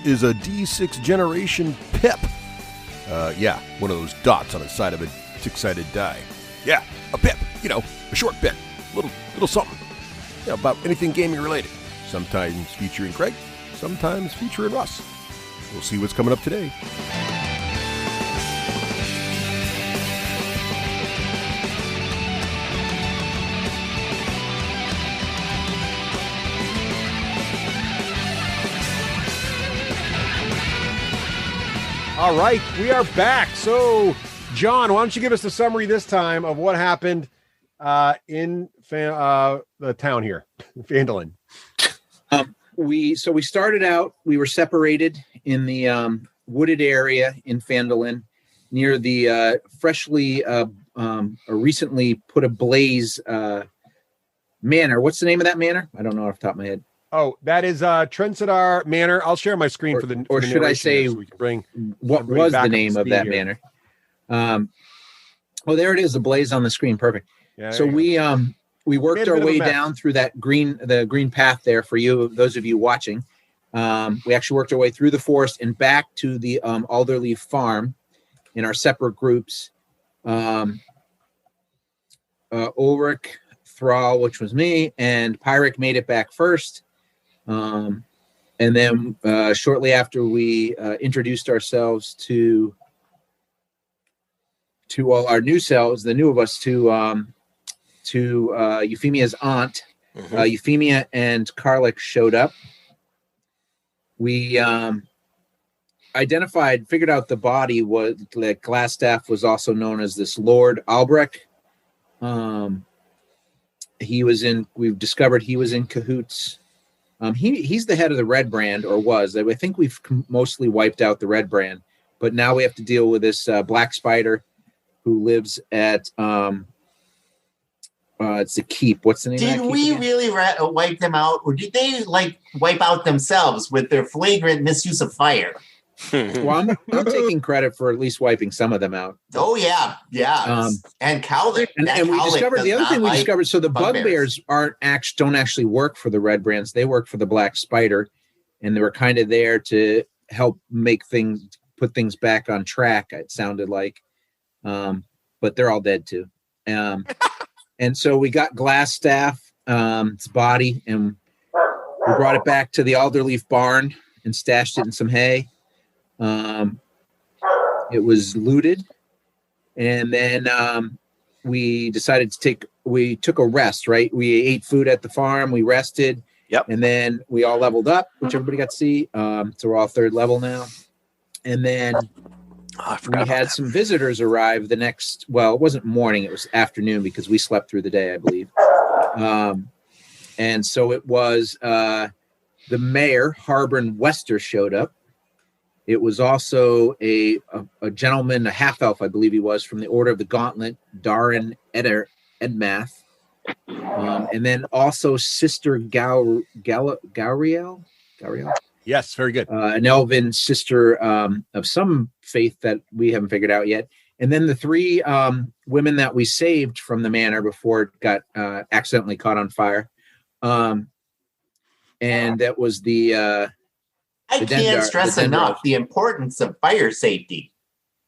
is a D6 generation pip. Yeah, one of those dots on the side of a six-sided die. Yeah, a pip. You know, a short pip. Little something. Yeah, about anything gaming related. Sometimes featuring Craig, sometimes featuring Russ. We'll see what's coming up today. All right, we are back. So, John, why don't you give us the summary this time of what happened in the town here, Phandalin. We started out, we were separated in the wooded area in Phandalin near the freshly recently put ablaze manor. What's the name of that manor? I don't know off the top of my head. Oh, that is Trensadar Manor. I'll share my screen for the or should I say so we can bring what was the name of that manor? Oh, there it is, the blaze on the screen. Perfect. Yeah, so we worked our way down through the green path there for you, those of you watching. We actually worked our way through the forest and back to the Alderleaf farm in our separate groups. Ulrich, Thrall, which was me, and Pyric made it back first. And then shortly after we introduced ourselves to all our new selves, the new of us, to Euphemia's aunt. Euphemia and Karlik showed up. We figured out the body was like Glassstaff was also known as this Lord Albrecht. We've discovered he was in cahoots. He's the head of the Red Brand, or was. I think we've mostly wiped out the Red Brand, but now we have to deal with this Black Spider who lives at it's the Keep. What's the name? Did we really wipe them out, or did they wipe out themselves with their flagrant misuse of fire? Well, I'm taking credit for at least wiping some of them out. Oh yeah. And Cowlick. And we discovered the other thing we discovered. So the bugbears don't actually work for the Red Brands. They work for the Black Spider, and they were kind of there to help put things back on track. It sounded like, but they're all dead too. And so we got Glassstaff, its body, and we brought it back to the Alderleaf barn and stashed it in some hay. It was looted, and then we decided we took a rest, right? We ate food at the farm, we rested, and then we all leveled up, which everybody got to see. So we're all third level now. And then we had some visitors arrive it wasn't morning, it was afternoon because we slept through the day, I believe. And so it was the mayor, Harbin Wester, showed up. It was also a gentleman, a half-elf, I believe he was, from the Order of the Gauntlet, Darin Edmath. And then also Sister Gauriel? Yes, very good. An elven sister of some faith that we haven't figured out yet. And then the three women that we saved from the manor before it got accidentally caught on fire. And that was I can't stress enough the importance of fire safety.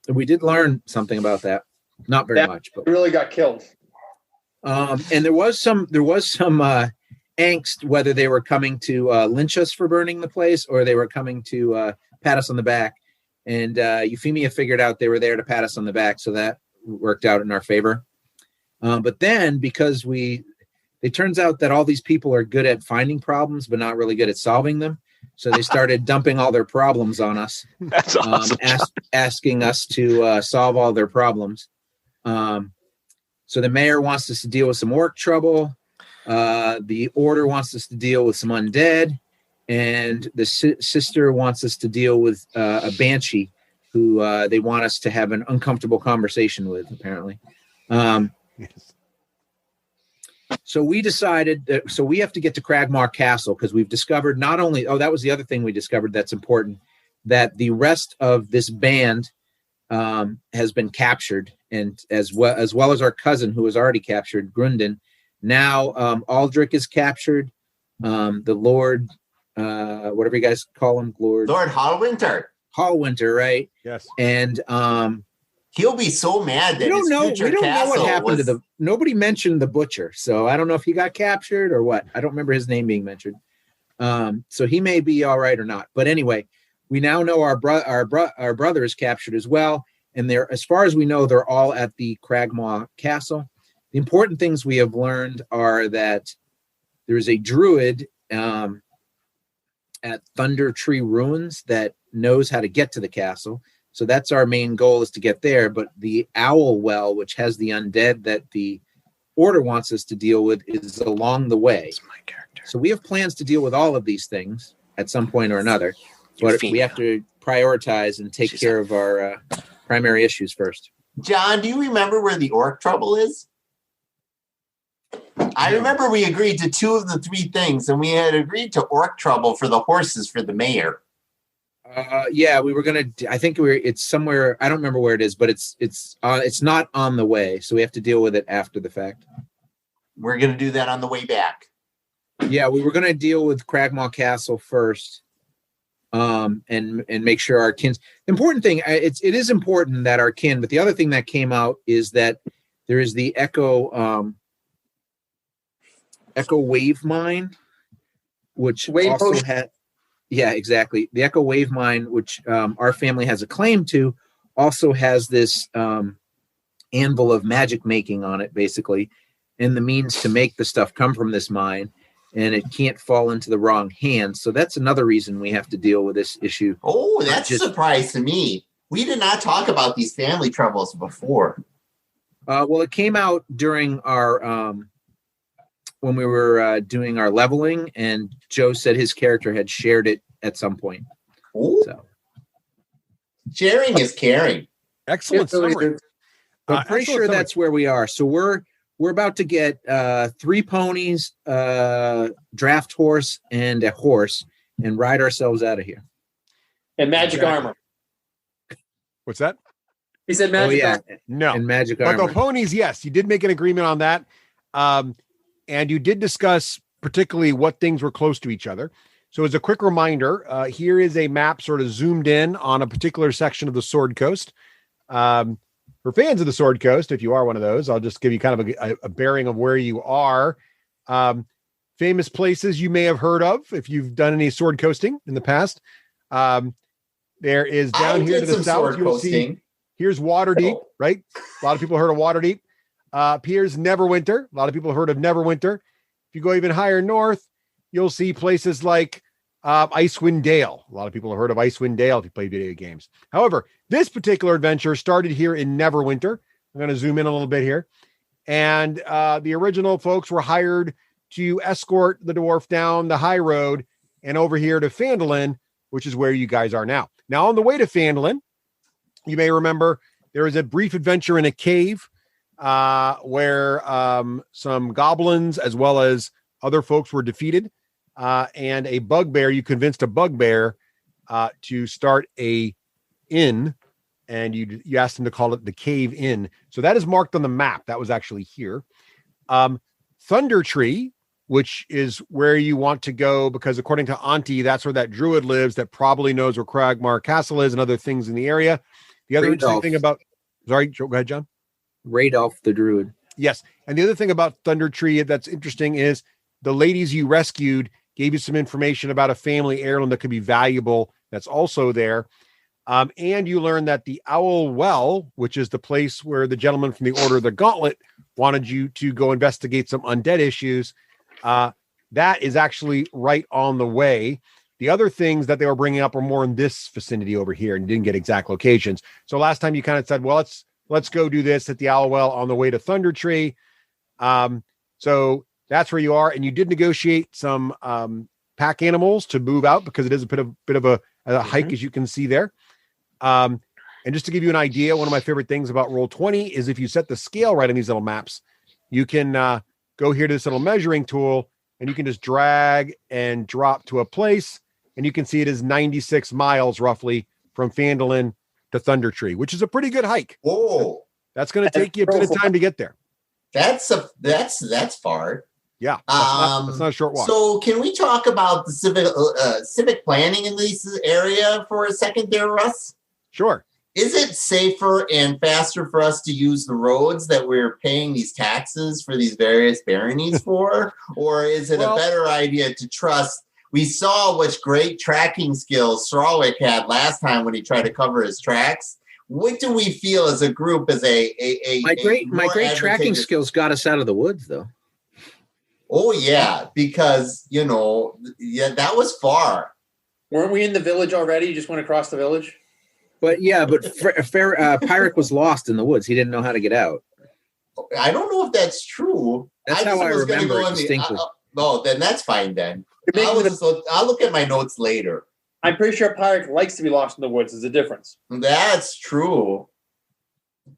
We did learn something about that. Not very much, but really got killed. And there was some angst whether they were coming to lynch us for burning the place or they were coming to pat us on the back. And Euphemia figured out they were there to pat us on the back, so that worked out in our favor. But then, because it turns out that all these people are good at finding problems, but not really good at solving them. So they started dumping all their problems on us. That's awesome. Asking us to solve all their problems. So the mayor wants us to deal with some orc trouble. The order wants us to deal with some undead. And the sister wants us to deal with a banshee who they want us to have an uncomfortable conversation with, apparently. Yes. So we decided that we have to get to Cragmar Castle because we've discovered not only, that was the other thing we discovered that's important, that the rest of this band has been captured, and as well as our cousin who was already captured, Grundon. Now Aldrich is captured. The Lord whatever you guys call him, Lord Hallwinter. Hallwinter, right? Yes. And he'll be so mad that his future we don't know castle what happened was... to nobody mentioned the butcher, so I don't know if he got captured or what. I don't remember his name being mentioned. So he may be all right or not. But anyway, we now know our brother is captured as well, and they're, as far as we know, they're all at the Cragmaw Castle. The important things we have learned are that there is a druid at Thunder Tree Ruins that knows how to get to the castle. So that's our main goal, is to get there. But the Owl Well, which has the undead that the Order wants us to deal with, is along the way. That's my character. So we have plans to deal with all of these things at some point or another. But we have to prioritize and take care of our primary issues first. John, do you remember where the orc trouble is? I remember we agreed to 2 of the 3 things, and we had agreed to orc trouble for the horses for the mayor. Yeah, we were gonna. I think it's somewhere. I don't remember where it is, but it's not on the way, so we have to deal with it after the fact. We're gonna do that on the way back. Yeah, we were gonna deal with Cragmaw Castle first, and make sure our kin. The important thing, it is important that our kin. But the other thing that came out is that there is the Echo Wave Mine, which also had. Yeah, exactly. The Echo Wave Mine, which our family has a claim to, also has this anvil of magic making on it, basically, and the means to make the stuff come from this mine, and it can't fall into the wrong hands. So that's another reason we have to deal with this issue. Oh, that's a surprise to me. We did not talk about these family troubles before. Well, it came out during our... when we were doing our leveling, and Joe said his character had shared it at some point. Ooh. So sharing is caring. Excellent summary. I'm pretty sure that's where we are. So we're about to get 3 ponies, draft horse, and a horse, and ride ourselves out of here. And magic armor. What's that? He said magic armor. No. And magic but armor. the ponies, yes, you did make an agreement on that. And you did discuss particularly what things were close to each other. So as a quick reminder, here is a map sort of zoomed in on a particular section of the Sword Coast. For fans of the Sword Coast, if you are one of those, I'll just give you kind of a bearing of where you are. Famous places you may have heard of if you've done any sword coasting in the past. There is down here to the south, you'll see, here's Waterdeep, right? A lot of people heard of Waterdeep. Here's Neverwinter. A lot of people have heard of Neverwinter. If you go even higher north, you'll see places like Icewind Dale. A lot of people have heard of Icewind Dale if you play video games. However, this particular adventure started here in Neverwinter. I'm going to zoom in a little bit here. And the original folks were hired to escort the dwarf down the high road and over here to Phandalin, which is where you guys are now. Now, on the way to Phandalin, you may remember there was a brief adventure in a cave where some goblins as well as other folks were defeated, and a bugbear. You convinced a bugbear to start a inn, and you asked him to call it the Cave Inn. So that is marked on the map. That was actually here. Thunder Tree, which is where you want to go, because according to Auntie, that's where that druid lives that probably knows where Cragmaw Castle is and other things in the area. The other interesting thing about... Sorry, go ahead, John. Radolf the druid. Yes. And the other thing about Thunder Tree that's interesting is the ladies you rescued gave you some information about a family heirloom that could be valuable. That's also there. And you learned that the Owl Well, which is the place where the gentleman from the Order of the Gauntlet wanted you to go investigate some undead issues. That is actually right on the way. The other things that they were bringing up are more in this vicinity over here, and didn't get exact locations. So last time you kind of said, well, let's go do this at the Owl Well on the way to Thunder Tree. So that's where you are. And you did negotiate some pack animals to move out, because it is a bit of a hike, as you can see there. And just to give you an idea, one of my favorite things about Roll20 is if you set the scale right on these little maps, you can go here to this little measuring tool, and you can just drag and drop to a place, and you can see it is 96 miles roughly from Phandalin to Thunder Tree, which is a pretty good hike. Whoa. That's going to take you a bit of time to get there. That's far. Yeah, that's not a short walk. So can we talk about the civic planning in this area for a second there, Russ? Sure. Is it safer and faster for us to use the roads that we're paying these taxes for these various baronies for? Or is it a better idea to trust? We saw which great tracking skills Strawwick had last time when he tried to cover his tracks. What do we feel as a group as my great tracking skills got us out of the woods, though. Oh, yeah, because, that was far. Weren't we in the village already? You just went across the village? But Pyric was lost in the woods. He didn't know how to get out. I don't know if that's true. That's how I remember it distinctly. Then that's fine then. I'll look at my notes later. I'm pretty sure Pyric likes to be lost in the woods. Is the difference. That's true.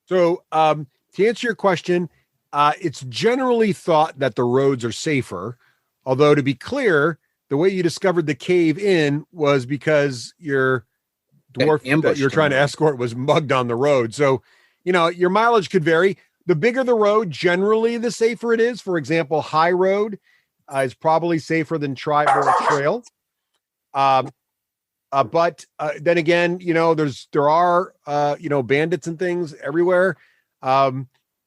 So to answer your question, it's generally thought that the roads are safer. Although to be clear, the way you discovered the cave in was because your dwarf that you're trying to escort was mugged on the road. So, your mileage could vary. The bigger the road, generally the safer it is. For example, high road is probably safer than tribal trail. But then again, there are bandits and things everywhere. And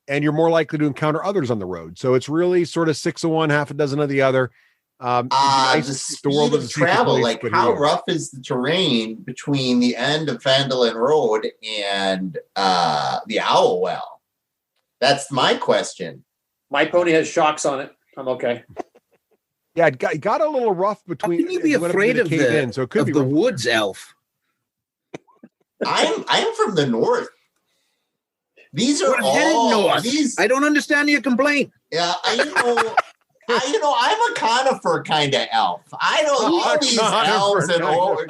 you're more likely to encounter others on the road. So it's really sort of 6 of one, half a dozen of the other. The speed of travel, like how rough is the terrain between the end of Fandolin Road and the Owl Well? That's my question. My pony has shocks on it. I'm okay. Yeah, it got a little rough between. How can you be afraid of the woods, elf? I'm from the north. These are all north. I don't understand your complaint. Yeah, I'm a conifer kind of elf. I know all these elves and all. Do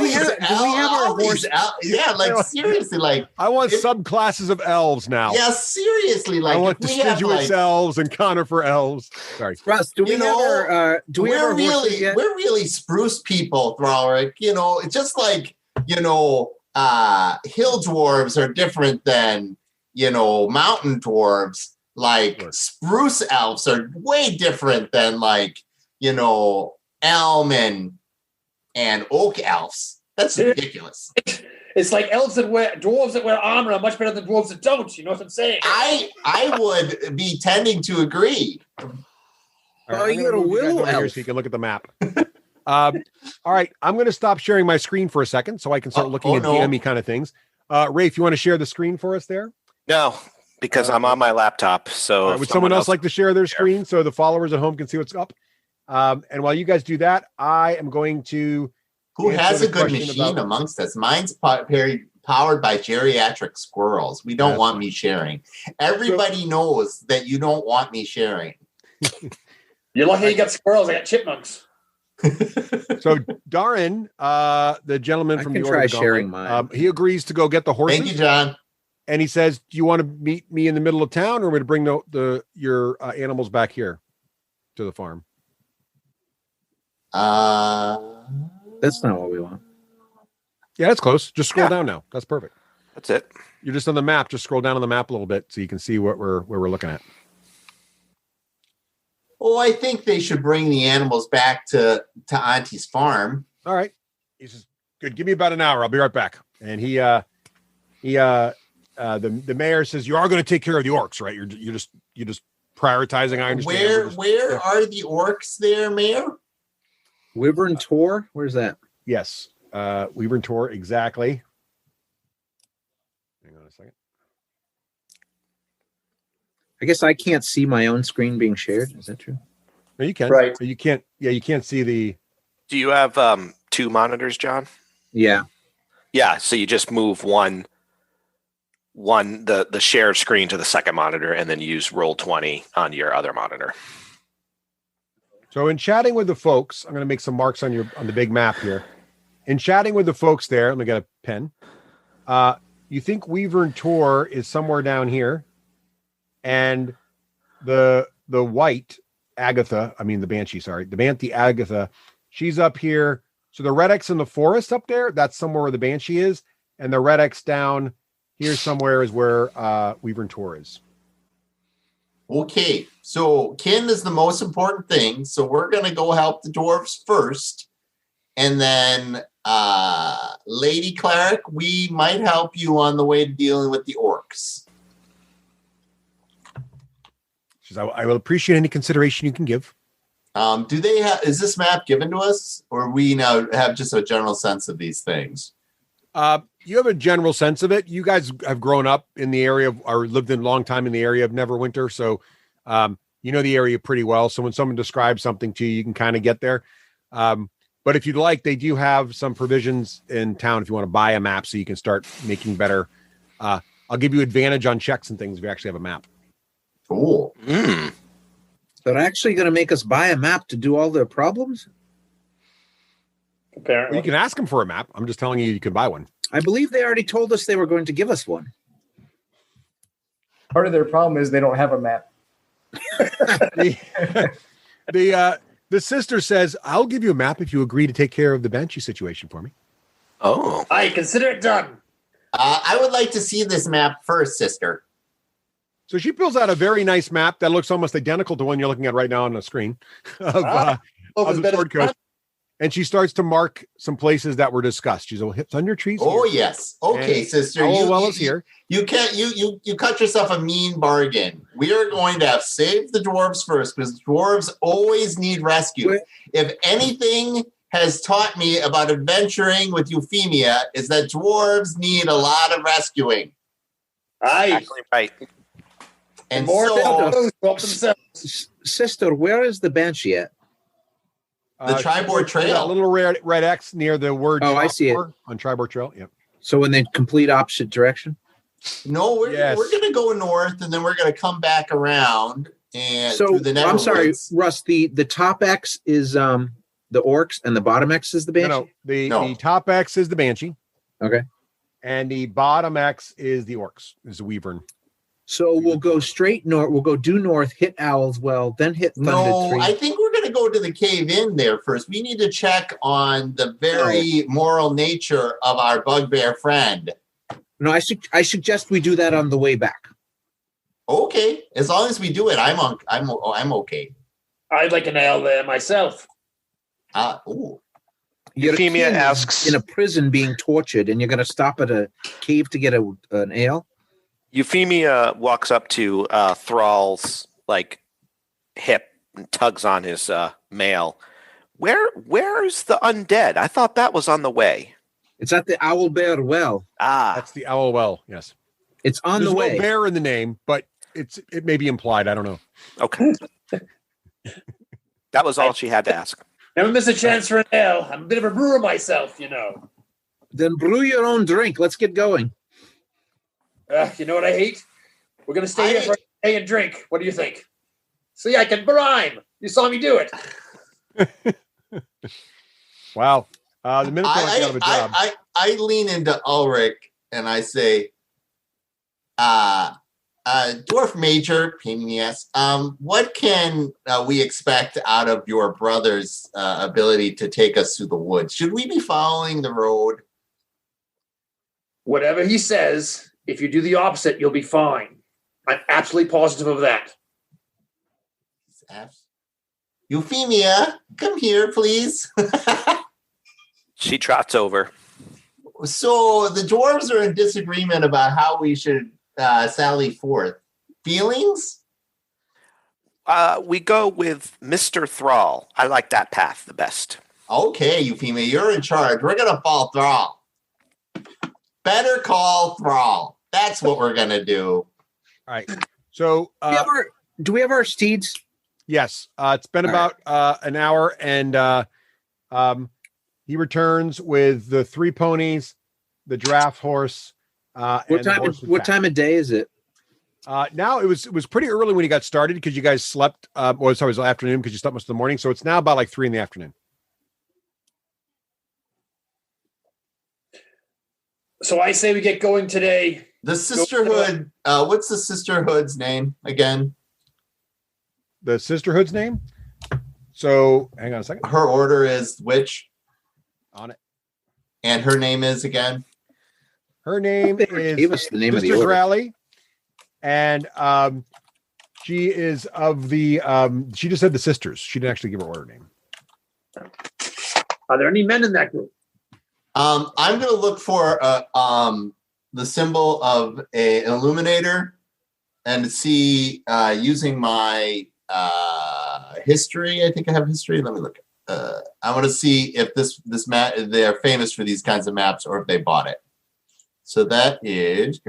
we have our horse? Yeah, seriously, I want subclasses of elves now. Yeah, seriously, I want deciduous elves and conifer elves. Sorry, Russ. Do we have our horses yet? We're really spruce people, Thralric. It's just like hill dwarves are different than mountain dwarves. Like spruce elves are way different than elm and oak elves. That's ridiculous. It's like dwarves that wear armor are much better than dwarves that don't. You know what I'm saying? I would be tending to agree. You got a willow elf. So you can look at the map. All right, I'm going to stop sharing my screen for a second so I can start looking at DME kind of things. Rafe, you want to share the screen for us there? No. Because I'm on my laptop. So would someone else like to share their screen so the followers at home can see what's up? And while you guys do that, I am going to. Who has a good machine amongst us? Mine's powered by geriatric squirrels. We don't want me sharing. Everybody knows that you don't want me sharing. You're lucky you got squirrels. I got chipmunks. So Darren, the gentleman from the Order sharing mine. He agrees to go get the horses. Thank you, John. And he says, "Do you want to meet me in the middle of town, or to bring your animals back here to the farm?" That's not what we want. Yeah, that's close. Just scroll down now. That's perfect. That's it. You're just on the map. Just scroll down on the map a little bit so you can see where we're looking at. Oh, I think they should bring the animals back to Auntie's farm. All right. He says, "Good. Give me about an hour. I'll be right back." And the mayor says, "You are going to take care of the orcs, right? You're just prioritizing." I understand. Where are the orcs there, Mayor? Wyvern Tor? Where's that? Yes. Wyvern Tor, exactly. Hang on a second. I guess I can't see my own screen being shared. Is that true? No, you can. Right. You can't. Yeah, you can't see the. Do you have 2 monitors, John? Yeah. Yeah. So you just move one the shared screen to the second monitor, and then use Roll20 on your other monitor. So in chatting with the folks, I'm going to make some marks on the big map here. In chatting with the folks there, let me get a pen. You think Wyvern Tor is somewhere down here, and the white Agatha, the Banshee, sorry, the Banshee Agatha, she's up here. So the Red X in the forest up there, that's somewhere where the Banshee is, and the Red X down here somewhere is where Wyvern Tor is. Okay, so kin is the most important thing. So we're going to go help the dwarves first. And then, Lady Cleric, we might help you on the way to dealing with the orcs. I will appreciate any consideration you can give. Do they have? Is this map given to us, or we now have just a general sense of these things? You have a general sense of it. You guys have grown up in the area or lived in a long time in the area of Neverwinter, so you know the area pretty well. So when someone describes something to you, you can kind of get there. But if you'd like, they do have some provisions in town if you want to buy a map, so you can start making better. I'll give you advantage on checks and things if you actually have a map. Cool. They're actually going to make us buy a map to do all their problems? Apparently. Well, you can ask them for a map. I'm just telling you can buy one. I believe they already told us they were going to give us one. Part of their problem is they don't have a map. The sister says, I'll give you a map if you agree to take care of the Banshee situation for me. Oh. I consider it done. I would like to see this map first, sister. So she pulls out a very nice map that looks almost identical to one you're looking at right now on the screen of the Sword Coast. And she starts to mark some places that were discussed. She's all thunder trees. Oh, here. yes. Okay, And sister. Well is here. You can't. You cut yourself a mean bargain. We are going to have saved the dwarves first because dwarves always need rescue. Wait. If anything has taught me about adventuring with Euphemia, is that dwarves need a lot of rescuing. Aye. Actually, right. And More so they'll help themselves. Sister, where is the Banshee at? the Tribord Trail. That little red X near the word. Oh, I see it. On Tribord Trail. Yep. So in the complete opposite direction? No, we're Yes. going to go north, and then we're going to come back around and So through the I'm sorry, Neverwoods. Russ. The top X is the orcs, and the bottom X is the Banshee. No. The No. top X is the Banshee, Okay. and the bottom X is the Orcs. Is the Wyvern. So we'll go straight north. We'll go due north, hit Owl's Well, then hit Thunder No, Tree. I think we're going to go to the cave in there first. We need to check on the very moral nature of our bugbear friend. No, I suggest we do that on the way back. Okay, as long as we do it, I'm okay. I'd like an ale there myself. Ooh. You're a Euphemia king asks- in a prison being tortured, and you're going to stop at a cave to get an ale. Euphemia walks up to Thrall's hip and tugs on his mail. Where's the undead? I thought that was on the way. It's at the Owlbear Well. That's the Owl Well. Yes. It's on There's the way. no bear in the name, but it may be implied. I don't know. Okay. That was all she had to ask. Never miss a chance for an ale. I'm a bit of a brewer myself, you know. Then brew your own drink. Let's get going. You know what I hate? We're going to stay here for a day and drink. What do you think? See, I can rhyme. You saw me do it. Wow. The minute I out of a job. I lean into Ulrich and I say, Dwarf Major, pain in the ass, what can we expect out of your brother's ability to take us through the woods? Should we be following the road? Whatever he says, if you do the opposite, you'll be fine. I'm absolutely positive of that. Euphemia, come here, please. She trots over. So the dwarves are in disagreement about how we should sally forth. Feelings? We go with Mr. Thrall. I like that path the best. Okay, Euphemia, you're in charge. We're going to follow Thrall. Better call Thrall. That's what we're going to do. All right. So Do we have our steeds? yes, it's been about an hour, and he returns with the 3 ponies, the draft horse. What time of day is it? Now it was pretty early when he got started because you guys slept. It was afternoon because you slept most of the morning. So it's now about like 3 p.m. So I say we get going today. The sisterhood, what's the sisterhood's name again? The sisterhood's name. So hang on a second. Her order is which? On it. And her name is again? Her name Gave us is the name of the Sister order. Rally, and She is of the. She just said the sisters. She didn't actually give her order name. Are there any men in that group? I'm going to look for the symbol of an illuminator and see using my history. I think I have history. Let me look. I want to see if this map, they're famous for these kinds of maps or if they bought it. So that is,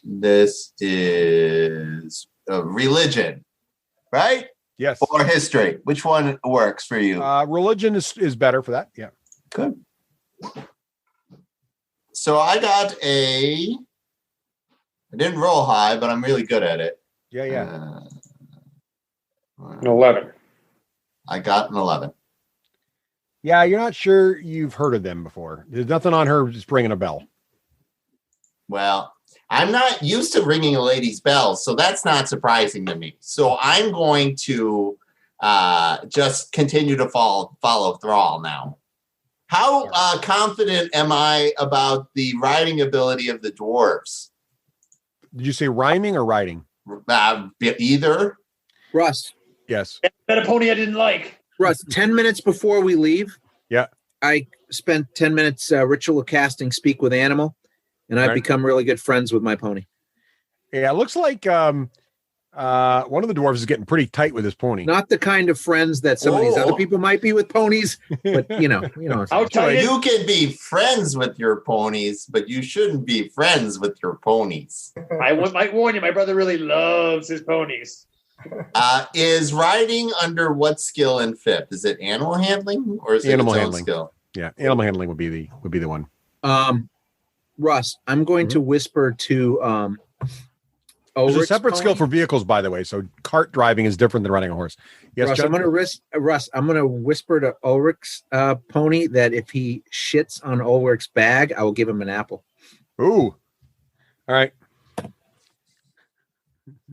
this is religion, right? Yes. Or history. Which one works for you? Religion is better for that. Yeah. Good. So I didn't roll high, but I'm really good at it. Yeah. An 11. I got an 11. Yeah, you're not sure you've heard of them before. There's nothing on her just ringing a bell. Well, I'm not used to ringing a lady's bell, so that's not surprising to me. So I'm going to just continue to follow Thrall now. How confident am I about the riding ability of the dwarves? Did you say rhyming or riding? Either. Russ. Yes. Met a pony I didn't like. Russ, 10 minutes before we leave, yeah, I spent 10 minutes ritual casting Speak with Animal, and I've become really good friends with my pony. Yeah, it looks like one of the dwarves is getting pretty tight with his pony. Not the kind of friends that some of these other people might be with ponies, but you know. You can be friends with your ponies, but you shouldn't be friends with your ponies. I might warn you, my brother really loves his ponies. Is riding under what skill in fifth? Is it animal handling or is animal it its handling own skill? Yeah, animal handling would be the one. Russ, I'm going to whisper to there's a separate skill for vehicles, by the way. So cart driving is different than riding a horse. Yes, Russ, I'm going to whisper to Ulrich's pony that if he shits on Ulrich's bag, I will give him an apple. Ooh. All right.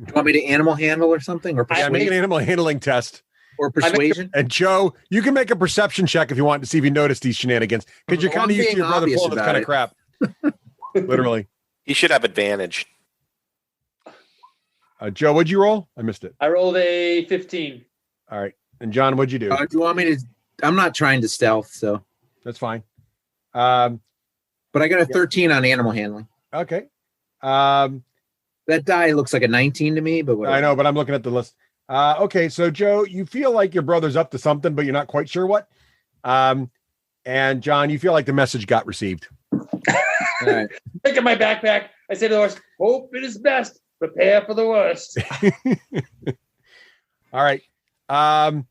You want me to animal handle or something? Or persuade? Make an animal handling test. Or persuasion? And Joe, you can make a perception check if you want to see if you notice these shenanigans. Because you're kind of used to your brother pulling this kind of crap. Literally. He should have advantage. Joe, what'd you roll? I missed it. I rolled a 15. All right. And John, what'd you do? Do you want me to? I'm not trying to stealth, so. That's fine. But I got a 13 on animal handling. Okay. That die looks like a 19 to me, but whatever. I know, but I'm looking at the list. Okay, so Joe, you feel like your brother's up to something, but you're not quite sure what. And John, you feel like the message got received. All right. Pick up my backpack. I say to the horse, hope it is best. Prepare for the worst. All right. All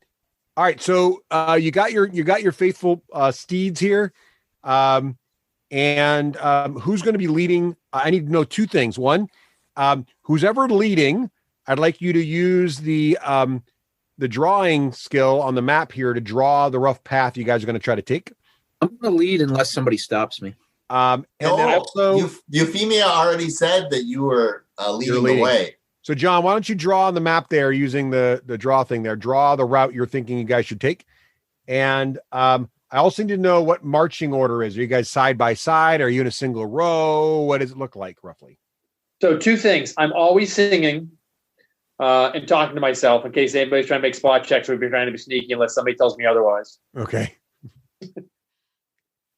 right. So you got your faithful steeds here. And who's going to be leading? I need to know two things. One, who's ever leading, I'd like you to use the drawing skill on the map here to draw the rough path you guys are going to try to take. I'm going to lead unless somebody stops me. And then also, Euphemia already said that you were leading the way. So, John, why don't you draw on the map there using the draw thing there? Draw the route you're thinking you guys should take. And I also need to know what marching order is. Are you guys side by side? Are you in a single row? What does it look like roughly? So, two things. I'm always singing and talking to myself in case anybody's trying to make spot checks. We'd be trying to be sneaky unless somebody tells me otherwise. Okay.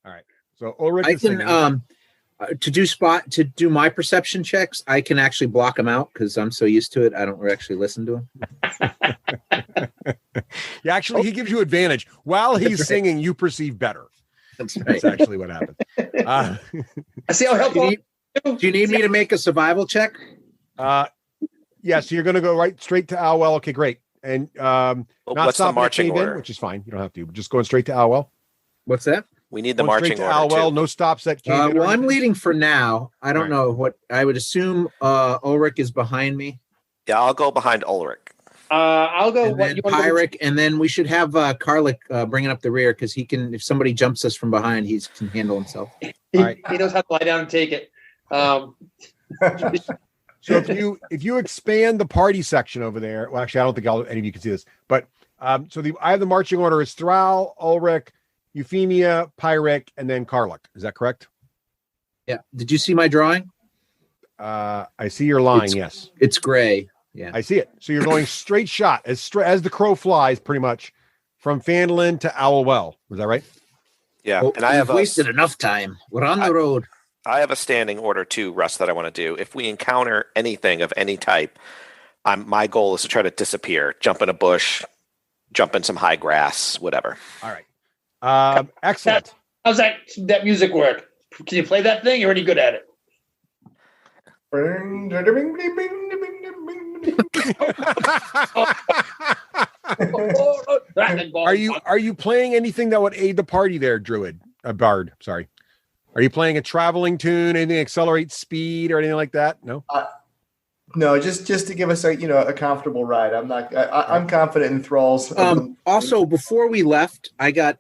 All right. So Ulrich I can to do my perception checks. I can actually block them out because I'm so used to it. I don't actually listen to him. Yeah, actually, he gives you advantage while he's singing. You perceive better. That's right. That's actually what happened. I see how helpful. Do you need me to make a survival check? Yeah. So you're going to go straight to Alwell. Okay, great. And not what's the marching order? Which is fine. You don't have to. Just going straight to Alwell. What's that? We need the marching order. Alwell, no stops at cave in. Well, I'm leading for now. I don't know what I would assume. Ulrich is behind me. Yeah, I'll go behind Ulrich. I'll go. And then Pyric, and then we should have Karlik bringing up the rear because he can. If somebody jumps us from behind, he can handle himself. He knows how to lie down and take it. So if you expand the party section over there, well, actually, I don't think any of you can see this, but I have the marching order is Thrall, Ulrich, Euphemia, Pyric, and then Karlik. Is that correct? Yeah. Did you see my drawing? I see your line. Yes, it's gray. Yeah, I see it. So you're going straight shot as the crow flies, pretty much from Fandolin to Owlwell. Was that right? Yeah, well, and I have wasted enough time. We're on the road. I have a standing order too, Russ, that I want to do. If we encounter anything of any type, my goal is to try to disappear, jump in a bush, jump in some high grass, whatever. All right. Excellent. How's that music work? Can you play that thing? You're already good at it. Are you playing anything that would aid the party there, Druid? A bard, sorry. Are you playing a traveling tune, anything that accelerates speed or anything like that? No? No, just to give us a comfortable ride. I'm confident in Thrall's. Also, before we left, I got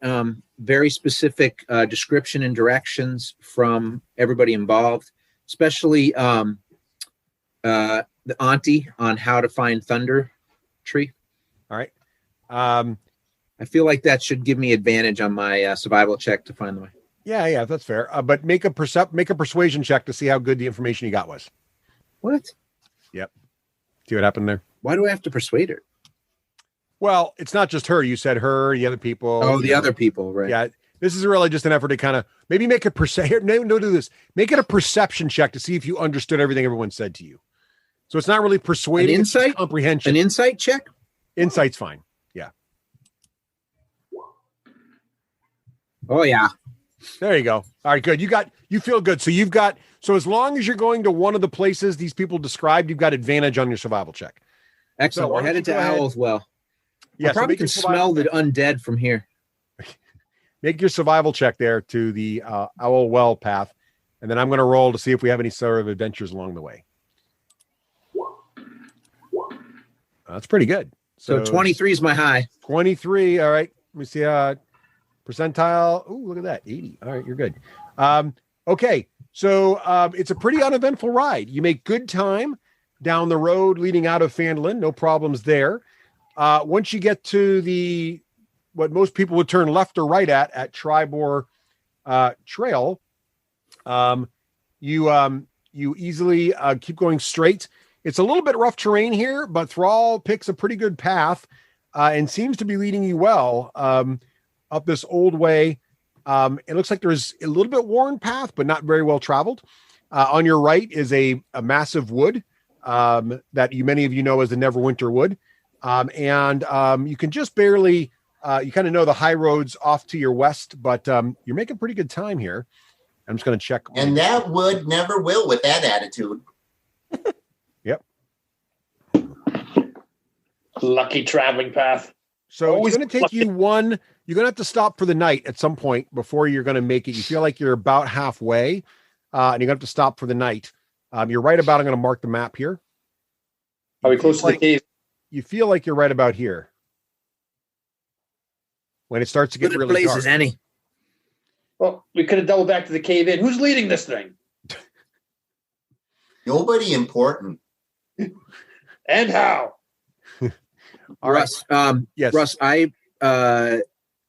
very specific description and directions from everybody involved, especially the auntie on how to find Thunder Tree. All right. I feel like that should give me advantage on my survival check to find the way. Yeah, that's fair. But make a persuasion check to see how good the information you got was. What? Yep. See what happened there? Why do I have to persuade her? Well, it's not just her. You said her, the other people. Oh, the other people, right? Yeah. This is really just an effort to kind of maybe make a do this. Make it a perception check to see if you understood everything everyone said to you. So it's not really persuading. An insight? It's comprehension. An insight check? Insight's fine. Yeah. Oh yeah. There you go. All right, good. You feel good. So as long as you're going to one of the places these people described, you've got advantage on your survival check. Excellent. So we're headed to Owl's Well. Yeah, I probably can smell the undead from here. Make your survival check there to the Owl Well path, and then I'm going to roll to see if we have any sort of adventures along the way. That's pretty good. So 23 is my high. 23. All right. Let me see. Percentile. Oh, look at that. 80. All right. You're good. Okay. So it's a pretty uneventful ride. You make good time down the road leading out of Fandolin. No problems there. Once you get to what most people would turn left or right at Tribor Trail, you easily keep going straight. It's a little bit rough terrain here, but Thrall picks a pretty good path and seems to be leading you well up this old way. It looks like there's a little bit worn path, but not very well traveled. On your right is a massive wood that many of you know as the Neverwinter Wood. And you can just barely, you kind of know the high roads off to your west, but you're making pretty good time here. I'm just going to check. And that wood never will with that attitude. Yep. Lucky traveling path. So it's going to take you you're going to have to stop for the night at some point before you're going to make it. You feel like you're about halfway and you're going to have to stop for the night. You're right about, I'm going to mark the map here. Are we close to the cave? You feel like you're right about here. When it starts to get really place dark. Is any? Well, we could have doubled back to the cave in. Who's leading this thing? Nobody important. And how? All Russ, right. Yes. Russ, I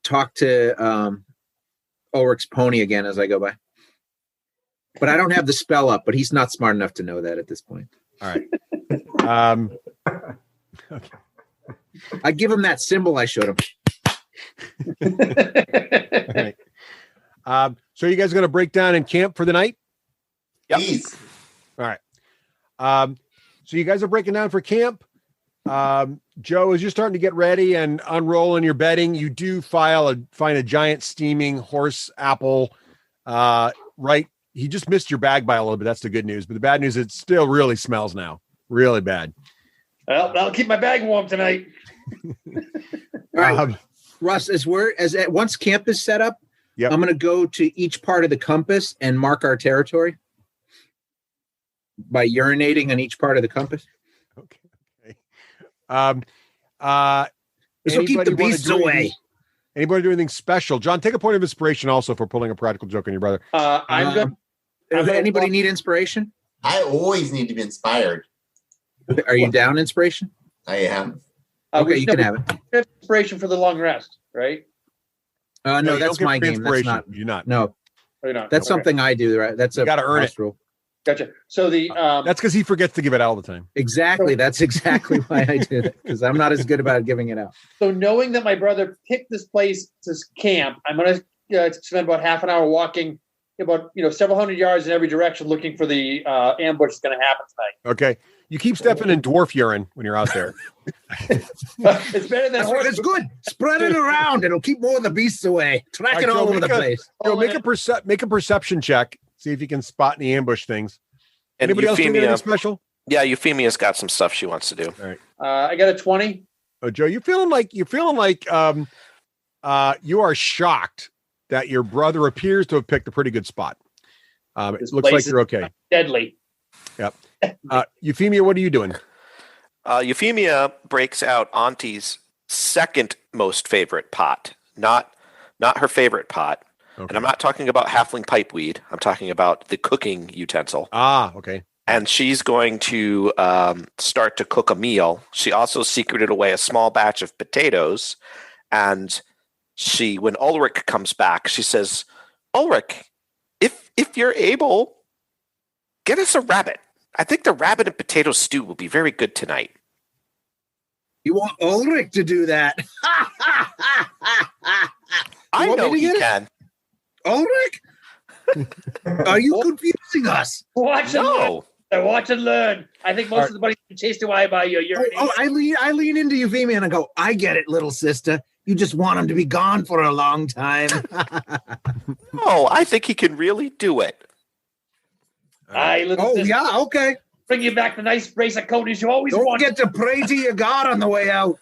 talked to Ulrich's pony again as I go by. But I don't have the spell up, but he's not smart enough to know that at this point. All right. Okay. I give him that symbol I showed him. All right. So you guys are going to break down and camp for the night? Yep. Please. All right. So you guys are breaking down for camp. Joe, as you're starting to get ready and unrolling your bedding, you do find a giant steaming horse apple. Right. He just missed your bag by a little bit. That's the good news. But the bad news, it still really smells now. Really bad. Well, I'll keep my bag warm tonight. All right. Russ, once camp is set up, yep. I'm going to go to each part of the compass and mark our territory by urinating on each part of the compass. Okay. This will keep the beasts away. Anybody do anything special? John, take a point of inspiration also for pulling a practical joke on your brother. I'm good. Anybody need inspiration? I always need to be inspired. Are you down inspiration? I am. Okay, you can have it. Inspiration for the long rest, right? No, you that's don't my get game. That's not. You're not. No, Or not? that's Okay. something I do. Right? That's You gotta earn house it. rule. Gotcha. So That's because he forgets to give it out all the time. Exactly. That's exactly why I did it, because I'm not as good about giving it out. So knowing that my brother picked this place to camp, I'm going to spend about half an hour walking about several hundred yards in every direction looking for the ambush that's going to happen tonight. Okay. You keep stepping in dwarf urine when you're out there. It's better than horse. It's good. Spread it around. It'll keep more of the beasts away. Track it all over the place. Make a perception check. See if you can spot any ambush things. And Anybody else doing anything special? Yeah, Euphemia's got some stuff she wants to do. All right. I got a 20. Oh, Joe, you're feeling like you are shocked that your brother appears to have picked a pretty good spot. It looks like you're okay. Deadly. Yep. Euphemia, what are you doing? Euphemia breaks out Auntie's second most favorite pot, not her favorite pot. Okay. And I'm not talking about halfling pipeweed. I'm talking about the cooking utensil. Ah, okay. And she's going to start to cook a meal. She also secreted away a small batch of potatoes. And when Ulrich comes back, she says, Ulrich, if you're able, get us a rabbit. I think the rabbit and potato stew will be very good tonight. You want Ulrich to do that? I know he can. Ulrich? Are you confusing us? Watch and learn. I think most of the buddies can chased away by you. I lean into Euphemia and I go, I get it, little sister. You just want him to be gone for a long time. Oh, I think he can really do it. Yeah, okay. Bring you back the nice brace of conies you always Don't wanted. Get to pray to your God on the way out.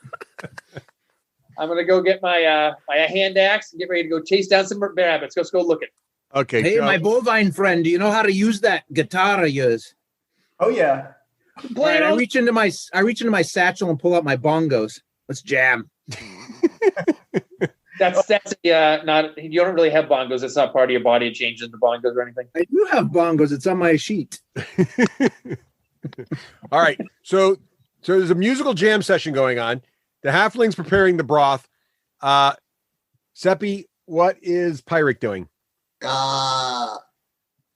I'm going to go get my hand axe and get ready to go chase down some rabbits. Let's go looking. Okay. Hey, my bovine friend, do you know how to use that guitar of yours? Oh, yeah. Right, I reach into my satchel and pull out my bongos. Let's jam. That's not. You don't really have bongos. It's not part of your body. It changes the bongos or anything. I do have bongos. It's on my sheet. All right. So there's a musical jam session going on. The halfling's preparing the broth. Seppi, what is Pyric doing?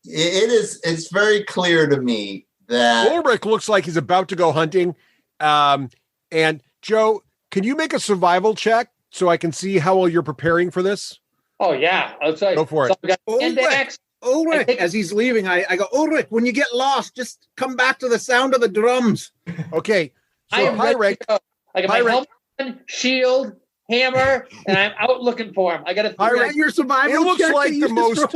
It's very clear to me that Ulrich looks like he's about to go hunting. And Joe, can you make a survival check so I can see how well you're preparing for this? Oh, yeah. I'll tell you. Go for it. Ulrich, as he's leaving, I go, Ulrich, when you get lost, just come back to the sound of the drums. Okay. So Pyric. I got my helmet, shield, hammer, and I'm out looking for him. I got to your survival. It looks like the most.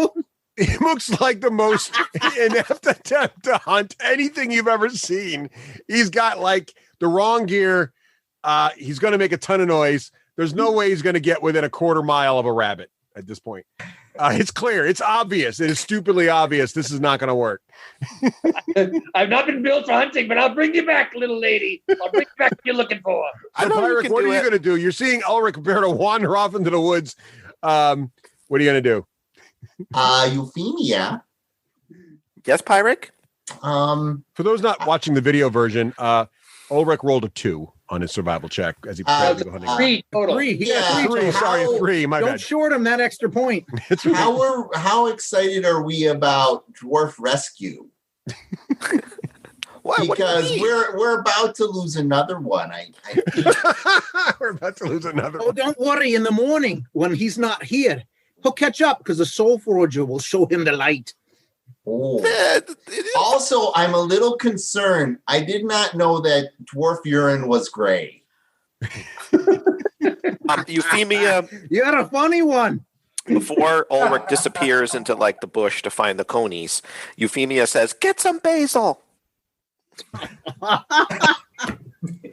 It looks like the most inept attempt to hunt anything you've ever seen. He's got like the wrong gear. He's going to make a ton of noise. There's no way he's going to get within a quarter mile of a rabbit at this point. It's clear. It's obvious. It is stupidly obvious. This is not going to work. I've not been built for hunting, but I'll bring you back, little lady. I'll bring you back what you're looking for. So, Pyric, what are you going to do? You're seeing Ulrich prepare to wander off into the woods. What are you going to do? Euphemia. Yes, Pyric? For those not watching the video version, Ulrich rolled a 2 on his survival check as he prepared to go hunting. 3 total. 3. Yeah. 3. Sorry, 3. My Don't bad. short him that extra point. How excited are we about Dwarf Rescue? Because we're about to lose another one. We're about to lose another Oh, one. don't worry. In the morning, when he's not here, he'll catch up because the Soul Forger will show him the light. Oh. Also, I'm a little concerned. I did not know that dwarf urine was gray. Euphemia. You're a funny one. Before Ulrich disappears into like the bush to find the conies, Euphemia says, "Get some basil."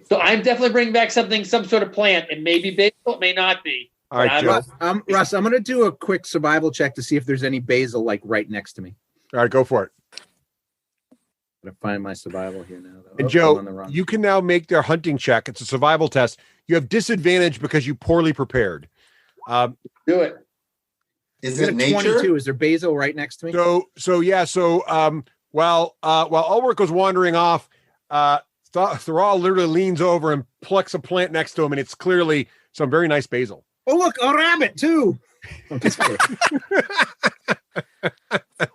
So I'm definitely bringing back some sort of plant. It may be basil, it may not be. All right, Joe. Russ, I'm going to do a quick survival check to see if there's any basil like right next to me. All right, go for it. I'm going to find my survival here now. And Joe, you can now make their hunting check. It's a survival test. You have disadvantage because you poorly prepared. Do it. Is it nature? 22. Is there basil right next to me? While Ulrich was wandering off, Thrall literally leans over and plucks a plant next to him, and it's clearly some very nice basil. Oh, look, a rabbit too.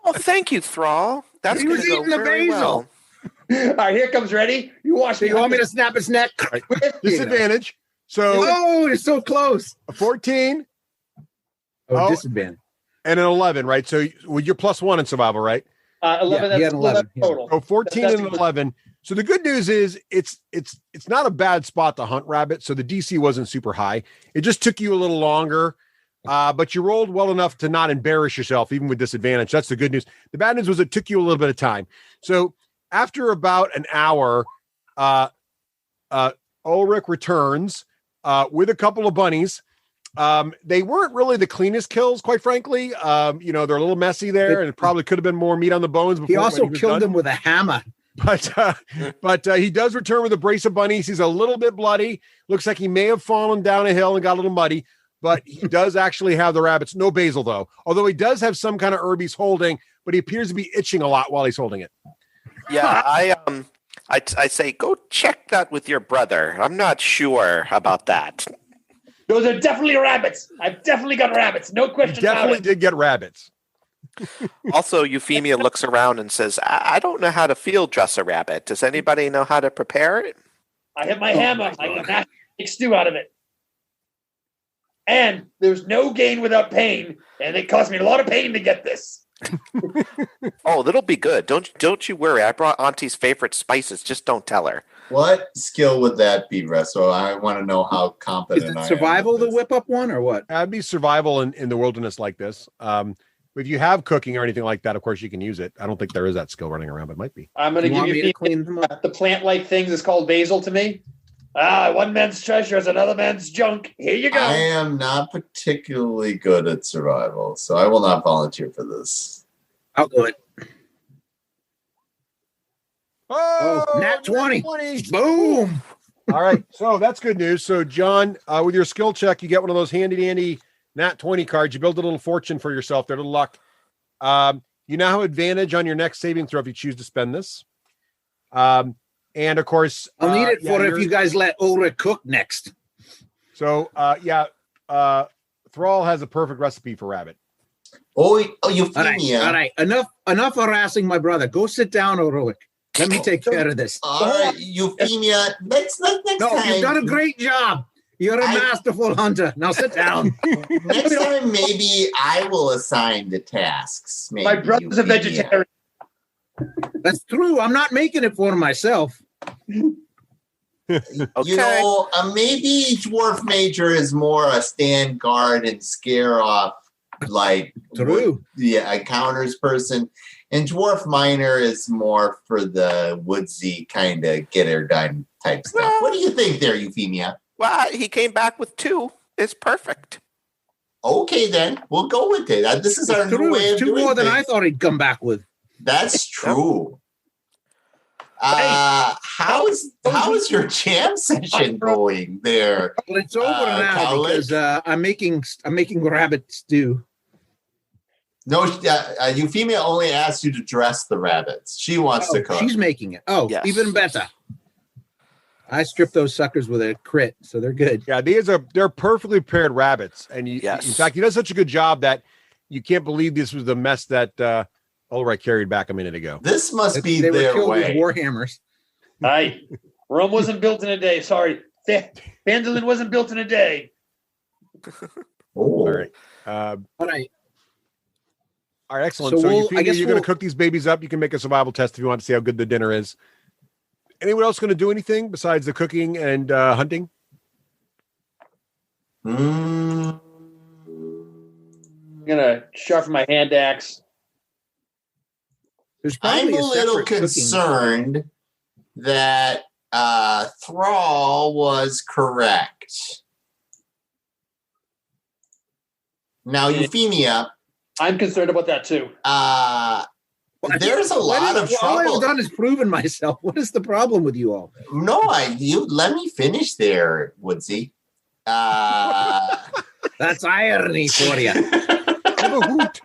Oh, thank you, Thrall. That's He going was to go eating the very basil. well. All right, here comes ready. You watch So me. you want me to snap his neck? Right. There you go. Disadvantage. So Oh, it's so close. a 14 Oh, Oh. disadvantage. and an 11, right? So with your +1 in survival, right? 11. Yeah, he That's had 11, yeah. total. So 14 That's and an 11. So the good news is it's not a bad spot to hunt rabbit. So the DC wasn't super high. It just took you a little longer, but you rolled well enough to not embarrass yourself, even with disadvantage. That's the good news. The bad news was it took you a little bit of time. So after about an hour, Ulrich returns with a couple of bunnies. They weren't really the cleanest kills, quite frankly. They're a little messy there, and it probably could have been more meat on the bones. He also was killed done. them with a hammer. But he does return with a brace of bunnies. He's a little bit bloody. Looks like he may have fallen down a hill and got a little muddy, but he does actually have the rabbits. No basil, though. Although he does have some kind of herb he's holding, but he appears to be itching a lot while he's holding it. Yeah, I say go check that with your brother. I'm not sure about that. Those are definitely rabbits. I've definitely got rabbits. No He question about definitely it. did get rabbits. Also, Euphemia looks around and says, I don't know how to field dress a rabbit. Does anybody know how to prepare it? I have my hammer. I can make stew out of it. And there's no gain without pain, and it cost me a lot of pain to get this. Oh, that'll be good. Don't you worry. I brought Auntie's favorite spices. Just don't tell her. What skill would that be, Resto? I want to know how Is competent it I am. survival with the this. whip up one or what? That'd be survival in the wilderness like this. If you have cooking or anything like that, of course you can use it. I don't think there is that skill running around, but it might be. I'm going You to want give me you to clean them up? the plant-like things is called basil to me. One man's treasure is another man's junk. Here you go. I am not particularly good at survival, so I will not volunteer for this. I'll do it. Oh, nat 20. Boom. All right. So that's good news. So, John, with your skill check, you get one of those handy dandy nat 20 cards. You build a little fortune for yourself, there, a little luck. You now have advantage on your next saving throw if you choose to spend this. And of course, I'll need it for if you guys let Ulrich cook next. So, Thrall has a perfect recipe for rabbit. Euphemia. All right. Enough harassing my brother. Go sit down, Ulrich. Let me take care of this. All right, Euphemia. Next time. You've done a great job. You're a masterful hunter. Now sit down. Next time, maybe I will assign the tasks. Maybe, My brother's a Euphemia. vegetarian. That's true. I'm not making it for myself. Okay. You know, maybe Dwarf Major is more a stand guard and scare off, like True. encounters person, and Dwarf Minor is more for the woodsy kind of get her done type stuff. Well- What do you think there, Euphemia? Well, he came back with 2. It's perfect. Okay, then we'll go with it. This is our new True. way of It's two doing more than I things. thought he'd come back with. That's true. How's your jam session going there? Well, it's over now Cowlick? because I'm making rabbit stew. No, Euphemia only asked you to dress the rabbits. She wants to cook. She's making it. Oh, Yes. even better. I stripped those suckers with a crit, so they're good. Yeah, they're perfectly prepared rabbits. And Yes. in fact, he does such a good job that you can't believe this was the mess that Ulrich carried back a minute ago. This must be They were their killed with way. warhammers. Aye. Rome wasn't built in a day. Sorry. Vandalin wasn't built in a day. Oh. All right. All right. All right, excellent. So So, we'll- Euphemia, I guess you're going we'll- to cook these babies up. You can make a survival test if you want to see how good the dinner is. Anyone else going to do anything besides the cooking and hunting? Mm. I'm gonna sharpen my hand axe. There's I'm probably a little separate cooking. concerned that Thrall was correct. Now, Euphemia, I'm concerned about that too. there's a lot of All I've trouble. done is proven myself. What is the problem with you all? No, you let me finish there, Woodsy. That's irony for you. Have a hoot.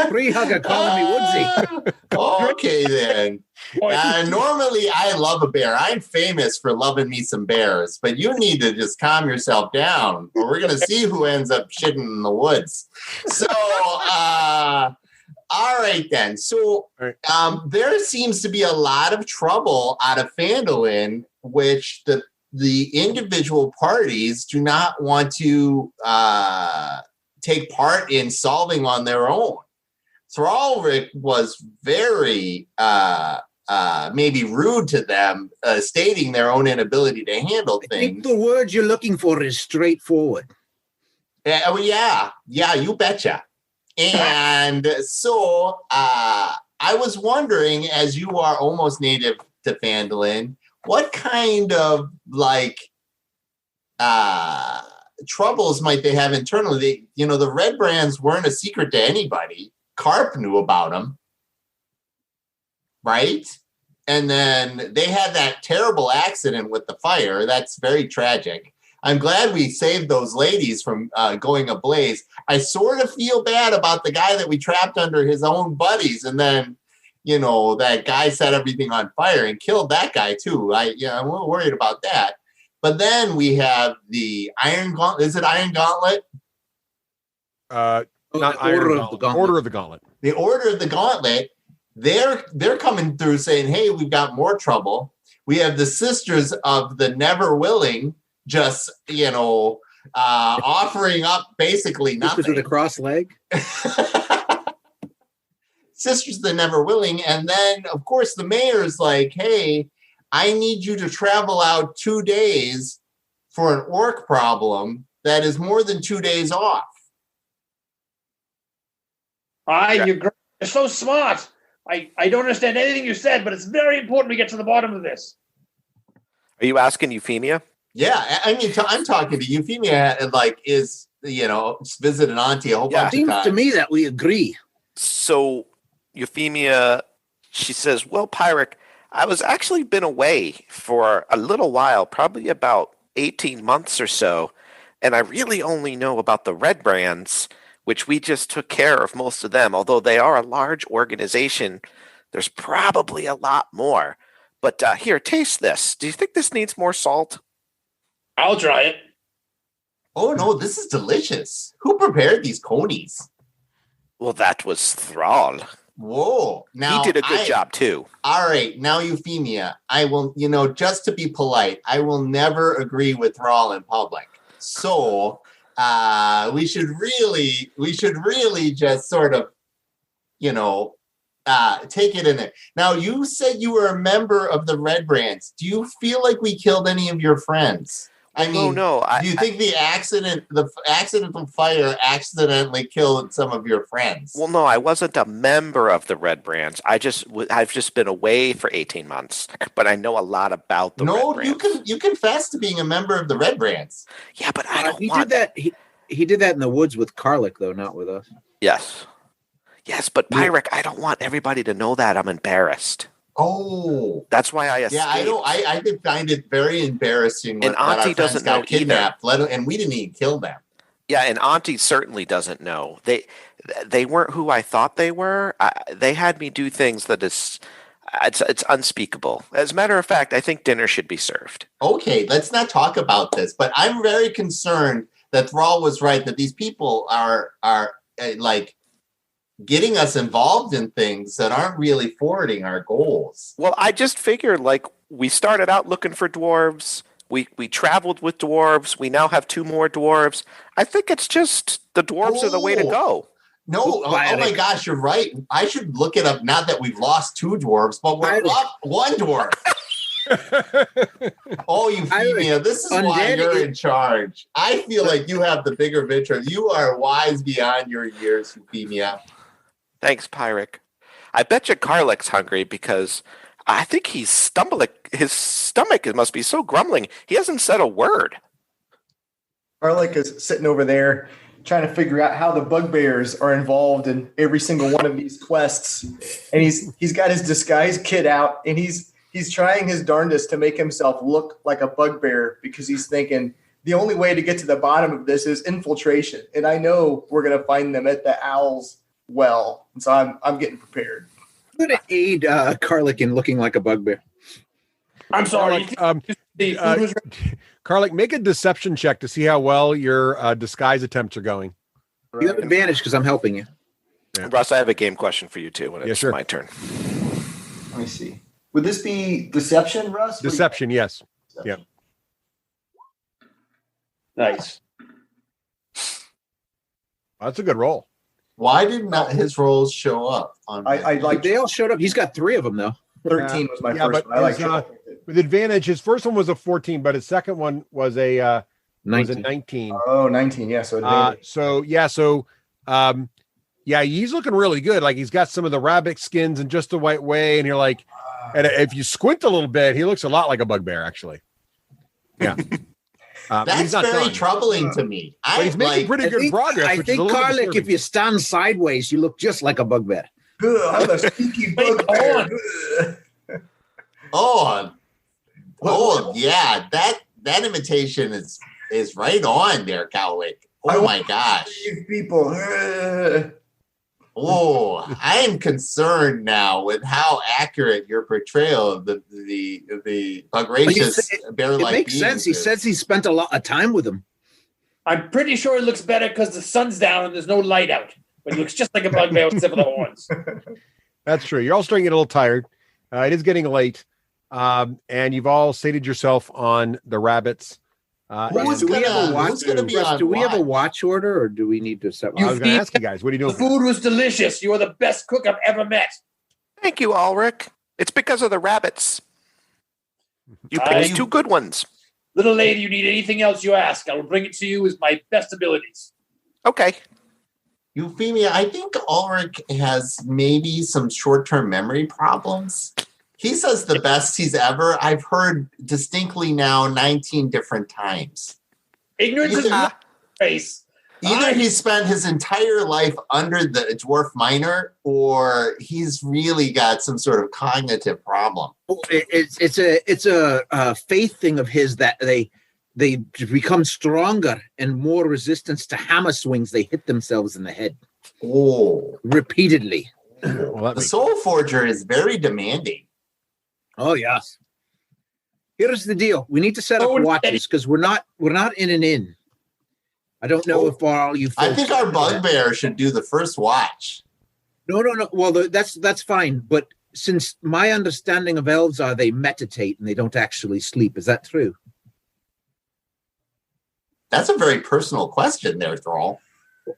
Free hugger calling me Woodsy. Okay, then. Normally, I love a bear. I'm famous for loving me some bears, but you need to just calm yourself down, or we're going to see who ends up shitting in the woods. So, All right, then. So there seems to be a lot of trouble out of Phandalin, which the individual parties do not want to take part in solving on their own. Thrallrick was very maybe rude to them, stating their own inability to handle things. I think the word you're looking for is straightforward. Yeah, you betcha. And so I was wondering, as you are almost native to Phandalin, what kind of troubles might they have internally? The Red Brands weren't a secret to anybody. Carp knew about them, right? And then they had that terrible accident with the fire. That's very tragic. I'm glad we saved those ladies from going ablaze. I sort of feel bad about the guy that we trapped under his own buddies, and then, that guy set everything on fire and killed that guy too. I'm a little worried about that. But then we have the Iron Gauntlet. Is it Iron Gauntlet? Not Order of the Gauntlet. Order of the Gauntlet. The Order of the Gauntlet. They're coming through saying, "Hey, we've got more trouble." We have the Sisters of the Never Willing, just offering up basically nothing. Sisters with a cross leg. Sisters of the Never Willing, and then of course the mayor's like, "Hey, I need you to travel out 2 days for an orc problem that is more than 2 days off." You're so smart. I don't understand anything you said, but it's very important we get to the bottom of this. Are you asking Euphemia? Yeah, I mean, I'm talking to Euphemia, and is visited Auntie a whole bunch of times. Seems to me that we agree. So Euphemia, she says, "Well, Pyric, I was actually been away for a little while, probably about 18 months or so, and I really only know about the Red Brands, which we just took care of most of them. Although they are a large organization, there's probably a lot more. But here, taste this. Do you think this needs more salt?" I'll try it. Oh, no, this is delicious. Who prepared these conies? Well, that was Thrall. Whoa. Now, he did a good job, too. All right. Now, Euphemia, I will, just to be polite, I will never agree with Thrall in public. So we should really just sort of, take it in there. Now, you said you were a member of the Red Brands. Do you feel like we killed any of your friends? I mean, no. Do you think the accidental fire accidentally killed some of your friends? Well, no, I wasn't a member of the Red Brands. I've just been away for 18 months, but I know a lot about the Red Brands. No, you confess to being a member of the Red Brands. Yeah, but I don't He want did that. He did that in the woods with Karlik, though, not with us. Yes, but Pyric, I don't want everybody to know that. I'm embarrassed. Oh, that's why I escaped. Yeah, I know. I did find it very embarrassing. And Auntie doesn't know kidnapped, and we didn't even kill them. Yeah, and Auntie certainly doesn't know. They weren't who I thought they were. They had me do things that it's unspeakable. As a matter of fact, I think dinner should be served. Okay, let's not talk about this. But I'm very concerned that Thrall was right, that these people are getting us involved in things that aren't really forwarding our goals. Well, I just figured we started out looking for dwarves. We traveled with dwarves. We now have 2 more dwarves. I think it's just the dwarves are the way to go. No, oh my gosh, you're right. I should look it up. Not that we've lost 2 dwarves, but we're up 1 dwarf. Oh, Euphemia, this is why you're in charge. I feel like you have the bigger picture. You are wise beyond your years, Euphemia. Thanks, Pyric. I bet you Karlik's hungry because I think his stomach must be so grumbling. He hasn't said a word. Karlik is sitting over there trying to figure out how the bugbears are involved in every single one of these quests. And he's got his disguise kit out, and he's trying his darndest to make himself look like a bugbear because he's thinking the only way to get to the bottom of this is infiltration. And I know we're going to find them at the Owl's well. And so I'm getting prepared. I'm going to aid Karlik in looking like a bugbear. I'm sorry. Karlik, make a deception check to see how well your disguise attempts are going. You have advantage because I'm helping you. Yeah. Russ, I have a game question for you too when it's sure. my turn. Let me see. Would this be deception, Russ? Deception, yes. Yeah. Nice. That's a good roll. Why did not his rolls show up on? I like They all showed up. He's got 3 of them though. 13 was my first but one. I like with advantage, his first one was a 14, but his second one was a 19. Oh, 19. Yeah. So advantage. He's looking really good. Like he's got some of the rabbit skins in just the right way, and you're like, and if you squint a little bit, he looks a lot like a bugbear, actually. Yeah. That's very troubling to me. But he's making pretty good progress. I think, Karlik, if you stand sideways, you look just like a bugbear. I'm a sneaky bugbear. Oh, yeah. That imitation is right on there, Cowlick. Oh my gosh. People. Oh, I am concerned now with how accurate your portrayal of the bugracious bear-like. It makes sense. He says he spent a lot of time with them. I'm pretty sure it looks better because the sun's down and there's no light out. But it looks just like a bugbear except for the horns. That's true. You're all starting to get a little tired. It is getting late. And you've all sated yourself on the rabbits. Do we have a watch order, or do we need to set? I was going to ask you guys, what are you doing? The food was delicious. You are the best cook I've ever met. Thank you, Ulrich. It's because of the rabbits. You picked 2 good ones. Little lady, you need anything else you ask. I will bring it to you as my best abilities. Okay. Euphemia, I think Ulrich has maybe some short-term memory problems. He says the best he's ever. I've heard distinctly now 19 different times. Ignorance is face. Either he spent his entire life under the dwarf miner, or he's really got some sort of cognitive problem. It's a faith thing of his that they become stronger and more resistance to hammer swings. They hit themselves in the head. Oh, repeatedly. The Soul Forger is very demanding. Oh yes. Here's the deal: we need to set up watches because we're not in an inn. I don't know if all you. I think our bugbear should do the first watch. No. Well, that's fine. But since my understanding of elves are they meditate and they don't actually sleep, is that true? That's a very personal question, there, Thrall.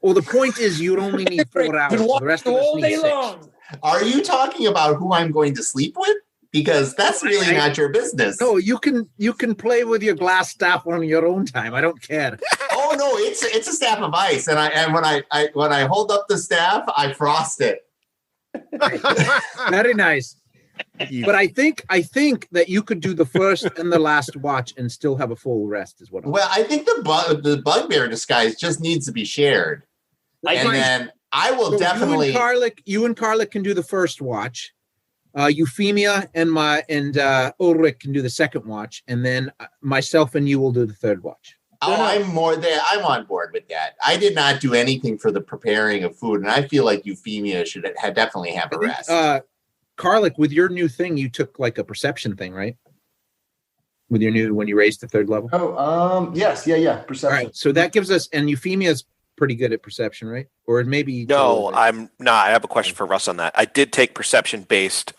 Well, the point is, you only need 4 hours. The rest of us need 6. Are you talking about who I'm going to sleep with? Because that's really not your business. No, you can play with your glass staff on your own time. I don't care. Oh no, it's a staff of ice, and when I hold up the staff, I frost it. Very nice. But I think that you could do the first and the last watch and still have a full rest. Is what. I think the bugbear disguise just needs to be shared, then I will definitely. You and Karlik can do the first watch. Euphemia and Ulrich can do the second watch, and then myself and you will do the third watch. I'm I'm on board with that. I did not do anything for the preparing of food, and I feel like Euphemia should definitely have a rest. Karlik, with your new thing, you took like a perception thing, right? With your new when you raised to 3rd level. Oh, yes, yeah, perception. All right, so that gives us, and Euphemia's pretty good at perception, right? Or maybe no, I'm not. I have a question for Russ on that. I did take perception-based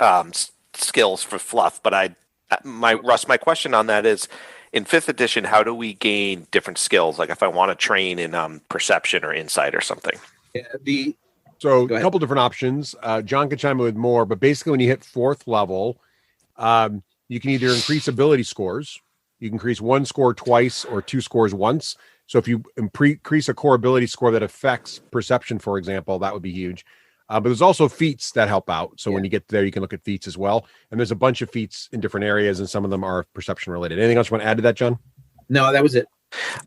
skills for fluff, but my question on that is, in 5th edition, how do we gain different skills? Like if I want to train in perception or insight or something. Yeah, So a couple different options. John can chime in with more, but basically when you hit 4th level, you can either increase ability scores. You can increase 1 score twice or 2 scores once. So if you increase a core ability score that affects perception, for example, that would be huge. But there's also feats that help out. So when you get there, you can look at feats as well. And there's a bunch of feats in different areas, and some of them are perception related. Anything else you want to add to that, John? No, that was it.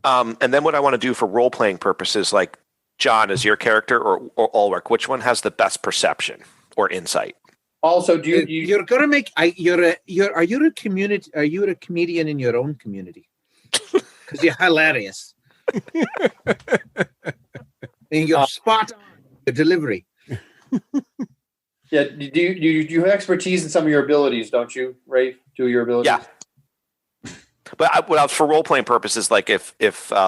And then what I want to do for role-playing purposes, like John is your character or Ulrich, which one has the best perception or insight? Also, you're gonna make are you a comedian in your own community? Because you're hilarious. And you're spot on the delivery. Yeah, you have expertise in some of your abilities, don't you, Rafe? Do your abilities? Yeah. But for role playing purposes, like if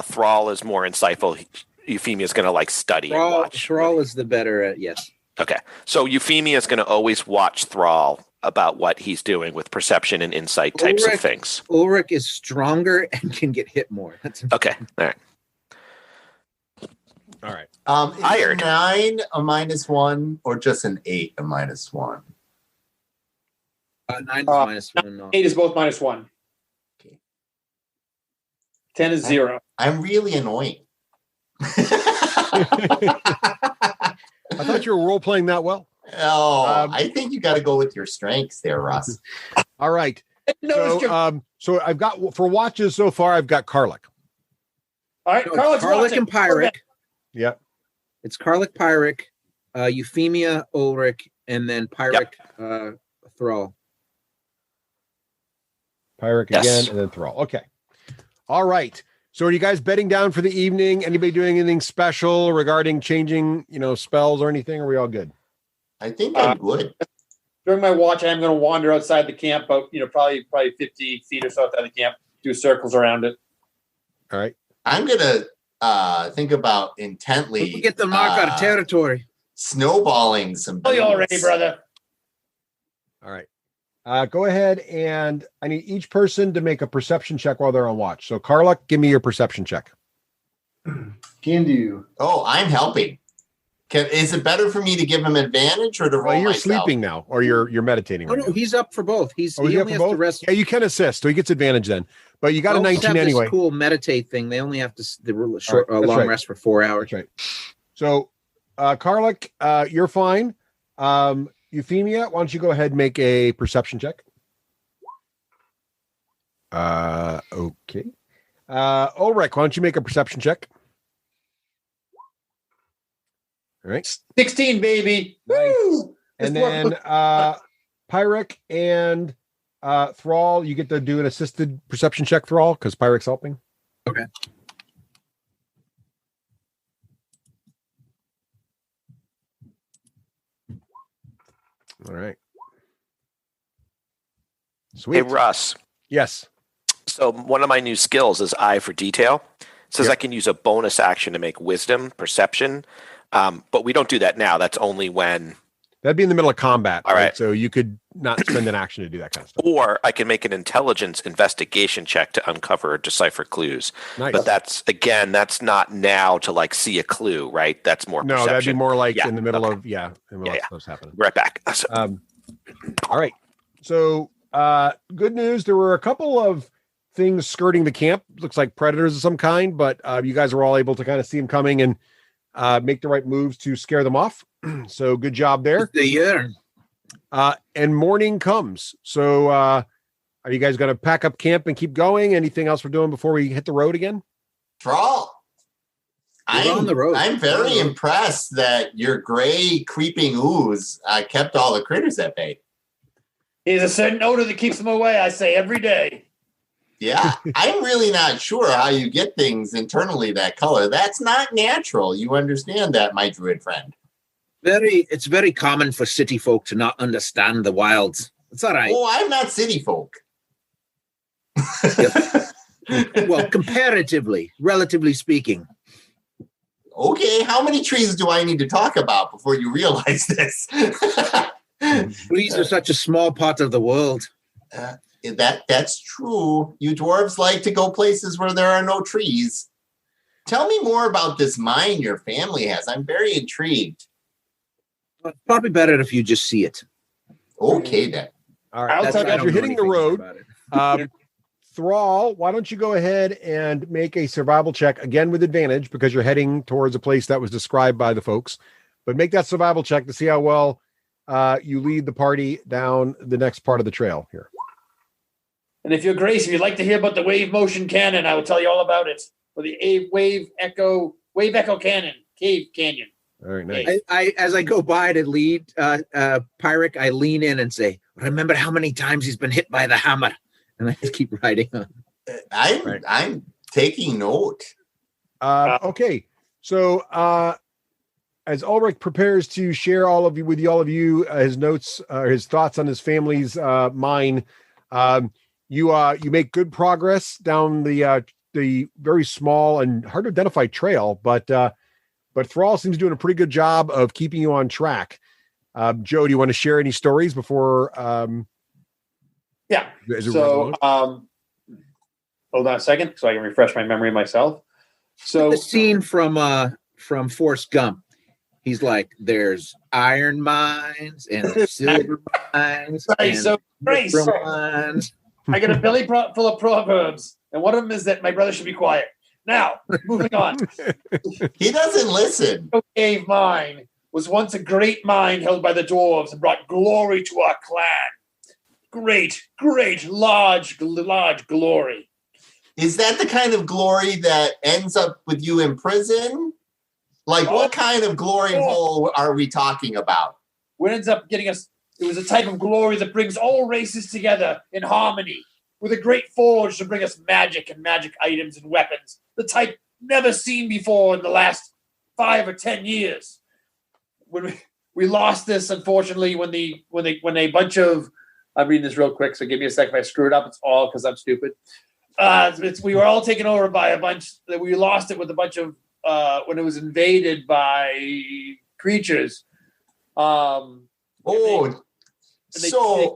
Thrall is more insightful, Euphemia's going to like study and watch? Thrall is the better. Yes. Okay. So Euphemia is going to always watch Thrall about what he's doing with perception and insight types of things. Ulrich is stronger and can get hit more. That's okay. All right. All right. Is 9 a -1 or just an 8 a -1? 9 is -1. No. 8 is both -1. Okay. 10 is 0. I'm really annoying. I thought you were role playing that well. Oh, I think you got to go with your strengths there, Russ. All right. So I've got for watches so far. I've got Karlik. All right, Karlik and Pyric. Yep. It's Karlik, Pyric, Euphemia, Ulrich, and then Pyric, Thrall. Pyric again, and then Thrall. Okay. All right. So are you guys bedding down for the evening? Anybody doing anything special regarding changing, spells or anything? Are we all good? I think I'm good. During my watch, I'm going to wander outside the camp, about probably 50 feet or so outside the camp, do circles around it. All right. I'm going to think about intently. Don't get the mark out of territory. Snowballing some. Oh, you already, brother. All right. Go ahead, and I need each person to make a perception check while they're on watch. So, Karlik, give me your perception check. Can do. Oh, I'm helping. Is it better for me to give him advantage or to roll you're myself? sleeping now, or you're meditating. Oh, right no, he's up for both. He only has to rest. Yeah, you can assist, so he gets advantage then. But you got a 19 anyway. Cool meditate thing. They only have to long rest for 4 hours. That's right. So, Karlik, you're fine. Euphemia, why don't you go ahead and make a perception check? Okay. Ulrich, why don't you make a perception check? All right. 16, baby. Nice. Woo! And then Pyric and Thrall, you get to do an assisted perception check, Thrall, because Pyric's helping. Okay. All right. Sweet. Hey, Russ. Yes. So one of my new skills is Eye for Detail. It says I can use a bonus action to make wisdom, perception, but we don't do that now. That's only when... That'd be in the middle of combat. All right. So you could not spend an action to do that kind of stuff. Or I can make an intelligence investigation check to uncover or decipher clues. Nice. But that's not now to like see a clue, right? That's more perception. No, that'd be more like in the middle of what's happening. Right back. All right. So good news. There were a couple of things skirting the camp. Looks like predators of some kind, but you guys were all able to kind of see them coming and make the right moves to scare them off. So good job there. And morning comes. So are you guys going to pack up camp and keep going? Anything else we're doing before we hit the road again? Thrall, on the road. I'm very impressed that your gray creeping ooze kept all the critters at bay. He's a certain odor that keeps them away, I say, every day. Yeah, I'm really not sure how you get things internally that color. That's not natural. You understand that, my druid friend. It's very common for city folk to not understand the wilds. It's all right. Oh, I'm not city folk. Well, comparatively, relatively speaking. Okay, how many trees do I need to talk about before you realize this? Trees are such a small part of the world. That's true. You dwarves like to go places where there are no trees. Tell me more about this mine your family has. I'm very intrigued. It's probably better if you just see it. Okay, then. All right. As you're hitting the road, Thrall, why don't you go ahead and make a survival check again with advantage because you're heading towards a place that was described by the folks. But make that survival check to see how well you lead the party down the next part of the trail here. And if you're Grace, if you'd like to hear about the wave motion cannon, I will tell you all about it. Or the wave echo cannon, cave canyon. All right, nice. I as I go by to lead Pyric, I lean in and say, remember how many times he's been hit by the hammer? And I just keep riding on. I'm taking note. Okay. So as Ulrich prepares to share all of you his notes, his thoughts on his family's mine, you make good progress down the the very small and hard to identify trail, but Thrall seems doing a pretty good job of keeping you on track. Joe, do you want to share any stories before? Yeah. So, hold on a second, so I can refresh my memory myself. So the scene from Forrest Gump. He's like, there's iron mines and there's silver mines. Right, so Grace, mines. I got a belly full of proverbs, and one of them is that my brother should be quiet. Now, moving on. He doesn't listen. Cave mine was once a great mine held by the dwarves and brought glory to our clan. Great, large glory. Is that the kind of glory that ends up with you in prison? Like, what kind of glory hole are we talking about? What ends up getting us, it was a type of glory that brings all races together in harmony, with a great forge to bring us magic and magic items and weapons, the type never seen before in the last 5 or 10 years. When we lost this, unfortunately, when a bunch of, I'm reading this real quick, so give me a second if I screw it up. It's all because I'm stupid. We were all taken over by a bunch, we lost it with a bunch of, when it was invaded by creatures. Ulrich,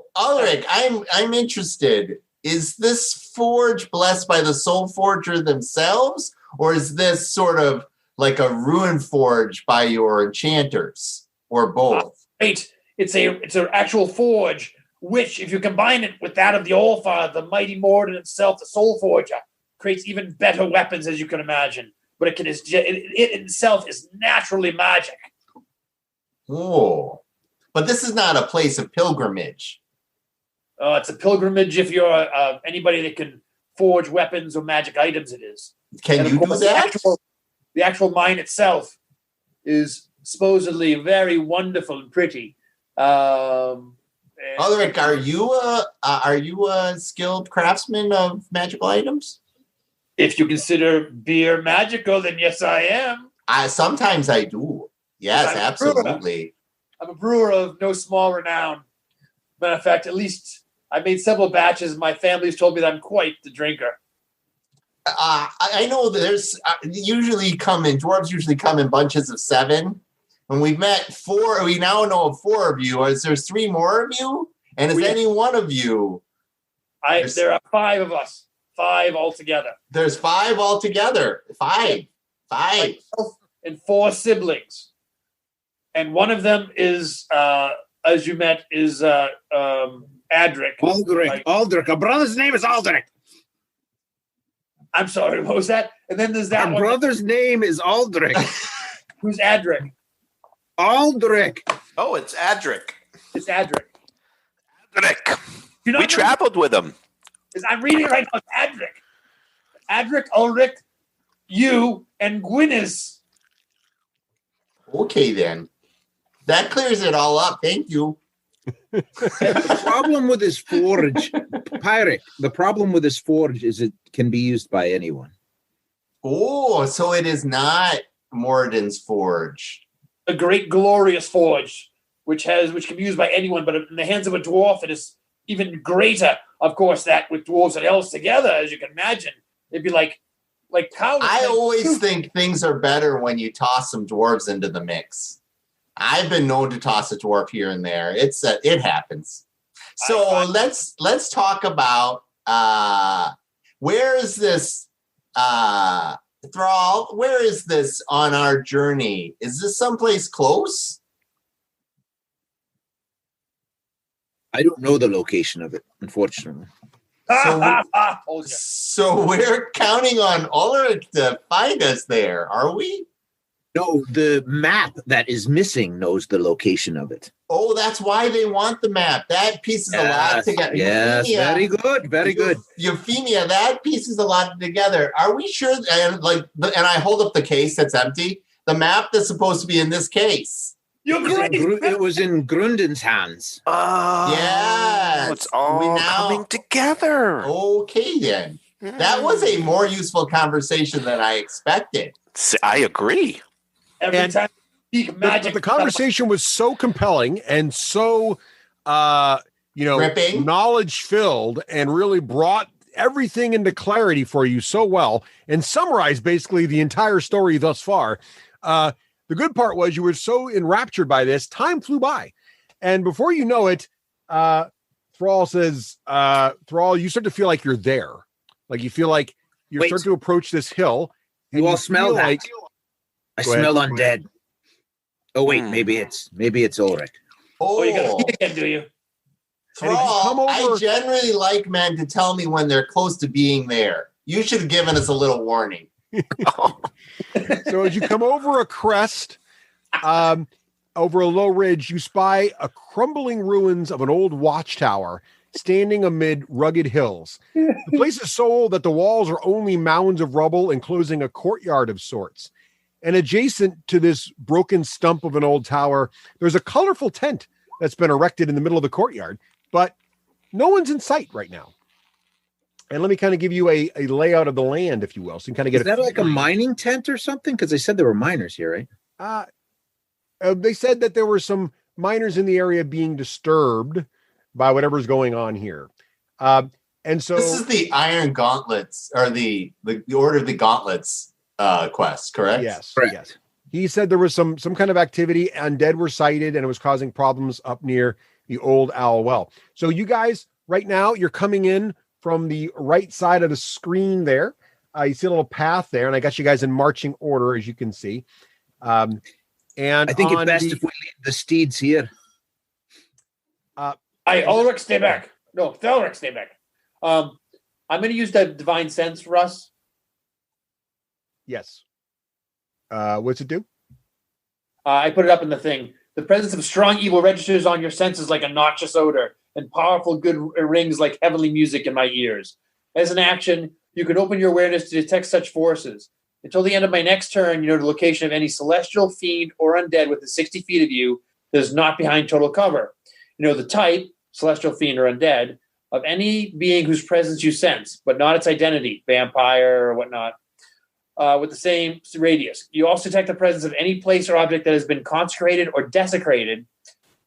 I'm interested. Is this forge blessed by the Soul Forger themselves, or is this sort of like a ruin forge by your enchanters, or both? Right. It's an actual forge, which, if you combine it with that of the Allfather, the mighty Morden itself, the Soul Forger, creates even better weapons, as you can imagine. But it itself is naturally magic. Oh, but this is not a place of pilgrimage. It's a pilgrimage if you're anybody that can forge weapons or magic items. It is. Can you do that? The actual mine itself is supposedly very wonderful and pretty. Ulrich, are you a skilled craftsman of magical items? If you consider beer magical, then yes, I am. Sometimes I do. Yes, absolutely. I'm a brewer of no small renown. Matter of fact, at least I made several batches. My family's told me that I'm quite the drinker. I know that there's dwarves usually come in bunches of 7. When we've met 4, we now know of 4 of you. Is there 3 more of you? And is any one of you? There are 5 of us. 5 altogether. There's 5 altogether. 5. And 4 siblings. And one of them is, as you met, is Adric. Aldrich. A brother's name is Aldrich. I'm sorry, what was that? And then there's that Our one. brother's name is Aldrich. Who's Adric? Aldrich. Oh, it's Adric. It's Adric. Adric. We traveled with him. I'm reading it right now. It's Adric, Ulrich, you, and Gwynnis. Okay, then. That clears it all up. Thank you. The problem with this forge, Pyric, the problem with this forge is it can be used by anyone. Oh, so it is not Morden's forge. A great glorious forge, which can be used by anyone, but in the hands of a dwarf, it is even greater. Of course, that with dwarves and elves together, as you can imagine, it'd be like how. I always think things are better when you toss some dwarves into the mix. I've been known to toss a dwarf here and there. It happens. So let's talk about where is this Thrall? Where is this on our journey? Is this someplace close? I don't know the location of it, unfortunately. So we're counting on Ulrich to find us there, are we? No, the map that is missing knows the location of it. Oh, that's why they want the map. That pieces a lot together. Yes, very good. Euphemia, that pieces a lot together. Are we sure? And I hold up the case that's empty. The map that's supposed to be in this case. It was in Grunden's hands. Oh, yes. It's all coming together. Okay, then. That was a more useful conversation than I expected. I agree. Every time you speak magic. The conversation was so compelling and so, Ripping. knowledge filled, and really brought everything into clarity for you so well and summarized basically the entire story thus far. The good part was you were so enraptured by this, time flew by. And before you know it, Thrall says, Thrall, you start to feel like you're there. Like you feel like you start to approach this hill. You all smell that. Like, I smell undead. Oh, wait, maybe it's Ulrich. Oh, you got to again, do you? Thrall, I generally like men to tell me when they're close to being there. You should have given us a little warning. So as you come over a crest, over a low ridge, you spy a crumbling ruins of an old watchtower standing amid rugged hills. The place is so old that the walls are only mounds of rubble enclosing a courtyard of sorts. And adjacent to this broken stump of an old tower, there's a colorful tent that's been erected in the middle of the courtyard, but no one's in sight right now. And let me kind of give you a layout of the land, if you will. So you can kind of get Is that like a mining tent or something? Because they said there were miners here, right? They said that there were some miners in the area being disturbed by whatever's going on here. And so this is the Iron Gauntlets, or the Order of the Gauntlets quest, correct? Yes. Correct. Yes. He said there was some kind of activity. Undead were sighted, and it was causing problems up near the old Owl Well. So you guys, right now, you're coming in from the right side of the screen there. You see a little path there, and I got you guys in marching order, as you can see. And I think it's best if we leave the steeds here. Ulrich, stay back. No, Thelric, stay back. I'm going to use that divine sense, Russ. Yes. What's it do? I put it up in the thing. The presence of strong evil registers on your senses like a noxious odor, and powerful good rings like heavenly music in my ears. As an action, you can open your awareness to detect such forces. Until the end of my next turn, you know the location of any celestial, fiend, or undead within 60 feet of you that is not behind total cover. You know the type, celestial, fiend, or undead, of any being whose presence you sense, but not its identity, vampire or whatnot, with the same radius. You also detect the presence of any place or object that has been consecrated or desecrated,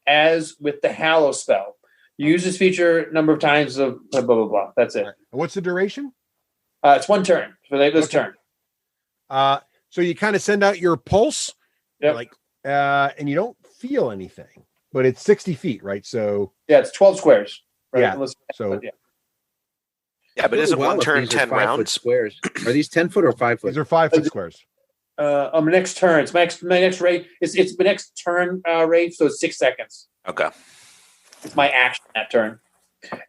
as with the Hallow spell. You use this feature a number of times of blah, blah, blah. That's it. What's the duration? It's one turn for this turn. So you kind of send out your pulse, Yep. and you don't feel anything, but it's 60 feet, right? So Yeah, it's 12 squares. Right? Yeah, Unless- so- Yeah, but isn't one if turn these are 10 5-foot rounds? squares? Are these 10 foot or 5 foot? these are 5-foot squares. On my next turn, it's my next rate. It's my next turn rate, so it's 6 seconds. Okay. It's my action that turn,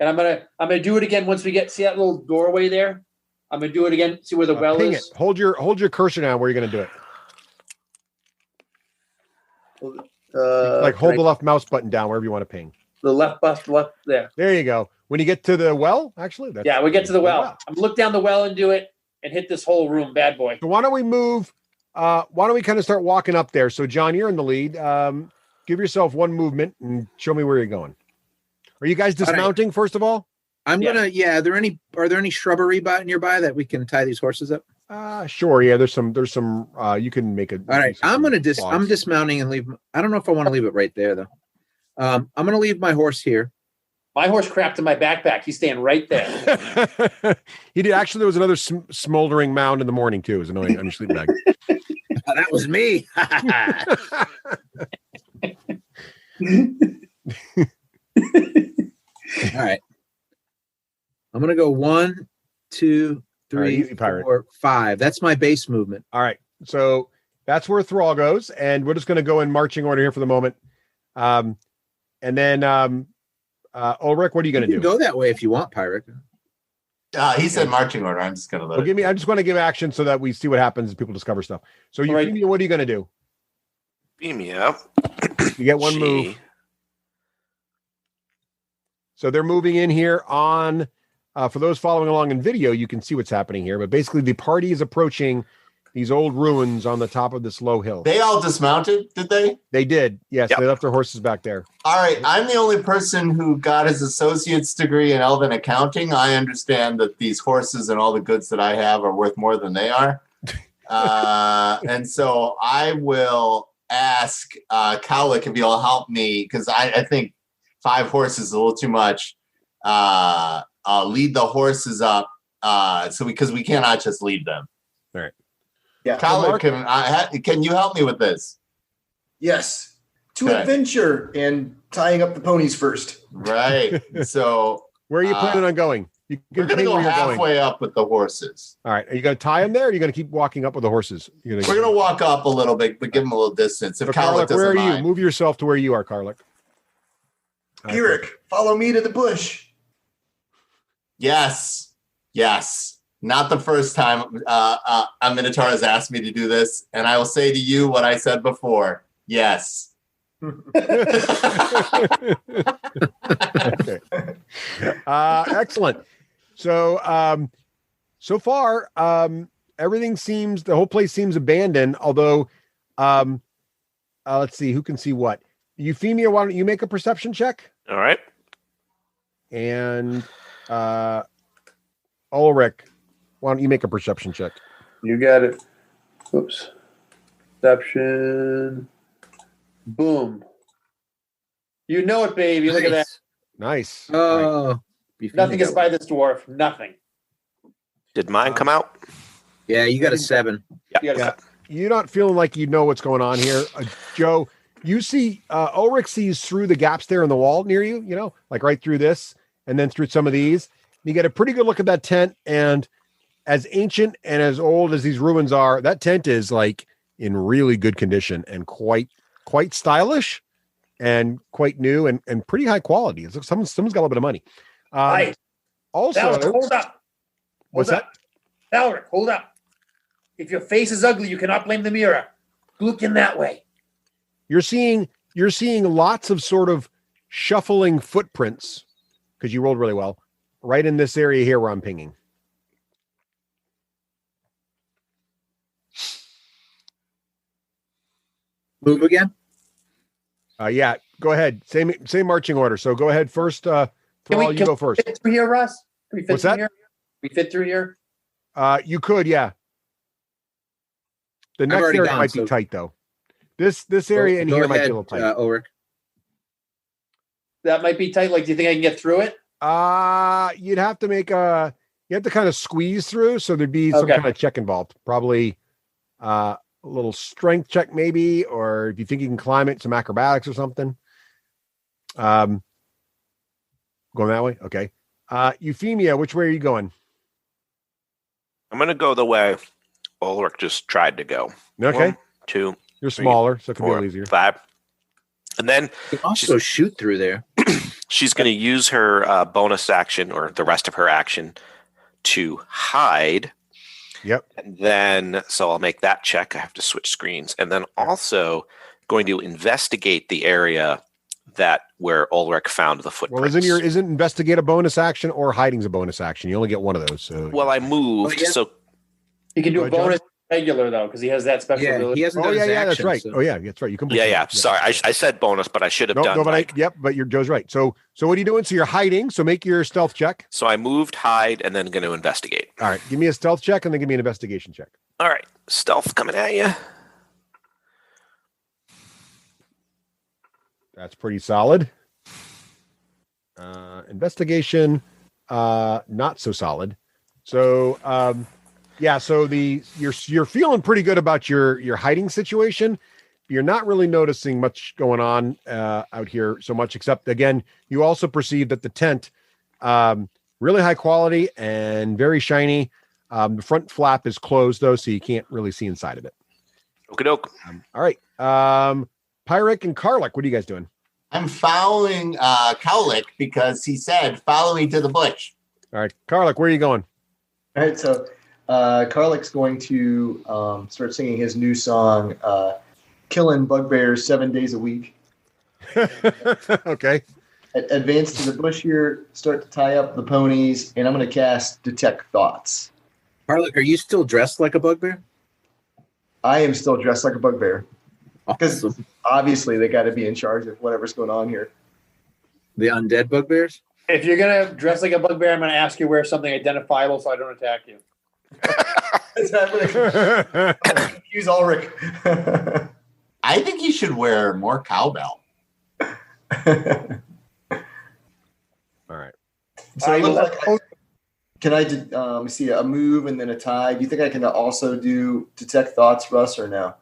and I'm gonna do it again once we see that little doorway there. I'm gonna do it again. See where the well Ping is. it. Hold your cursor down where you're going to do it. Hold the left mouse button down wherever you want to ping. The left there. There you go. When you get to the well, actually, We get to the well. I'm gonna look down the well and do it, and hit this whole room, bad boy. So why don't we move? Why don't we kind of start walking up there? So John, you're in the lead. Give yourself one movement and show me where you're going. Are you guys dismounting first of all? I'm gonna. Yeah. Are there any shrubbery nearby that we can tie these horses up? Sure. Yeah. There's some. You can make it. All right. I'm dismounting and leave. I don't know if I want to leave it right there though. I'm gonna leave my horse here. My horse crapped in my backpack. He's staying right there. He did. Actually, there was another smoldering mound in the morning too. It was annoying on your sleeping bag. That was me. All right. I'm gonna go 1, 2, 3, easy, pirate. 4, 5. That's my base movement. All right. So that's where Thrall goes, and we're just going to go in marching order here for the moment. And then Ulrich, what are you going to do? Go that way if you want, pirate. He said marching order. I'm just gonna let it. I just want to give action so that we see what happens as people discover stuff. So you, Right. what are you going to do? Beam me up. You get one move. So they're moving in here on. For those following along in video, you can see what's happening here. But basically, the party is approaching these old ruins on the top of this low hill. They all dismounted, did they? They did. Yes, Yep. They left their horses back there. All right. I'm the only person who got his associate's degree in Elven accounting. I understand that these horses and all the goods that I have are worth more than they are. And so I will ask Cowlick if he'll help me, because I think 5 horses is a little too much. lead the horses up. Because we cannot just lead them. All right. Yeah. Colin, can you help me with this? Yes. To Okay. adventure and tying up the ponies first. Right. So Where are you planning on going? You we're can going to ping go where you're going. halfway up with the horses. All right. Are you going to tie them there, or are you going to keep walking up with the horses? We're going to walk up a little bit, but give them a little distance. If So, Carlick Karlik, where are doesn't you? mind. Move yourself to where you are, Karlik. Eric, follow me to the bush. Yes. Not the first time a Minotaur has asked me to do this, and I will say to you what I said before. Yes. Okay. Excellent. So, so far, everything seems, the whole place seems abandoned. Although, let's see, who can see what? Euphemia, why don't you make a perception check? All right. And Ulrich, why don't you make a perception check? You got it. Oops. Perception. Boom. You know it, baby. Look at that. Nice. Oh, Nothing gets by this dwarf. Nothing. Did mine come out? Yeah, you got a 7. You gotta Yeah. You're not feeling like you know what's going on here. Joe, you see, Ulrich sees through the gaps there in the wall near you, you know, like right through this and then through some of these. You get a pretty good look at that tent. And as ancient and as old as these ruins are, that tent is like in really good condition and quite stylish and quite new and pretty high quality. It's like someone's got a little bit of money. Right. Also, Valric, hold up. What's Hold up. Valric, hold up. If your face is ugly, you cannot blame the mirror. Look in that way. you're seeing lots of sort of shuffling footprints because you rolled really well right in this area here where I'm pinging. Move again. Yeah, go ahead. Same marching order. So go ahead first. Thrall, you go first. Fit through here, Russ? Can we fit What's through that? here? We fit through here? You could, yeah. The next already area gone, might so- be tight though. This area in Go here might be a ahead, little tight. Ulrich. That might be tight. Like, do you think I can get through it? You'd have to you have to kind of squeeze through, so there'd be some Okay. kind of check involved. Probably a little strength check, maybe, or if you think you can climb it, some acrobatics or something. Going that way, okay. Euphemia, which way are you going? I'm going to go the way Ulrich just tried to go. Okay, 1, 2, you're smaller, so it can be a 4, little easier. 5. And then You can also shoot through there. she's going to use her bonus action or the rest of her action to hide. Yep. And then, so I'll make that check. I have to switch screens. And then also going to investigate the area where Ulrich found the Well, footprints. isn't investigate a bonus action or hiding's a bonus action? You only get one of those. So Well, I moved, Oh, yeah. so He can do Go a ahead, John. bonus regular, though, because he has that special Yeah, ability. he hasn't oh done yeah, his yeah, that's action, right. so- Oh yeah, that's right. You can. yeah. Sorry, I said bonus, but I should have done. But Joe's right. So what are you doing? So you're hiding. So make your stealth check. So I moved, hide, and then going to investigate. All right, give me a stealth check and then give me an investigation check. All right, stealth coming at you. That's pretty solid. Investigation, not so solid. So yeah, so you're feeling pretty good about your hiding situation. You're not really noticing much going on out here so much, except again, you also perceive that the tent, really high quality and very shiny. The front flap is closed though, so you can't really see inside of it. Okie doke. All right, Pyric and Karlik, what are you guys doing? I'm following Cowlick because he said, follow me to the bush. All right, Karlik, where are you going? All right, so Karlik's going to start singing his new song, Killing Bugbears 7 days a week. Okay. Advance to the bush here, start to tie up the ponies, and I'm going to cast Detect Thoughts. Harlock, are you still dressed like a bugbear? I am still dressed like a bugbear. Because Awesome. obviously they got to be in charge of whatever's going on here. The undead bugbears? If you're going to dress like a bugbear, I'm going to ask you to wear something identifiable so I don't attack you. That's happening. Use Ulrich. I think he should wear more cowbell. All right. So it I will looks let like can I see a move and then a tie? Do you think I can also do detect thoughts, Russ, or no?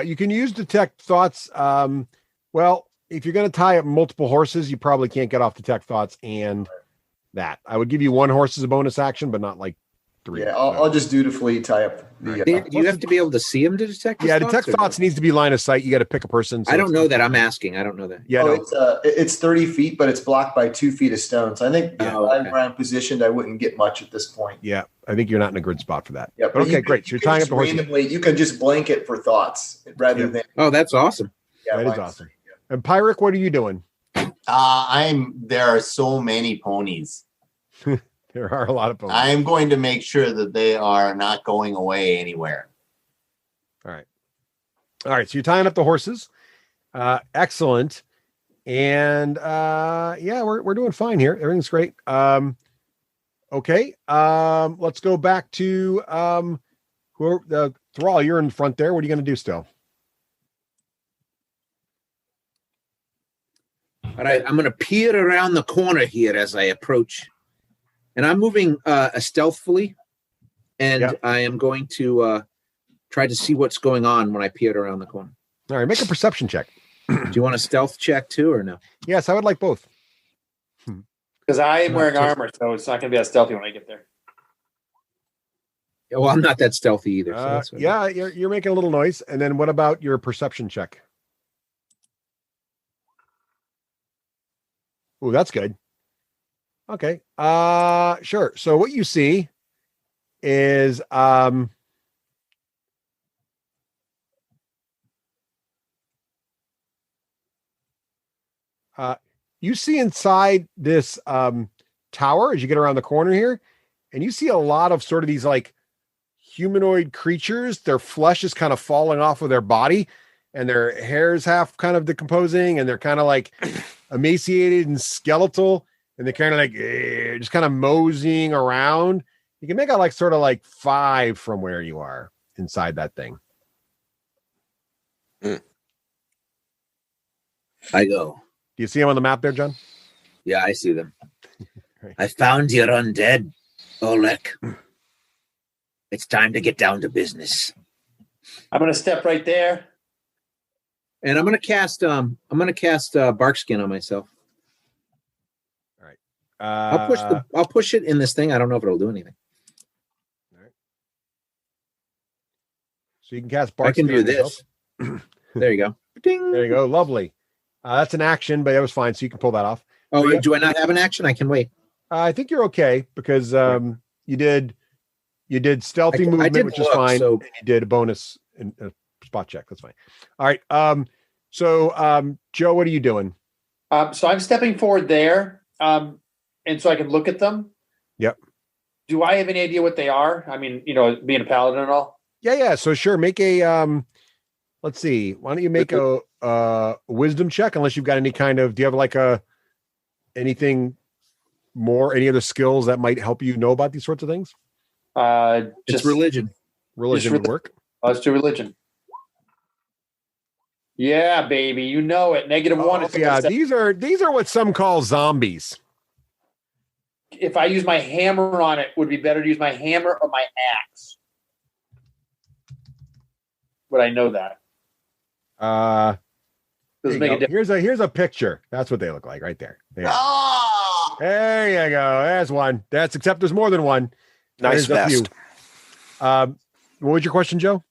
You can use detect thoughts. Well, if you're going to tie up multiple horses, you probably can't get off detect thoughts and that. I would give you one horse as a bonus action, but not like 3. Yeah, I'll just dutifully tie up the. Do you have to be able to see him to detect? Yeah, his detect or no? thoughts needs to be line of sight. You got to pick a person. So I don't know that. I'm asking. I don't know that. Yeah, no. It's 30 feet, but it's blocked by 2 feet of stone. So I think where I'm positioned, I wouldn't get much at this point. Yeah, I think you're not in a good spot for that. Yeah, but okay, great. So you're tying up the horses. Randomly, you can just blanket for thoughts rather than. Oh, that's awesome. Yeah, that is awesome. And Pyric, what are you doing? There are so many ponies. There are a lot of ponies. I'm going to make sure that they are not going away anywhere. All right. So you're tying up the horses. Excellent. And yeah, we're doing fine here. Everything's great. Okay. Let's go back to Thrall. You're in front there. What are you going to do still? All right, I'm going to peer around the corner here as I approach, and I'm moving stealthily, and I am going to try to see what's going on when I peer around the corner. All right, make a perception check. Do you want a stealth check too, or no? Yes, I would like both. Because I am wearing armor, so it's not going to be as stealthy when I get there. Well, I'm not that stealthy either. So that's yeah, you're making a little noise. And then what about your perception check? Oh, that's good. Okay. Sure. So what you see is you see inside this tower as you get around the corner here, and you see a lot of sort of these like humanoid creatures. Their flesh is kind of falling off of their body, and their hair is half kind of decomposing, and they're kind of like emaciated and skeletal, and they're kind of like just kind of moseying around. You can make out like sort of like 5 from where you are inside that thing. I go. Do you see them on the map there, John? Yeah, I see them. Right. I found your undead, Oleg. It's time to get down to business. I'm going to step right there. And I'm gonna cast Barkskin on myself. All right. I'll push it in this thing. I don't know if it'll do anything. All right. So you can cast Barkskin. I can do this. There you go. Ding. There you go. Lovely. That's an action, but that was fine. So you can pull that off. Oh, do I not have an action? I can wait. I think you're okay because you did stealthy movement, which is fine. So and you did a bonus in spot check. That's fine. All right. So Joe, what are you doing? So I'm stepping forward there, and so I can look at them. Yep. Do I have any idea what they are? I mean, being a paladin and all. Yeah. So sure, make a let's see. Why don't you make a wisdom check? Unless you've got any kind of, do you have like anything more, any other skills that might help you know about these sorts of things? Just religion. Religion would work. Let's do religion. Yeah, baby, you know it. -1. Yeah, these are what some call zombies. If I use my hammer on it, would it be better to use my hammer or my axe? Would I know that? Does it make a difference? Here's a picture. That's what they look like right there. There you go. There's one. Except there's more than one. Nice vest. What was your question, Joe?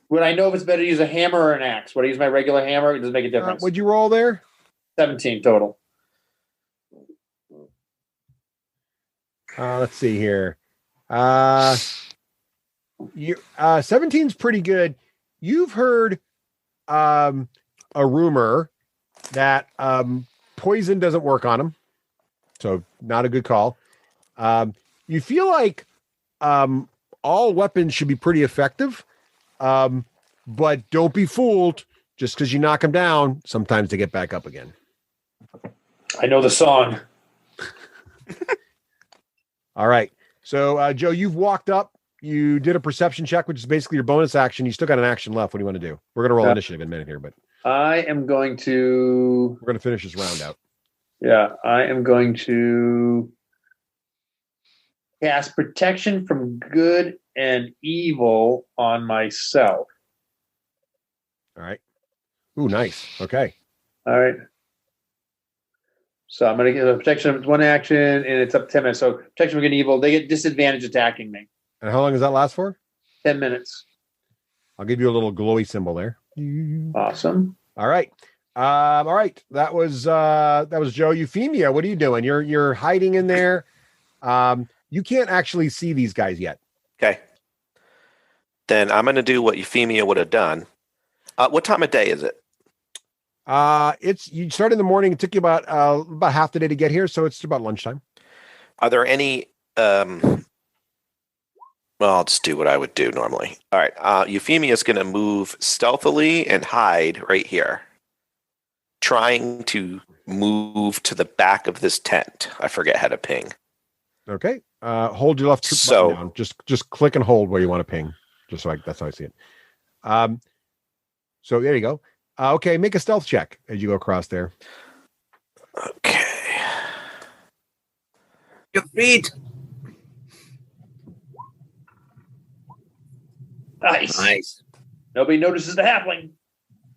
Would I know if it's better to use a hammer or an axe? Would I use my regular hammer? It doesn't make a difference. Would you roll there? 17 total. Let's see here. 17's pretty good. You've heard a rumor that poison doesn't work on them, so not a good call. You feel like all weapons should be pretty effective, but don't be fooled. Just because you knock them down, sometimes they get back up again. I know the song. All right. So, Joe, you've walked up. You did a perception check, which is basically your bonus action. You still got an action left. What do you want to do? We're going to roll initiative in a minute here, but I am going to. We're going to finish this round out. Yeah, I am going to. cast protection from good and evil on myself. All right. Ooh, nice. Okay. All right. So I'm going to get a protection of one action, and it's up to 10 minutes. So protection from good and evil, they get disadvantage attacking me. And how long does that last for? 10 minutes. I'll give you a little glowy symbol there. Awesome. All right. All right. That was Joe. Euphemia, what are you doing? You're hiding in there. You can't actually see these guys yet. Okay. Then I'm going to do what Euphemia would have done. What time of day is it? You started in the morning. It took you about half the day to get here, so it's about lunchtime. Are there any? Well, I'll just do what I would do normally. All right. Euphemia is going to move stealthily and hide right here, trying to move to the back of this tent. I forget how to ping. Okay. Hold your left button down. Just click and hold where you want to ping. Just so that's how I see it. So there you go. Okay, make a stealth check as you go across there. Okay. Your feet. Nice. Nobody notices the halfling.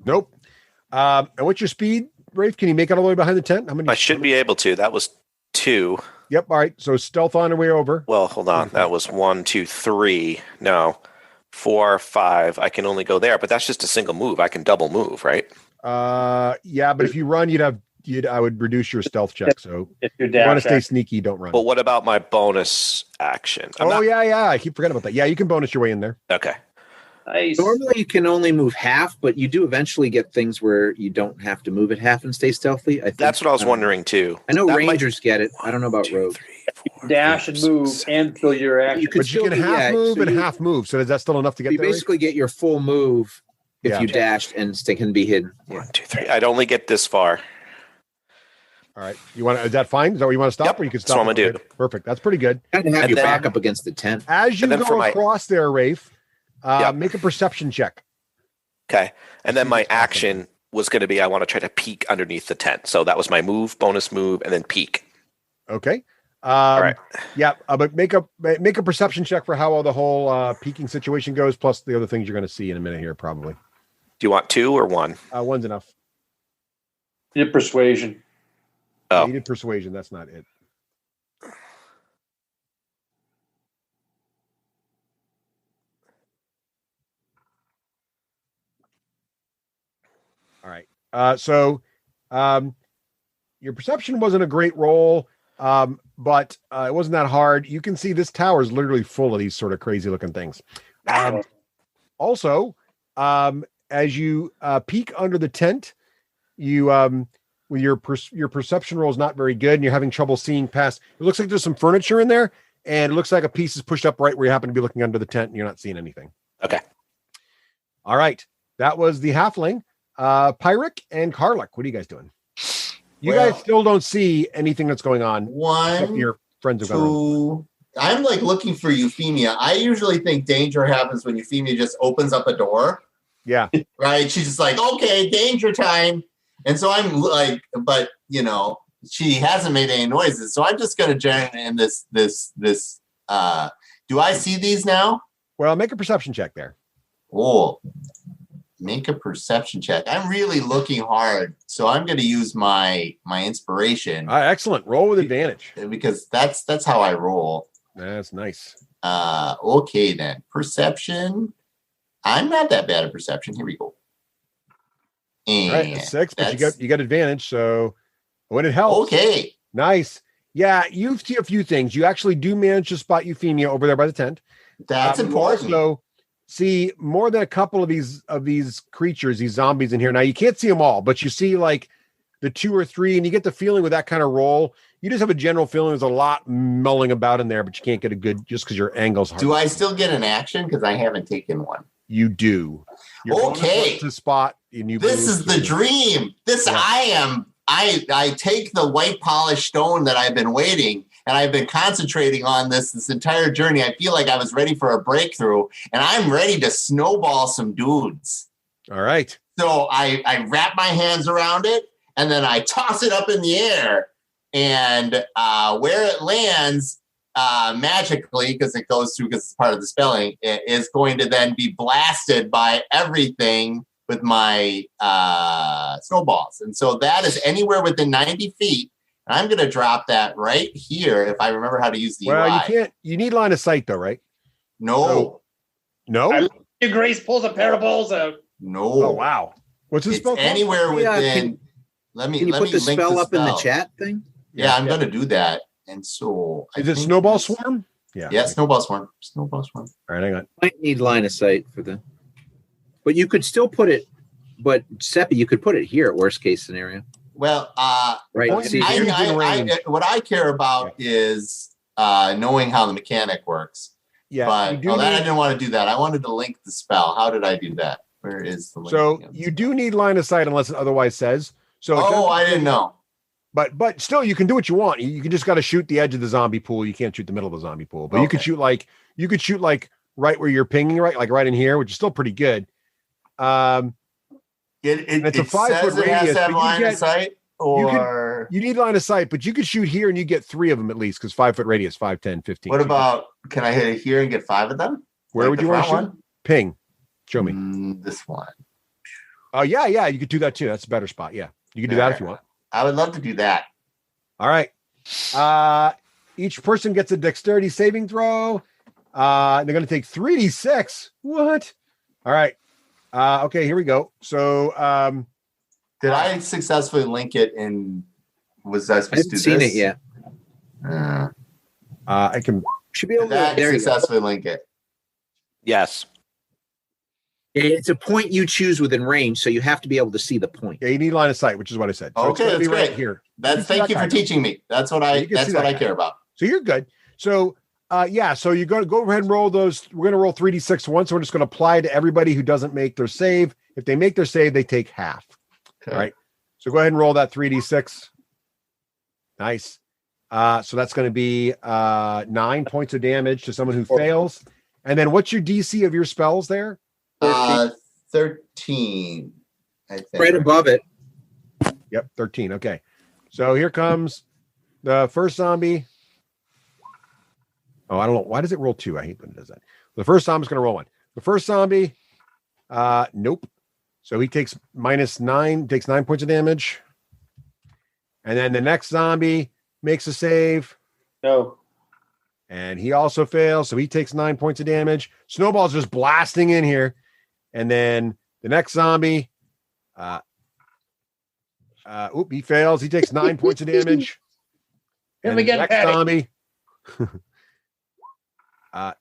Nope. And what's your speed, Rafe? Can you make it all the way behind the tent? How many? I should be able to. That was 2. Yep. All right. So stealth on the way over. Well, hold on. That was 1, 2, 3. No. 4, 5. I can only go there, but that's just a single move. I can double move, right? Yeah, but if you run, I would reduce your stealth check. So if you want to stay sneaky, don't run. But what about my bonus action? Yeah. I keep forgetting about that. Yeah, you can bonus your way in there. Okay. Nice. Normally, you can only move half, but you do eventually get things where you don't have to move at half and stay stealthy. I think That's what I was wondering too. I know That Rangers get it. I don't know about rogues. Dash and move and fill your action. But you can half move and half move. So is that still enough to get You there? basically get your full move if you dashed and can be hidden. 1, 2, 3. I'd only get this far. All right. Is that fine? Is that where you want to stop? Yep. Or you can That's stop? what I'm gonna do. Perfect. That's pretty good. Kind of have And your then- back up against the tent. As you And then go across there, Rafe, Yep. make a perception check. Okay. And then my action was going to be I want to try to peek underneath the tent. So that was my move, bonus move, and then peek. Okay. All right. Yeah, but make a perception check for how the whole peaking situation goes, plus the other things you're going to see in a minute here, probably. Do you want 2 or 1? One's enough. Your persuasion. Oh. You did persuasion. That's not it. All right. So your perception wasn't a great roll, but it wasn't that hard. You can see this tower is literally full of these sort of crazy looking things. Also, as you peek under the tent, you with your perception roll is not very good, and you're having trouble seeing past. It looks like there's some furniture in there, and it looks like a piece is pushed up right where you happen to be looking under the tent, and you're not seeing anything. Okay. All right. That was the halfling. Pyric and Karluk, what are you guys doing? You guys still don't see anything that's going on. One, your friends have gone two. I'm like looking for Euphemia. I usually think danger happens when Euphemia just opens up a door. Yeah. Right. She's just like, okay, danger time. And so I'm like, but she hasn't made any noises. So I'm just going to join in this. Do I see these now? Well, make a perception check there. Oh, make a perception check. I'm really looking hard. So I'm going to use my inspiration. Excellent. Roll with advantage. Because that's how I roll. That's nice. Okay then. Perception. I'm not that bad at perception. Here we go. And all right, 6, but you got advantage, so when it helps. Okay. Nice. Yeah, you see a few things. You actually do manage to spot Euphemia over there by the tent. That's important. So see more than a couple of these creatures, these zombies in here. Now you can't see them all, but you see like the 2 or 3, and you get the feeling with that kind of roll, you just have a general feeling there's a lot mulling about in there, but you can't get a good just because your angle's hard. Do I still get an action? Because I haven't taken one. You do. You're okay. To spot. This is the dream. I take the white polished stone that I've been waiting, and I've been concentrating on this entire journey. I feel like I was ready for a breakthrough, and I'm ready to snowball some dudes. All right. So I wrap my hands around it, and then I toss it up in the air, and where it lands, magically, because it goes through, because it's part of the spelling, it is going to then be blasted by everything with my snowballs. And so that is anywhere within 90 feet. And I'm going to drop that right here if I remember how to use the UI. Well, you can't. You need line of sight, though, right? No. No? Grace pulls a pair of balls out. No. Oh, wow. What's this It's spell called? anywhere within. Can you put the spell up in the chat thing? Yeah, I'm going to do that. And so. Is it Snowball Swarm? Yeah, Snowball Swarm. Snowball Swarm. All right, hang on. Might need line of sight for the. But you could still put it. But Seppi, you could put it here. Worst case scenario. Well, right. See, what I care about is knowing how the mechanic works. Yeah. But I didn't want to do that. I wanted to link the spell. How did I do that? Where is the link? So again? you do need line of sight unless it otherwise says. So I didn't know. But still, you can do what you want. You can just got to shoot the edge of the zombie pool. You can't shoot the middle of the zombie pool. But you could shoot like right where you're pinging, right in here, which is still pretty good. It's a 5-foot radius. Has to have line of sight, or you need line of sight, but you could shoot here and you get 3 of them at least, because 5-foot radius, 5, 10, 15. What about, can I hit it here and get 5 of them? Where would you want to shoot? Ping. Show me. This one. Oh, yeah. You could do that too. That's a better spot. Yeah. You can do that if you want. I would love to do that. All right. Each person gets a dexterity saving throw. They're going to take 3d6. What? All right. Okay, here we go. So, did I successfully link it in? Was I supposed to do this? I haven't seen it yet. I can. Should be able to successfully go. Link it. Yes. It's a point you choose within range, so you have to be able to see the point. Yeah, you need line of sight, which is what I said. So okay, that's great. Right here. Thank you for teaching me. That's what I care about. So you're good. So so you're going to go ahead and roll those. We're going to roll 3d6 once. So we're just going to apply to everybody who doesn't make their save. If they make their save, they take half. Okay. All right. So go ahead and roll that 3d6. Nice. So that's going to be 9 points of damage to someone who fails. And then what's your DC of your spells there? 13. I think. Right above it. Yep, 13. Okay. So here comes the first zombie. Oh, I don't know. Why does it roll 2? I hate when it does that. The first zombie's going to roll 1. The first zombie, nope. So he takes takes 9 points of damage. And then the next zombie makes a save. No. And he also fails. So he takes 9 points of damage. Snowball's just blasting in here. And then the next zombie, he fails. He takes 9 points of damage. And the next zombie,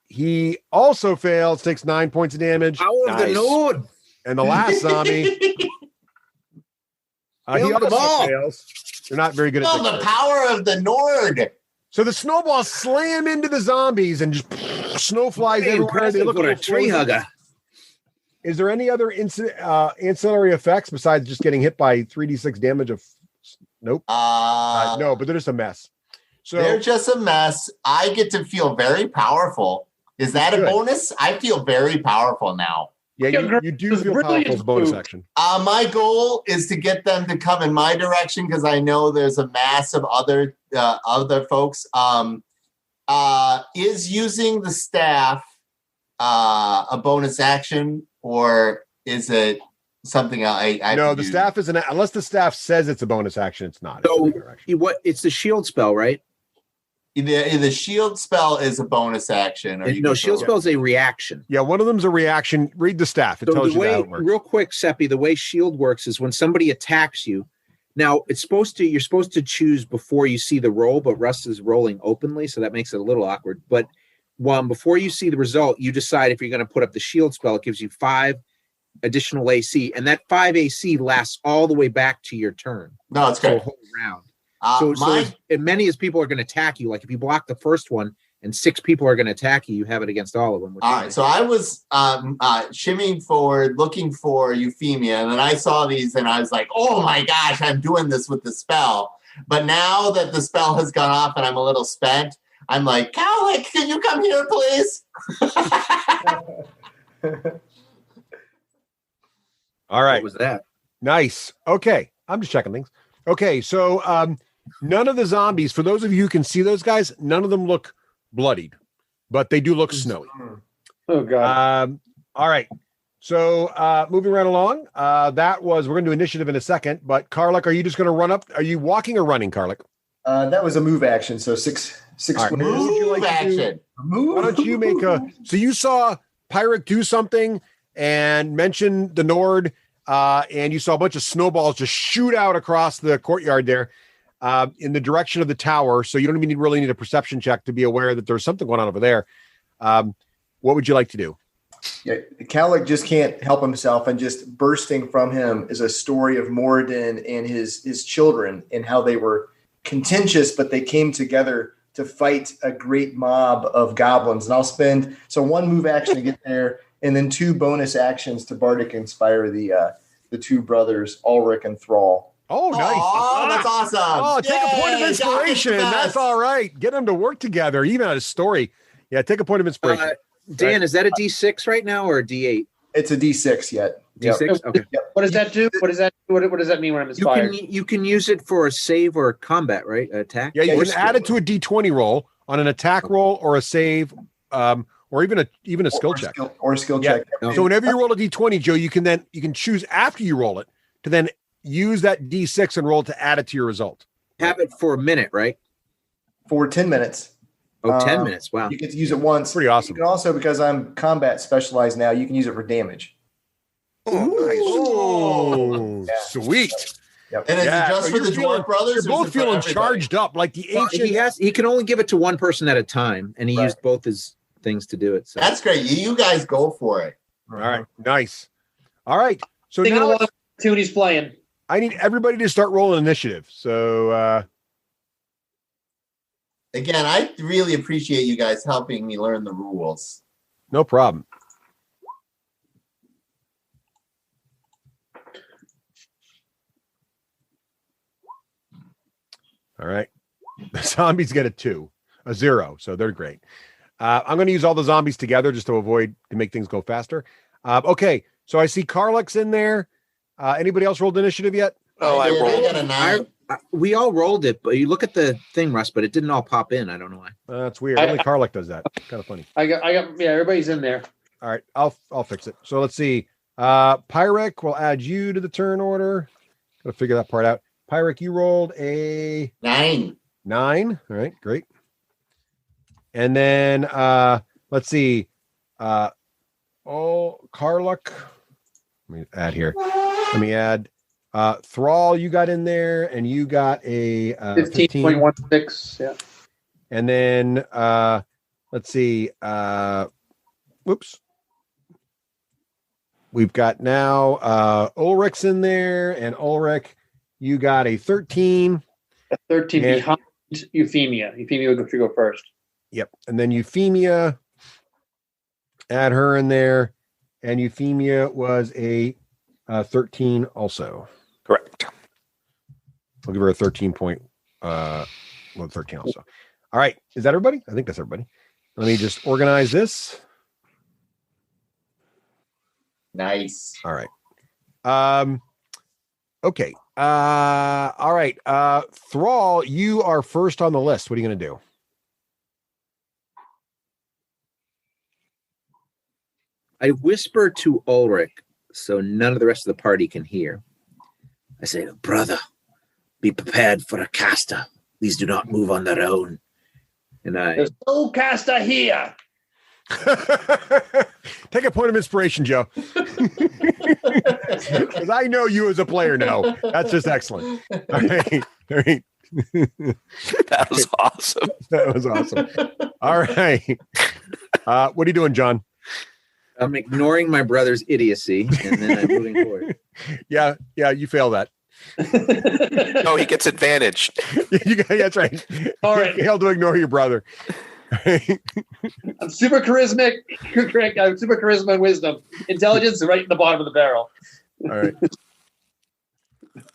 he also fails, takes 9 points of damage. Power of the Nord. And the last zombie, he also fails. They're not very good at this. The power of the Nord. So the snowballs slam into the zombies and just snow flies everywhere. They look like a tree hugger. Is there any other ancillary effects besides just getting hit by 3d6 damage of? Nope. No, but they're just a mess. So they're just a mess. I get to feel very powerful. Is that a bonus? I feel very powerful now. Yeah, you do feel powerful as a bonus action. My goal is to get them to come in my direction because I know there's a mass of other folks. Is using the staff a bonus action, or is it something I no, the staff isn't, unless the staff says it's a bonus action, it's not. So it's the shield spell, right? The shield spell is a bonus action. Shield spell is a reaction. Yeah, one of them's a reaction. Read the staff. It tells you how it works. Real quick, Seppi, the way shield works is when somebody attacks you. Now, you're supposed to choose before you see the roll, but Russ is rolling openly, so that makes it a little awkward. But before you see the result, you decide if you're going to put up the shield spell. It gives you 5 additional AC, and that 5 AC lasts all the way back to your turn. No, it's good. Whole round. So as many as people are going to attack you, like if you block the first one and 6 people are going to attack you, you have it against all of them. All right. So I was shimmying forward, looking for Euphemia, and then I saw these, and I was like, "Oh my gosh, I'm doing this with the spell." But now that the spell has gone off and I'm a little spent, I'm like, "Cowlick, can you come here, please?" All right. What was that? Nice. Okay. I'm just checking things. Okay. So none of the zombies, for those of you who can see those guys, none of them look bloodied, but they do look snowy. Oh God. All right. So moving right along, we're going to do initiative in a second, but Karluk, are you just going to run up? Are you walking or running, Karluk? That was a move action, so six All right. squares. What would you like to do? action. Why don't you make so you saw Pyric do something and mention the Nord, and you saw a bunch of snowballs just shoot out across the courtyard there in the direction of the tower. So you don't even really need a perception check to be aware that there's something going on over there. What would you like to do? Yeah, Kalik just can't help himself, and just bursting from him is a story of Moradin and his children and how they were contentious, but they came together to fight a great mob of goblins. And I'll spend one move action to get there, and then 2 bonus actions to Bardic inspire the 2 brothers, Ulrich and Thrall. Oh, nice. Oh, that's awesome. Oh, take a point of Yay, inspiration. Josh is the That's best. all right. Get them to work together, even on a story. Yeah, take a point of inspiration. Dan, is that a D6 right now or a D8? It's a D6 yet. Yep. D6? Okay. What does that do? What does that mean when I'm inspired? You can use it for a save or a combat, right? Attack? Yeah, you Or can add it to a D20 roll on an attack roll or a save, or even a skill check. Or a skill Yeah. check. Okay. So whenever you roll a D20, Joe, you can choose after you roll it to then use that D6 and roll to add it to your result. Have it for a minute, right? For 10 minutes. Oh, 10 minutes. Wow. You get to use it once. Pretty awesome. You can also, because I'm combat specialized now, you can use it for damage. Oh, Yeah. sweet. Yep. And is Yeah, it just so for you're the feeling- Dwarf Brothers? You're or is both it for feeling everybody? charged up like the Well, ancient. he can only give it to one person at a time, and he Right. used both his things to do it. So That's great. You guys go for it. All right, nice. All right, so Singing now along to the tune he's playing. I need everybody to start rolling initiative. So Again, I really appreciate you guys helping me learn the rules. no problem. All right. The zombies get a 0, so they're great. I'm going to use all the zombies together just to make things go faster. Okay, so I see Karluk's in there. Anybody else rolled initiative yet? Oh, I did. rolled. got a 9. we all rolled it, but you look at the thing, Russ, but it didn't all pop in. I don't know why. That's weird. Only Karluk does that. Kind of funny. I got. Yeah, everybody's in there. All right, I'll fix it. So let's see. Pyric, we'll add you to the turn order. Gotta figure that part out. Pyric, you rolled a 9. 9. All right, great. And then let's see. Karluk. Let me add here. Let me add Thrall, you got in there, and you got a 15.16. Yeah. And then let's see. Whoops. We've got now Ulrich's in there, and Ulrich, you got a 13. 13 And- behind Euphemia. Euphemia should go first. Yep. And then Euphemia, add her in there. And Euphemia was a 13 also. Correct. I'll give her a 13 point. 13 also. All right. Is that everybody? I think that's everybody. Let me just organize this. Nice. All right. Okay. All right. Thrall, you are first on the list. What are you going to do? I whisper to Ulrich so none of the rest of the party can hear. I say, brother, be prepared for a caster. These do not move on their own. And There's no caster here. Take a point of inspiration, Joe. Because I know you as a player now. That's just excellent. All right. All right. That was awesome. That was awesome. All right. What are you doing, John? I'm ignoring my brother's idiocy, and then I'm moving forward. Yeah, you fail that. No, he gets advantage. That's right. All right. You fail to ignore your brother. I'm super charismatic. I'm super charisma and wisdom. Intelligence is right in the bottom of the barrel. All right.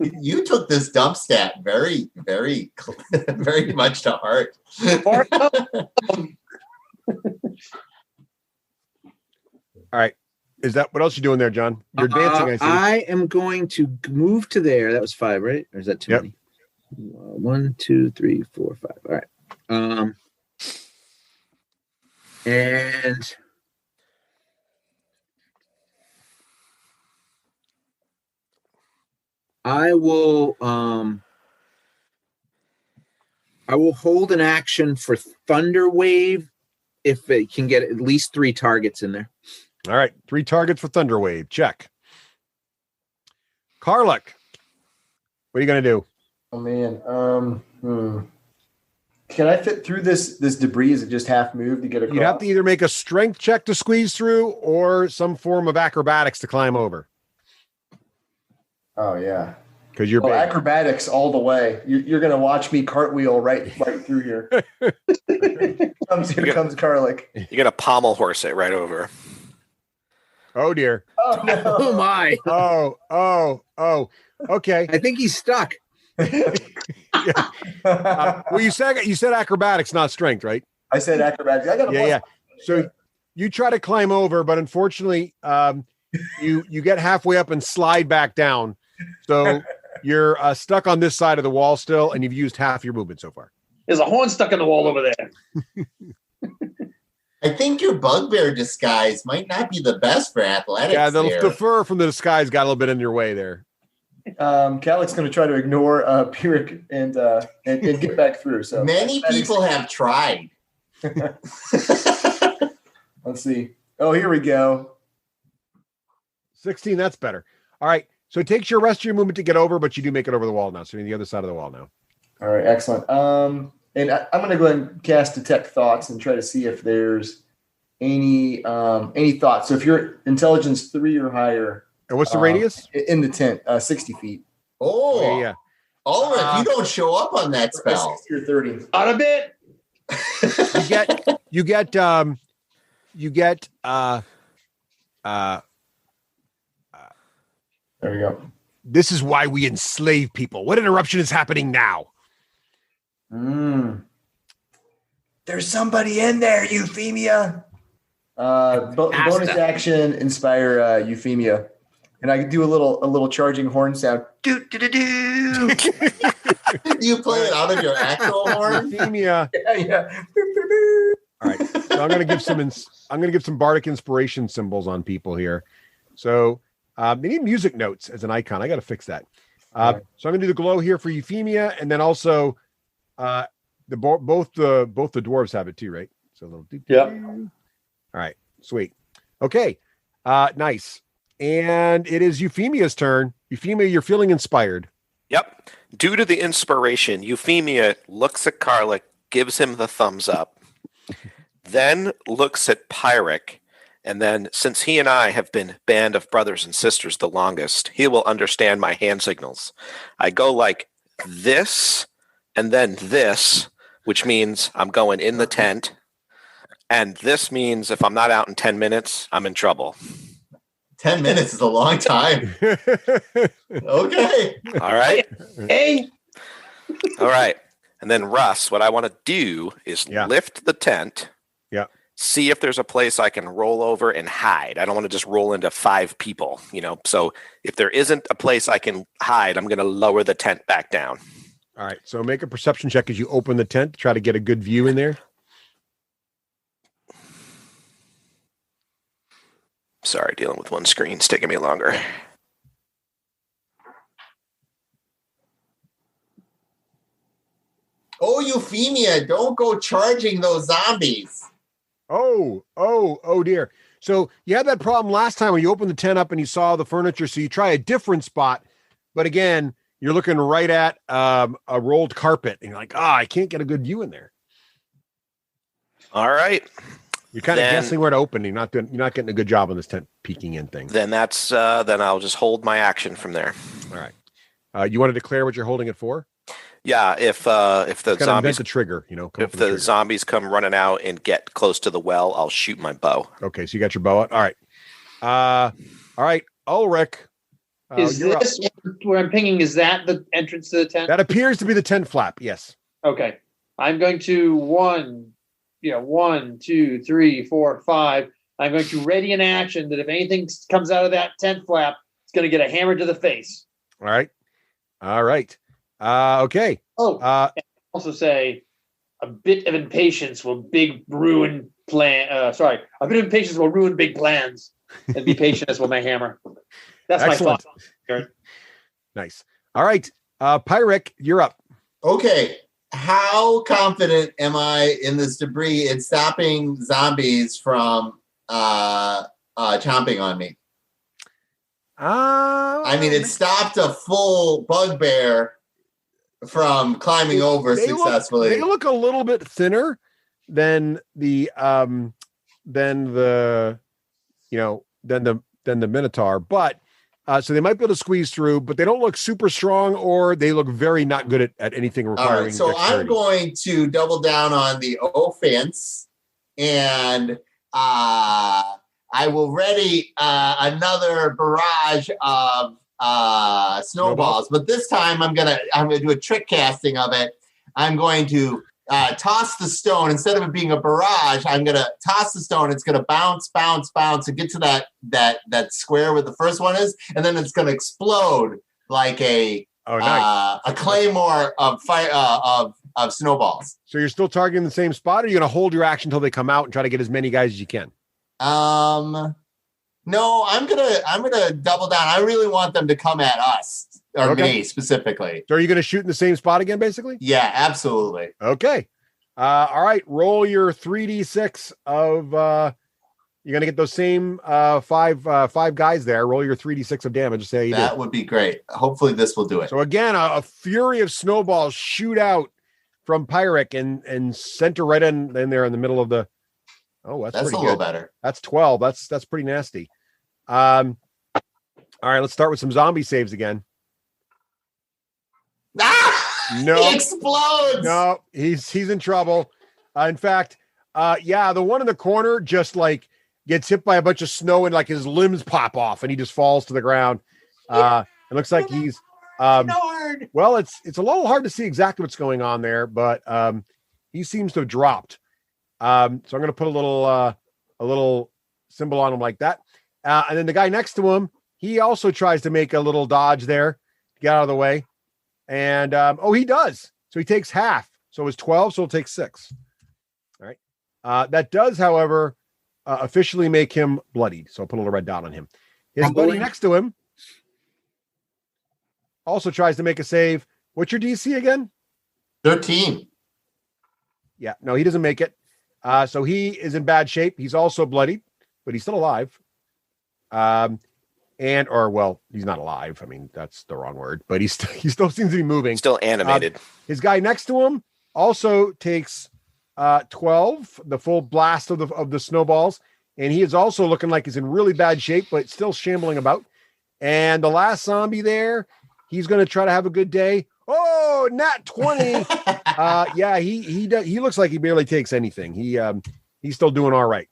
You took this dump stat very, very, very much to heart. All right. Is that what else you doing there, John? You're dancing, I see. I am going to move to there. That was 5, right? Or is that too Yep. many? 1, 2, 3, 4, 5. All right. And I will hold an action for Thunder Wave if it can get at least 3 targets in there. All right, 3 targets for Thunder Wave. Check. Karluk, what are you going to do? Oh man. Can I fit through this debris? Is it just half move to get across? You'd have to either make a strength check to squeeze through or some form of acrobatics to climb over. Oh yeah. Because you're big. Acrobatics all the way. You're going to watch me cartwheel right through here. Here comes Karluk. You're going to pommel horse it right over. Oh dear. Oh no. Oh my. Oh. Okay. I think he's stuck. Well, you said acrobatics, not strength, right? I said acrobatics. I got yeah. So you try to climb over, but unfortunately, you get halfway up and slide back down. So you're stuck on this side of the wall still, and you've used half your movement so far. There's a horn stuck in the wall over there. I think your bugbear disguise might not be the best for athletics. Yeah, the fur from the disguise got a little bit in your way there. Calic's going to try to ignore Pyrrhic and get back through. So many people have tried. Let's see. Oh, here we go. 16. That's better. All right. So it takes your rest of your movement to get over, but you do make it over the wall now. So you're on the other side of the wall now. All right. Excellent. And I'm going to go ahead and cast Detect Thoughts and try to see if there's any thoughts. So if you're intelligence 3 or higher. And what's the radius? In the tent, 60 feet. Oh, yeah. Ulrich, you don't show up on that spell. 60 or 30. Not a bit. You get there we go. This is why we enslave people. What interruption is happening now? There's somebody in there, Euphemia. Bonus action, inspire Euphemia. And I do a little charging horn sound. Do do do do. You play it out of your actual horn? Euphemia. Yeah. All right. So I'm gonna give some bardic inspiration symbols on people here. So they need music notes as an icon. I got to fix that. So I'm gonna do the glow here for Euphemia, and then also both the dwarves have it too, right? So a little. Yeah. All right. Sweet. Okay. Nice. And it is Euphemia's turn. Euphemia, you're feeling inspired. Yep. Due to the inspiration, Euphemia looks at Karluk, gives him the thumbs up, then looks at Pyrrhic, and then, since he and I have been band of brothers and sisters the longest, he will understand my hand signals. I go like this, and then this, which means I'm going in the tent, and this means if I'm not out in 10 minutes, I'm in trouble. 10 minutes is a long time. Okay. All right. Hey. All right. And then Russ, what I want to do is lift the tent. Yeah. See if there's a place I can roll over and hide. I don't want to just roll into 5 people, So if there isn't a place I can hide, I'm going to lower the tent back down. All right. So make a perception check as you open the tent to try to get a good view in there. Sorry, dealing with one screen. It's taking me longer. Oh, Euphemia, don't go charging those zombies. Oh, dear. So you had that problem last time when you opened the tent up and you saw the furniture. So you try a different spot. But again, you're looking right at a rolled carpet. And you're like, I can't get a good view in there. All right. You're kind of guessing where to open. You're not getting a good job on this tent peeking in thing. Then then I'll just hold my action from there. All right. You want to declare what you're holding it for? Yeah, if the zombies the trigger, if the zombies come running out and get close to the well, I'll shoot my bow. Okay, so you got your bow out. All right. Ulrich. Is this where I'm pinging? Is that the entrance to the tent? That appears to be the tent flap. Yes. Okay. I'm going to 1, 2, 3, 4, 5. I'm going to ready an action that if anything comes out of that tent flap, it's going to get a hammer to the face. All right. Okay. Also say a bit of impatience will ruin I've been impatient will ruin big plans, and be patient as with my hammer. That's Excellent. my thought. Nice. All right. Pyric, you're up. Okay. How confident am I in this debris in stopping zombies from chomping on me? I mean, it stopped a full bugbear from climbing over successfully. They look a little bit thinner than the Minotaur, but so they might be able to squeeze through, but they don't look super strong, or they look very not good at anything requiring. All right, so dexterity. I'm going to double down on the offense, and I will ready another barrage of snowballs. But this time I'm gonna do a trick casting of it. I'm going to toss the stone. Instead of it being a barrage, I'm gonna toss the stone. It's gonna bounce and get to that square where the first one is, and then it's gonna explode like a claymore of fire of snowballs. So you're still targeting the same spot, or you're gonna hold your action until they come out and try to get as many guys as you can? No, I'm gonna double down. I really want them to come at us. Or me specifically. So are you going to shoot in the same spot again, basically? Yeah, absolutely. Okay. All right. Roll your 3d6 of you're going to get those same five guys there. Roll your 3d6 of damage. Say that would be great. Hopefully this will do it. So again, a fury of snowballs shoot out from Pyric and center right in there in the middle of the. Oh, that's pretty a good. Little better. That's 12. That's pretty nasty. All right. Let's start with some zombie saves again. No, he explodes. No, he's in trouble. In fact, the one in the corner just like gets hit by a bunch of snow and like his limbs pop off and he just falls to the ground. It looks like he's well, it's a little hard to see exactly what's going on there, but he seems to have dropped. So I'm going to put a little symbol on him like that. And then the guy next to him, he also tries to make a little dodge there to get out of the way. And he does. So he takes half. So it's 12. So he'll take 6. All right. That does, however, officially make him bloodied. So I'll put a little red dot on him. His buddy next to him also tries to make a save. What's your DC again? 13. Yeah. No, he doesn't make it. So he is in bad shape. He's also bloodied, but he's still alive. He's not alive. I mean, that's the wrong word, but he still seems to be moving. Still animated. His guy next to him also takes 12, the full blast of the snowballs, and he is also looking like he's in really bad shape, but still shambling about. And the last zombie there, he's going to try to have a good day. Oh, nat 20. He looks like he barely takes anything. He's still doing all right.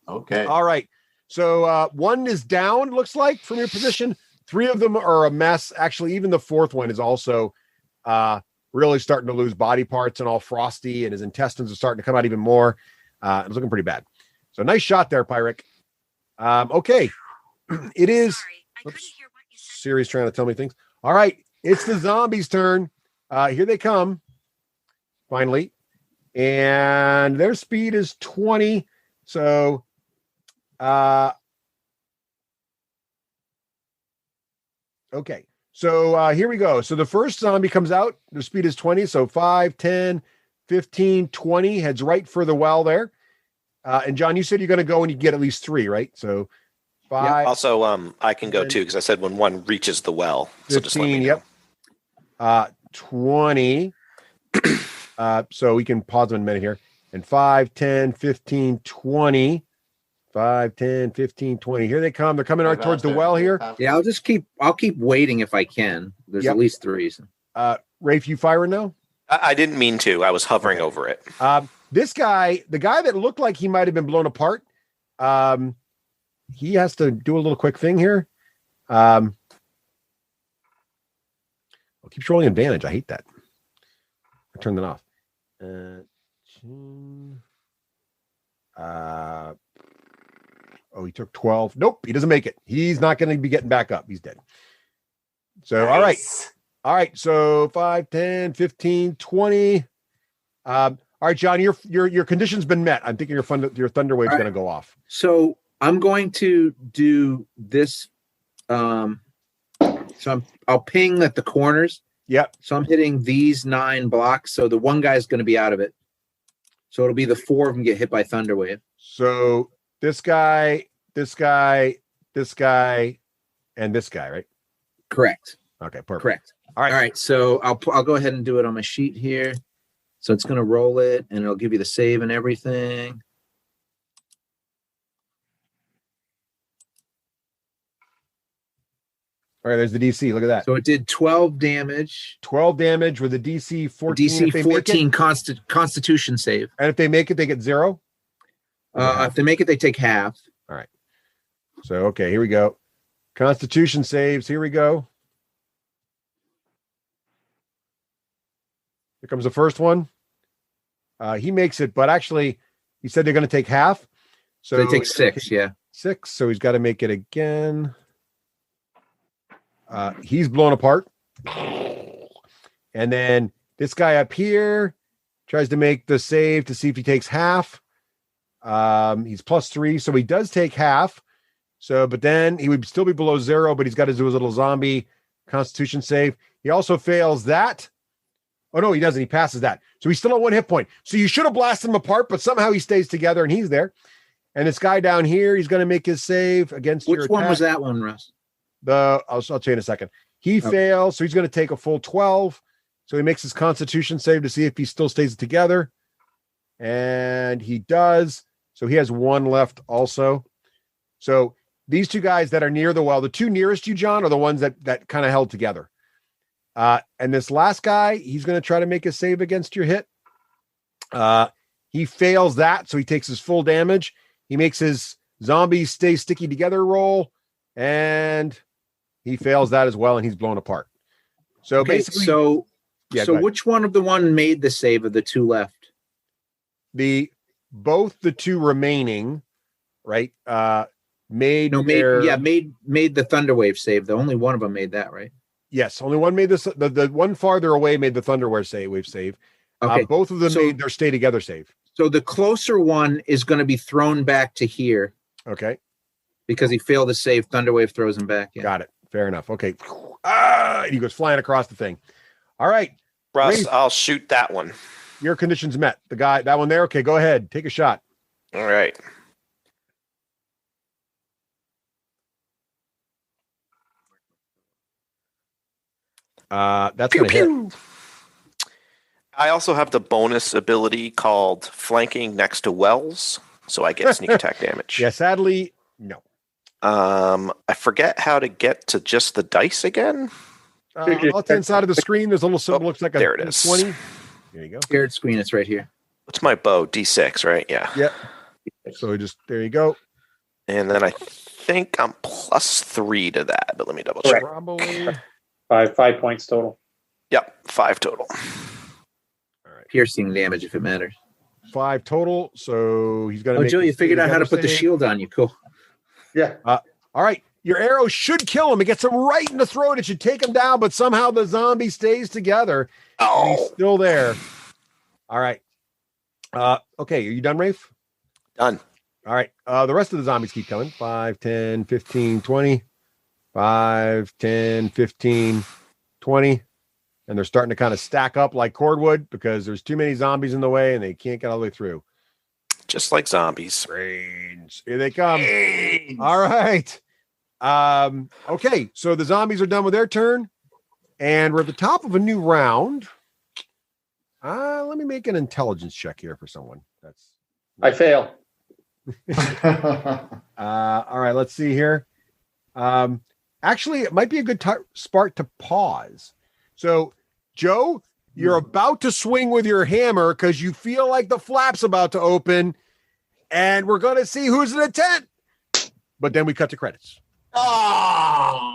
Okay. All right. So one is down, looks like, from your position. 3 of them are a mess. Actually, even the 4th one is also really starting to lose body parts and all frosty, and his intestines are starting to come out even more. It's looking pretty bad. So nice shot there, Pyric. Okay. It is. Oops. Siri's trying to tell me things. All right. It's the zombies' turn. Here they come. Finally. And their speed is 20. So... okay. So here we go. So the first zombie comes out. The speed is 20. So 5, 10, 15, 20 heads right for the well there. And John, you said you're going to go and you get at least 3, right? So 5. Yeah. Also, I can go too, because I said when one reaches the well. 15, so just let me know. Yep. 20. So we can pause in a minute here. And 5, 10, 15, 20. 5, 10, 15, 20. Here they come. They're coming right towards the well here. Yeah, I'll keep waiting if I can. There's at least 3. Rafe, you firing now? I didn't mean to. I was hovering over it. This guy, the guy that looked like he might have been blown apart, he has to do a little quick thing here. I'll keep rolling advantage. I hate that. I turned that off. He took 12. Nope, he doesn't make it. He's not going to be getting back up. He's dead. So, nice. All right. So 5, 10, 15, 20. All right, John, your condition's been met. I'm thinking your thunder wave's going to go off. So I'm going to do this. So I'll ping at the corners. Yep. So I'm hitting these 9 blocks. So the one guy's going to be out of it. So it'll be the 4 of them get hit by thunder wave. So this guy, this guy, this guy, and this guy, right? Correct. Okay, perfect. Correct. All right. All right. So I'll go ahead and do it on my sheet here. So it's going to roll it, and it'll give you the save and everything. All right, there's the DC. Look at that. So it did 12 damage. 12 damage with a DC 14. DC 14 Constitution save. And if they make it, they get 0? If they make it, they take half. All right. So, okay, here we go. Constitution saves. Here we go. Here comes the first one. He makes it, but actually, he said they're going to take half. So they take 6, yeah. 6, so he's got to make it again. He's blown apart. And then this guy up here tries to make the save to see if he takes half. He's +3, so he does take half. So, but then he would still be below 0, but he's got to do his little zombie Constitution save. He also fails that. Oh, no, he doesn't. He passes that. So he's still at 1 hit point. So you should have blasted him apart, but somehow he stays together and he's there. And this guy down here, he's going to make his save against your Which one attack. was that one, Russ? I'll tell you in a second. He fails, so he's going to take a full 12. So he makes his Constitution save to see if he still stays together. And he does. So he has 1 left also. So these 2 guys that are near the well, the 2 nearest you, John, are the ones that kind of held together. And this last guy, he's going to try to make a save against your hit. He fails that, so he takes his full damage. He makes his zombies stay sticky together roll, and he fails that as well, and he's blown apart. So basically, which one of the one made the save of the 2 left? Both the 2 remaining, right? Made the thunder wave save. The only one of them made that, right? Yes, only one made this. The one farther away made the thunder wave save. Okay, both of them made their stay together save. So the closer one is going to be thrown back to here. Okay, because he failed to save. Thunder wave throws him back. Yeah. Got it. Fair enough. Okay. He goes flying across the thing. All right, Russ, Rafe, I'll shoot that one. your conditions met. The guy, that one there. Okay, go ahead. Take a shot. All right. That's going to hit. I also have the bonus ability called flanking next to wells, so I get sneak attack damage. Yeah, sadly, no. I forget how to get to just the dice again. On the left-hand side of the screen, there's a little symbol. Looks like a there it is. 20. There you go. Shared screen. It's right here. What's my bow? D6, right? Yeah. Yep. So just there you go. And then I think I'm +3 to that, but let me double check. Probably 5 points total. Yep, 5 total. All right. Piercing damage if it matters. 5 total. So he's going to. Oh, Joe, you figured out how to put the shield on you. Cool. Yeah. All right. Your arrow should kill him. It gets him right in the throat. It should take him down, but somehow the zombie stays together. Oh, and he's still there. All right. Okay. Are you done, Rafe? done. All right. The rest of the zombies keep coming. 5, 10, 15, 20. 5, 10, 15, 20. And they're starting to kind of stack up like cordwood because there's too many zombies in the way and they can't get all the way through. Just like zombies. Brains. Here they come. Brains. All right. Okay. So the zombies are done with their turn. And we're at the top of a new round. Let me make an intelligence check here for someone. I fail. All right. Let's see here. Actually, it might be a good spot to pause. So, Joe, you're about to swing with your hammer because you feel like the flap's about to open, and we're going to see who's in the tent. But then we cut to credits. Oh,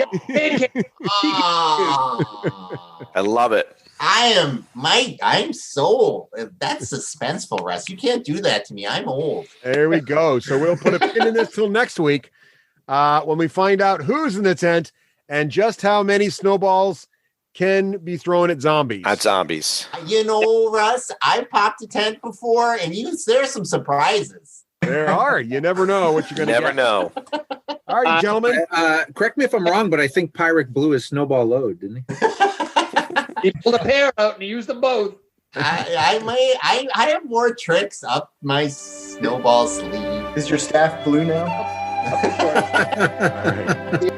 I love it. I'm sold. That's suspenseful, Russ. You can't do that to me. I'm old. There we go. So we'll put a pin in this till next week when we find out who's in the tent and just how many snowballs can be thrown at zombies. At zombies. You know, Russ, I popped a tent before, and there's some surprises. There are. You never know what you're going to get. Never know. All right, gentlemen. Correct me if I'm wrong, but I think Pyric blew his snowball load, didn't he? He pulled a pair out and he used them both. I have more tricks up my snowball sleeve. Is your staff blue now? All right.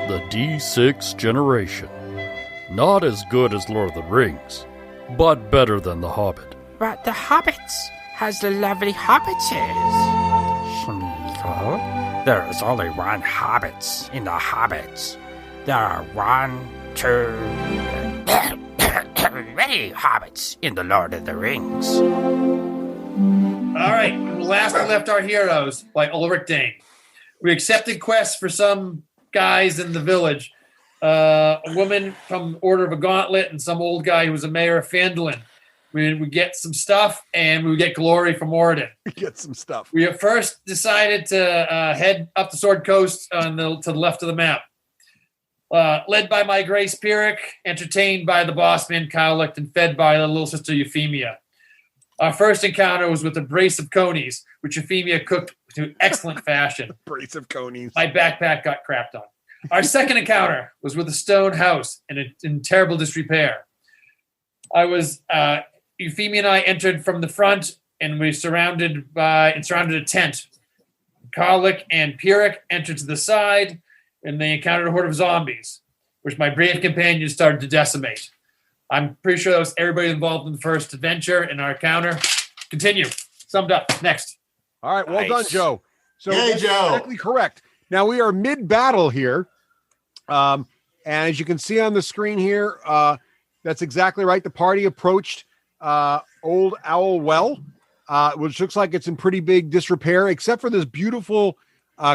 The D6 generation. Not as good as Lord of the Rings, but better than The Hobbit. But The Hobbits has the lovely hobbitses. There is only one hobbits in The Hobbits. There are 1, 2, 3 hobbits in The Lord of the Rings. All right, last we left our heroes by Ulrich Dane. We accepted quests for some guys in the village. A woman from Order of a Gauntlet and some old guy who was a mayor of Phandalin. We get some stuff and we get glory from Moradin. Get some stuff. We at first decided to head up the Sword Coast to the left of the map. Led by my Grace Pyrrhic, entertained by the bossman Cowlick, and fed by the little sister Euphemia. Our first encounter was with a brace of conies, which Euphemia cooked to excellent fashion. Brace of conies. My backpack got crapped on. Our second encounter was with a stone house in terrible disrepair. Euphemia and I entered from the front, and we surrounded a tent. Karlik and Pyrrhic entered to the side, and they encountered a horde of zombies, which my brave companions started to decimate. I'm pretty sure that was everybody involved in the first adventure in our encounter. Continue. Summed up. Next. All right, well done, Joe. So Yay, that's Joe. exactly correct. Now we are mid-battle here. And as you can see on the screen here, that's exactly right. The party approached Old Owl Well, which looks like it's in pretty big disrepair, except for this beautiful,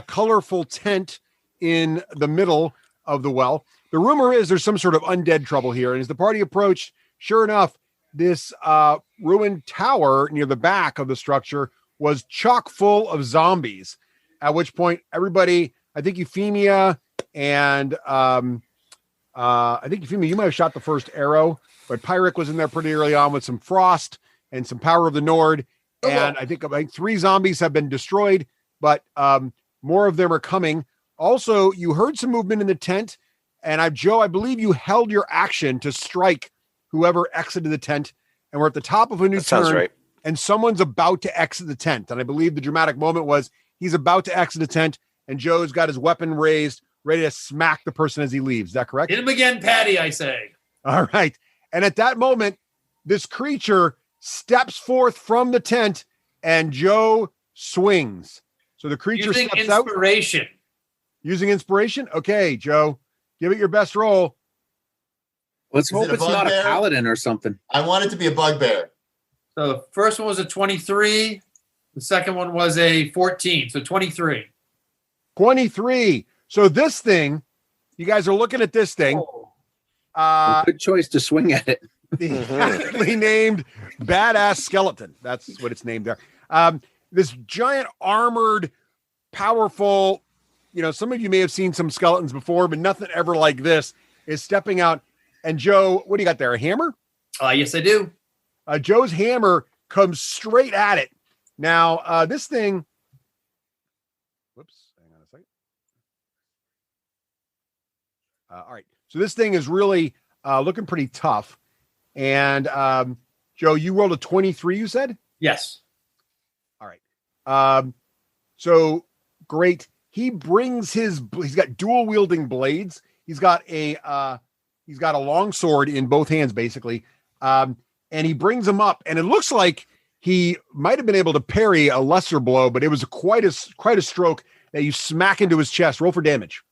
colorful tent in the middle of the well. The rumor is there's some sort of undead trouble here. And as the party approached, sure enough, this ruined tower near the back of the structure was chock full of zombies, at which point everybody, I think Euphemia and you might have shot the first arrow, but Pyrrhic was in there pretty early on with some frost and some power of the Nord. And I think 3 zombies have been destroyed, but more of them are coming. Also, you heard some movement in the tent, and Joe, I believe you held your action to strike whoever exited the tent, and we're at the top of a new turn, right. And someone's about to exit the tent. And I believe the dramatic moment was he's about to exit the tent, and Joe's got his weapon raised, ready to smack the person as he leaves. Is that correct? Hit him again, Patty, I say. All right. And at that moment, this creature steps forth from the tent, and Joe swings. So the creature Using steps out. inspiration. Using inspiration? Okay, Joe, give it your best roll. Let's Is hope it a it's not a bugbear? paladin or something. I want it to be a bugbear. So the first one was a 23. The second one was a 14. So 23. 23. So this thing, you guys are looking at this thing. Good choice to swing at it. The aptly named Badass Skeleton. That's what it's named there. This giant armored, powerful, some of you may have seen some skeletons before, but nothing ever like this is stepping out. And Joe, what do you got there? A hammer? Yes, I do. Joe's hammer comes straight at it. Now, this thing, whoops, hang on a second. All right. So this thing is really looking pretty tough. And Joe, you rolled a 23, you said? Yes. All right. So great. He brings he's got dual wielding blades. He's got a long sword in both hands, basically. And he brings them up, and it looks like he might have been able to parry a lesser blow, but it was quite a stroke that you smack into his chest. Roll for damage.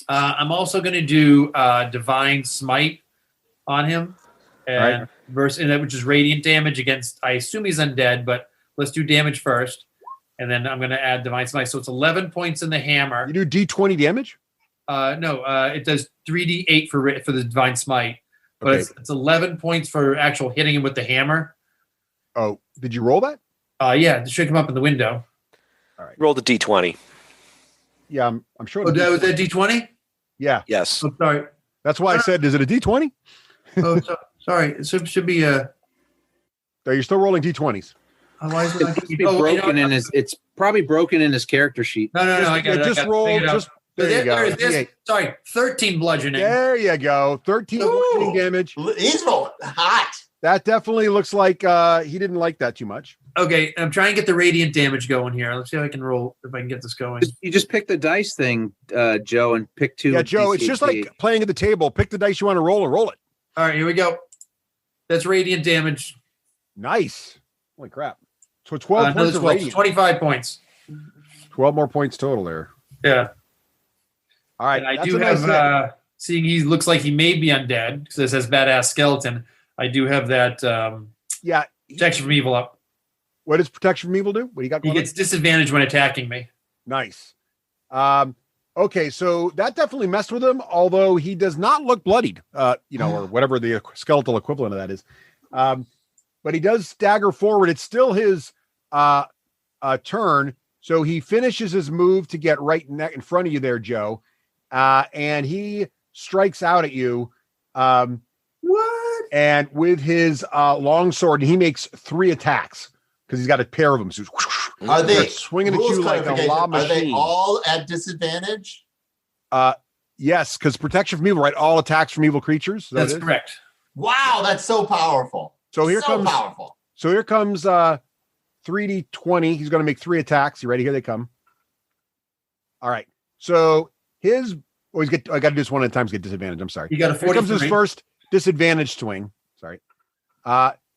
I'm also going to do Divine Smite on him, and which is radiant damage against. I assume he's undead, but let's do damage first, and then I'm going to add Divine Smite. So it's 11 points in the hammer. You do D20 damage? No, it does 3d8 for the Divine Smite, but Okay. it's 11 points for actual hitting him with the hammer. Oh, did you roll that? Yeah, it should come up in the window. Roll the D20. Yeah, I'm sure. Oh, that was that D20? Yeah. Yes. Oh, sorry. That's why I said, is it a D20? Oh, sorry. It should be a. Are you still rolling D20s? Why is it It not must be giving me- broken in his. It's probably broken in his character sheet. No. I got it. Just roll. There you go. There's 13 bludgeoning. There you go. 13 bludgeoning damage. He's rolling hot. That definitely looks like he didn't like that too much. Okay, I'm trying to get the radiant damage going here. Let's see how I can roll, if I can get this going. You just pick the dice thing, Joe, and pick 2. Yeah, Joe, it's just like playing at the table. Pick the dice you want to roll and roll it. All right, here we go. That's radiant damage. Nice. Holy crap. So 12 points of radiant. 25 points. 12 more points total there. Yeah. All right. And I that's do a nice have, hit. seeing he looks like he may be undead, because it says badass skeleton, I do have that Yeah. protection from evil up. What does protection from evil do? What do you got He going gets disadvantage when attacking me. Nice. Okay, so that definitely messed with him, although he does not look bloodied, or whatever the skeletal equivalent of that is. But he does stagger forward. It's still his turn, so he finishes his move to get right in front of you there, Joe, and he strikes out at you. What? And with his long sword, he makes 3 attacks because he's got a pair of them. So Are they swinging at rules you like a law clarification, machine? Are they all at disadvantage? Yes, because protection from evil, right? All attacks from evil creatures. That's correct. Wow, that's so powerful. So here comes powerful. So here comes 3d20. He's going to make 3 attacks. You ready? Here they come. All right. So his I got to do this one at a time to get disadvantage. I'm sorry. You got a 43. Here comes his first disadvantage swing. Sorry.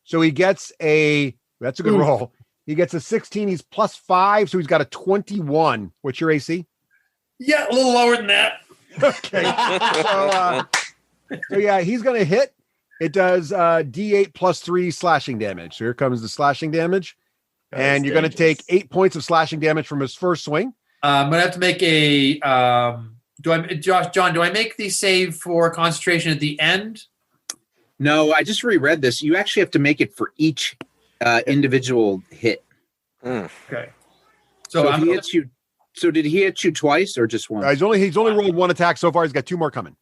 So he gets that's a good roll. He gets a 16. He's +5, so he's got a 21. What's your AC? Yeah, a little lower than that. Okay. So yeah, he's going to hit. It does D8 +3 slashing damage. So here comes the slashing damage. And you're going to take 8 points of slashing damage from his first swing. I'm going to have to make a John, do I make the save for concentration at the end? No, I just reread this. You actually have to make it for each individual hit. Okay. So if he hits you. So did he hit you twice or just once? He's only rolled 1 attack so far. He's got 2 more coming.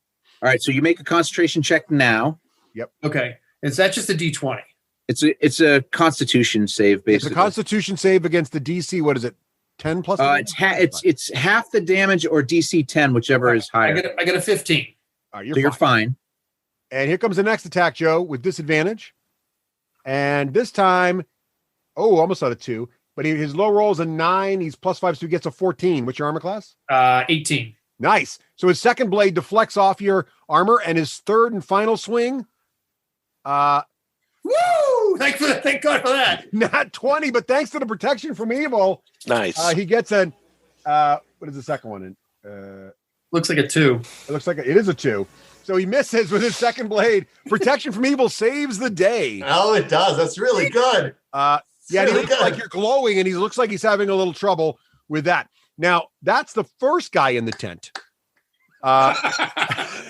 All right. So you make a concentration check now. Yep. Okay. Is that just a D20? It's a Constitution save, basically. It's a Constitution save against the DC. What is it? 10 plus? It's half the damage or DC 10, which is higher. I got a 15. You're fine. And here comes the next attack, Joe, with disadvantage. And this time, almost out of 2. But his low roll is a 9. He's +5, so he gets a 14. What's your armor class? 18. Nice. So his second blade deflects off your armor, and his third and final swing. Woo! Thank God for that. Not 20, but thanks to the protection from evil. Nice. He gets what is the second one? Looks like a 2. It looks like it is a 2. So he misses with his second blade. Protection from evil saves the day. Oh, it does. That's really good. Yeah, he looks like you're glowing, and he looks like he's having a little trouble with that. Now, that's the first guy in the tent.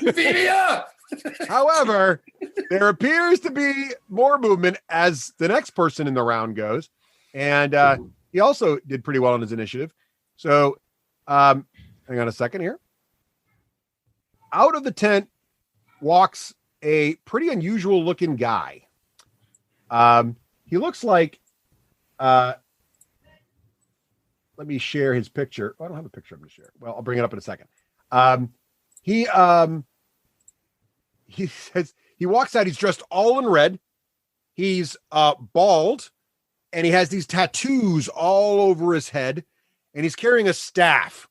Beat me up! However, there appears to be more movement as the next person in the round goes. And he also did pretty well on his initiative. So hang on a second here. Out of the tent walks a pretty unusual looking guy. He looks like let me share his picture. I don't have a picture I'm going to share. Well, I'll bring it up in a second. He says he walks out. He's dressed all in red. He's bald, and he has these tattoos all over his head, and he's carrying a staff.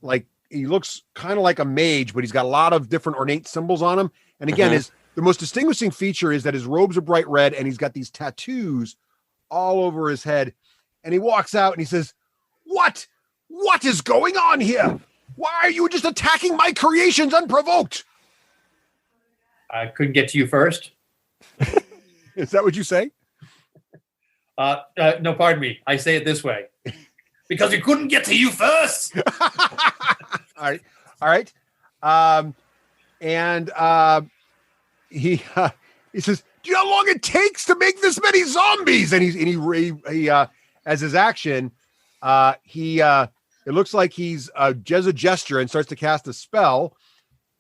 Like he looks kind of like a mage, but he's got a lot of different ornate symbols on him. And again, the most distinguishing feature is that his robes are bright red, and he's got these tattoos all over his head. And he walks out and he says, "What is going on here? Why are you just attacking my creations unprovoked?" I couldn't get to you first. Is that what you say? No, pardon me. I say it this way. Because we couldn't get to you first. All right. He says, "Do you know how long it takes to make this many zombies?" And he as his action, he It looks like he's does a gesture and starts to cast a spell.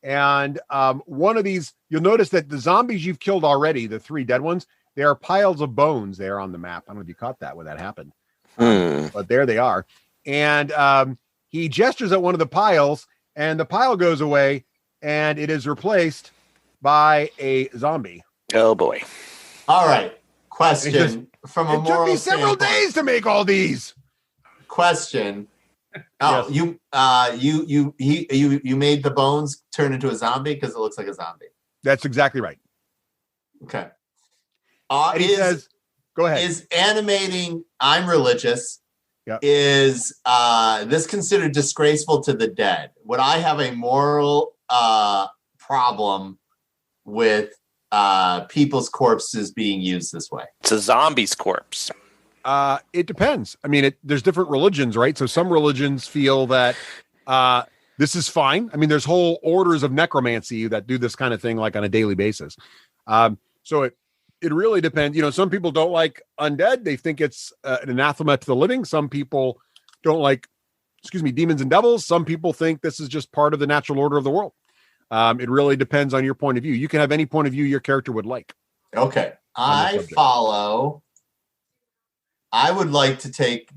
And one of these, you'll notice that the zombies you've killed already, the 3 dead ones, they are piles of bones there on the map. I don't know if you caught that when that happened. But there they are. And he gestures at one of the piles, and the pile goes away, and it is replaced by a zombie. Oh, boy. All right. Question from a It took moral me several standpoint. days to make all these. Question. Oh, Yes. you made the bones turn into a zombie because it looks like a zombie. That's exactly right. Okay. And he says, go ahead. Is animating, I'm religious, Yep. is this considered disgraceful to the dead? Would I have a moral problem with people's corpses being used this way? It's a zombie's corpse. It depends. I mean, there's different religions, right? So some religions feel that this is fine. I mean, there's whole orders of necromancy that do this kind of thing like on a daily basis. So it really depends. You know, some people don't like undead. They think it's an anathema to the living. Some people don't like, demons and devils. Some people think this is just part of the natural order of the world. It really depends on your point of view. You can have any point of view your character would like. Okay. I follow. I would like to take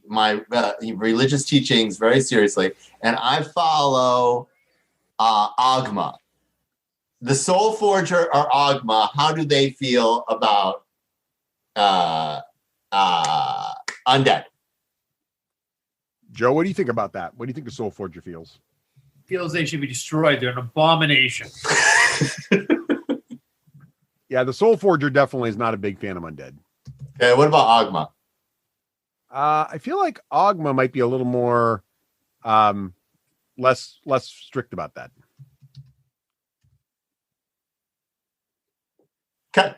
my religious teachings very seriously, and I follow Ogma. The Soul Forger or Ogma, how do they feel about undead? Joe, what do you think about that? What do you think the Soul Forger feels? Feels they should be destroyed. They're an abomination. Yeah, the Soul Forger definitely is not a big fan of undead. Okay, what about Ogma? I feel like Ogma might be a little more less strict about that. Okay.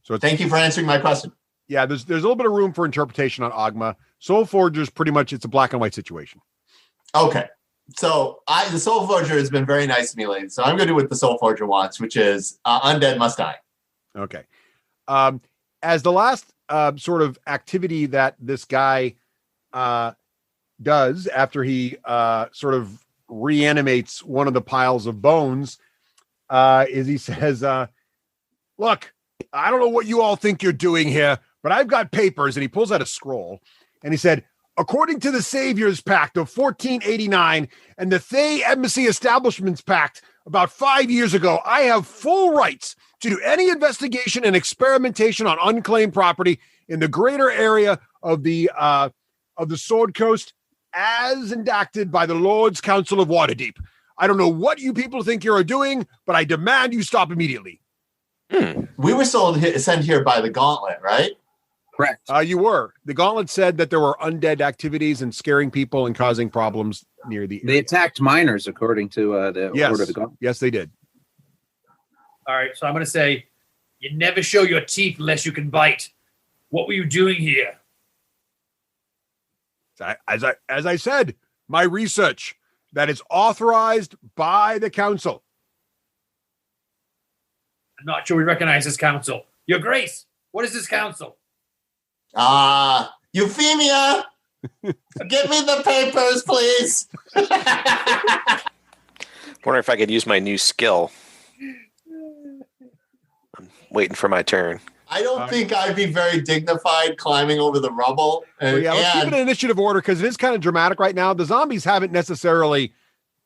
So thank you for answering my question. Yeah, there's a little bit of room for interpretation on Ogma. Soul Forger's pretty much it's a black and white situation. Okay. So the Soul Forger has been very nice to me lately. So I'm going to do what the Soul Forger wants, which is undead must die. Okay. As the last sort of activity that this guy does after he sort of reanimates one of the piles of bones is he says, look, I don't know what you all think you're doing here, but I've got papers. And he pulls out a scroll and he said, according to the Savior's Pact of 1489 and the Thay Embassy Establishments Pact about 5 years ago, I have full rights to do any investigation and experimentation on unclaimed property in the greater area of the Sword Coast as enacted by the Lord's Council of Waterdeep. I don't know what you people think you're doing, but I demand you stop immediately. We were sent here by the Gauntlet, right? Correct. You were. The Gauntlet said that there were undead activities and scaring people and causing problems near the area. They attacked miners, according to the order of the Gauntlet. Yes, they did. All right, so I'm going to say, you never show your teeth unless you can bite. What were you doing here? As I said, my research that is authorized by the council. I'm not sure we recognize this council. Your Grace, what is this council? Euphemia, give me the papers, please. Wonder if I could use my new skill. I'm waiting for my turn. I don't think I'd be very dignified climbing over the rubble. Let's keep it in initiative order because it is kind of dramatic right now. The zombies haven't necessarily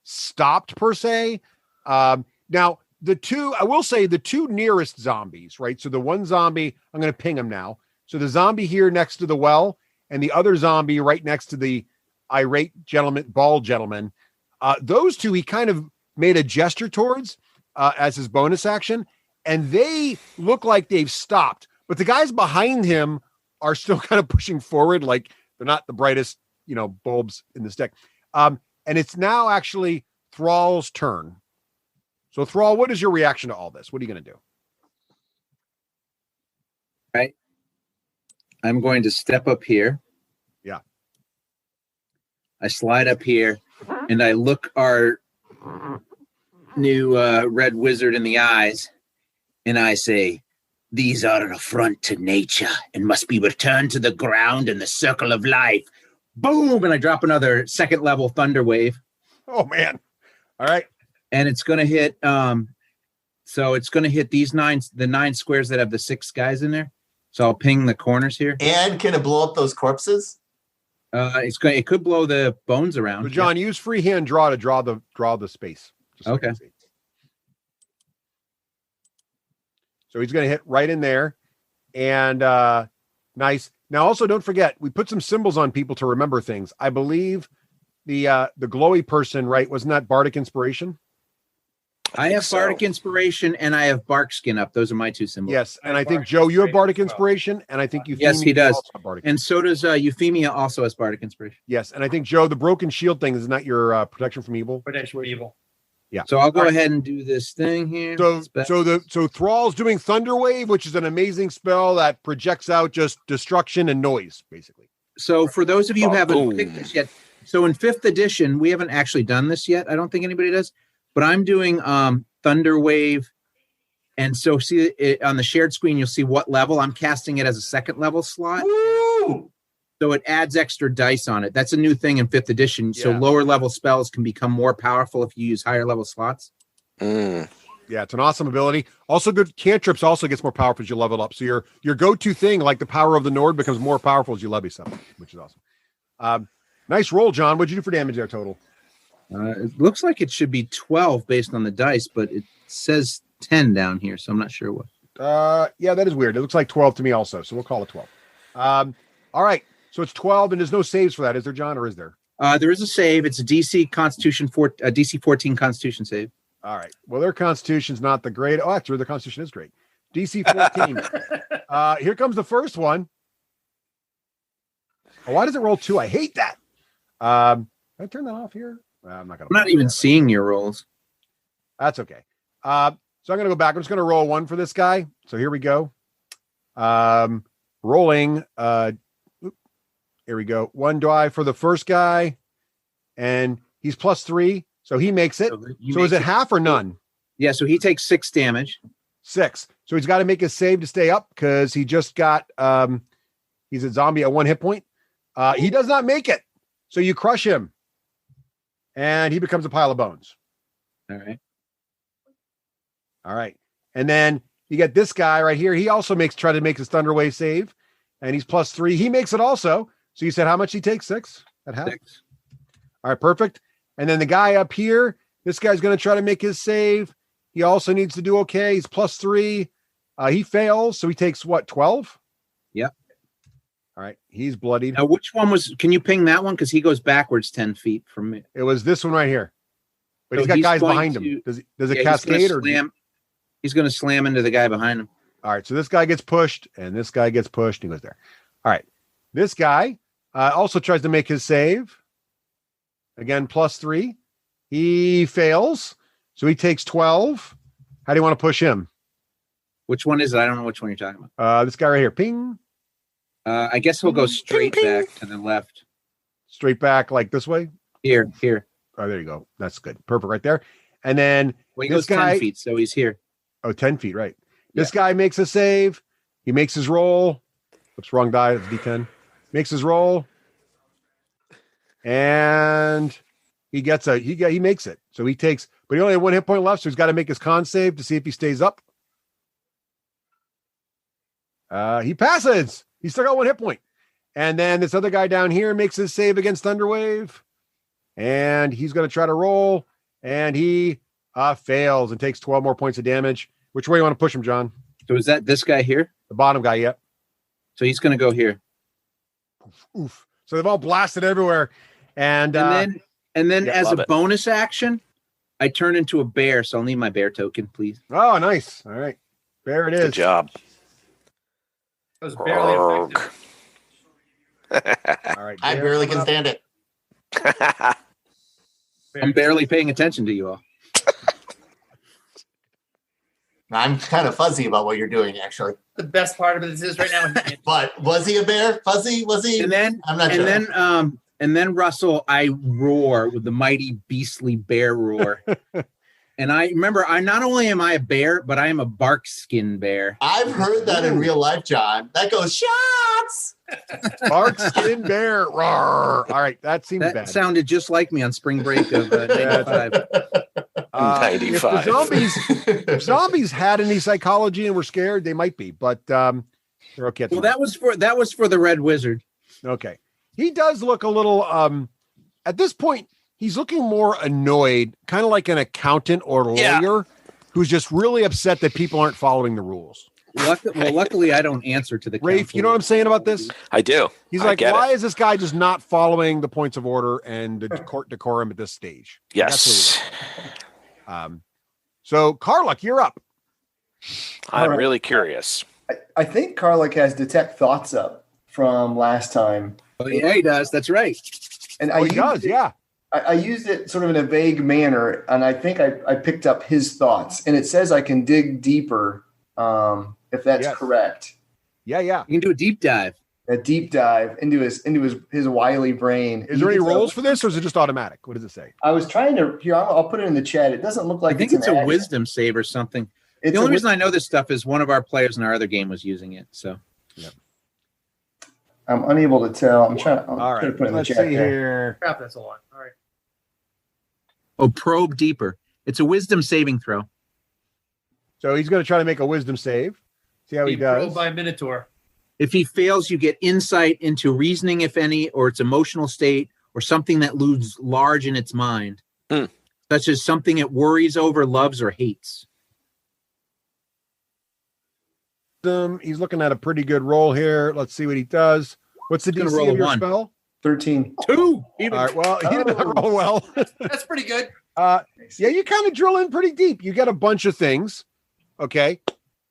stopped per se. Now, the two nearest zombies, right? So the one zombie, I'm going to ping him now. So the zombie here next to the well and the other zombie right next to the irate bald gentleman. Those two, he kind of made a gesture towards as his bonus action. And they look like they've stopped, but the guys behind him are still kind of pushing forward. Like they're not the brightest, bulbs in this deck. And it's now actually Thrall's turn. So Thrall, what is your reaction to all this? What are you going to do? Right. I'm going to step up here. Yeah. I slide up here and I look our new red wizard in the eyes. And I say, these are an affront to nature and must be returned to the ground in the circle of life. boom, and I drop another second level thunder wave. Oh man! All right. And it's going to hit. So it's going to hit the 9 squares that have the 6 guys in there. So I'll ping the corners here. And can it blow up those corpses? It could blow the bones around. So John, use freehand draw to draw the space. Okay. So he's going to hit right in there, and nice. Now, also don't forget we put some symbols on people to remember things. I believe the glowy person, right? Wasn't that Bardic Inspiration? I have Bardic Inspiration and I have Bark Skin up. Those are my 2 symbols. Yes, and I think Joe, you have Bardic Inspiration, and I think Euphemia. Yes, he does. Bardic and so does Euphemia. Also has Bardic Inspiration. Yes, and I think Joe, the broken shield thing is not your protection from evil. Protection from evil. Yeah. So I'll go ahead and do this thing here. So Thrall's doing Thunder Wave, which is an amazing spell that projects out just destruction and noise, basically. So for those of you who haven't picked this yet, so in 5th edition, we haven't actually done this yet. I don't think anybody does. But I'm doing Thunder Wave, and so see it on the shared screen. You'll see what level I'm casting it as a 2nd level slot. Woo! So it adds extra dice on it. That's a new thing in 5th edition. So lower level spells can become more powerful if you use higher level slots. Yeah, it's an awesome ability. Also, good cantrips also gets more powerful as you level up. So your go-to thing, like the power of the Nord, becomes more powerful as you level something, which is awesome. Nice roll, John. What'd you do for damage there total? It looks like it should be 12 based on the dice, but it says 10 down here, so I'm not sure what. Yeah, that is weird. It looks like 12 to me also, so we'll call it 12. All right, so it's 12, and there's no saves for that, is there, John, or is there? There is a save. It's a DC 14 Constitution save. All right. Well, their Constitution's not the great. Oh, actually, their Constitution is great. DC 14. Here comes the first one. Oh, why does it roll 2? I hate that. Can I turn that off here? I'm not even seeing your rolls. That's okay. So I'm going to go back. I'm just going to roll 1 for this guy. So here we go. Rolling. Here we go. 1 die for the first guy. And he's +3. So he makes it. So is it half or none? Yeah. So he takes 6 damage. 6. So he's got to make a save to stay up because he just got, he's a zombie at 1 hit point. He does not make it. So you crush him. And he becomes a pile of bones. All right. All right. And then you get this guy right here. He also try to make his Thunder Wave save. And he's +3. He makes it also. So you said how much he takes? 6? At half? 6. All right, perfect. And then the guy up here, this guy's going to try to make his save. He also needs to do okay. He's +3. He fails. So he takes what, 12? Yep. All right. He's bloodied. Now, which one can you ping that one? Because he goes backwards 10 feet from me. It was this one right here. But he's got guys behind him. Does it cascade or? He's going to slam into the guy behind him. All right. So this guy gets pushed and this guy gets pushed. And he goes there. All right. This guy also tries to make his save. Again, +3. He fails. So he takes 12. How do you want to push him? Which one is it? I don't know which one you're talking about. This guy right here. Ping. I guess we'll go straight back to the left. Straight back like this way? Here. Oh, there you go. That's good. Perfect right there. And then he goes 10 feet, so he's here. Oh, 10 feet, right. This guy makes a save. He makes his roll. Oops, wrong die. It's D10. Makes his roll. And he makes it. So he takes, but he only had 1 hit point left, so he's got to make his con save to see if he stays up. He passes. He's still got 1 hit point. And then this other guy down here makes his save against Thunderwave. And he's going to try to roll. And he fails and takes 12 more points of damage. Which way you want to push him, John? So is that this guy here? The bottom guy, yep. So he's going to go here. Oof. So they've all blasted everywhere. And then as a bonus action, I turn into a bear. So I'll need my bear token, please. Oh, nice. All right. Bear it is. Good job. That was barely effective. All right. I barely can stand it. I'm barely paying attention to you all. I'm kind of fuzzy about what you're doing, actually. The best part of this is right now. But was he a bear? Fuzzy? Was he? And then I'm not sure. And then Russell, I roar with the mighty beastly bear roar. And I remember, not only am I a bear, but I am a bark skin bear. I've heard that in real life, John. That goes shots. Bark skin bear. Roar. All right, that seems That bad. sounded just like me on spring break of 95. If zombies had any psychology and were scared, they might be, but they're okay. Well, that was for the Red Wizard. Okay. He does look a little at this point, he's looking more annoyed, kind of like an accountant or lawyer who's just really upset that people aren't following the rules. Luckily, I don't answer to the Rafe, you know what I'm saying about this? I do. He's like, why is this guy just not following the points of order and the court decorum at this stage? Yes. So, Karluk, you're up. I'm really curious. I think Karluk has detect thoughts up from last time. Oh, yeah, he does. That's right. And he does, yeah. I used it sort of in a vague manner, and I think I picked up his thoughts. And it says I can dig deeper, if that's correct. Yeah. You can do a deep dive. A deep dive into his wily brain. Is there any rolls for this, or is it just automatic? What does it say? I was trying to here. I'll put it in the chat. It doesn't look like I think it's a wisdom save or something. The only reason I know this stuff is one of our players in our other game was using it. So I'm unable to tell. I'm trying to put it in the Let's chat see here. Crap, that's a lot. All right. Oh, probe deeper. It's a wisdom saving throw. So he's going to try to make a wisdom save. See how he does. Probed by Minotaur. If he fails, you get insight into reasoning, if any, or its emotional state, or something that looms large in its mind, such as something it worries over, loves, or hates. He's looking at a pretty good roll here. Let's see what he does. What's the DC roll of your 1. spell? 13. 2. All right. Well, he did not roll well. That's pretty good. Yeah, you kind of drill in pretty deep. You get a bunch of things. Okay.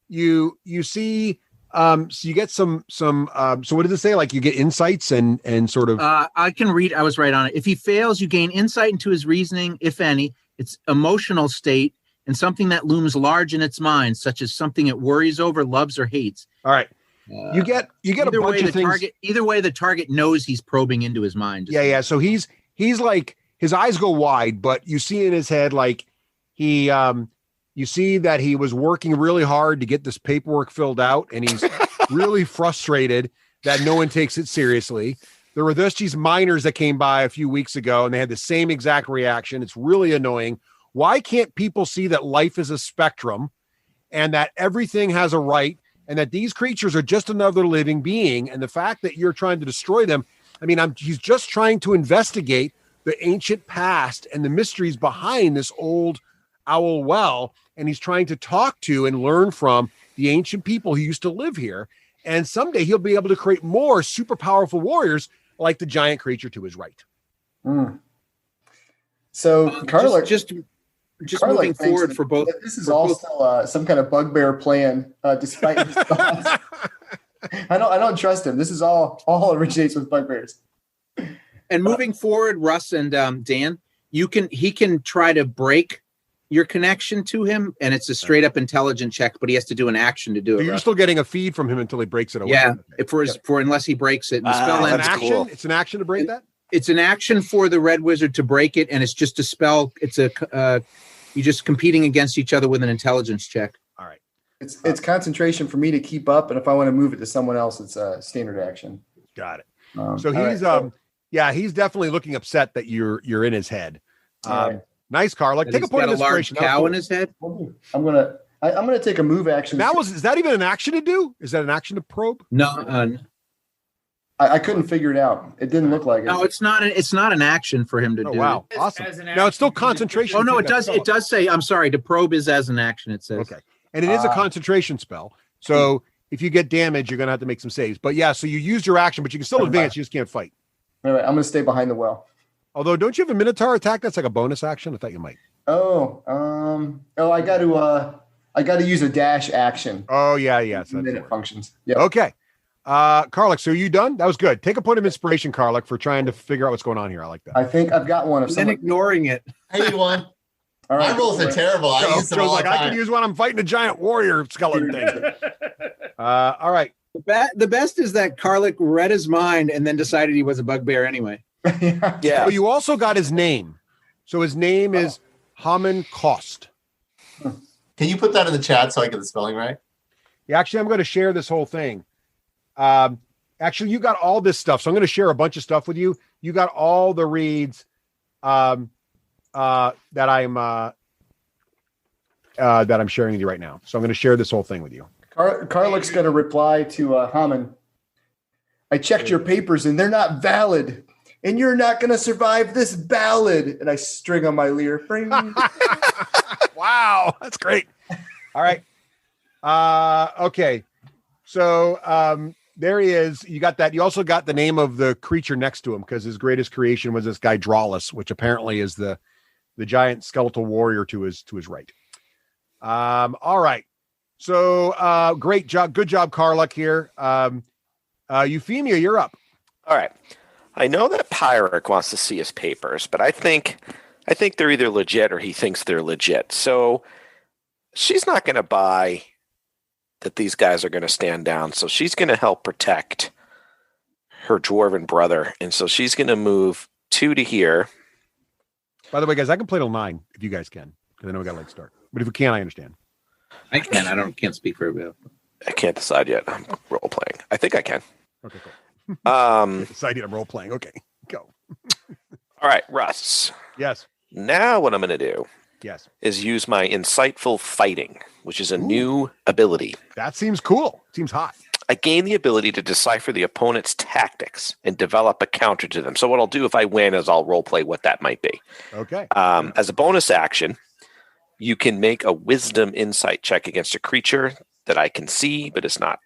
You see. So you get some. So what does it say? Like you get insights and sort of. I can read. I was right on it. If he fails, you gain insight into his reasoning, if any, its emotional state, and something that looms large in its mind, such as something it worries over, loves, or hates. All right. You get a bunch of things. Either way, the target knows he's probing into his mind. Yeah. So he's like his eyes go wide, but you see in his head like he you see that he was working really hard to get this paperwork filled out, and he's really frustrated that no one takes it seriously. There were these miners that came by a few weeks ago, and they had the same exact reaction. It's really annoying. Why can't people see that life is a spectrum and that everything has a right and that these creatures are just another living being? And the fact that you're trying to destroy them, he's just trying to investigate the ancient past and the mysteries behind this old owl well. And he's trying to talk to and learn from the ancient people who used to live here. And someday he'll be able to create more super powerful warriors like the giant creature to his right. So Karluk just moving forward for both. This is all still some kind of bugbear plan, despite his thoughts. I don't trust him. This is all originates with bugbears. And moving forward, Russ and Dan, he can try to break your connection to him, and it's a straight up intelligent check, but he has to do an action to do it. You're still getting a feed from him until he breaks it away. Yeah, for unless he breaks it. And the spell ends. Cool. It's an action to break that. It's an action for the Red Wizard to break it, and it's just a spell. It's you're just competing against each other with an intelligence check. All right. It's concentration for me to keep up, and if I want to move it to someone else, it's a standard action. Got it. So he's he's definitely looking upset that you're in his head. Nice, Karluk. Take a point of inspiration. A large cow in his head. I'm gonna take a move action. Is that even an action to do? Is that an action to probe? No. I couldn't figure it out. It didn't look like it. No, it's not an action for him to do. Wow, awesome. Now it's still concentration. Oh no, it does. It does say. I'm sorry. To probe is as an action. It says. Okay, and it is a concentration spell. So if you get damage, you're gonna have to make some saves. But yeah, so you used your action, but you can still advance. You just can't fight. All right, I'm gonna stay behind the well. Although, don't you have a Minotaur attack? That's like a bonus action. I thought you might. I got to use a dash action. Oh yeah. So minute functions. Yeah. Okay. Karluk, so are you done? That was good. Take a point of inspiration, Karluk, for trying to figure out what's going on here. I like that. I think I've got one. Then ignoring it. I need one. All right. My rolls are terrible. I use them all the time. I can use one. I'm fighting a giant warrior skeleton thing. All right. The best is that Karluk read his mind and then decided he was a bugbear anyway. Yeah. Well, you also got his name. So his name is Haman Kost. Can you put that in the chat so I get the spelling right? Yeah, actually, I'm going to share this whole thing. Actually, you got all this stuff, so I'm going to share a bunch of stuff with you. You got all the reads that I'm sharing with you right now. So I'm going to share this whole thing with you. Karlach's going to reply to Haman. I checked your papers and they're not valid. And you're not going to survive this ballad. And I string on my lyre. Wow, that's great. All right. Okay. So there he is. You got that. You also got the name of the creature next to him because his greatest creation was this guy Drawless, which apparently is the giant skeletal warrior to his right. All right. So great job. Good job, Karlach here. Euphemia, you're up. All right. I know that Pyric wants to see his papers, but I think they're either legit or he thinks they're legit. So she's not going to buy that these guys are going to stand down. So she's going to help protect her dwarven brother. And so she's going to move 2 to here. By the way, guys, I can play till 9 if you guys can, because I know we got a late start. But if we can't, I understand. I can. I can't speak for everybody. I can't decide yet. I'm role playing. I think I can. Okay, cool. Decided I'm role playing. Okay, go. All right, Russ. Yes. Now what I'm going to do is use my insightful fighting, which is a new ability. That seems cool. Seems hot. I gain the ability to decipher the opponent's tactics and develop a counter to them. So what I'll do if I win is I'll role play what that might be. Okay. As a bonus action, you can make a wisdom insight check against a creature that I can see, but it's not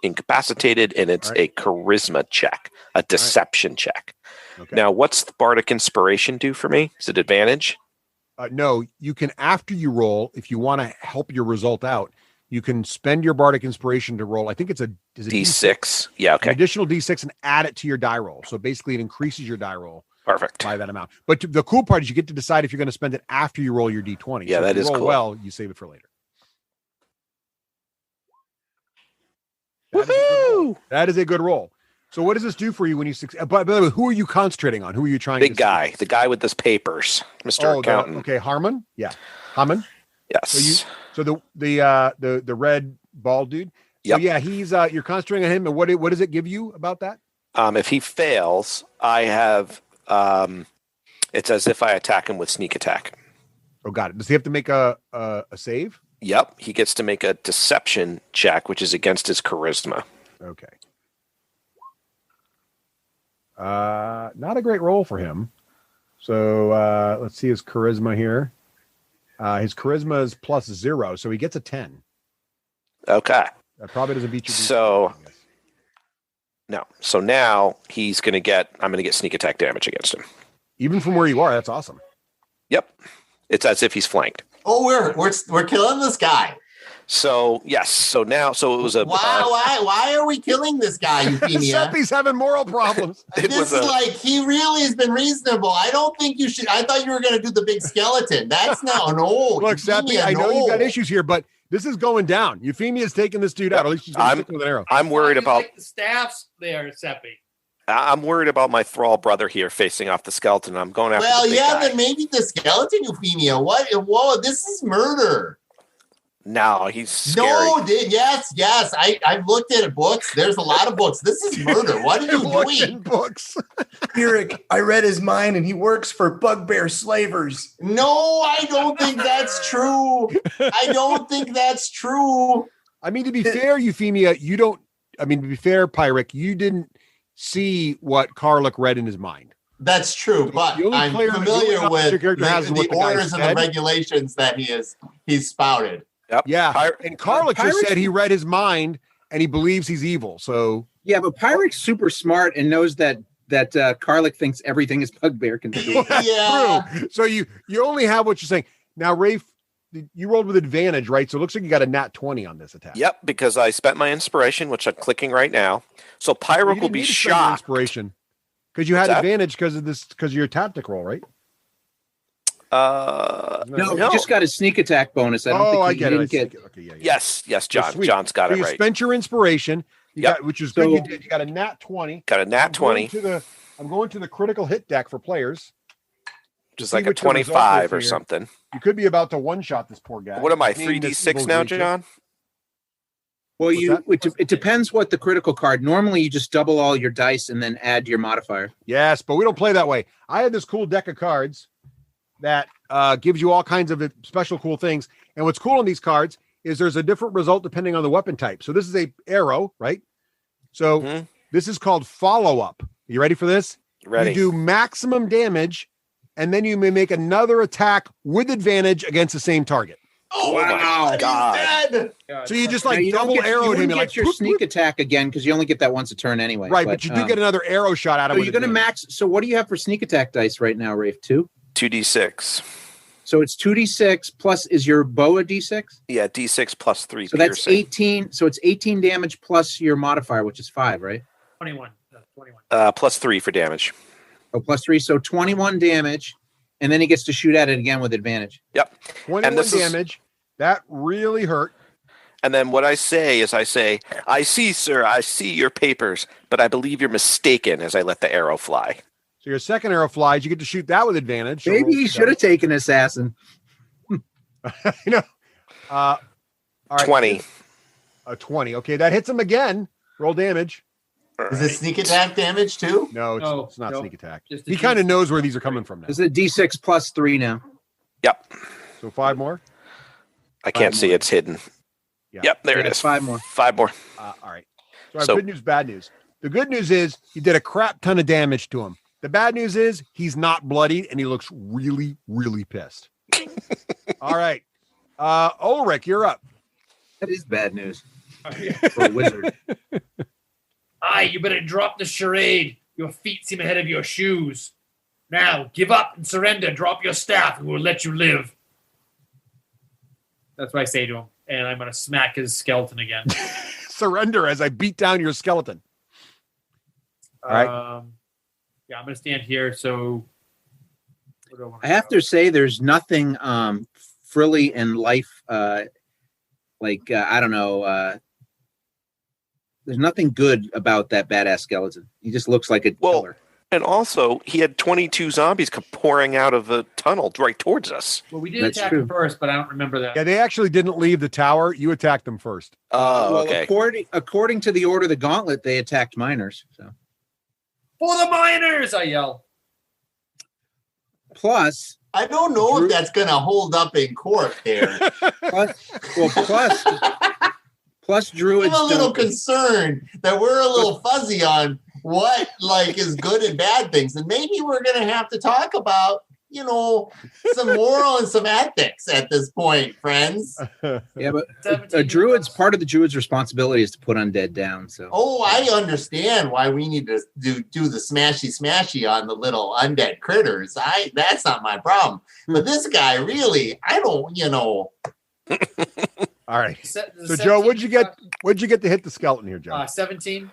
incapacitated, and it's a charisma check, a deception check. Okay. Now, what's the Bardic Inspiration do for me? Is it advantage? No, you can, after you roll, if you want to help your result out, you can spend your Bardic Inspiration to roll. I think it's a D6. Yeah, okay. An additional D6 and add it to your die roll. So basically, it increases your die roll. Perfect. By that amount. But the cool part is you get to decide if you're going to spend it after you roll your D20. Yeah, so that is roll cool. Well, you save it for later. Woohoo! That is a good roll. So what does this do for you when you succeed? By the way, who are you concentrating on? Who are you trying Big to guy. see? The guy with his papers. Mr. Accountant. Okay, Harmon? Yeah. Harmon? Yes. So the red bald dude? Yep. So yeah, he's you're concentrating on him, and what does it give you about that? If he fails, I have it's as if I attack him with sneak attack. Oh, got it. Does he have to make a save? Yep. He gets to make a deception check, which is against his charisma. Okay. Not a great roll for him. So let's see his charisma here. His charisma is +0, so he gets a 10. Okay. That probably doesn't beat you. So no. So now I'm going to get sneak attack damage against him. Even from where you are, that's awesome. Yep. It's as if he's flanked. Oh, we're killing this guy. So yes. So it was a why are we killing this guy, Euphemia? Seppi's having moral problems. He really has been reasonable. I don't think you should. I thought you were going to do the big skeleton. That's not Look, Seppi, I know you've got issues here, but this is going down. Euphemia's taking this dude out. At least she's going to stick with an arrow. I'm worried about like the staffs there, Seppi. I'm worried about my thrall brother here facing off the skeleton. I'm going after the big guy. Then maybe the skeleton, Euphemia. What? Whoa, this is murder. No, he's scary. No, yes. I've looked at books. There's a lot of books. This is murder. What are you doing? Books. Eric, I read his mind and he works for bugbear slavers. No, I don't think that's true. I mean, to be fair, Euphemia, to be fair, Pyric, you didn't see what Karlach read in his mind. That's true, but I'm familiar with the orders and the regulations that he's spouted. Yep. Yeah, and Karlach just said he read his mind and he believes he's evil. So yeah, but Pyric's super smart and knows that Karlach thinks everything is bugbear can do. Yeah. True. So you only have what you're saying. Now, Rafe, you rolled with advantage, right? So it looks like you got a nat 20 on this attack. Yep, because I spent my inspiration, which I'm clicking right now. So Pyric will be shocked. Inspiration. Because you had advantage because of your tactic roll, right? No, he just got a sneak attack bonus. I don't think he didn't get. Okay, yeah. Yes, John. So John's got it right. You spent your inspiration, which is good. You did. You got a nat 20. Got a nat 20. I'm going to the critical hit deck for players. Which is like a 25 or something. You could be about to one-shot this poor guy. What am I, 3d6 now, John? Well, it depends what the critical card. Normally, you just double all your dice and then add your modifier. Yes, but we don't play that way. I have this cool deck of cards that gives you all kinds of special cool things. And what's cool on these cards is there's a different result depending on the weapon type. So this is a arrow, right? So this is called follow-up. You ready for this? Ready. You do maximum damage, and then you may make another attack with advantage against the same target. Oh wow. my God. So you just Now, like you don't double get, arrowed you him. get Like your sneak attack again because you only get that once a turn anyway. Right, but you do get another arrow shot out of it. So you're going to max. So what do you have for sneak attack dice right now, Rafe? 2? 2d6. So it's 2d6 plus, is your bow a d6? Yeah, d6 plus 3 So that's 18. So it's 18 damage plus your modifier, which is 5, right? 21. 21. Plus 3 for damage. Oh, plus 3. So 21 damage. And then he gets to shoot at it again with advantage. Yep. 21 damage. That really hurt. And then what I say is I say, I see, sir, I see your papers, but I believe you're mistaken as I let the arrow fly. So your second arrow flies. You get to shoot that with advantage. So Maybe he should have taken assassin. All right. 20. A 20. Okay, that hits him again. Roll damage. Is it sneak attack damage too? No, it's not sneak attack. Just He kind of knows where these are coming from now. This is a d6 plus 3 now. Yep. So 5 more. I can't see. It's hidden. Yeah. Yep, there it Yeah, is. 5 more. 5 more. All right. So I have good news, bad news. The good news is you did a crap ton of damage to him. The bad news is he's not bloodied and he looks really, really pissed. All right. Ulrich, you're up. That is bad news for a wizard. Aye, you better drop the charade. Your feet seem ahead of your shoes. Now, give up and surrender. Drop your staff and we'll let you live. That's what I say to him. And I'm going to smack his skeleton again. Surrender as I beat down your skeleton. All right. Yeah, I'm going to stand here. So I have to say there's nothing frilly in life. I don't know. There's nothing good about that badass skeleton. He just looks like a killer. And also, he had 22 zombies pouring out of the tunnel right towards us. Well, we did attack him first, but I don't remember that. Yeah, they actually didn't leave the tower. You attacked them first. Oh, okay. According to the order of the gauntlet, they attacked miners. So. For the miners, I yell. Plus, I don't know if that's going to hold up in court there. Plus druids. I'm a little concerned that we're a little fuzzy on what is good and bad things. And maybe we're going to have to talk about, some moral and some ethics at this point, friends. Yeah, but part of the druid's responsibility is to put undead down. So. Oh, I understand why we need to do the smashy on the little undead critters. That's not my problem. But this guy really, I don't, All right. So Joe, what'd you get to hit the skeleton here, Joe? 17.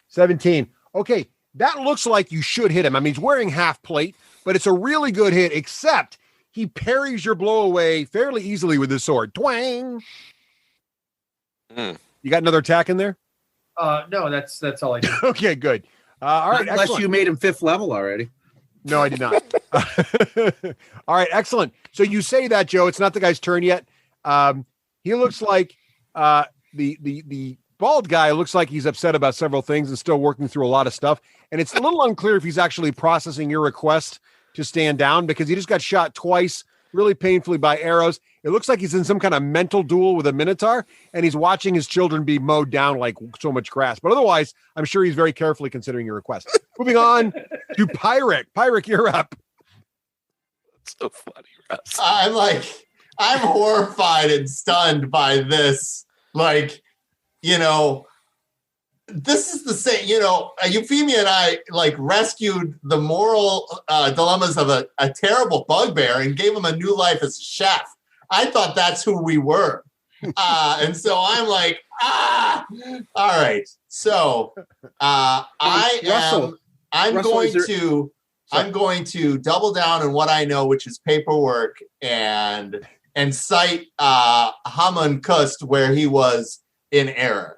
17. Okay. That looks like you should hit him. I mean, he's wearing half plate, but it's a really good hit, except he parries your blow away fairly easily with his sword. Twang. You got another attack in there? No, that's all I do. Okay, good. All right. Unless you made him 5th level already. No, I did not. All right, excellent. So you say that, Joe. It's not the guy's turn yet. He looks like the bald guy looks like he's upset about several things and still working through a lot of stuff. And it's a little unclear if he's actually processing your request to stand down because he just got shot twice, really painfully by arrows. It looks like he's in some kind of mental duel with a minotaur, and he's watching his children be mowed down like so much grass. But otherwise, I'm sure he's very carefully considering your request. Moving on to Pyric. Pyric, you're up. That's so funny, Russ. I'm horrified and stunned by this. This is the same, Euphemia and I rescued the moral dilemmas of a terrible bugbear and gave him a new life as a chef. I thought that's who we were. And so I'm like, all right. So I'm going to double down on what I know, which is paperwork and cite Haman Kust where he was in error.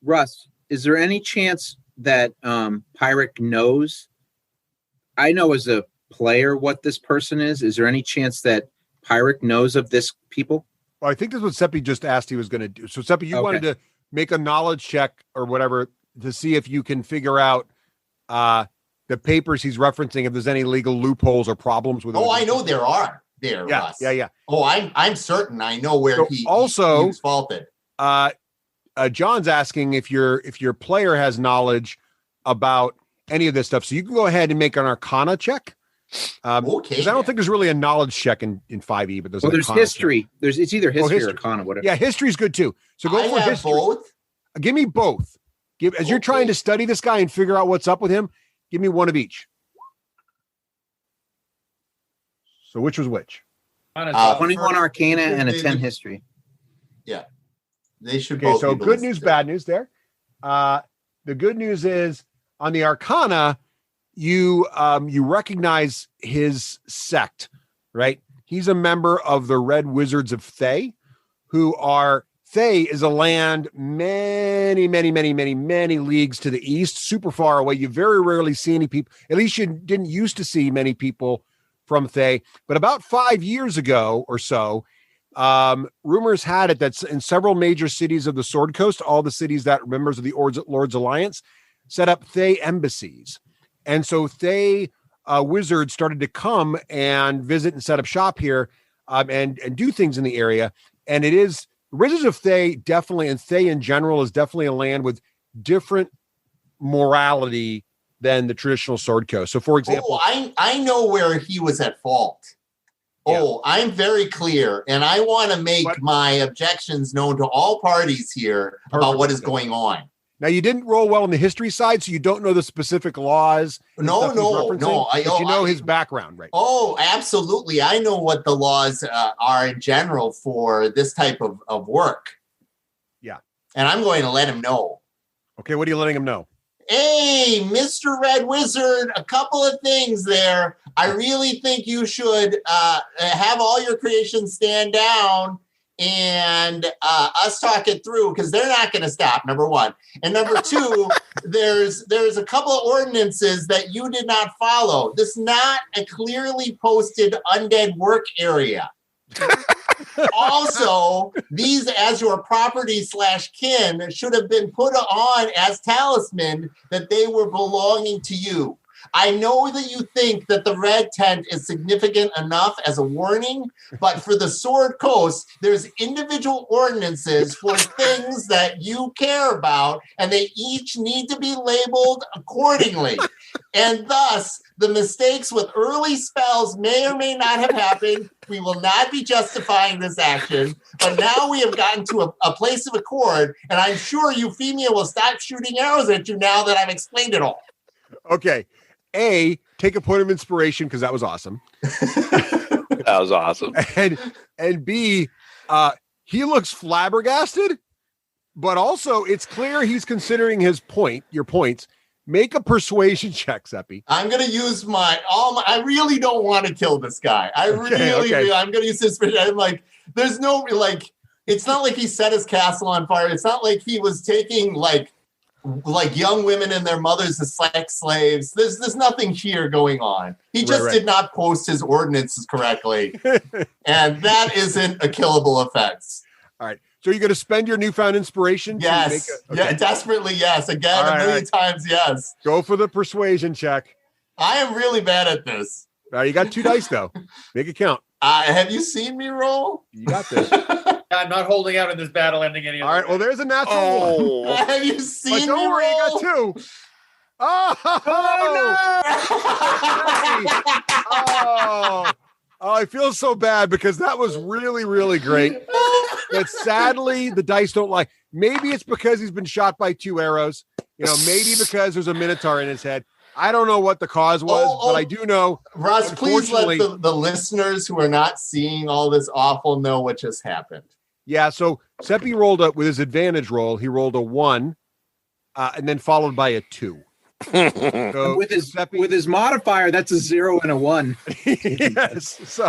Russ, is there any chance that Pyric knows? I know as a player what this person is. Is there any chance that Pyric knows of this people? Well, I think this is what Seppi just asked he was going to do. So, Seppi, you wanted to make a knowledge check or whatever to see if you can figure out the papers he's referencing, if there's any legal loopholes or problems with it. Oh, I know there are. There, yeah, Russ. yeah. Oh, I'm certain I know where he was faulted. John's asking if your player has knowledge about any of this stuff. So you can go ahead and make an Arcana check. Okay. Because I don't think there's really a knowledge check in 5e, but there's history. Check. It's either history or Arcana, whatever. Yeah, history's good too. So go for history. Both. Give me both. As you're trying to study this guy and figure out what's up with him, give me one of each. So which was which? 21 Arcana and a 10 history. Yeah. They should both. So good news, bad news there. The good news is on the Arcana, you recognize his sect, right? He's a member of the Red Wizards of Thay, Thay is a land many leagues to the east, super far away. You very rarely see any people, at least you didn't used to see many people from Thay. But about 5 years ago or so, rumors had it that in several major cities of the Sword Coast, all the cities that members of the Lord's Alliance set up Thay embassies. And so Thay wizards started to come and visit and set up shop here and do things in the area. And it is Wizards of Thay definitely, and Thay in general, is definitely a land with different morality than the traditional Sword Coast. So, for example, I know where he was at fault. Oh, yeah. I'm very clear, and I want to make my objections known to all parties here about what is going on. Now, you didn't roll well on the history side, so you don't know the specific laws. No. You know his background, right? Oh, absolutely. I know what the laws are in general for this type of work. Yeah. And I'm going to let him know. Okay, what are you letting him know? Hey, Mr. Red Wizard, a couple of things there. I really think you should have all your creations stand down and us talk it through, because they're not going to stop, number one. And number two, there's a couple of ordinances that you did not follow. This is not a clearly posted undead work area. Also, these as your property / kin should have been put on as talisman that they were belonging to you. I know that you think that the red tent is significant enough as a warning, but for the Sword Coast, there's individual ordinances for things that you care about, and they each need to be labeled accordingly. And thus, the mistakes with early spells may or may not have happened. We will not be justifying this action, but now we have gotten to a place of accord, and I'm sure Euphemia will stop shooting arrows at you now that I've explained it all. Okay. A, take a point of inspiration, because that was awesome. That was awesome. And B, he looks flabbergasted, but also it's clear he's considering your points. Make a persuasion check, Seppi. I'm going to use I really don't want to kill this guy. I'm going to use this. I'm like, there's no, it's not like he set his castle on fire. It's not like he was taking like young women and their mothers as sex slaves. There's nothing here going on. He just did not post his ordinances correctly. And that isn't a killable offense. All right. So you're going to spend your newfound inspiration? Yes. Yeah, desperately, yes. Again, a million times, yes. Go for the persuasion check. I am really bad at this. You got 2 dice, though. Make it count. Have you seen me roll? You got this. I'm not holding out in this battle ending any other All right, well, there's a natural one. Have you seen me roll? Don't worry, you got 2. Oh, I feel so bad because that was really, really great. But sadly, the dice don't lie. Maybe it's because he's been shot by 2 arrows. Maybe because there's a minotaur in his head. I don't know what the cause was, but I do know. Russ, please let the listeners who are not seeing all this awful know what just happened. Yeah, so Seppi rolled with his advantage roll. He rolled a 1, and then followed by a 2. So with his modifier, that's a 0 and a 1. Yes.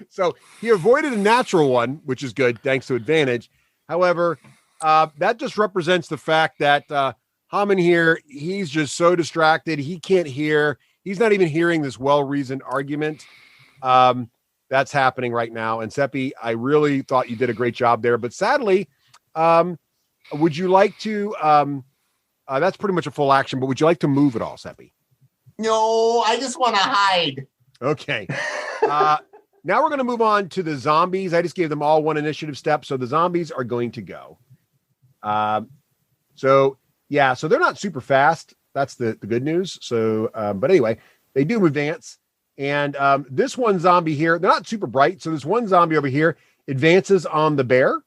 So he avoided a natural 1, which is good thanks to advantage. However, that just represents the fact that Haman here, he's just so distracted. He can't hear. He's not even hearing this well-reasoned argument that that's happening right now. And Seppi, I really thought you did a great job there, but sadly, would you like to, that's pretty much a full action, but would you like to move at all, Seppi? No, I just want to hide. Okay. Now we're going to move on to the zombies. I just gave them all one initiative step. So the zombies are going to go. So they're not super fast. That's the good news. So, but anyway, they do advance. And this one zombie here, they're not super bright. So this one zombie over here advances on the bear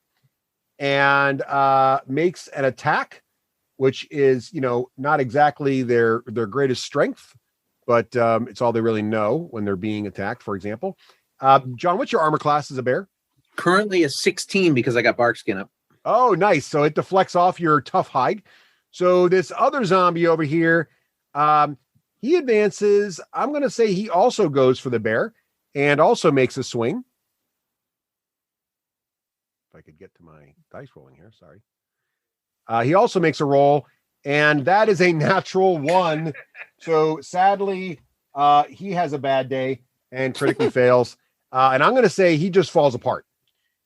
and makes an attack, which is, not exactly their greatest strength, but it's all they really know when they're being attacked, for example. John, what's your armor class as a bear? Currently a 16 because I got bark skin up. Oh, nice. So it deflects off your tough hide. So this other zombie over here, he advances. I'm going to say he also goes for the bear and also makes a swing. If I could get to my dice rolling here, sorry. He also makes a roll, and that is a natural 1. So sadly, he has a bad day and critically fails. And I'm going to say he just falls apart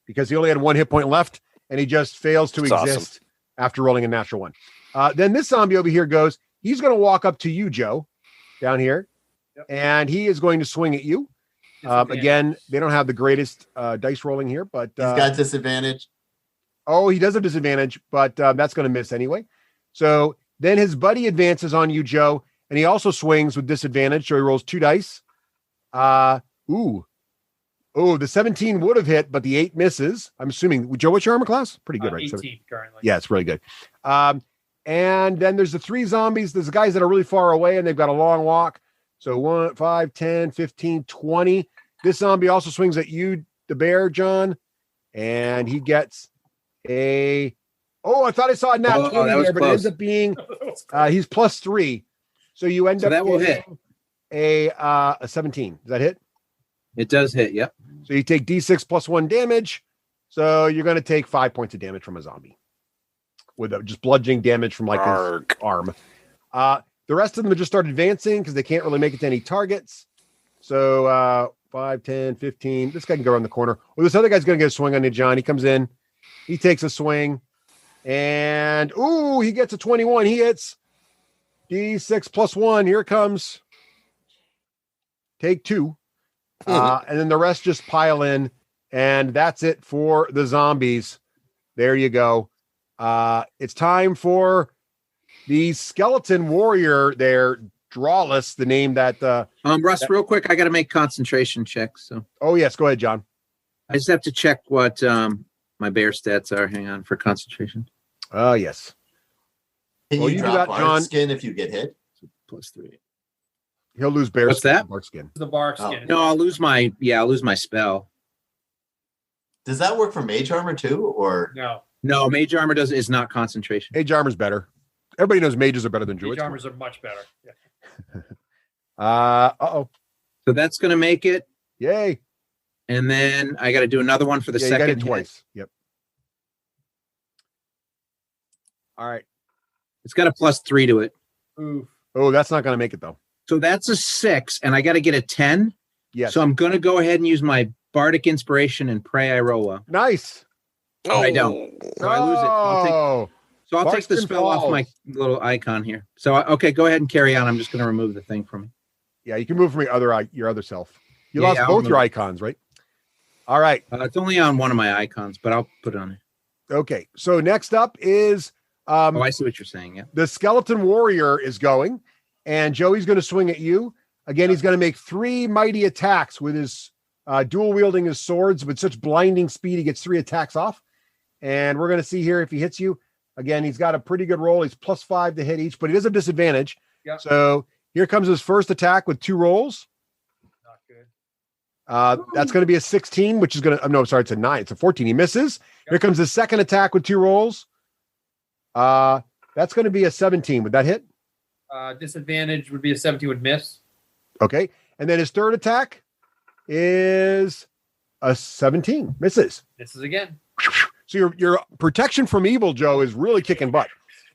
because he only had 1 hit point left, and he just fails to exist after rolling a natural 1. Then this zombie over here goes, he's going to walk up to you, Joe, down here, and he is going to swing at you. Again, they don't have the greatest dice rolling here, but he's got disadvantage. Oh, he does have disadvantage, but that's going to miss anyway. So then his buddy advances on you, Joe, and he also swings with disadvantage. So he rolls 2 dice. The 17 would have hit, but the 8 misses. I'm assuming. Joe, what's your armor class? Pretty good, right? 18 currently. Yeah, it's really good. And then there's the 3 zombies. There's the guys that are really far away, and they've got a long walk. So 1, 5, 10, 15, 20. This zombie also swings at you, the bear, John, and he gets I thought I saw a nat 20 there, but it ends up being he's +3. So you end up that will hit a 17. Does that hit? It does hit, yep. So you take D6 +1 damage. So you're going to take 5 points of damage from a zombie with just bludgeoning damage from his arm. The rest of them have just started advancing because they can't really make it to any targets. So 5, 10, 15. This guy can go around the corner. Well, this other guy's going to get a swing on you, John. He comes in. He takes a swing. And, he gets a 21. He hits. D6 +1. Here it comes. Take 2. And then the rest just pile in. And that's it for the zombies. There you go. It's time for the skeleton warrior there. Drawless, the name that Russ, real quick, I got to make concentration checks. So yes, go ahead, John. I just have to check what my bear stats are. Hang on for concentration. Yes. Can you drop bark skin if you get hit? +3. He'll lose bear What's skin. that? Bark skin. The bark skin. No, I'll lose my spell. Does that work for mage armor too, or no? Mage armor is not concentration. Mage armor's better. Everybody knows mages are better than druids. Mage armors are much better. Yeah. So that's going to make it. Yay. And then I got to do another one for the second. You got it twice. Yep. All right. It's got a +3 to it. Oof. Oh, that's not going to make it though. So that's a 6, and I got to get a 10. Yes. So I'm going to go ahead and use my bardic inspiration and pray I roll well. Nice. Oh, I don't. So I lose it. I'll take the spell off my little icon here. So, okay, go ahead and carry on. I'm just going to remove the thing from me. Yeah, you can move from your other self. You lost both your icons, right? All right. It's only on one of my icons, but I'll put it on there. Okay, so next up is... I see what you're saying, yeah. The skeleton warrior is going, and Joey's going to swing at you. Again, he's going to make 3 mighty attacks with his dual-wielding his swords with such blinding speed. He gets 3 attacks off, and we're going to see here if he hits you. Again, he's got a pretty good roll. He's +5 to hit each, but he does have disadvantage. Yep. So here comes his first attack with 2 rolls. Not good. That's going to be a 16, which is going to... no, sorry, it's a 9. It's a 14. He misses. Yep. Here comes his second attack with 2 rolls. That's going to be a 17. Would that hit? Disadvantage would be a 17 would miss. Okay. And then his third attack is a 17. Misses. Misses again. So your protection from evil, Joe, is really kicking butt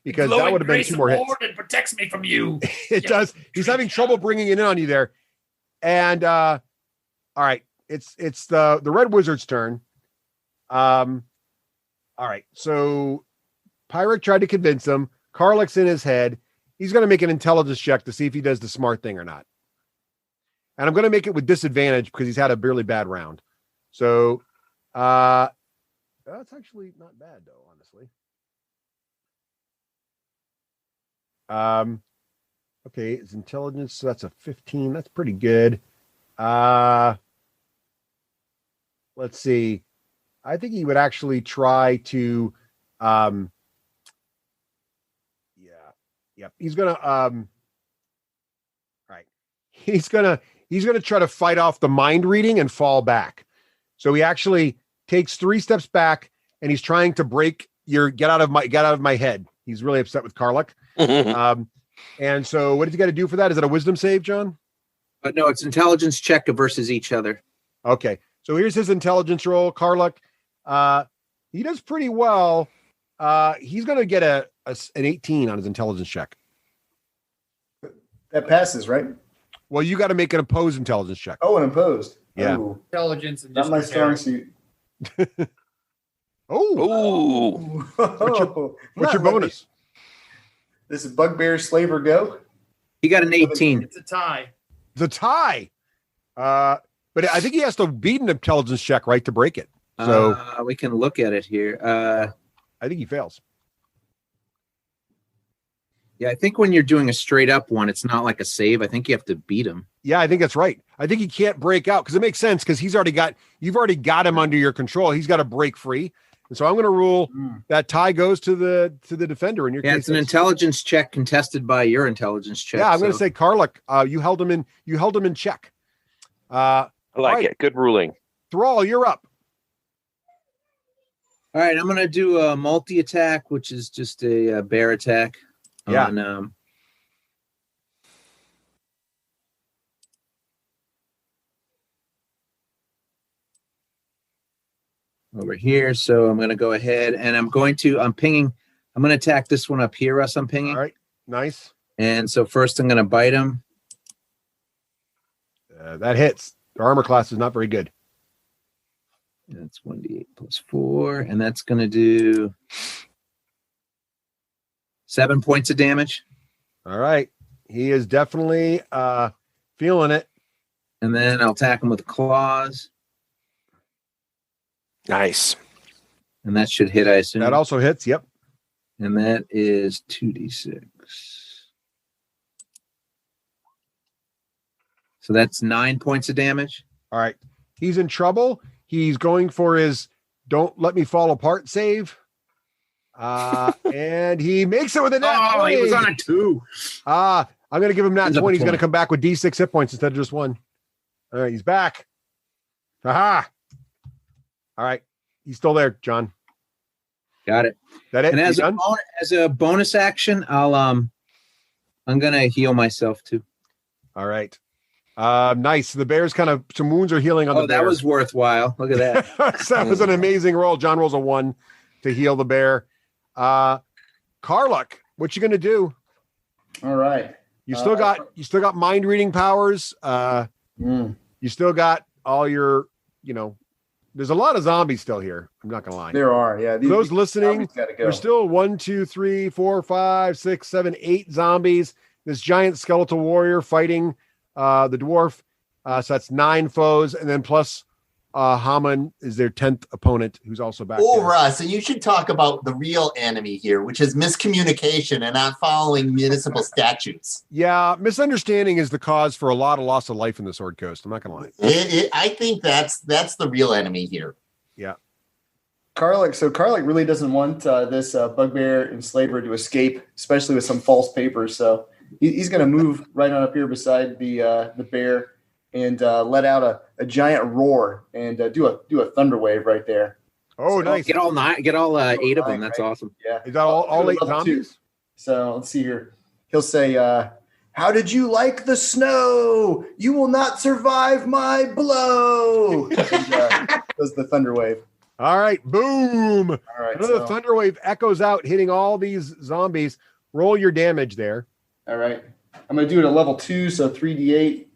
because that would have been 2 more hits. It protects me from you. It does. He's having trouble bringing it in on you there. And all right, it's the Red Wizard's turn. All right. So Pyric tried to convince him. Karlach's in his head. He's going to make an intelligence check to see if he does the smart thing or not. And I'm going to make it with disadvantage because he's had a really bad round. So that's actually not bad, though, honestly. Okay, his intelligence, so that's a 15. That's pretty good. Let's see. I think he would actually try to He's gonna right. He's gonna try to fight off the mind reading and fall back. So he actually takes 3 steps back and he's trying to break get out of my head. He's really upset with Karlach. And so what does he got to do for that? Is it a wisdom save, John? No, it's intelligence check versus each other. Okay. So here's his intelligence roll. Karlach, he does pretty well. He's going to get an 18 on his intelligence check. That passes, right? Well, you got to make an opposed intelligence check. Oh, an opposed. Yeah. Oh. Intelligence and Not my strong suit. Oh. What's your bonus? This is Bugbear Slaver Go. He got an 18. It's a tie. The tie. But I think he has to beat an intelligence check, right, to break it. So we can look at it here. I think he fails. Yeah, I think when you're doing a straight up one, it's not like a save. I think you have to beat him. Yeah, I think that's right. I think he can't break out because it makes sense because you've already got him under your control. He's got to break free. And so I'm going to rule that tie goes to the defender in your case. Yeah, it's an intelligence check contested by your intelligence check. Yeah, I'm going to say Karlach, you held him in check. I like it. Good ruling. Thrall, you're up. All right, I'm going to do a multi-attack, which is just a bear attack. Yeah. On, over here. So I'm going to go ahead and I'm going to attack this one up here, Russ. I'm pinging. All right. Nice. And so first I'm going to bite him. That hits. The armor class is not very good. That's 1d8 plus 4. And that's going to do 7 points of damage. All right. He is definitely feeling it. And then I'll attack him with claws. Nice. And that should hit, I assume. That also hits. Yep. And that is 2d6. So that's 9 points of damage. All right. He's in trouble. He's going for his don't let me fall apart save. And he makes it with a nat 20. He was on a 2. I'm going to give him nat 20. He's going to come back with D6 hit points instead of just 1. All right. He's back. Aha. All right. He's still there, John. Got it. That it? And as a bonus action, I'm gonna heal myself too. All right. Nice. The bear's some wounds are healing on the bear. That was worthwhile. Look at that. That was an amazing roll. John rolls a 1 to heal the bear. Karlach, what you gonna do? All right. You still got mind reading powers. You still got all your, there's a lot of zombies still here. I'm not gonna lie. There are, yeah. Those listening, there's still 1, 2, 3, 4, 5, 6, 7, 8 zombies. This giant skeletal warrior fighting the dwarf. So that's 9 foes, and then plus Haman is their 10th opponent, who's also back. Oh, Russ, and you should talk about the real enemy here, which is miscommunication and not following municipal statutes. Yeah, misunderstanding is the cause for a lot of loss of life in the Sword Coast. I'm not gonna lie. I think that's the real enemy here. Yeah. Karlach really doesn't want this bugbear enslaver to escape, especially with some false papers. So he's going to move right on up here beside the bear and let out a giant roar and do a thunder wave right there. Oh, nice! Get all 8 of them. That's awesome. Yeah, is that all 8 zombies? 2. So let's see here. He'll say, "How did you like the snow? You will not survive my blow." Does the thunder wave? All right, boom! All right, another thunder wave echoes out, hitting all these zombies. Roll your damage there. All right, I'm going to do it at level 2, so 3d8.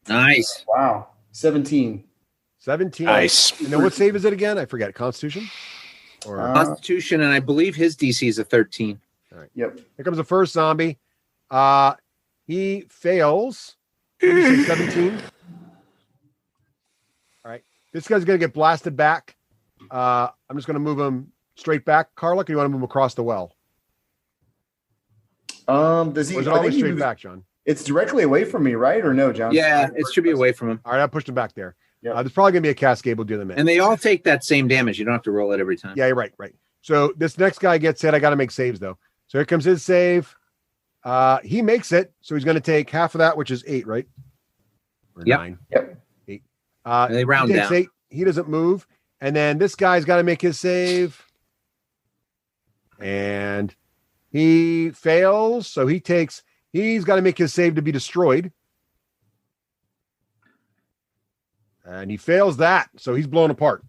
Nice. Wow. 17. 17. Nice. And then what save is it again? I forget. Constitution? Or Constitution, and I believe his DC is a 13. all right. Yep. Here comes the first zombie. He fails. 17. All right. This guy's going to get blasted back. I'm just going to move him straight back. Carla, or do you want to move him across the well? Does he? Or is it I always think he straight moves- back, John? It's directly away from me, right? Or no, John? Yeah, it should be away from him. All right, I pushed him back there. Yep. There's probably going to be a cascade. We'll do them in. And they all take that same damage. You don't have to roll it every time. Yeah, you're right. So this next guy gets hit. I got to make saves, though. So here comes his save. He makes it. So he's going to take half of that, which is 8, right? Or Yep. 9. Yep. 8. And they round he takes down. 8. He doesn't move. And then this guy's got to make his save. And he fails. So he's got to make his save to be destroyed. And he fails that. So he's blown apart.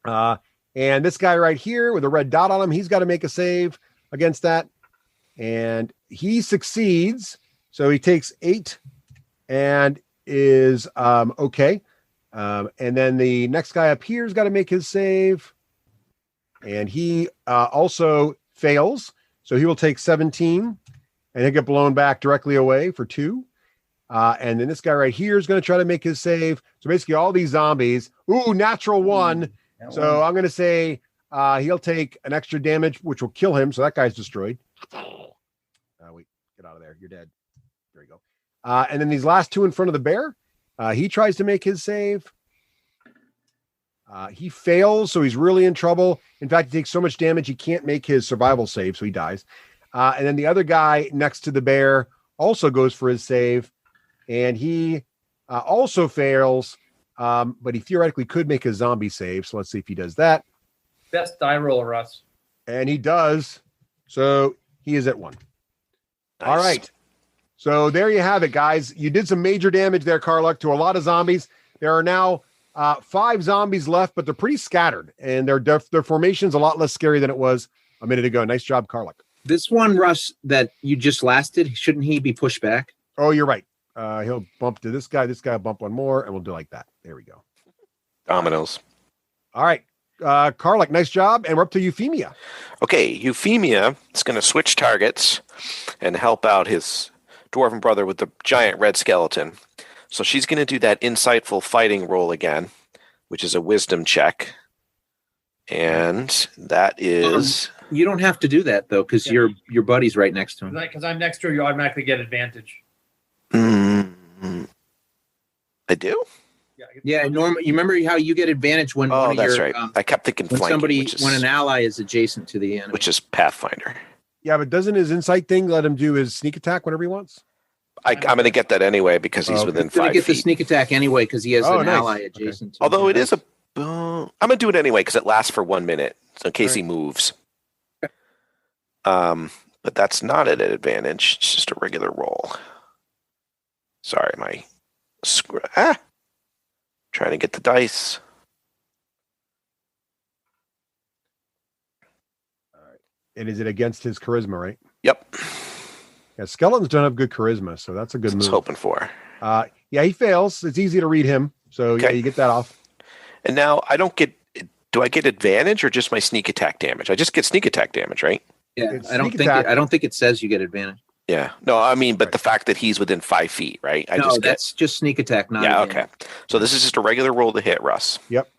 And this guy right here with a red dot on him, he's got to make a save against that. And he succeeds. So he takes 8 and is okay. And then the next guy up here has got to make his save. And he also fails. So he will take 17 and he'll get blown back directly away for 2. And then this guy right here is going to try to make his save. So basically all these zombies, natural 1. So I'm going to say he'll take an extra damage, which will kill him. So that guy's destroyed. Wait, get out of there. You're dead. There you go. And then these last 2 in front of the bear, he tries to make his save. He fails, so he's really in trouble. In fact, he takes so much damage, he can't make his survival save, so he dies. And then the other guy next to the bear also goes for his save, and he also fails, but he theoretically could make a zombie save. So let's see if he does that. Best die roller, Russ. And he does. So he is at 1. Nice. All right. So there you have it, guys. You did some major damage there, Karluk, to a lot of zombies. There are now 5 zombies left, but they're pretty scattered, and their formation's a lot less scary than it was a minute ago. Nice job, Karluk. This one, Russ, that you just lasted, shouldn't he be pushed back? Oh, you're right. He'll bump to this guy. This guy will bump one more, and we'll do like that. There we go. Dominoes. All right. Karluk, nice job. And we're up to Euphemia. Okay, Euphemia is going to switch targets and help out his dwarven brother with the giant red skeleton. So she's going to do that insightful fighting roll again, which is a wisdom check. And that is... You don't have to do that, though, because your buddy's right next to him. Because I'm next to her, you automatically get advantage. I do? Yeah, Norm, you remember how you get advantage when one of that's your, right. I kept thinking when flanking, when an ally is adjacent to the enemy. which is Pathfinder. Yeah, but doesn't his insight thing let him do his sneak attack whenever he wants? I'm going to get that anyway because he's within He's going 5 to get the feet. sneak attack anyway because he has an nice. ally adjacent to Although him. it is a... I'm going to do it anyway because it lasts for 1 minute so in case he moves. But that's not at an advantage. It's just a regular roll. Sorry, my... Trying to get the dice. And is it against his charisma, right? Yep. Yeah, skeletons don't have good charisma, so that's a good That's what I was move. hoping for. Yeah, he fails. It's easy to read him. So yeah, Okay. you get that off. And now I don't get... Do I get advantage or just my sneak attack damage? I just get sneak attack damage, right? Yeah, It's I don't sneak think attack. I don't think it says you get advantage. Yeah. No, I mean, but Right. the fact that he's within 5 feet, right? I No, just get... that's just sneak attack, not Yeah, advantage. okay. So this is just a regular roll to hit, Russ. Yep.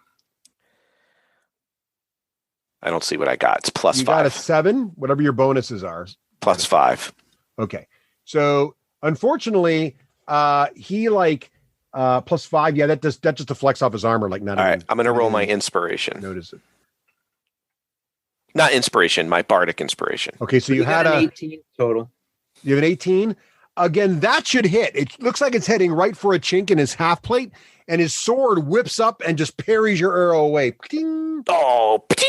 I don't see what I got. It's plus You got a 5. 7, whatever your bonuses are. Plus 5. Okay. So unfortunately, he plus 5. Yeah, that just deflects off his armor. Like not All right. even I'm going to roll my inspiration. notice it. Not inspiration, my bardic inspiration. Okay, so you had got a an 18 total. you have an 18. Again, that should hit. It looks like it's heading right for a chink in his half plate, and his sword whips up and just parries your arrow away. Ding. Oh, ping!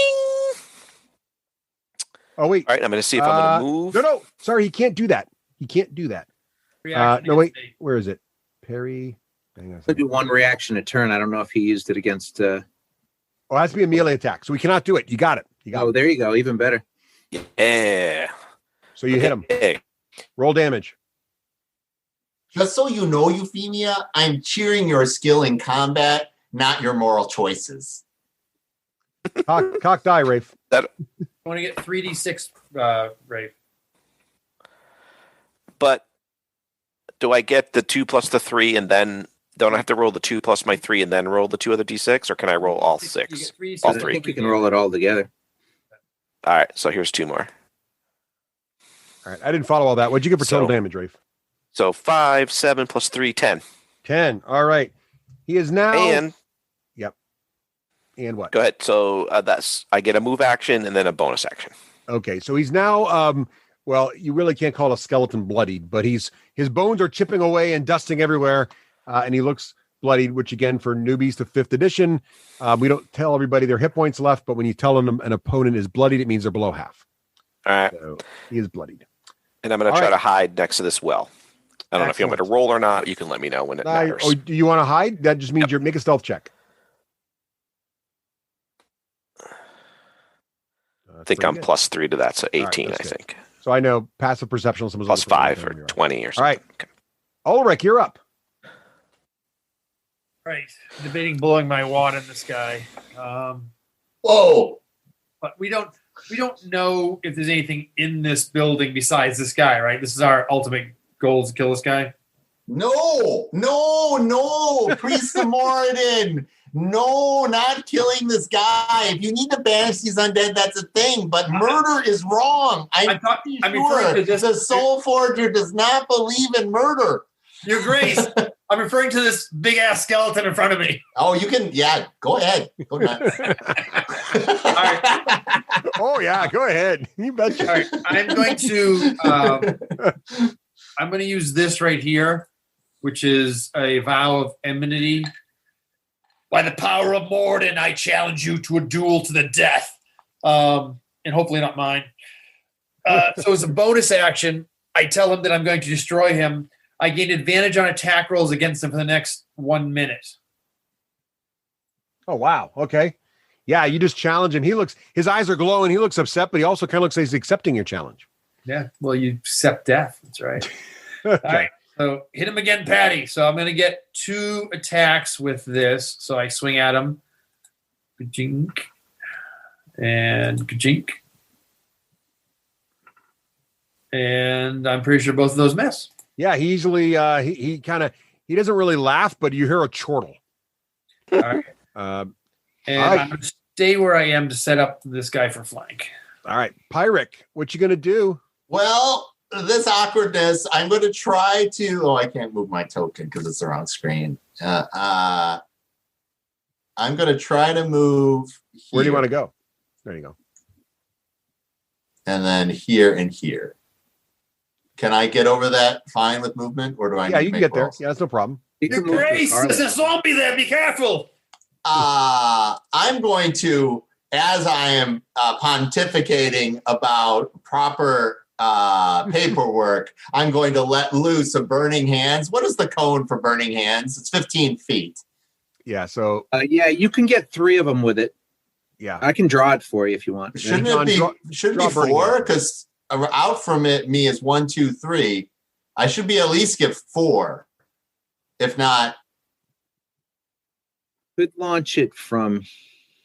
Oh wait. All right, I'm going to see if I'm going to move. No. Sorry, he can't do that. He can't do that. Reaction No, wait. against me. Where is it? Parry. Hang on a Could second. do one reaction a turn. I don't know if he used it against. Oh, it has to be a melee attack, so we cannot do it. You got it. You got Oh, it. there you go. Even better. Yeah. So you hit him. Hey. Roll damage. Just so you know, Euphemia, I'm cheering your skill in combat, not your moral choices. Cock die, Rafe. I want to get 3d6, Rafe. But do I get the 2 plus the 3 and then don't I have to roll the 2 plus my 3 and then roll the 2 other d6, or can I roll all 6? All I 3. think you can roll it all together. All right, so here's 2 more. All right, I didn't follow all that. What'd you get for total So- damage, Rafe? So 5, 7 plus 3, 10. 10. All right. He is now. And And what? go ahead. So I get a move action and then a bonus action. Okay, so he's now. Well, you really can't call a skeleton bloodied, but his bones are chipping away and dusting everywhere, and he looks bloodied. Which again, for newbies to 5th edition, we don't tell everybody their hit points left, but when you tell them an opponent is bloodied, it means they're below half. All right, So he is bloodied. and I'm going to try to hide next to this well. I don't know if you want me Excellent. to roll or not. You can let me know when it matters. Oh, do you want to hide? That just means you make a stealth check. I think I'm plus 3 to that, so 18, that's I good. think. So I know passive perception. Someone's Plus looking for 5 me, or you're right. 20 or something. All right. Okay. Ulrich, you're up. Right. Debating blowing my wad in this guy. Whoa! But we don't know if there's anything in this building besides this guy, right? This is our ultimate goal, is to kill this guy. No, Priest of Moradin. No, not killing this guy. If you need to banish these undead, that's a thing. But murder is wrong. I'm referring to this. The Soul Forger does not believe in murder. Your Grace, I'm referring to this big ass skeleton in front of me. Oh, you can, yeah, go ahead. Go nuts. Oh yeah, go ahead. You betcha. All right, I'm going to use this right here, which is a vow of enmity. By the power of Morden, I challenge you to a duel to the death. And hopefully not mine. So as a bonus action, I tell him that I'm going to destroy him. I gain advantage on attack rolls against him for the next 1 minute. Oh wow. Okay. Yeah, you just challenge him. His eyes are glowing. He looks upset, but he also kind of looks like he's accepting your challenge. Yeah, well, you accept death. That's right. Okay. All right. So hit him again, Patty. So I'm going to get 2 attacks with this. So I swing at him. Ka-jink. And ka-jink. And I'm pretty sure both of those miss. Yeah, he usually he doesn't really laugh, but you hear a chortle. All right. All And right. I'm going to stay where I am to set up this guy for flank. right, Pyric, what you gonna do? Well, this awkwardness, I'm going to try to. Oh, I can't move my token because it's the wrong screen. I'm going to try to move. Where do you here, want to go? There you go. And then here and here. Can I get over that fine with movement, or do I? Yeah, need you to can make get there. rolls? Yeah, that's no problem. Your Grace, there's a zombie there. Be careful. I'm going to, as I am pontificating about proper paperwork, I'm going to let loose a burning hands. What is the cone for burning hands? It's 15 feet. Yeah, so Yeah, you can get 3 of them with it. yeah. I can draw it for you if you want. Shouldn't John, it be? Should draw be burning 4 hands. because out from me is 1, 2, 3. I should be at least get 4, if not. Could launch it from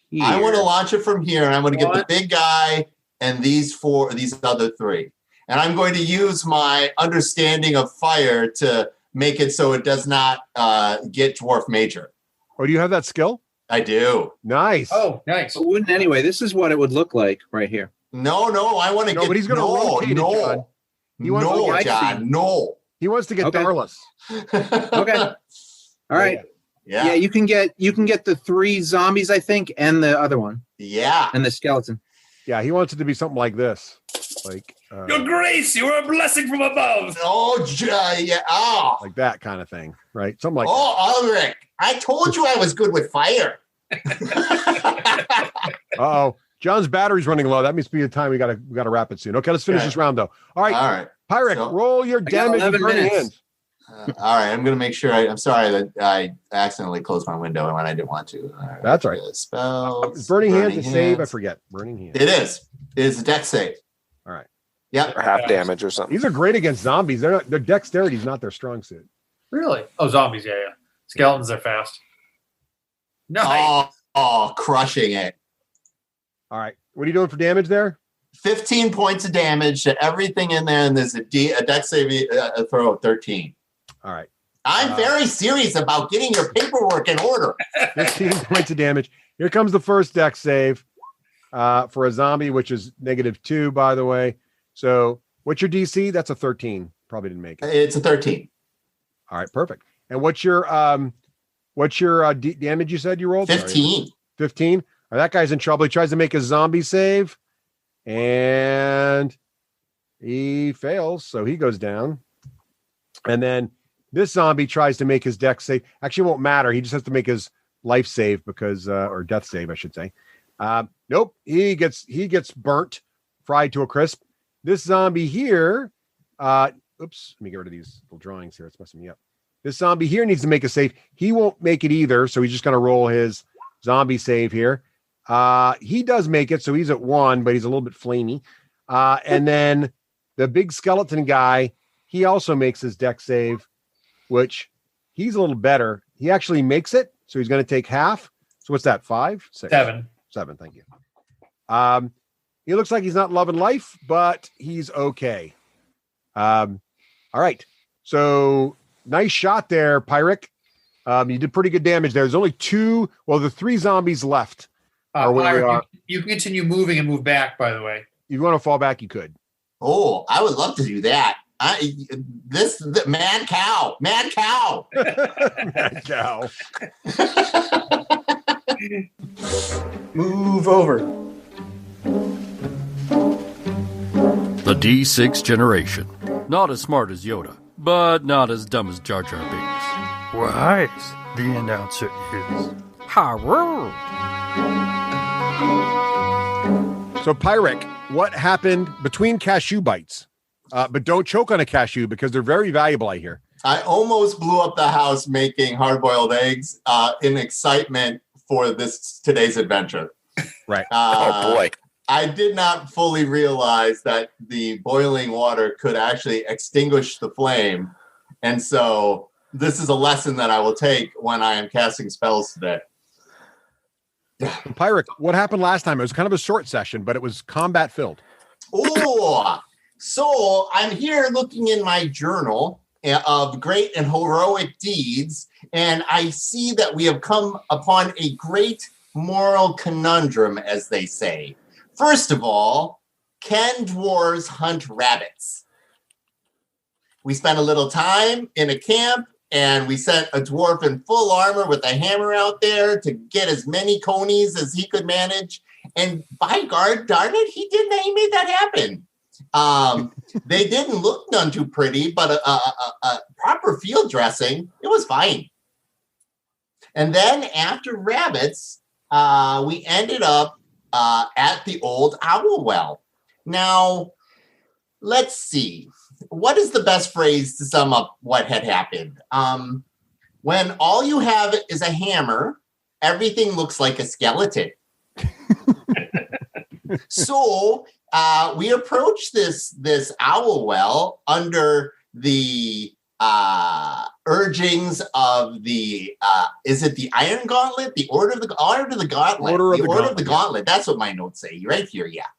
here. I want to launch it from here, and I'm going to get the What? big guy and these other 3. And I'm going to use my understanding of fire to make it so it does not get dwarf major. Oh, do you have that skill? I do. Nice. Oh, nice. It wouldn't anyway. This is what it would look like right here. No, I want to No, get. but he's gonna rotate it, John. He wants to get- John. No. He wants to get Okay. Darless. Okay. All right. Yeah. Yeah, you can get the 3 zombies, I think, and the other one, Yeah. and the skeleton. Yeah, he wants it to be something like this. Like Your Grace, you are a blessing from above. Oh, yeah. Oh. like that kind of thing, right? Something like Oh, Ulrich, I told you I was good with fire. Uh-oh. John's battery's running low. That means be the time we gotta wrap it soon. Okay, let's finish Okay. this round though. All right, All right. Pyric, So- roll your got damage with 11 burning minutes. hands. All right. I'm going to make sure. I'm sorry that I accidentally closed my window when I didn't want to. All right. That's all right. Spells. Burning hands to save. I forget. Burning hands. It is. It is a deck save. All right. Yep. Or half damage or something. These are great against zombies. Their dexterity is not their strong suit. Really? Oh, zombies. Yeah. Skeletons are fast. Nice. Crushing it. All right. What are you doing for damage there? 15 points of damage to everything in there, and there's a dex save throw of 13. All right. I'm very serious about getting your paperwork in order. 15 points of damage. Here comes the first dex save for a zombie, which is -2, by the way. So what's your DC? That's a 13. Probably didn't make it. It's a 13. All right, perfect. And what's your damage you said you rolled? 15. Sorry. 15. All right, that guy's in trouble. He tries to make a zombie save, and he fails, so he goes down. And then this zombie tries to make his dex save. Actually, it won't matter. He just has to make his life save because, or death save, I should say. Nope. He gets burnt, fried to a crisp. This zombie here, oops, let me get rid of these little drawings here. It's messing me up. This zombie here needs to make a save. He won't make it either, so he's just going to roll his zombie save here. He does make it, so he's at 1, but he's a little bit flamey. And then the big skeleton guy, he also makes his dex save, which he's a little better. He actually makes it, so he's going to take half. So what's that, 5? 6? 7. 7, thank you. He looks like he's not loving life, but he's okay. All right. So nice shot there, Pyric. You did pretty good damage there. There's only 2, the 3 zombies left. You can continue moving and move back, by the way. If you want to fall back, you could. Oh, I would love to do that. The mad cow. Mad cow. Move over. The D6 generation. Not as smart as Yoda, but not as dumb as Jar Jar Binks. Wise, the announcer is. Hello. So, Pyric, what happened between cashew bites? But don't choke on a cashew because they're very valuable, I hear. I almost blew up the house making hard-boiled eggs in excitement for today's adventure. Right. Oh, boy. I did not fully realize that the boiling water could actually extinguish the flame. And so this is a lesson that I will take when I am casting spells today. Pyric, what happened last time? It was kind of a short session, but it was combat filled. Oh, so I'm here looking in my journal of great and heroic deeds, and I see that we have come upon a great moral conundrum, as they say. First of all, can dwarves hunt rabbits? We spent a little time in a camp, and we sent a dwarf in full armor with a hammer out there to get as many conies as he could manage. And by darn it, he made that happen. They didn't look none too pretty, but a proper field dressing, it was fine. And then after rabbits, we ended up at the old owl well. Now, let's see. What is the best phrase to sum up what had happened? When all you have is a hammer, everything looks like a skeleton. So we approached this owl well under the urgings of the is it the Iron Gauntlet? The Order of the Gauntlet. Order of the Gauntlet. That's what my notes say. Right here, yeah.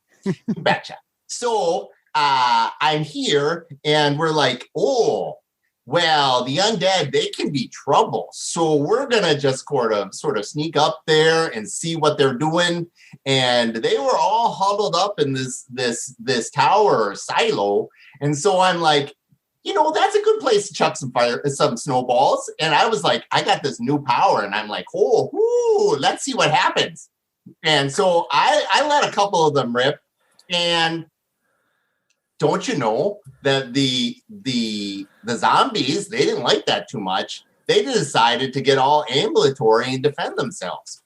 Betcha. So I'm here, and we're like, oh, well, the undead, they can be trouble. So we're gonna just sort of sneak up there and see what they're doing. And they were all huddled up in this tower or silo. And so I'm like, that's a good place to chuck some snowballs. And I was like, I got this new power, and I'm like, let's see what happens. And so I let a couple of them rip, and don't you know that the zombies, they didn't like that too much. They decided to get all ambulatory and defend themselves.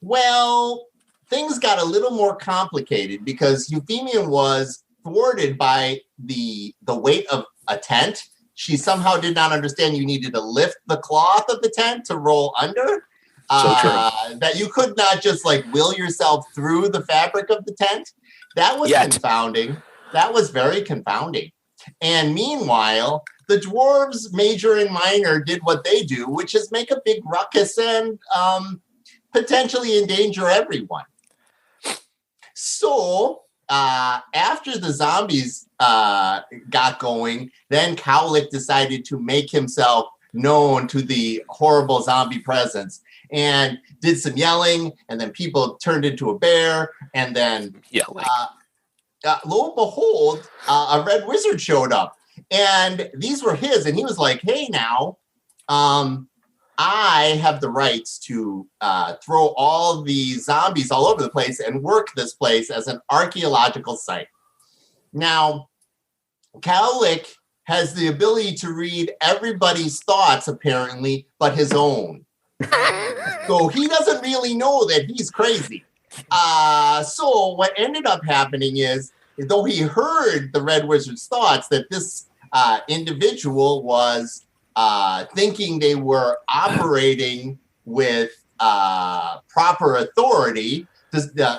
Well, things got a little more complicated because Euphemia was thwarted by the weight of a tent. She somehow did not understand you needed to lift the cloth of the tent to roll under. So true. That you could not just will yourself through the fabric of the tent. That was confounding. That was very confounding. And meanwhile, the dwarves, major and minor, did what they do, which is make a big ruckus and potentially endanger everyone. So after the zombies got going, then Cowlick decided to make himself known to the horrible zombie presence and did some yelling, and then people turned into a bear, and then Yelling. Lo and behold, a red wizard showed up, and these were his, and he was like, hey, now, I have the rights to throw all the zombies all over the place and work this place as an archaeological site. Now, Cowlick has the ability to read everybody's thoughts, apparently, but his own. So he doesn't really know that he's crazy. So what ended up happening is, though he heard the Red Wizard's thoughts, that this individual was thinking they were operating with proper authority.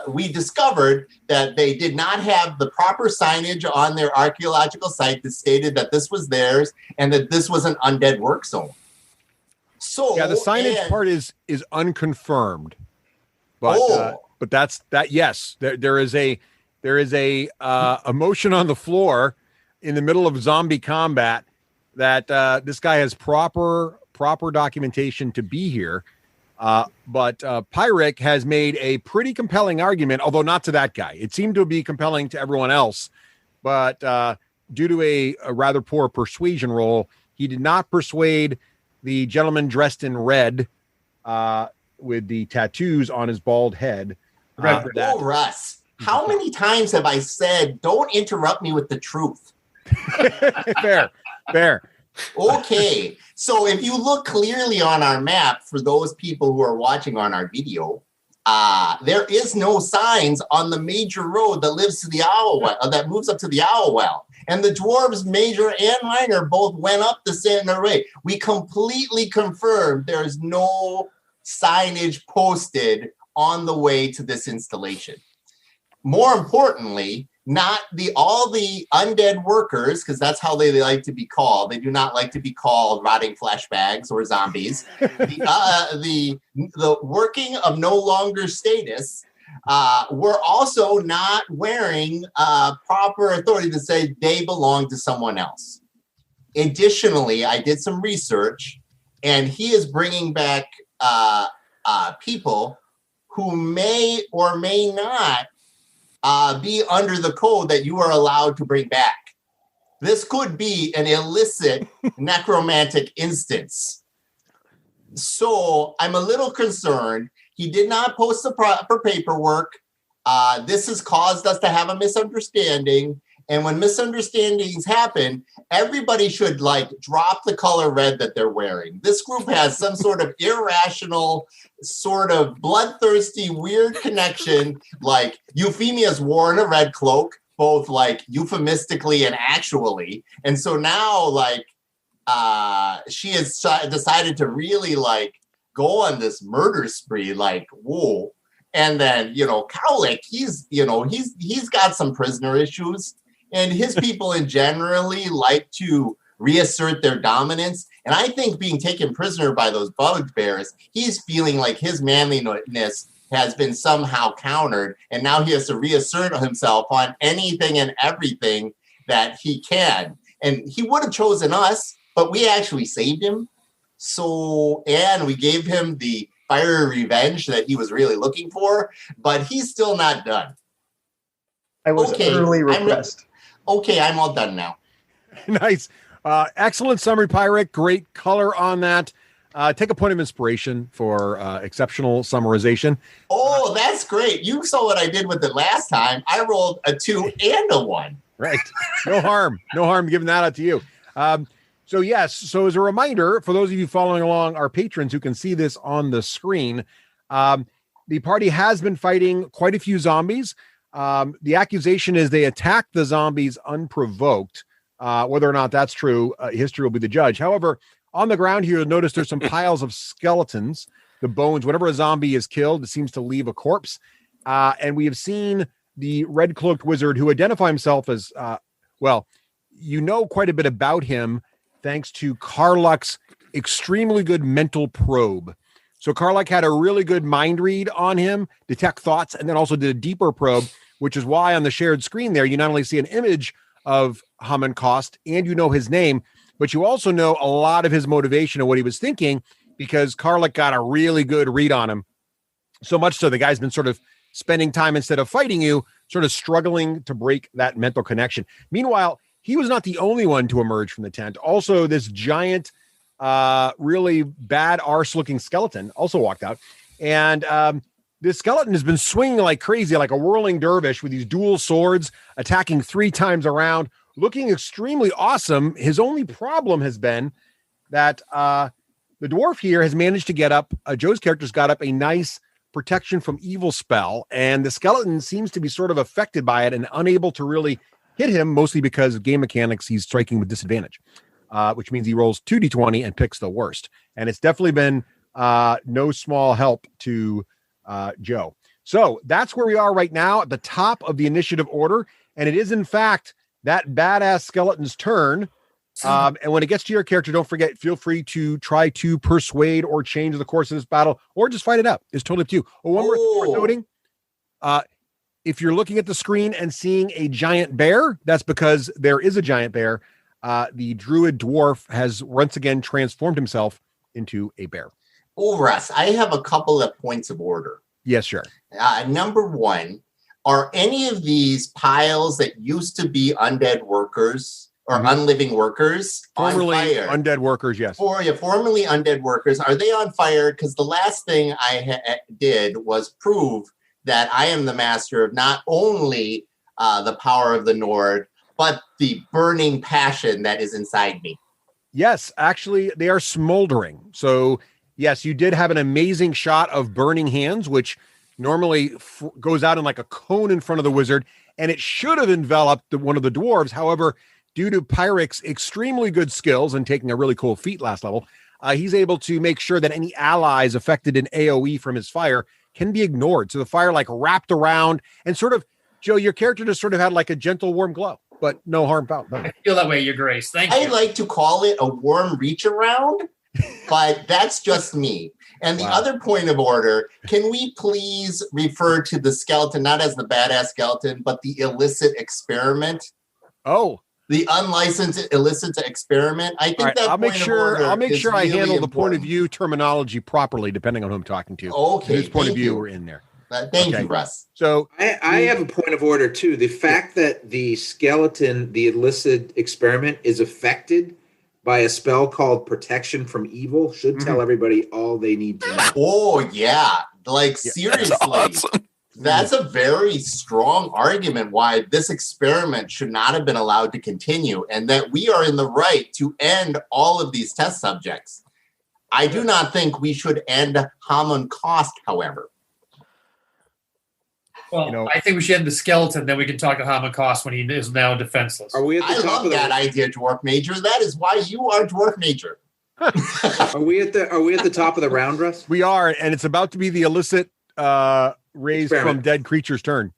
We discovered that they did not have the proper signage on their archaeological site that stated that this was theirs and that this was an undead work zone. So yeah, the signage part is unconfirmed, but that's that. Yes, there is a motion on the floor in the middle of zombie combat that this guy has proper documentation to be here. But Pyric has made a pretty compelling argument, although not to that guy. It seemed to be compelling to everyone else, but due to a rather poor persuasion roll, he did not persuade the gentleman dressed in red with the tattoos on his bald head. Russ, how many times have I said, don't interrupt me with the truth? Fair. Okay, so if you look clearly on our map, for those people who are watching on our video, there is no signs on the major road that lives to the owl well, that moves up to the owl well. And the dwarves, major and minor, both went up the center way. We completely confirmed there's no signage posted on the way to this installation. More importantly, not all the undead workers, because that's how they like to be called. They do not like to be called rotting flesh bags or zombies. The working of no longer status were also not wearing proper authority to say they belong to someone else. Additionally, I did some research, and he is bringing back people who may or may not be under the code that you are allowed to bring back. This could be an illicit necromantic instance. So I'm a little concerned. He did not post the proper paperwork. This has caused us to have a misunderstanding. And when misunderstandings happen, everybody should drop the color red that they're wearing. This group has some sort of irrational, sort of bloodthirsty, weird connection. Like Euphemia's worn a red cloak, both euphemistically and actually. And so now she has decided to really go on this murder spree, whoa. And then, Cowlick, he's got some prisoner issues. And his people generally like to reassert their dominance. And I think being taken prisoner by those bugbears, he's feeling like his manliness has been somehow countered. And now he has to reassert himself on anything and everything that he can. And he would have chosen us, but we actually saved him. So, and we gave him the fiery revenge that he was really looking for, but he's still not done. I was utterly repressed. Okay, I'm all done now. Nice. Excellent summary, Pyric. Great color on that. Take a point of inspiration for exceptional summarization. Oh, that's great. You saw what I did with it last time. I rolled a 2 and a 1. Right. No harm. No harm giving that out to you. So as a reminder, for those of you following along, our patrons who can see this on the screen, the party has been fighting quite a few zombies. The accusation is they attacked the zombies unprovoked. Whether or not that's true, history will be the judge. However, on the ground here, you'll notice there's some piles of skeletons, the bones. Whenever a zombie is killed, it seems to leave a corpse. And we have seen the red-cloaked wizard who identified himself as, you know quite a bit about him thanks to Karluk's extremely good mental probe. So Karluk had a really good mind read on him, detect thoughts, and then also did a deeper probe, which is why on the shared screen there, you not only see an image of Haman Kost and you know his name, but you also know a lot of his motivation and what he was thinking, because Karluk got a really good read on him. So much so the guy's been sort of spending time, instead of fighting you, sort of struggling to break that mental connection. Meanwhile, he was not the only one to emerge from the tent. Also, this giant, really bad arse-looking skeleton also walked out. And this skeleton has been swinging like crazy, like a whirling dervish with these dual swords, attacking 3 times around, looking extremely awesome. His only problem has been that the dwarf here has managed to get up, Joe's character's got up a nice protection from evil spell, and the skeleton seems to be sort of affected by it and unable to really hit him, mostly because of game mechanics. He's striking with disadvantage, which means he rolls 2d20 and picks the worst. And it's definitely been no small help to Joe. So that's where we are right now at the top of the initiative order. And it is, in fact, that badass skeleton's turn. And when it gets to your character, don't forget, feel free to try to persuade or change the course of this battle, or just fight it out. It's totally up to you. Oh, one more thing worth noting. If you're looking at the screen and seeing a giant bear, that's because there is a giant bear. The druid dwarf has once again transformed himself into a bear. Oh, Russ, I have a couple of points of order. Yes, sure. Number one, are any of these piles that used to be undead workers or unliving workers formerly on fire? Undead workers, yes. Formerly undead workers, are they on fire? Because the last thing I did was prove that I am the master of not only the power of the Nord, but the burning passion that is inside me. Yes, actually, they are smoldering. So, yes, you did have an amazing shot of burning hands, which normally goes out in like a cone in front of the wizard, and it should have enveloped one of the dwarves. However, due to Pyrrhic's extremely good skills and taking a really cool feat last level, he's able to make sure that any allies affected in AoE from his fire can be ignored. So the fire like wrapped around and sort of, Joe, your character just sort of had like a gentle warm glow, but no harm foul. I feel that way, Your Grace. Thank you. I like to call it a warm reach around, but that's just me. And the other point of order, can we please refer to the skeleton not as the badass skeleton, but the illicit experiment? Oh. The unlicensed illicit experiment. I think that I'll make sure I really handle the important. point of view terminology properly, depending on who I'm talking to. Okay, whose point of thank view you. we're in there. Thank you, Russ. So I have a point of order too. The fact that the skeleton, the illicit experiment, is affected by a spell called Protection from Evil should tell everybody all they need to know. Oh yeah, like seriously. That's awesome. That's a very strong argument why this experiment should not have been allowed to continue, and that we are in the right to end all of these test subjects. I do not think we should end Haman Kost, however. Well, I think we should end the skeleton, then we can talk to Haman Kost when he is now defenseless. Are we at the I top love of that idea, Dwarf Major. That is why you are Dwarf Major. Are we at the top of the round, Russ? we are, and it's about to be the illicit raised from dead creature's turn.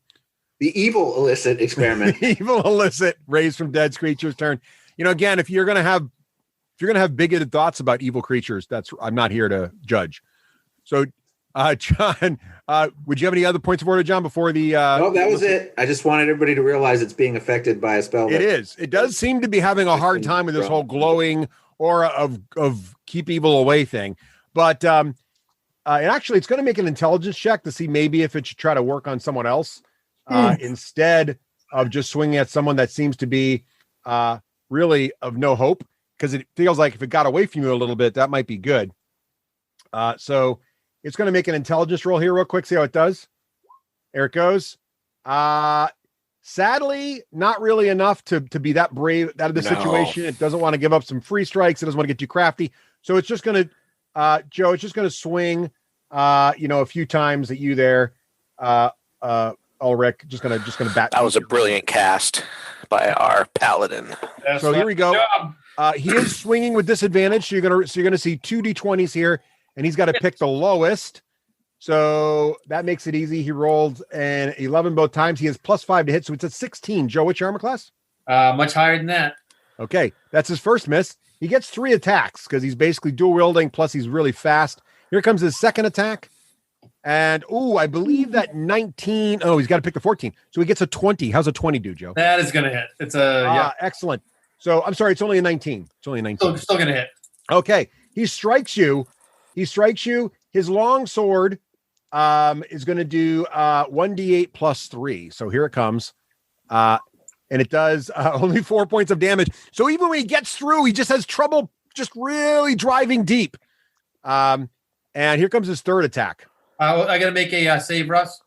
The evil illicit experiment. Evil illicit raised from dead creature's turn. You know, again, if you're gonna have bigoted thoughts about evil creatures, I'm not here to judge. So, John, would you have any other points of order, John, before the? No, that was it. I just wanted everybody to realize it's being affected by a spell. It is. It does seem to be having a hard time with this whole glowing aura of keep evil away thing, but and actually, it's going to make an intelligence check to see maybe if it should try to work on someone else instead of just swinging at someone that seems to be really of no hope, because it feels like if it got away from you a little bit, that might be good. So it's going to make an intelligence roll here real quick, see how it does. There it goes. Sadly, not really enough to be that brave out of the situation. It doesn't want to give up some free strikes. It doesn't want to get too crafty. So it's just going to, Joe, it's just going to swing, a few times at you there. Ulrich, just going to bat. That was a brilliant cast by our paladin. So here we go. He is swinging with disadvantage. So you're going to see 2 d20s here, and he's got to pick the lowest. So that makes it easy. He rolled an 11 both times. He has +5 to hit, so it's a 16. Joe, what's your armor class? Much higher than that. Okay, that's his first miss. He gets 3 attacks because he's basically dual wielding, plus he's really fast. Here comes his second attack. And, I believe that 19. Oh, he's got to pick the 14. So he gets a 20. How's a 20 do, Joe? That is going to hit. It's a excellent. So I'm sorry, it's only a 19. It's only a 19. Still going to hit. Okay, he strikes you. His long sword is going to do 1d8 plus 3. So here it comes. And it does only 4 points of damage. So even when he gets through, he just has trouble just really driving deep. And here comes his third attack. I got to make a save, Russ.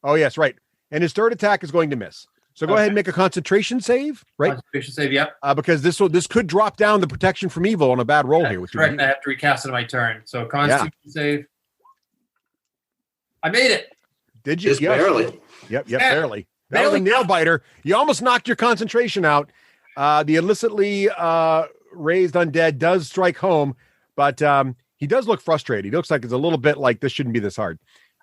Oh, yes, right. And his third attack is going to miss. So go ahead and make a concentration save, right? Concentration save, yep. Because this could drop down the protection from evil on a bad roll here. Correct. I have to recast it on my turn. So Constitution save. I made it. Did you? Just barely. Yep, barely. That was a nail biter. You almost knocked your concentration out. The illicitly raised undead does strike home, but he does look frustrated. He looks like it's a little bit like this shouldn't be this hard.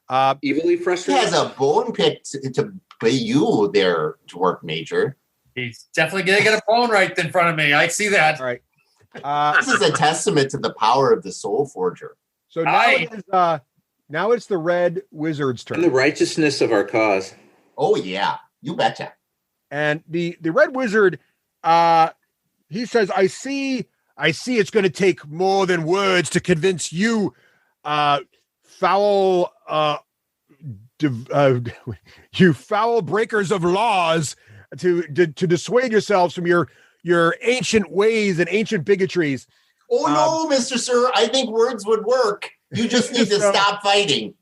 Evilly He frustrated. has a bone pick to play you there, Dwarf Major. He's definitely going to get a bone right in front of me. I see that. All right. This is a testament to the power of the Soul Forger. So now it's the Red Wizard's turn. And the righteousness of our cause. Oh, yeah. You betcha. And the Red Wizard, he says, I see it's going to take more than words to convince you, foul breakers of laws to dissuade yourselves from your ancient ways and ancient bigotries. Oh, no, Mr. Sir. I think words would work. You just need to stop fighting.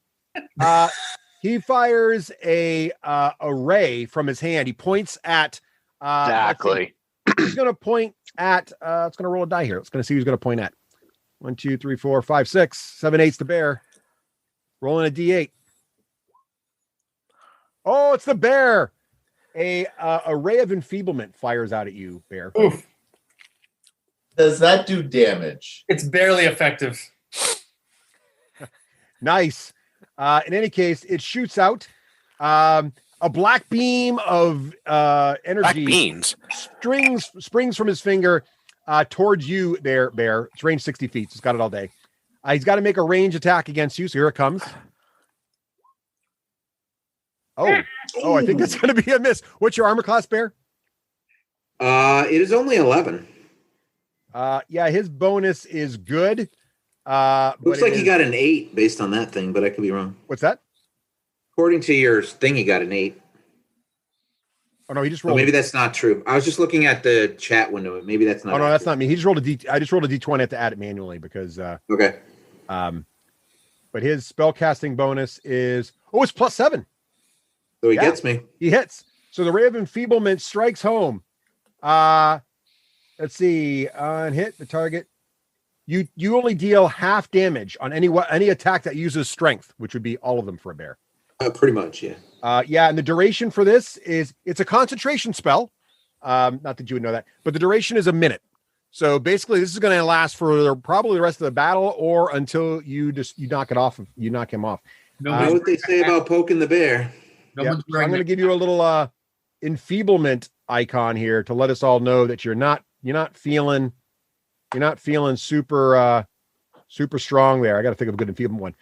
He fires a ray from his hand. He points at exactly. He's going to point at. It's going to roll a die here. It's going to see who's going to point at. 1, 2, 3, 4, 5, 6, 7, 8's the bear. Rolling a d8. Oh, it's the bear. A ray of enfeeblement fires out at you, bear. Oof. Does that do damage? It's barely effective. Nice. In any case, it shoots out a black beam of energy. Black beans. Springs from his finger towards you there, bear. It's range 60 feet. So it's got it all day. He's got to make a range attack against you. So here it comes. Oh, I think that's going to be a miss. What's your armor class, bear? It is only 11. Yeah, his bonus is good. Looks like he got an 8 based on that thing, but I could be wrong. What's that? According to your thing, he got an 8. Oh no, he just rolled. Maybe that's not true. I was just looking at the chat window. Maybe that's not. Oh no, that's not me. He just rolled a D. I just rolled a D20 to add it manually because. Okay. But his spellcasting bonus is it's +7. So he gets me. He hits. So the ray of enfeeblement strikes home. Let's see. On hit, the target. You only deal half damage on any attack that uses strength, which would be all of them for a bear. Pretty much, yeah. And the duration for this it's a concentration spell. Not that you would know that, but the duration is a minute. So basically, this is going to last for probably the rest of the battle, or until you knock it off. You knock him off. Know what they say about poking the bear. So I'm going to give you a little enfeeblement icon here to let us all know that you're not feeling super strong there. I got to think of a good enfeeblement one.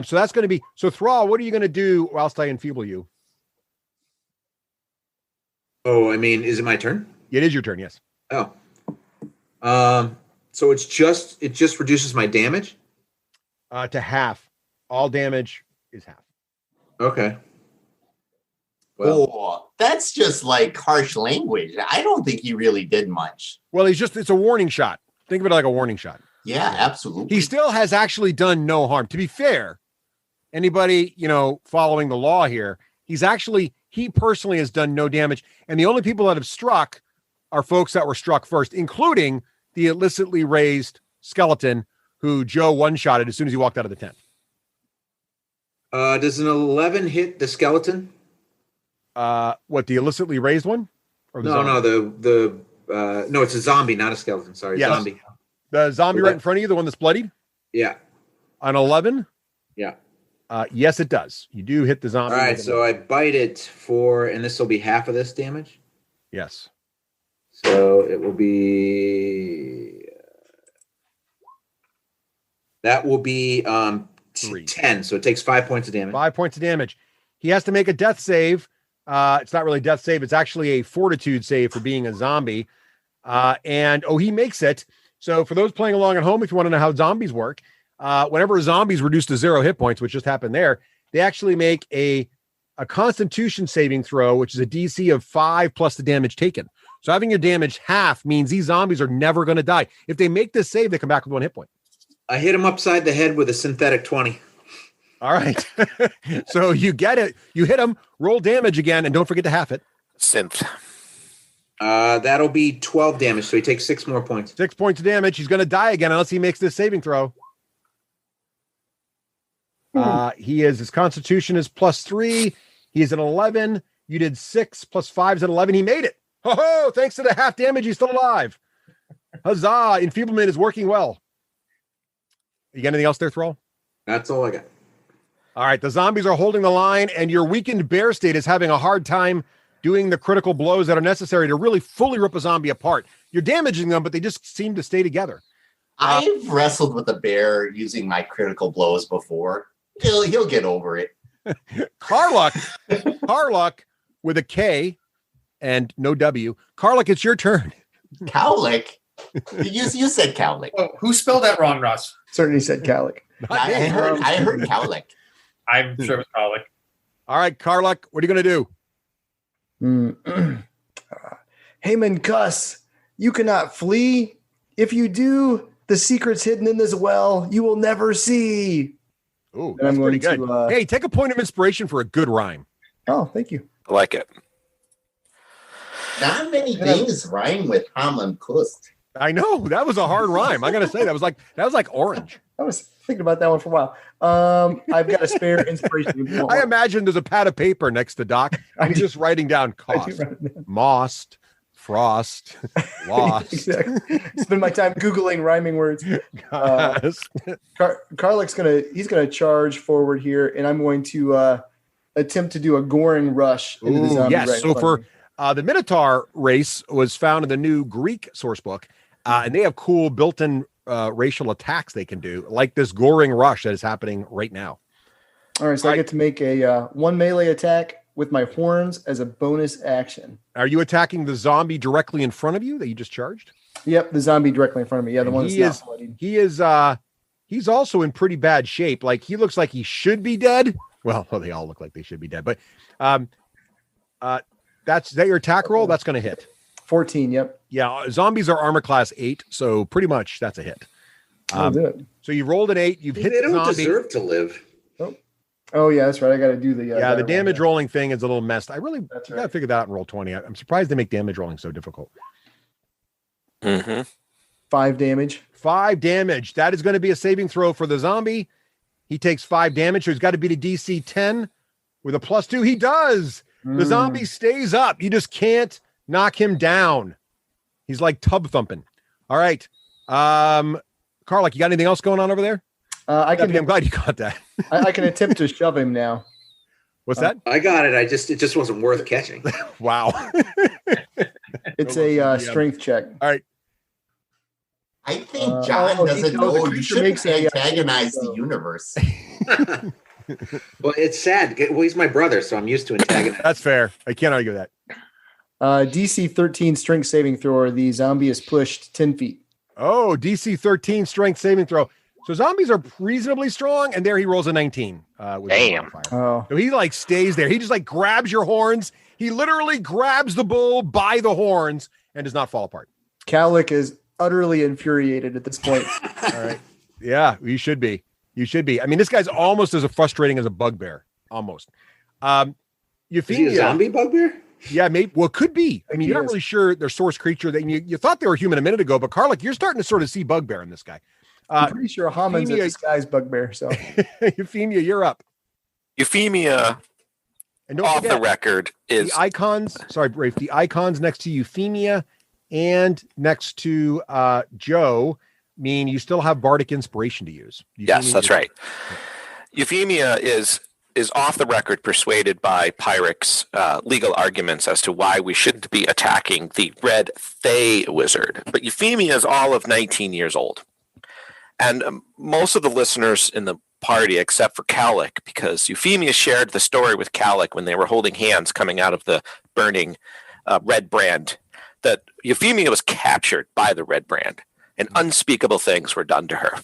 So that's going to be Thrall. What are you going to do whilst I enfeeble you? Oh, I mean, is it my turn? It is your turn. Yes. Oh. So it just reduces my damage to half. All damage is half. Okay. Well, that's just like harsh language. I don't think he really did much. Well, it's a warning shot. Think of it like a warning shot. Yeah, absolutely. He still has actually done no harm. To be fair, anybody, following the law here, he personally has done no damage. And the only people that have struck are folks that were struck first, including the illicitly raised skeleton who Joe one-shotted as soon as he walked out of the tent. Does an 11 hit the skeleton? What, the illicitly raised one? Or the zombie? No, it's a zombie, not a skeleton. Sorry, yes. Zombie. The zombie right in front of you, the one that's bloodied? Yeah. An 11? Yeah. Yes, it does. You do hit the zombie. All right, so I bite it and this will be half of this damage? Yes. So it will be that will be 10. So it takes 5 points of damage. 5 points of damage. He has to make a death save. It's not really a death save. It's actually a fortitude save for being a zombie. He makes it. So for those playing along at home, if you want to know how zombies work, whenever a zombie's reduced to 0 hit points, which just happened there, they actually make a constitution saving throw, which is a DC of 5 plus the damage taken. So having your damage half means these zombies are never going to die. If they make this save, they come back with 1 hit point. I hit him upside the head with a synthetic 20. All right. So you get it. You hit him, roll damage again, and don't forget to half it. Synth. That'll be 12 damage, so he takes 6 more points. 6 points of damage. He's going to die again unless he makes this saving throw. His constitution is +3. He is an 11. You did 6 plus 5 is an 11. He made it. Ho! Thanks to the half damage, he's still alive. Huzzah! Enfeeblement is working well. You got anything else there, Thrall? That's all I got. All right. The zombies are holding the line, and your weakened bear state is having a hard time doing the critical blows that are necessary to really fully rip a zombie apart. You're damaging them, but they just seem to stay together. I've wrestled with a bear using my critical blows before. He'll get over it. Karluk with a K and no W. Karluk, it's your turn. Cowlick? You said Cowlick. Oh, who spelled that wrong, Russ? Certainly said Cowlick. I heard Cowlick. I'm sure it was Cowlick. All right, Karluk, what are you going to do? Heyman Cuss, you cannot flee. If you do, the secret's hidden in this well you will never see. Ooh, that's pretty good. Hey, take a point of inspiration for a good rhyme. Oh, thank you. I like it. Not many things rhyme with Hamlin Kust. I know that was a hard rhyme. I gotta say that was like orange. I was thinking about that one for a while. I've got a spare inspiration. I imagine there's a pad of paper next to Doc. I'm just writing down cost, mossed, frost, lost. Exactly. Spend my time Googling rhyming words. Karluk's gonna charge forward here, and I'm going to attempt to do a goring rush into the zombie. Yes. So for the Minotaur race was found in the new Greek source book, and they have cool built-in racial attacks they can do, like this goring rush that is happening right now. All right, so I get to make a 1 melee attack with my horns as a bonus action. Are you attacking the zombie directly in front of you that you just charged? Yep, the zombie directly in front of me. Yeah, the one that's not bloodied. He's also in pretty bad shape. Like, he looks like he should be dead. Well, they all look like they should be dead, but is that your attack roll? That's going to hit. 14, yep. Yeah, zombies are armor class 8, so pretty much that's a hit. I'll do it. So you rolled an 8, you've hit They the don't zombie. deserve to live. Oh yeah, that's right. I got to do the the damage rolling thing is a little messed. I really got to figure that out in roll 20. I'm surprised they make damage rolling so difficult. 5 damage. 5 damage. That is going to be a saving throw for the zombie. He takes 5 damage, so he's got to beat a DC 10 with a +2. He does. The zombie stays up. You just can't knock him down. He's like tub thumping. All right. Karluk, you got anything else going on over there? I'm glad you got that. I can attempt to shove him now. What's that? I got it. It just wasn't worth catching. Wow. It's a strength check. All right. I think John doesn't know you shouldn't antagonize the universe. Well, it's sad. Well, he's my brother, so I'm used to antagonizing. That's fair. I can't argue that. DC 13 strength saving throw. The zombie is pushed 10 feet. Oh, DC 13 strength saving throw. So zombies are reasonably strong, and there he rolls a 19. Damn. Oh. So he like stays there. He just like grabs your horns. He literally grabs the bull by the horns and does not fall apart. Cowlick is utterly infuriated at this point. All right. Yeah, you should be. You should be. I mean, this guy's almost as frustrating as a bugbear. Almost. Is he a zombie bugbear? Yeah, maybe. Well, it could be. I mean, you're not really sure their source creature. That you thought they were human a minute ago, but Karluk, you're starting to sort of see bugbear in this guy. I'm pretty sure Haman's a disguised bugbear. So, Euphemia, you're up. Euphemia, and don't off forget, the record, is the icons. Sorry, Rafe. The icons next to Euphemia and next to Joe mean you still have bardic inspiration to use. Yes, that's right. Euphemia is is off the record persuaded by Pyrrhic's legal arguments as to why we shouldn't be attacking the Red Fey wizard. But Euphemia is all of 19 years old. And most of the listeners in the party, except for Calic, because Euphemia shared the story with Calic when they were holding hands coming out of the burning Red Brand, that Euphemia was captured by the Red Brand and unspeakable things were done to her.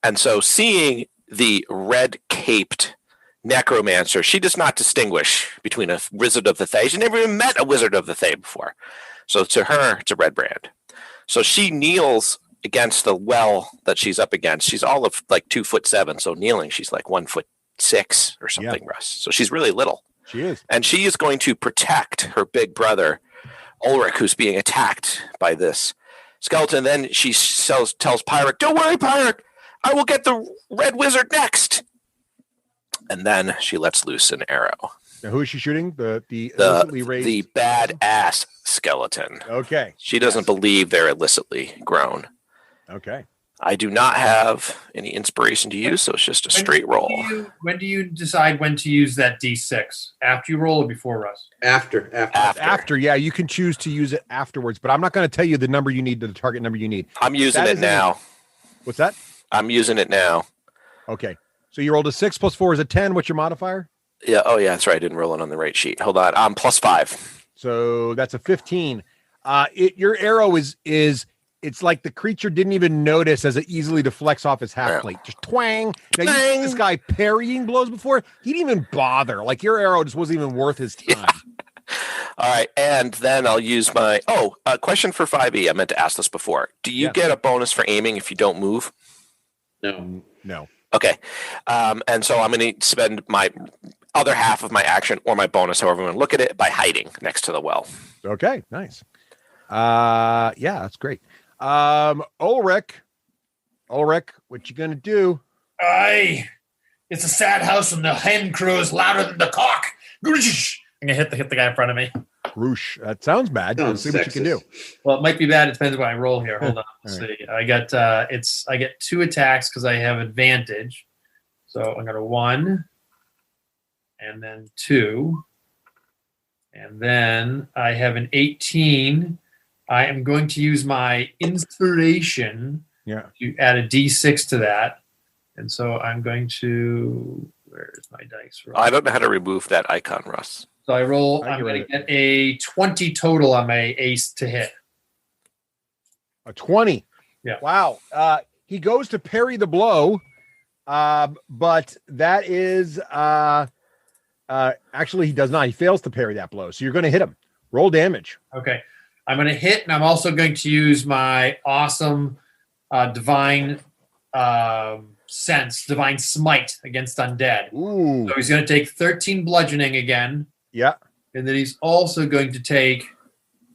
And so seeing the red-caped necromancer, she does not distinguish between a wizard of the Thay. She never even met a wizard of the Thay before. So to her, it's a Red Brand. So she kneels against the well that she's up against. She's all of like 2'7", so kneeling, she's like 1'6" or something, Russ. So she's really little. She is. And she is going to protect her big brother, Ulrich, who's being attacked by this skeleton. Then she tells Pyrrhic, "Don't worry, Pyrrhic, I will get the red wizard next." And then she lets loose an arrow. Now, who is she shooting? The illicitly raised? The badass skeleton. Okay. She doesn't believe they're illicitly grown. Okay. I do not have any inspiration to use, so it's just a straight roll. When do you decide when to use that D6? After you roll or before, Russ? After. Yeah, you can choose to use it afterwards, but I'm not going to tell you the number you need, the target number you need. I'm using it now. What's that? I'm using it now. Okay. So you rolled a 6 plus 4 is a 10. What's your modifier? Yeah. Oh, yeah. That's right. I didn't roll it on the right sheet. Hold on. I'm +5. So that's a 15. Your arrow is it's like the creature didn't even notice as it easily deflects off his half plate. Just twang. Now, you've seen this guy parrying blows before. He didn't even bother. Like, your arrow just wasn't even worth his time. Yeah. All right. And then I'll use my... Oh, question for 5e. I meant to ask this before. Do you get a bonus for aiming if you don't move? No. Okay. And so I'm going to spend my other half of my action or my bonus, however you want to look at it, by hiding next to the well. Okay. Nice. Yeah, that's great. Ulrich, what you gonna do? It's a sad house and the hen crows louder than the cock. I'm gonna hit the guy in front of me. Roosh. That sounds bad. Let's see what you can do. Well, it might be bad. It depends what I roll here. Hold on. Let's see. I get 2 attacks because I have advantage. So I'm gonna 1 and then 2. And then I have an 18. I am going to use my inspiration to add a D6 to that. And so I'm going to... Where's my dice roll? I don't know how to remove that icon, Russ. So I'm going to get a 20 total on my ace to hit. A 20? Yeah. Wow. He goes to parry the blow, but that is... actually, he does not. He fails to parry that blow. So you're going to hit him. Roll damage. Okay. I'm going to hit, and I'm also going to use my awesome divine sense, divine smite against undead. Ooh. So he's going to take 13 bludgeoning again. Yeah. And then he's also going to take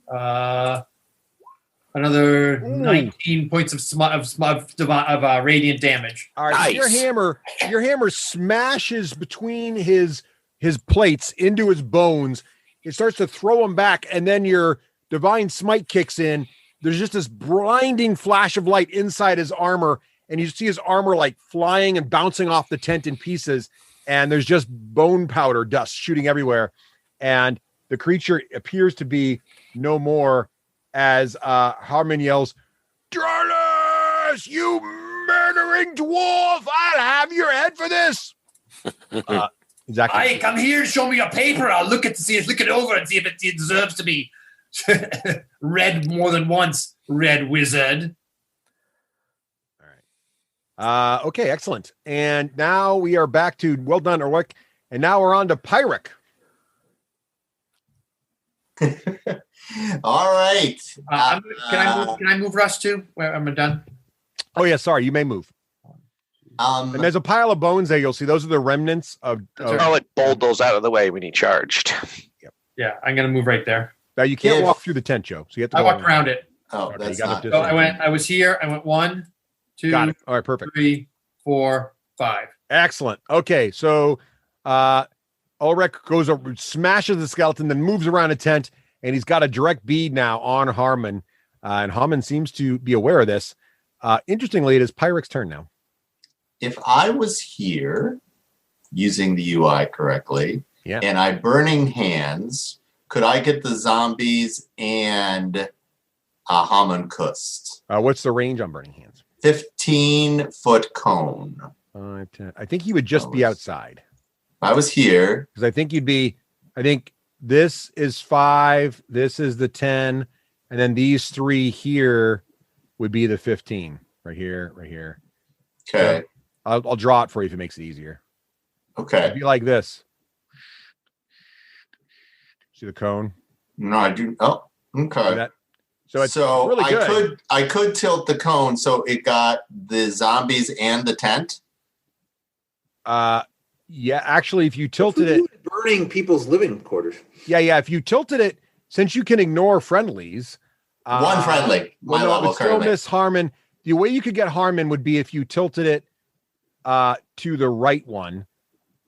another 19 points of radiant damage. All right. Nice. Your hammer smashes between his plates into his bones. It starts to throw him back, and then your divine smite kicks in. There's just this blinding flash of light inside his armor, and you see his armor like flying and bouncing off the tent in pieces, and there's just bone powder dust shooting everywhere. And the creature appears to be no more as Harmon yells, "Drolus, you murdering dwarf! I'll have your head for this!" Exactly. Hey, come here, show me your paper. I'll look it over and see if it deserves to be read more than once, red wizard. All right. Okay, excellent. And now we are back to well done, Ulrich. And now we're on to Pyrrhic. All right. Can I move Russ too? Where am I done? Oh yeah, sorry, you may move. And there's a pile of bones there. You'll see those are the remnants of. I'll like bolt those out of the way when he charged. Yep. Yeah, I'm gonna move right there. Now you can't walk through the tent, Joe. So you have to. I walked around it. Oh, that's not. So I was here. I went 1, 2. Got it. All right, perfect. 3, 4, 5. Excellent. Okay, so Ulrich goes over, smashes the skeleton, then moves around a tent, and he's got a direct bead now on Harmon, and Harmon seems to be aware of this. Interestingly, it is Pyrrhic's turn now. If I was here, using the UI correctly. Yeah. And I burning hands. Could I get the zombies and homuncust? What's the range on burning hands? 15-foot cone. 5, 10. I think he would just be outside. I was here. Because I think this is 5, this is the 10, and then these 3 here would be the 15. Right here. Okay. So I'll draw it for you if it makes it easier. Okay. It'd be like this. See the cone? No, I do. Oh, okay. So it's really good. I could tilt the cone so it got the zombies and the tent. Yeah, actually, if you tilted it, burning people's living quarters. Yeah. If you tilted it, since you can ignore friendlies, one friendly, level still currently. miss Harmon. The way you could get Harmon would be if you tilted it to the right one.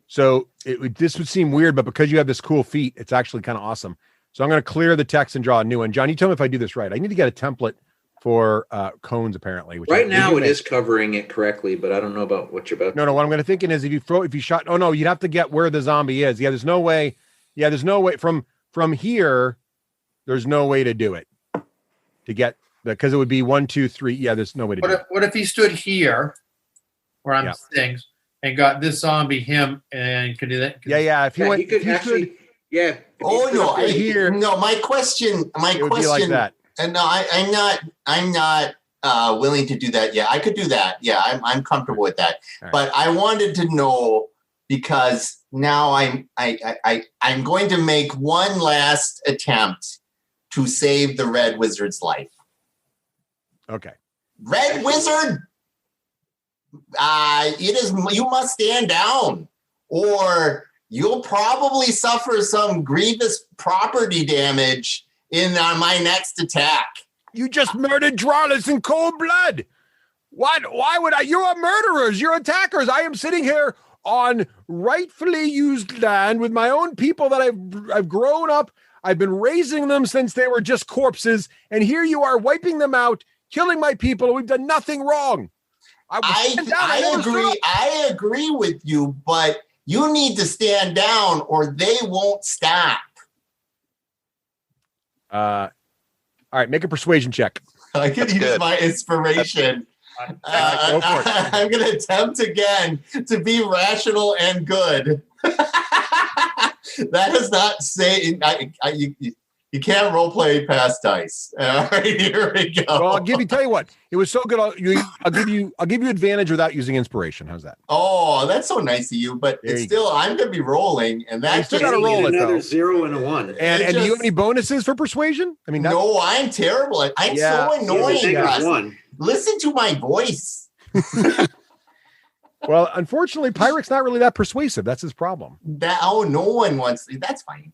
So this would seem weird, but because you have this cool feat, it's actually kind of awesome. So I'm going to clear the text and draw a new one. John, you tell me if I do this right. I need to get a template for cones, apparently. Right now it is covering it correctly, but I don't know about what you're about. No. What I'm going to thinking is if you shot. Oh no, you'd have to get where the zombie is. Yeah, there's no way. Yeah, there's no way from here. There's no way to do it. To get because it would be 1, 2, 3. Yeah, there's no way to do it. What if he stood here, where I'm sitting, and got this zombie him and could do that? Yeah. If he went, he could actually. Yeah. Oh no! Here. No, my question. Would be like that. And no, I'm not willing to do that yet. I could do that. Yeah, I'm comfortable with that. Right. But I wanted to know because now I'm going to make one last attempt to save the Red Wizard's life. Okay. Red Wizard, you must stand down, or you'll probably suffer some grievous property damage in my next attack. You just murdered Drawless in cold blood. What? Why would I? You're murderers. You're attackers. I am sitting here on rightfully used land with my own people that I've grown up. I've been raising them since they were just corpses. And here you are wiping them out, killing my people. We've done nothing wrong. I agree with you, but you need to stand down or they won't stop. All right, make a persuasion check. I can use my inspiration. I'm going to attempt again to be rational and good. That is not saying you can't role play past dice. All right, here we go. Well, tell you what, it was so good. I'll give you advantage without using inspiration. How's that? Oh, that's so nice of you. But I'm going to be rolling, and that's still got to roll it. Another 0 and a 1. And do you have any bonuses for persuasion? I mean, no, I'm terrible. I'm so annoying. Russ. Listen to my voice. Well, unfortunately, Pyrex not really that persuasive. That's his problem. No one wants. That's fine.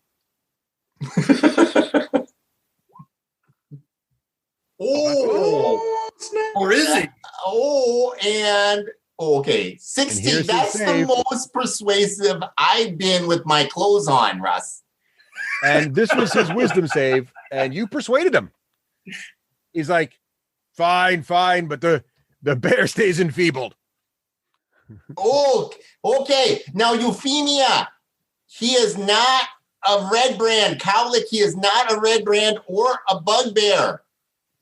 Or is he? Okay, 60. That's the most persuasive I've been with my clothes on, Russ. And this was his wisdom save, and you persuaded him. He's like, fine, but the bear stays enfeebled. Oh, okay. Now, Euphemia, he is not a red brand. Cowlick, he is not a red brand or a bugbear.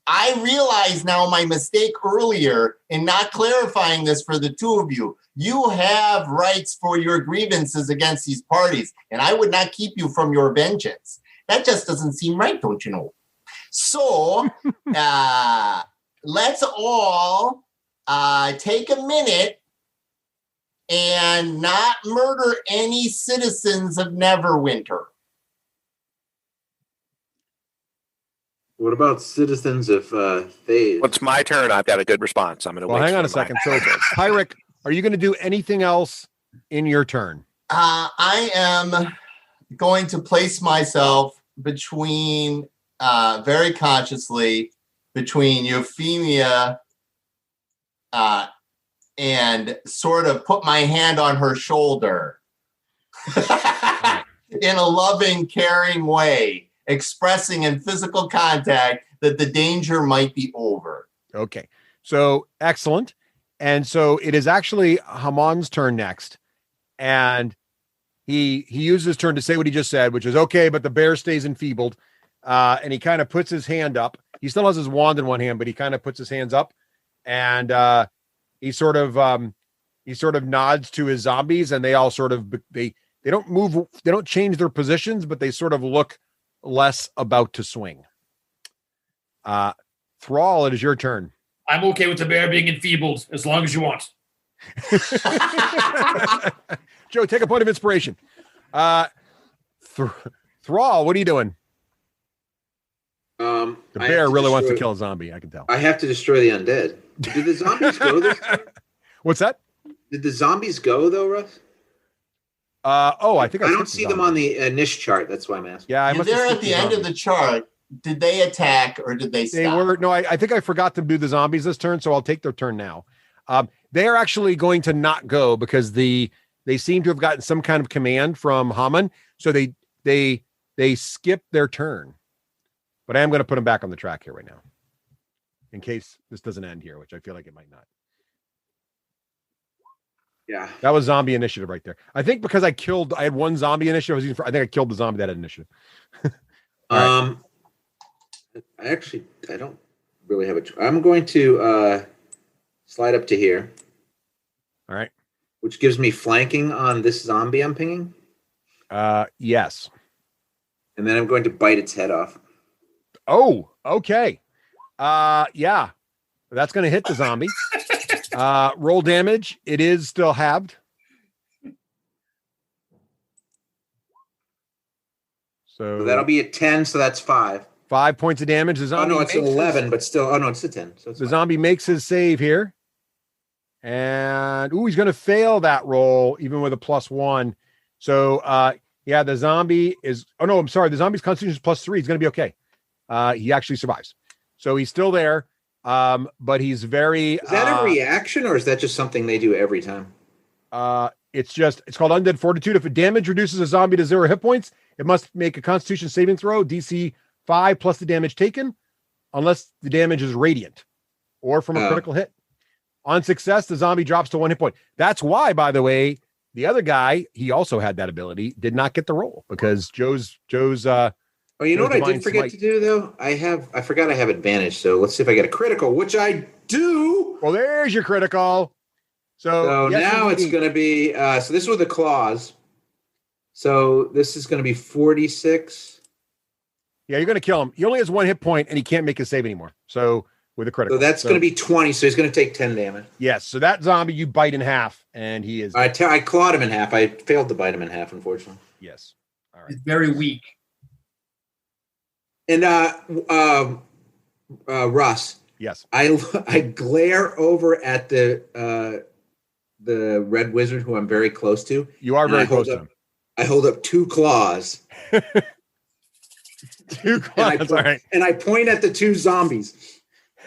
I realize now my mistake earlier in not clarifying this for the two of you. You have rights for your grievances against these parties, and I would not keep you from your vengeance. That just doesn't seem right, don't you know? So let's all take a minute and not murder any citizens of Neverwinter. What about citizens if they... Well, it's my turn. I've got a good response. I'm going to wait. Hang on a second. So, Pyric, are you going to do anything else in your turn? I am going to place myself between, very consciously, between Euphemia and sort of put my hand on her shoulder in a loving, caring way, expressing in physical contact that the danger might be over. Okay. So excellent. And so it is actually Hamon's turn next. and he uses his turn to say what he just said, which is okay, but the bear stays enfeebled. And he kind of puts his hand up. He still has his wand in one hand, but he kind of puts his hands up, and he sort of nods to his zombies, and they all sort of they don't move, they don't change their positions, but they sort of look less about to swing. Thrall, it is your turn. I'm okay with the bear being enfeebled as long as you want. Joe, take a point of inspiration. Thrall, what are you doing? The bear really wants to kill a zombie. I can tell. I have to destroy the undead. Did the zombies go this time? What's that? Did the zombies go though, Russ? I think I don't see them on the niche chart. That's why I'm asking. Yeah, they're at the end of the chart. Did they attack or did they stop? They were no. I think I forgot to do the zombies this turn, so I'll take their turn now. They are actually going to not go because they seem to have gotten some kind of command from Haman, so they skip their turn. But I am going to put them back on the track here right now, in case this doesn't end here, which I feel like it might not. Yeah, that was zombie initiative right there. I think because I had one zombie initiative. I think I killed the zombie that had initiative. Right. I don't really have I'm going to slide up to here. All right. Which gives me flanking on this zombie I'm pinging. Yes. And then I'm going to bite its head off. Oh, okay. Yeah. That's going to hit the zombie. Roll damage. It is still halved. So that'll be a 10, so that's 5. 5 points of damage. The zombie it's 11, but still. Oh, no, it's a 10. So the zombie makes his save here. And, he's going to fail that roll, even with a +1. So, the zombie is... Oh, no, I'm sorry. The zombie's constitution is +3. He's going to be okay. He actually survives. So he's still there, but he's very... Is that a reaction, or is that just something they do every time? It's called Undead Fortitude. If a damage reduces a zombie to 0 hit points, it must make a Constitution saving throw, DC 5 plus the damage taken, unless the damage is radiant or from a critical hit. On success, the zombie drops to 1 hit point. That's why, by the way, the other guy, he also had that ability, did not get the roll because Joe's Oh, you know what I did forget to do though? I forgot I have advantage. So let's see if I get a critical, which I do. Well, there's your critical. So yes, now it's going to be. So this was the claws. So this is going to be 46. Yeah, you're going to kill him. He only has 1 hit point, and he can't make a save anymore. So with a critical, so that's going to be 20. So he's going to take 10 damage. Yes. So that zombie you bite in half, and he is. I clawed him in half. I failed to bite him in half, unfortunately. Yes. All right. He's very weak. And Russ. Yes. I glare over at the red wizard who I'm very close to. You are very close to him. I hold up 2 claws. 2 claws. All right. And I point at the 2 zombies.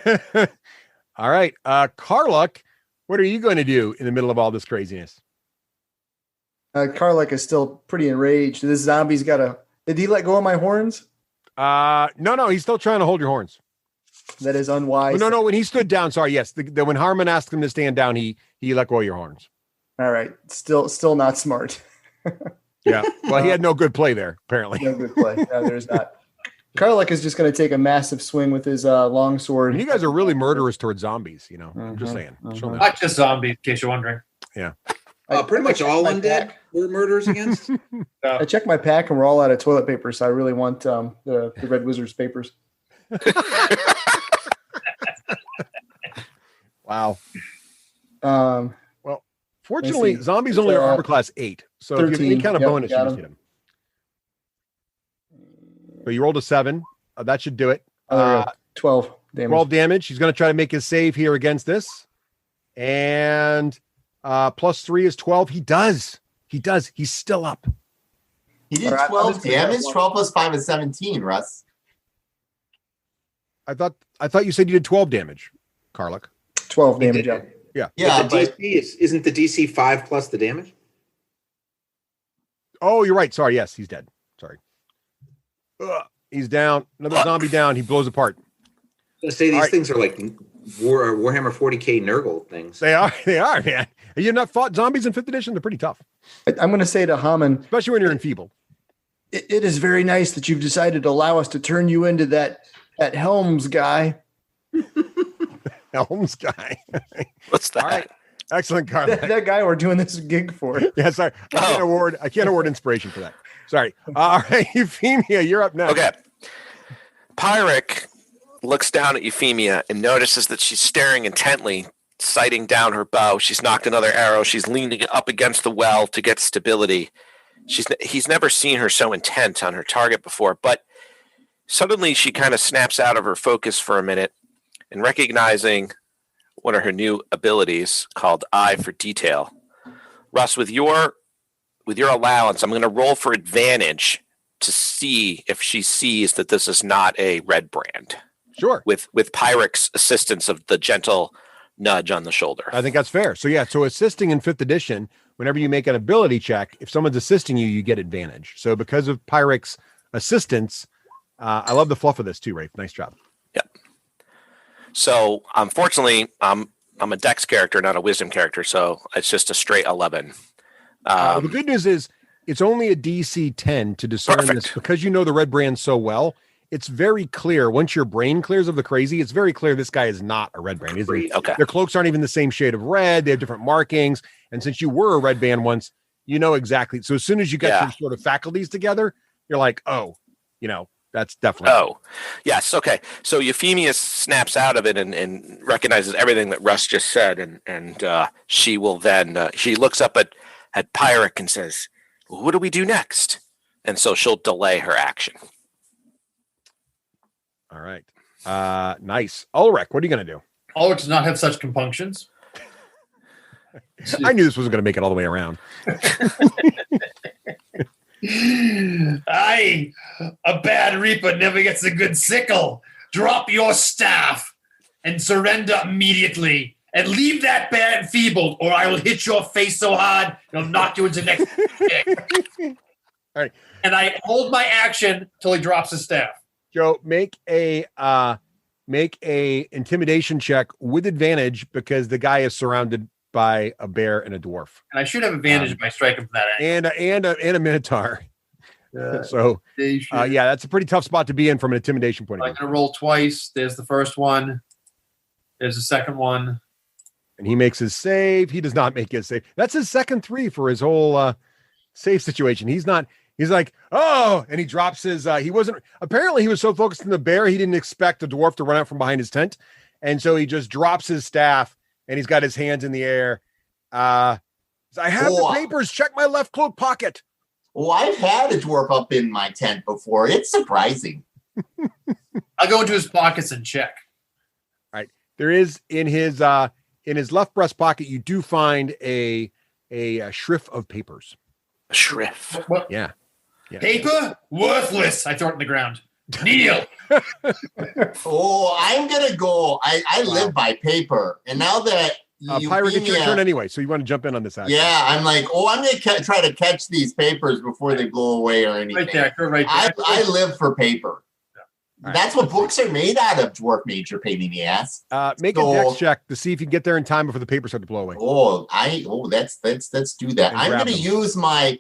All right. Karluk, what are you going to do in the middle of all this craziness? Karluk is still pretty enraged. This zombie's got did he let go of my horns? No, he's still trying to hold your horns. That is unwise. No, when he stood down, sorry, yes. When Harmon asked him to stand down, he let go of your horns. All right. Still not smart. Yeah. Well, he had no good play there, apparently. No good play. No, there's not. Karluk is just going to take a massive swing with his long sword. You guys are really murderous towards zombies, I'm just saying. Not just zombies, in case you're wondering. Yeah. Pretty much all undead we're murderers against. I checked my pack and we're all out of toilet paper, so I really want the Red Wizard's papers. Wow. Well, fortunately, zombies only are armor class 8. So 13, if you have any kind of bonus, you just hit them. So you rolled a 7. That should do it. 12 damage. 12 damage. He's going to try to make his save here against this. And +3 is 12. He does. He's still up. He did 12 damage. 12 plus 5 is 17, Russ. I thought you said you did 12 damage, Karluk. 12 damage. Yeah. Yeah. But isn't the DC 5 plus the damage? Oh, you're right. Sorry. Yes, he's dead. Sorry. He's down. Another zombie down. He blows apart. I say these things are like Warhammer 40K Nurgle things. They are, man. You not fought zombies in 5th edition? They're pretty tough. I'm going to say to Haman, especially when you're enfeebled. It is very nice that you've decided to allow us to turn you into that Helms guy. Helms guy. What's that? All right. Excellent, Carl. That guy we're doing this gig for. Yeah, sorry. I can't award inspiration for that. Sorry. All right, Euphemia, you're up next. Okay. Pyric looks down at Euphemia and notices that she's staring intently, sighting down her bow. She's knocked another arrow. She's leaning up against the well to get stability. He's never seen her so intent on her target before, but suddenly she kind of snaps out of her focus for a minute and recognizing one of her new abilities called Eye for Detail. Russ, with your allowance, I'm going to roll for advantage to see if she sees that this is not a red brand. Sure. With Pyric's assistance of the gentle nudge on the shoulder. I think that's fair. So assisting in 5th edition, whenever you make an ability check, if someone's assisting you, you get advantage. So because of Pyric's assistance, I love the fluff of this too, Rafe. Nice job. Yep. So unfortunately, I'm a Dex character, not a Wisdom character, so it's just a straight 11. The good news is it's only a DC 10 to discern this because you know the red brand so well. It's very clear once your brain clears of the crazy. It's very clear this guy is not a red brand. Okay. Their cloaks aren't even the same shade of red. They have different markings. And since you were a red band once, you know exactly. So as soon as you get your sort of faculties together, you're like, oh, that's definitely. Oh, yes. Okay. So Euphemia snaps out of it and recognizes everything that Russ just said. And she will then, she looks up at Pyric and says, what do we do next? And so she'll delay her action. All right. Nice. Ulrich, what are you going to do? Ulrich does not have such compunctions. I knew this wasn't going to make it all the way around. Aye, a bad reaper never gets a good sickle. Drop your staff and surrender immediately. And leave that bear enfeebled, or I will hit your face so hard it'll knock you into next. All right. And I hold my action till he drops his staff. Joe, make a intimidation check with advantage because the guy is surrounded by a bear and a dwarf. And I should have advantage by striking from that angle. And a minotaur. That's a pretty tough spot to be in from an intimidation point of view. I'm going to roll twice. There's the first one. There's the second one. And he makes his save. He does not make his save. That's his second 3 for his whole save situation. He's like, oh, and he drops his, apparently he was so focused on the bear, he didn't expect the dwarf to run out from behind his tent. And so he just drops his staff and he's got his hands in the air. I have the papers. Check my left cloak pocket. Oh, I've had a dwarf up in my tent before. It's surprising. I'll go into his pockets and check. All right. There is in his left breast pocket, you do find a shrift of papers. A shrift? What? Yeah. Paper? Worthless. I throw it in the ground. Kneel. I'm going to go. I live by paper. And now that Pyric, it's your turn anyway, so you want to jump in on this action. Yeah, I'm like, I'm going to try to catch these papers before they blow away or anything. Right there. I live for paper. Right. That's what books are made out of, dwarf major pain in the ass. Make a dex check to see if you can get there in time before the papers start to blow away. Let's do that. I'm going to use my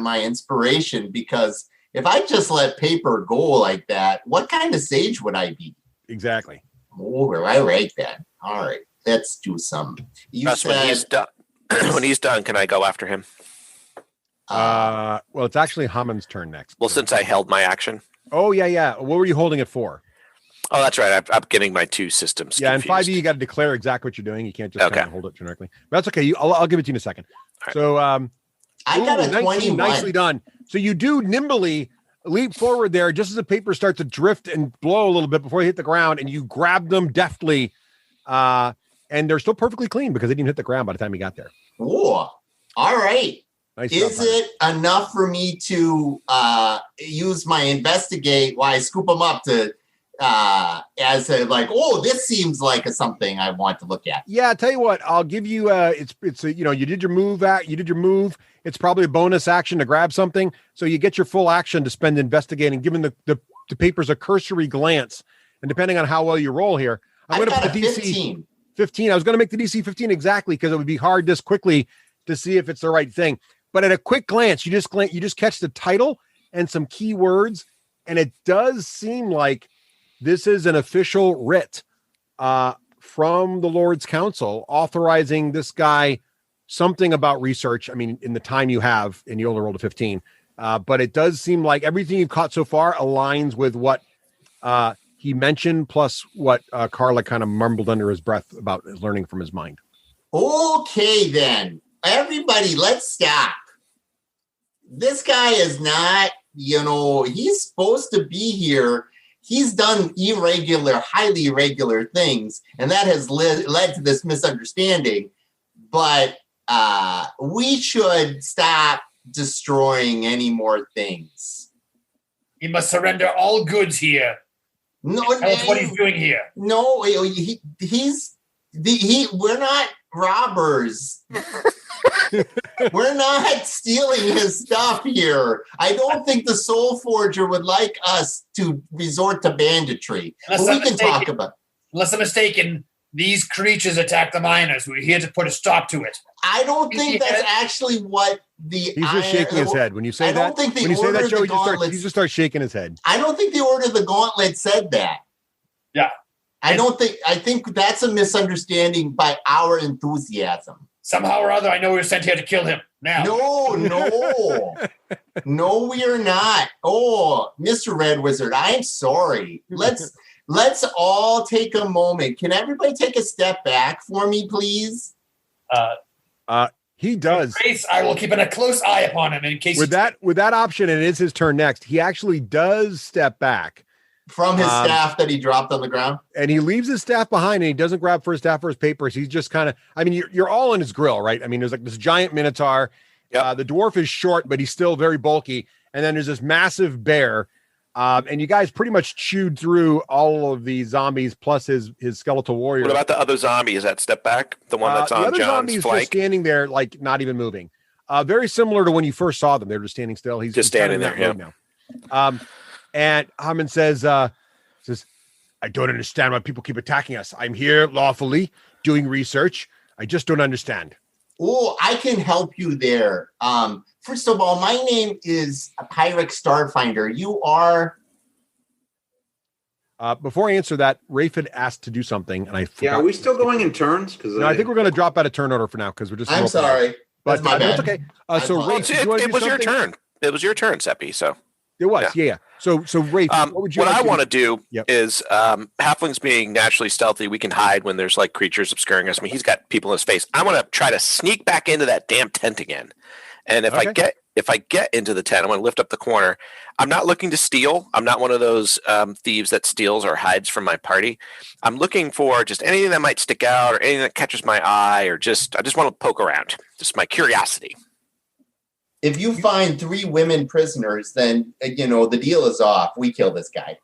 my inspiration, because if I just let paper go like that, what kind of sage would I be? Exactly. Oh, I right then. All right, let's do some. When he's done, when he's done, can I go after him? Well, it's actually Haman's turn next. Well, since I held my action. Oh, yeah. What were you holding it for? Oh, that's right. I'm getting my two systems confused. In 5e, you got to declare exactly what you're doing. You can't just kind of hold it generically. But that's okay. I'll give it to you in a second. Right. So, I got a 21. Nicely done. So you do nimbly leap forward there just as the papers start to drift and blow a little bit before they hit the ground, and you grab them deftly, and they're still perfectly clean because they didn't hit the ground by the time you got there. Oh, all right. Nice Is it enough for me to use my investigate while I scoop them up to as a, like, this seems like something I want to look at? Yeah, I tell you what, I'll give you it's a, you did your move. It's probably a bonus action to grab something, so you get your full action to spend investigating, giving the papers a cursory glance, and depending on how well you roll here, I'm going to put the DC 15. 15. I was going to make the DC 15 exactly because it would be hard this quickly to see if it's the right thing. But at a quick glance, you just catch the title and some keywords, and it does seem like this is an official writ from the Lord's Council authorizing this guy something about research. I mean, in the time you have, and you only rolled a 15, but it does seem like everything you've caught so far aligns with what he mentioned, plus what Carla kind of mumbled under his breath about learning from his mind. Okay, then. Everybody, let's stop. This guy is not, he's supposed to be here. He's done highly irregular things, and that has led to this misunderstanding. But we should stop destroying any more things. He must surrender all goods here. No, that's what he's doing here. No, we're not robbers. We're not stealing his stuff here. I don't think the Soul Forger would like us to resort to banditry. But we can talk about. Unless I'm mistaken, these creatures attack the miners. We're here to put a stop to it. I don't think that's actually what he's just shaking his head when you say that. I don't think when you say that, Joe, he just starts shaking his head. I don't think the Order of the Gauntlet said that. Yeah. I think that's a misunderstanding by our enthusiasm. Somehow or other, I know we were sent here to kill him. Now. No. No, we are not. Oh, Mr. Red Wizard, I'm sorry. Let's all take a moment. Can everybody take a step back for me, please? He does. Grace, I will keep a close eye upon him in case. With that option, and it is his turn next. He actually does step back from his staff that he dropped on the ground, and he leaves his staff behind, and he doesn't grab for his staff or his papers. He's just kind of. I mean, you're all in his grill, right? I mean, there's like this giant minotaur. Yep. The dwarf is short, but he's still very bulky, and then there's this massive bear. And you guys pretty much chewed through all of the zombies plus his skeletal warrior. What about the other zombie? Is that step back? The one that's on John's flank? Just standing there, like not even moving. Very similar to when you first saw them. They're just standing still. He's just standing there. Yeah. Now. And Hammond says, I don't understand why people keep attacking us. I'm here lawfully doing research. I just don't understand. Oh, I can help you there. First of all, my name is Pyrex Starfinder. You are. Before I answer that, Rafe had asked to do something, and I forgot. Yeah, are we still going in turns? No, I think we're going to drop out of turn order for now because we're just. I'm sorry, but my bad. It's okay. So Rafe, it was your turn. It was your turn, Seppi. So it was, yeah. So Rafe, what would you? What I want to do is halflings being naturally stealthy. We can hide when there's like creatures obscuring us. I mean, he's got people in his face. I want to try to sneak back into that damn tent again. And if I get into the tent, I'm going to lift up the corner. I'm not looking to steal. I'm not one of those thieves that steals or hides from my party. I'm looking for just anything that might stick out or anything that catches my eye, or I just want to poke around. Just my curiosity. If you find 3 women prisoners, then the deal is off. We kill this guy.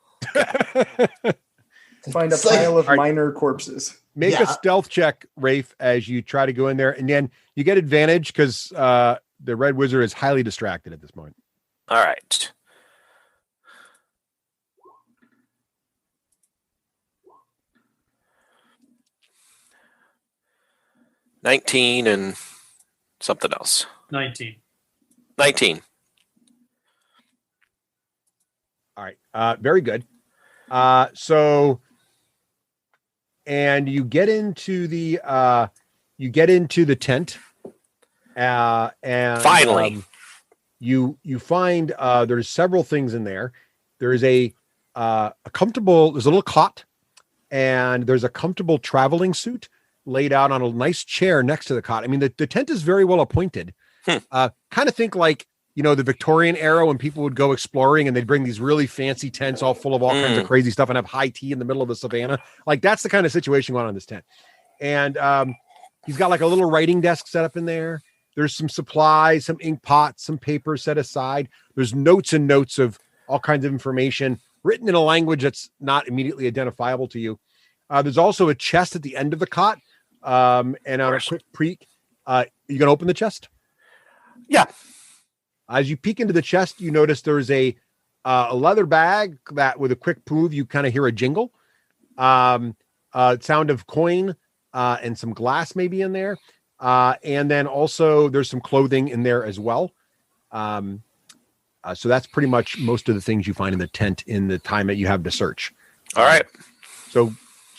Find a pile of minor corpses. Make a stealth check, Rafe, as you try to go in there, and then you get advantage because the Red Wizard is highly distracted at this moment. All right. $19 and something else. 19. All right. Very good. And you get into the tent. And finally, you find there's several things in there. There's a comfortable. There's a little cot, and there's a comfortable traveling suit laid out on a nice chair next to the cot. I mean, the tent is very well appointed. Kind of think like the Victorian era when people would go exploring and they'd bring these really fancy tents all full of all kinds of crazy stuff and have high tea in the middle of the savannah. Like that's the kind of situation going on in this tent. And he's got like a little writing desk set up in there. There's some supplies, some ink pots, some paper set aside. There's notes and notes of all kinds of information written in a language that's not immediately identifiable to you. There's also a chest at the end of the cot. And on a quick peek, you going to open the chest? Yeah. As you peek into the chest, you notice there's a leather bag that with a quick move, you kind of hear a jingle, sound of coin, and some glass maybe in there. And then also there's some clothing in there as well. So that's pretty much most of the things you find in the tent in the time that you have to search. All right. So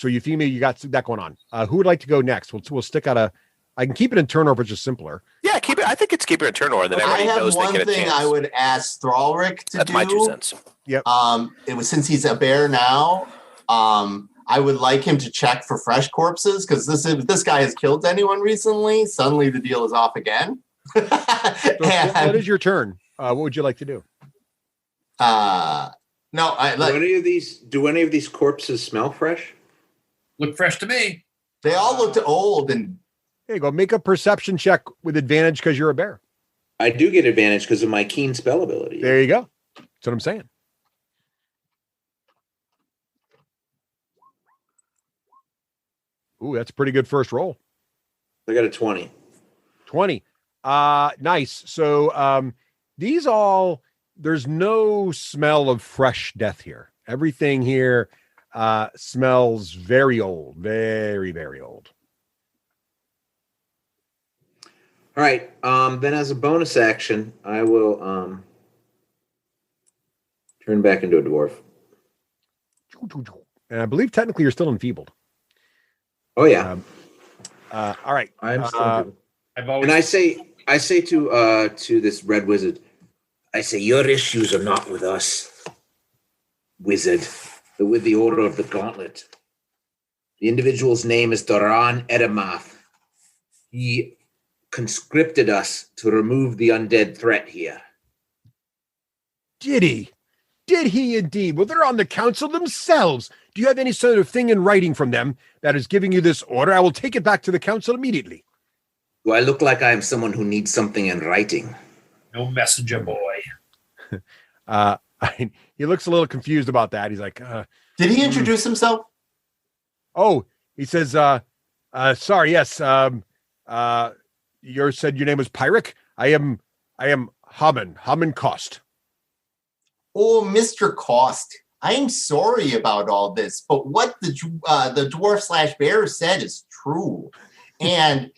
Euphemia, you got that going on. Who would like to go next? We'll stick out I can keep it in turn order, which is simpler. Yeah, keep it. I think it's keep it in turn order. That everybody knows they get a chance. I have one thing I would ask Thralric to do. That's my 2 cents. Yep. It was since he's a bear now. I would like him to check for fresh corpses because if this guy has killed anyone recently, suddenly the deal is off again. So what is your turn? What would you like to do? No, do any of these corpses smell fresh? Look fresh to me. They all looked old and. There you go. Make a perception check with advantage because you're a bear. I do get advantage because of my keen spell ability. There you go. That's what I'm saying. Ooh, that's a pretty good first roll. I got a 20. 20. Nice. So there's no smell of fresh death here. Everything here smells very old. Very, very old. All right. Then as a bonus action, I will turn back into a dwarf. And I believe technically you're still enfeebled. Oh yeah. All right. I'm still enfeebled. And I say to this red wizard, I say, your issues are not with us, wizard, but with the Order of the Gauntlet. The individual's name is Doran Edemoth. He conscripted us to remove the undead threat here. Did he? Did he indeed? Well, they're on the council themselves. Do you have any sort of thing in writing from them that is giving you this order? I will take it back to the council immediately. Do I look like I am someone who needs something in writing? No messenger boy. He looks a little confused about that. He's like, did he introduce himself? Oh, he says, sorry, yes. You said your name was Pyric. I am Haman Cost. Oh, Mr. Cost, I am sorry about all this, but what the dwarf/bear said is true. And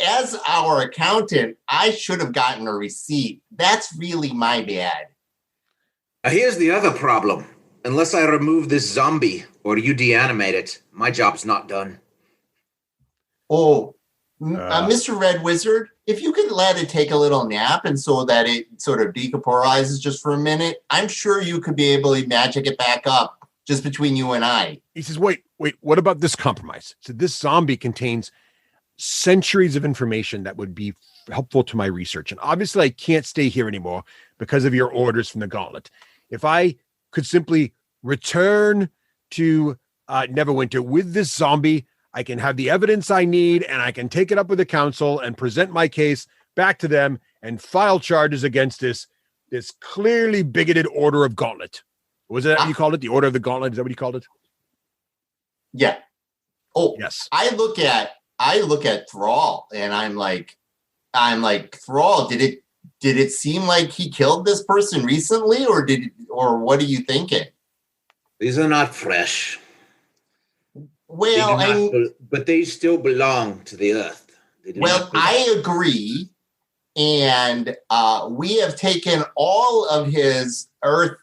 as our accountant, I should have gotten a receipt. That's really my bad. Here's the other problem. Unless I remove this zombie or you deanimate it, my job's not done. Oh, Mr. Red Wizard, if you could let it take a little nap and so that it sort of decorporizes just for a minute, I'm sure you could be able to magic it back up just between you and I. He says, wait, what about this compromise? So this zombie contains centuries of information that would be helpful to my research. And obviously I can't stay here anymore because of your orders from the Gauntlet. If I could simply return to Neverwinter with this zombie, I can have the evidence I need and I can take it up with the council and present my case back to them and file charges against this clearly bigoted Order of Gauntlet. Was that what you called it? The Order of the Gauntlet? Is that what you called it? Yeah. Oh, yes. I look at Thrall and I'm like, Thrall, did it seem like he killed this person recently or what are you thinking? These are not fresh. Well, but they still belong to the earth. Well, I agree. And we have taken all of his earth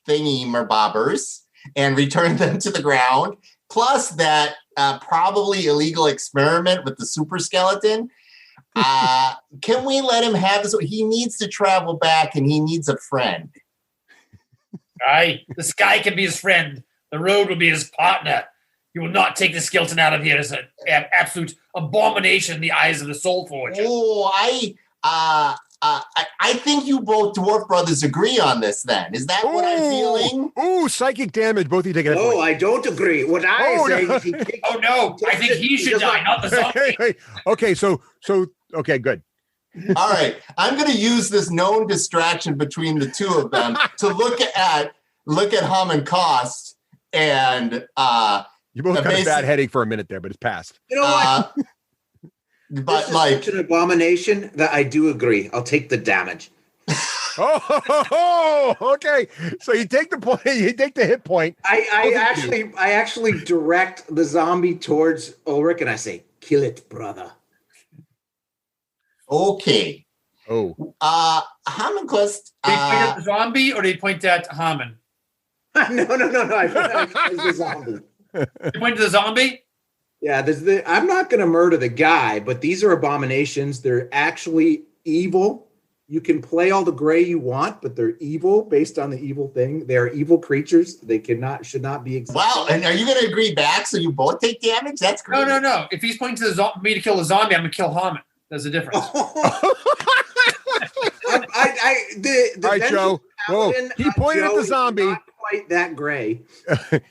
thingy-merbobbers and returned them to the ground, plus that probably illegal experiment with the super skeleton. Can we let him have this? He needs to travel back and he needs a friend. The sky can be his friend. The road will be his partner. He will not take the skeleton out of here as an absolute abomination in the eyes of the Soul Forger. Oh, I think you both dwarf brothers agree on this then. Is that what I'm feeling? Ooh, psychic damage. Both of you take it. No, I don't agree. What I say is he kicks. Oh, no. I think he should die, not the zombie. Okay, so, okay, good. All right. I'm going to use this known distraction between the two of them to look at Haman Cost and you both got a bad headache for a minute there, but it's passed. You know what? But this is such an abomination that I do agree. I'll take the damage. Oh, okay. So you take the point. You take the hit point. I actually direct the zombie towards Ulrich, and I say, "Kill it, brother." Okay. Oh. Hammondquist. Did he point at the zombie or did he point at Hammond? No. I the zombie. You point to the zombie? Yeah, I'm not going to murder the guy, but these are abominations. They're actually evil. You can play all the gray you want, but they're evil based on the evil thing. They are evil creatures. They should not be existing. Wow, and are you going to agree back so you both take damage? That's great. No. If he's pointing to me to kill the zombie, I'm going to kill Hammond. There's a difference. All right, Joe. Whoa. He pointed at the zombie. Not quite that gray.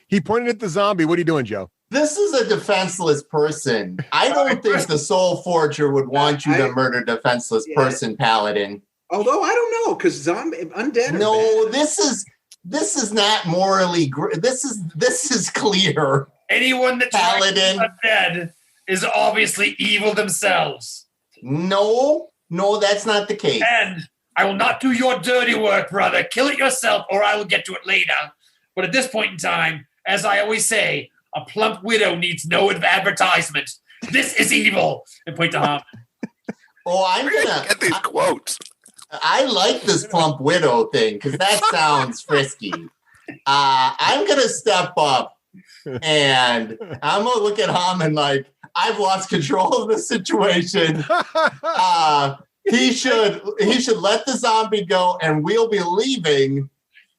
He pointed at the zombie. What are you doing, Joe? This is a defenseless person. I don't think the Soul Forger would want you to murder defenseless person, Paladin. Although I don't know, because undead. No, this is not morally. This is clear. Anyone that Paladin undead is obviously evil themselves. No, that's not the case. And I will not do your dirty work, brother. Kill it yourself, or I will get to it later. But at this point in time, as I always say, a plump widow needs no advertisement. This is evil. And point to Hammond. Oh, I'm gonna get these quotes. I like this plump widow thing because that sounds frisky. I'm gonna step up and I'm gonna look at Hammond like I've lost control of the situation. He should let the zombie go, and we'll be leaving,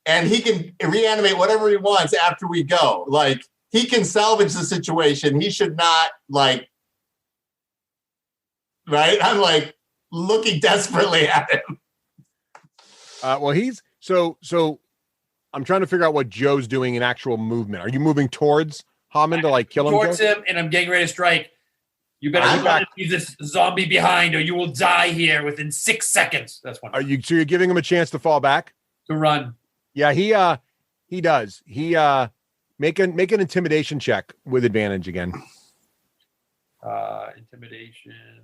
and he can reanimate whatever he wants after we go. Like he can salvage the situation. He should not right. I'm like looking desperately at him. Well, he's so. I'm trying to figure out what Joe's doing in actual movement. Are you moving towards Hammond to kill him? Towards him, and I'm getting ready to strike. You better leave this zombie behind, or you will die here within 6 seconds. That's one. So you're giving him a chance to fall back? To run. Yeah, he does. He make an intimidation check with advantage again. Intimidation.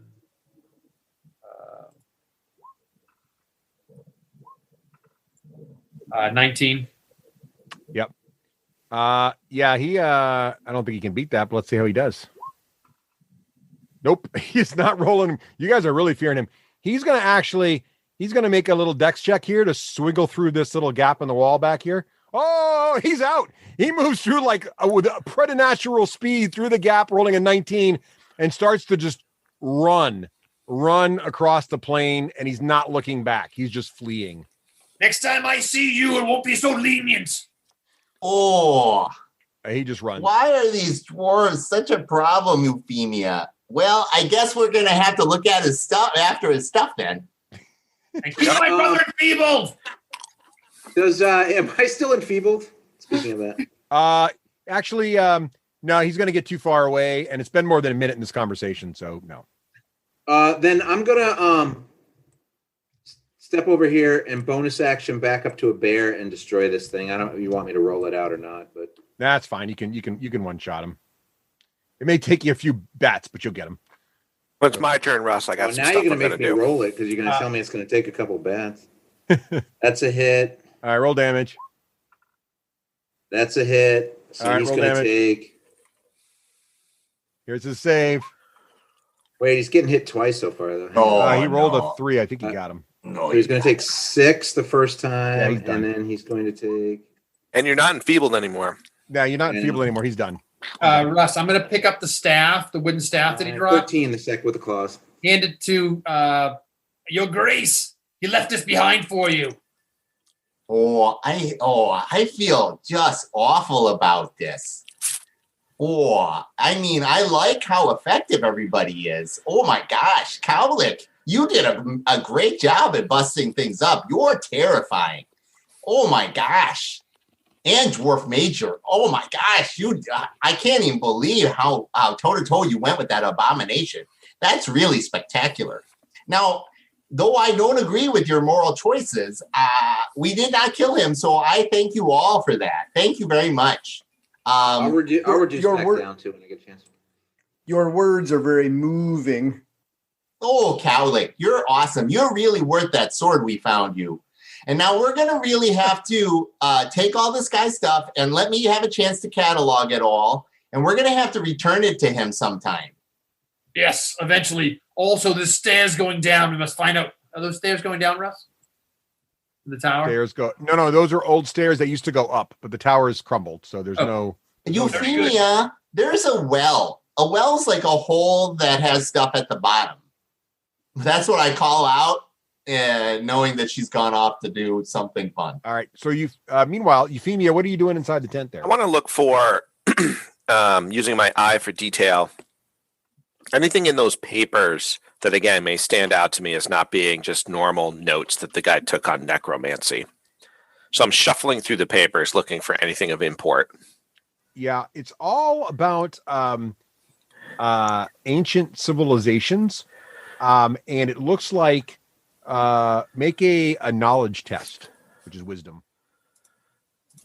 19. Yep. Yeah, I don't think he can beat that, but let's see how he does. Nope, he's not rolling. You guys are really fearing him. He's going to make a little dex check here to swiggle through this little gap in the wall back here. Oh, he's out. He moves through with a preternatural speed through the gap, rolling a 19, and starts to just run across the plain, and he's not looking back. He's just fleeing. Next time I see you, it won't be so lenient. Oh. He just runs. Why are these dwarves such a problem, Euphemia? Well, I guess we're going to have to look at his stuff after his stuff then. And keep my brother enfeebled. Am I still enfeebled? Speaking of that. Actually, no, he's going to get too far away, and it's been more than a minute in this conversation, so no. Then I'm going to step over here and bonus action back up to a bear and destroy this thing. I don't know if you want me to roll it out or not, but that's fine. You can one shot him. It may take you a few bats, but you'll get him. Well, it's my turn, Russ. I got some now stuff you're I'm going to make me do. roll it because you're going to tell me it's going to take a couple bats. That's a hit. All right, roll damage. That's a hit. So right, he's roll going to damage. take. Here's his save. Wait, he's getting hit twice so far, though. Oh, he rolled a 3. I think he got him. No, So he's going to take 6 the first time, Yeah, he's done. and then he's going to take. And you're not enfeebled anymore. No, you're not enfeebled anymore. He's done. Russ, I'm going to pick up the staff, the wooden staff that he dropped. 13 the sec with the claws. Hand it to Your Grace. He left this behind for you. I feel just awful about this. I like how effective everybody is. Oh my gosh, Cowlick, you did a great job at busting things up. You're terrifying. Oh my gosh. And Dwarf Major. Oh my gosh, I can't even believe how toe-to-toe you went with that abomination. That's really spectacular. Now, though I don't agree with your moral choices, we did not kill him, so I thank you all for that. Thank you very much. I'll reduce back down to when I get a chance. Your words are very moving. Oh, Cowlick, you're awesome. You're really worth that sword we found you. And now we're going to really have to take all this guy's stuff and let me have a chance to catalog it all. And we're going to have to return it to him sometime. Yes, eventually. Also, the stairs going down. We must find out. Are those stairs going down, Russ? The tower? Stairs go. No, those are old stairs that used to go up, but the tower is crumbled, so there's no. Euphemia, there's a well. A well's like a hole that has stuff at the bottom. That's what I call out, knowing that she's gone off to do something fun. All right. So meanwhile, Euphemia, what are you doing inside the tent there? I want to look for, using my eye for detail, anything in those papers that, again, may stand out to me as not being just normal notes that the guy took on necromancy. So I'm shuffling through the papers looking for anything of import. Yeah, it's all about ancient civilizations. And it looks like make a knowledge test, which is wisdom.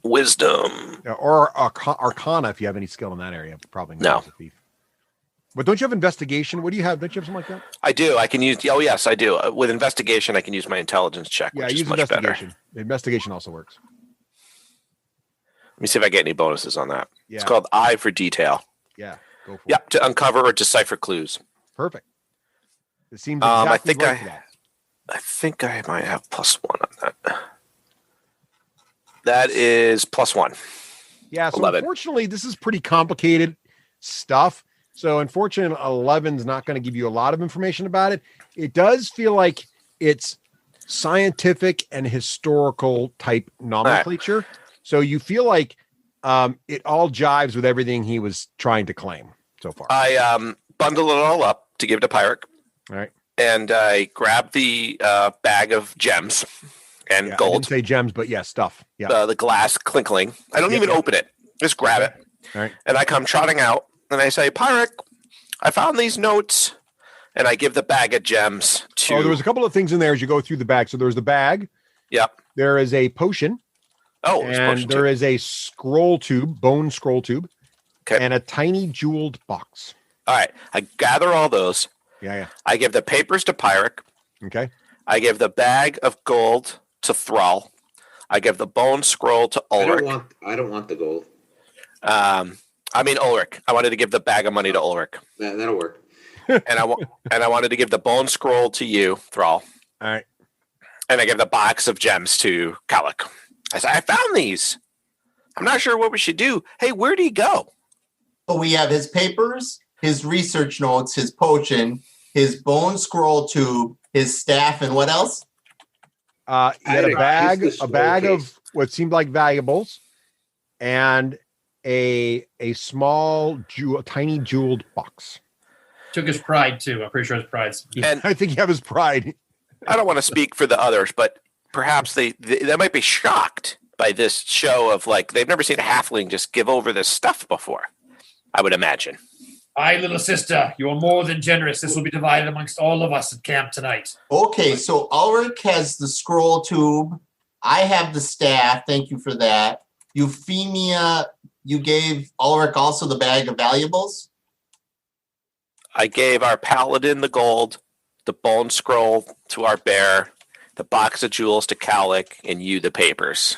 Wisdom. Or arcana, if you have any skill in that area. Probably not. No. As a thief. But don't you have investigation? What do you have? Don't you have something like that? I do. I can use. Oh, yes, I do. With investigation, I can use my intelligence check, Yeah, which use is much investigation. better. Investigation also works. Let me see if I get any bonuses on that. Yeah. It's called Eye for Detail. Yeah, go for Yep, to uncover or decipher clues. Perfect. It seems exactly I think right for that. I think I might have +1 on that. That is +1. Yeah, so 11. Unfortunately, this is pretty complicated stuff. So unfortunately, 11's not going to give you a lot of information about it. It does feel like it's scientific and historical type nomenclature. Right. So you feel like it all jives with everything he was trying to claim so far. I bundle it all up to give to Pyric. All right. And I grab the bag of gems and gold. I didn't say gems, but yeah, stuff. Yeah. The glass clinkling. I don't even open it. Just grab it. All right. And I come trotting out and I say, Pyric, I found these notes. And I give the bag of gems to... Oh, there was a couple of things in there as you go through the bag. So there's the bag. Yep. There is a potion. Oh, and there is a scroll tube, bone scroll tube. Okay. And a tiny jeweled box. All right. I gather all those. Yeah. I give the papers to Pyric. Okay. I give the bag of gold to Thrall. I give the bone scroll to Ulrich. I don't want the gold. Ulrich. I wanted to give the bag of money to Ulrich. That'll work. and I wanted to give the bone scroll to you, Thrall. All right. And I give the box of gems to Kalik. I said, I found these. I'm not sure what we should do. Hey, where'd he go? Oh, we have his papers, his research notes, his potion, his bone scroll tube, his staff, and what else? He had a bag of what seemed like valuables, and a small tiny jeweled box. Took his pride too. I'm pretty sure his pride's. And I think you have his pride. I don't want to speak for the others, but perhaps they might be shocked by this show of like they've never seen a halfling just give over this stuff before. I would imagine. Aye, little sister, you are more than generous. This will be divided amongst all of us at camp tonight. Okay, so Ulrich has the scroll tube. I have the staff. Thank you for that. Euphemia, you gave Ulrich also the bag of valuables? I gave our paladin the gold, the bone scroll to our bear, the box of jewels to Kalik, and you the papers.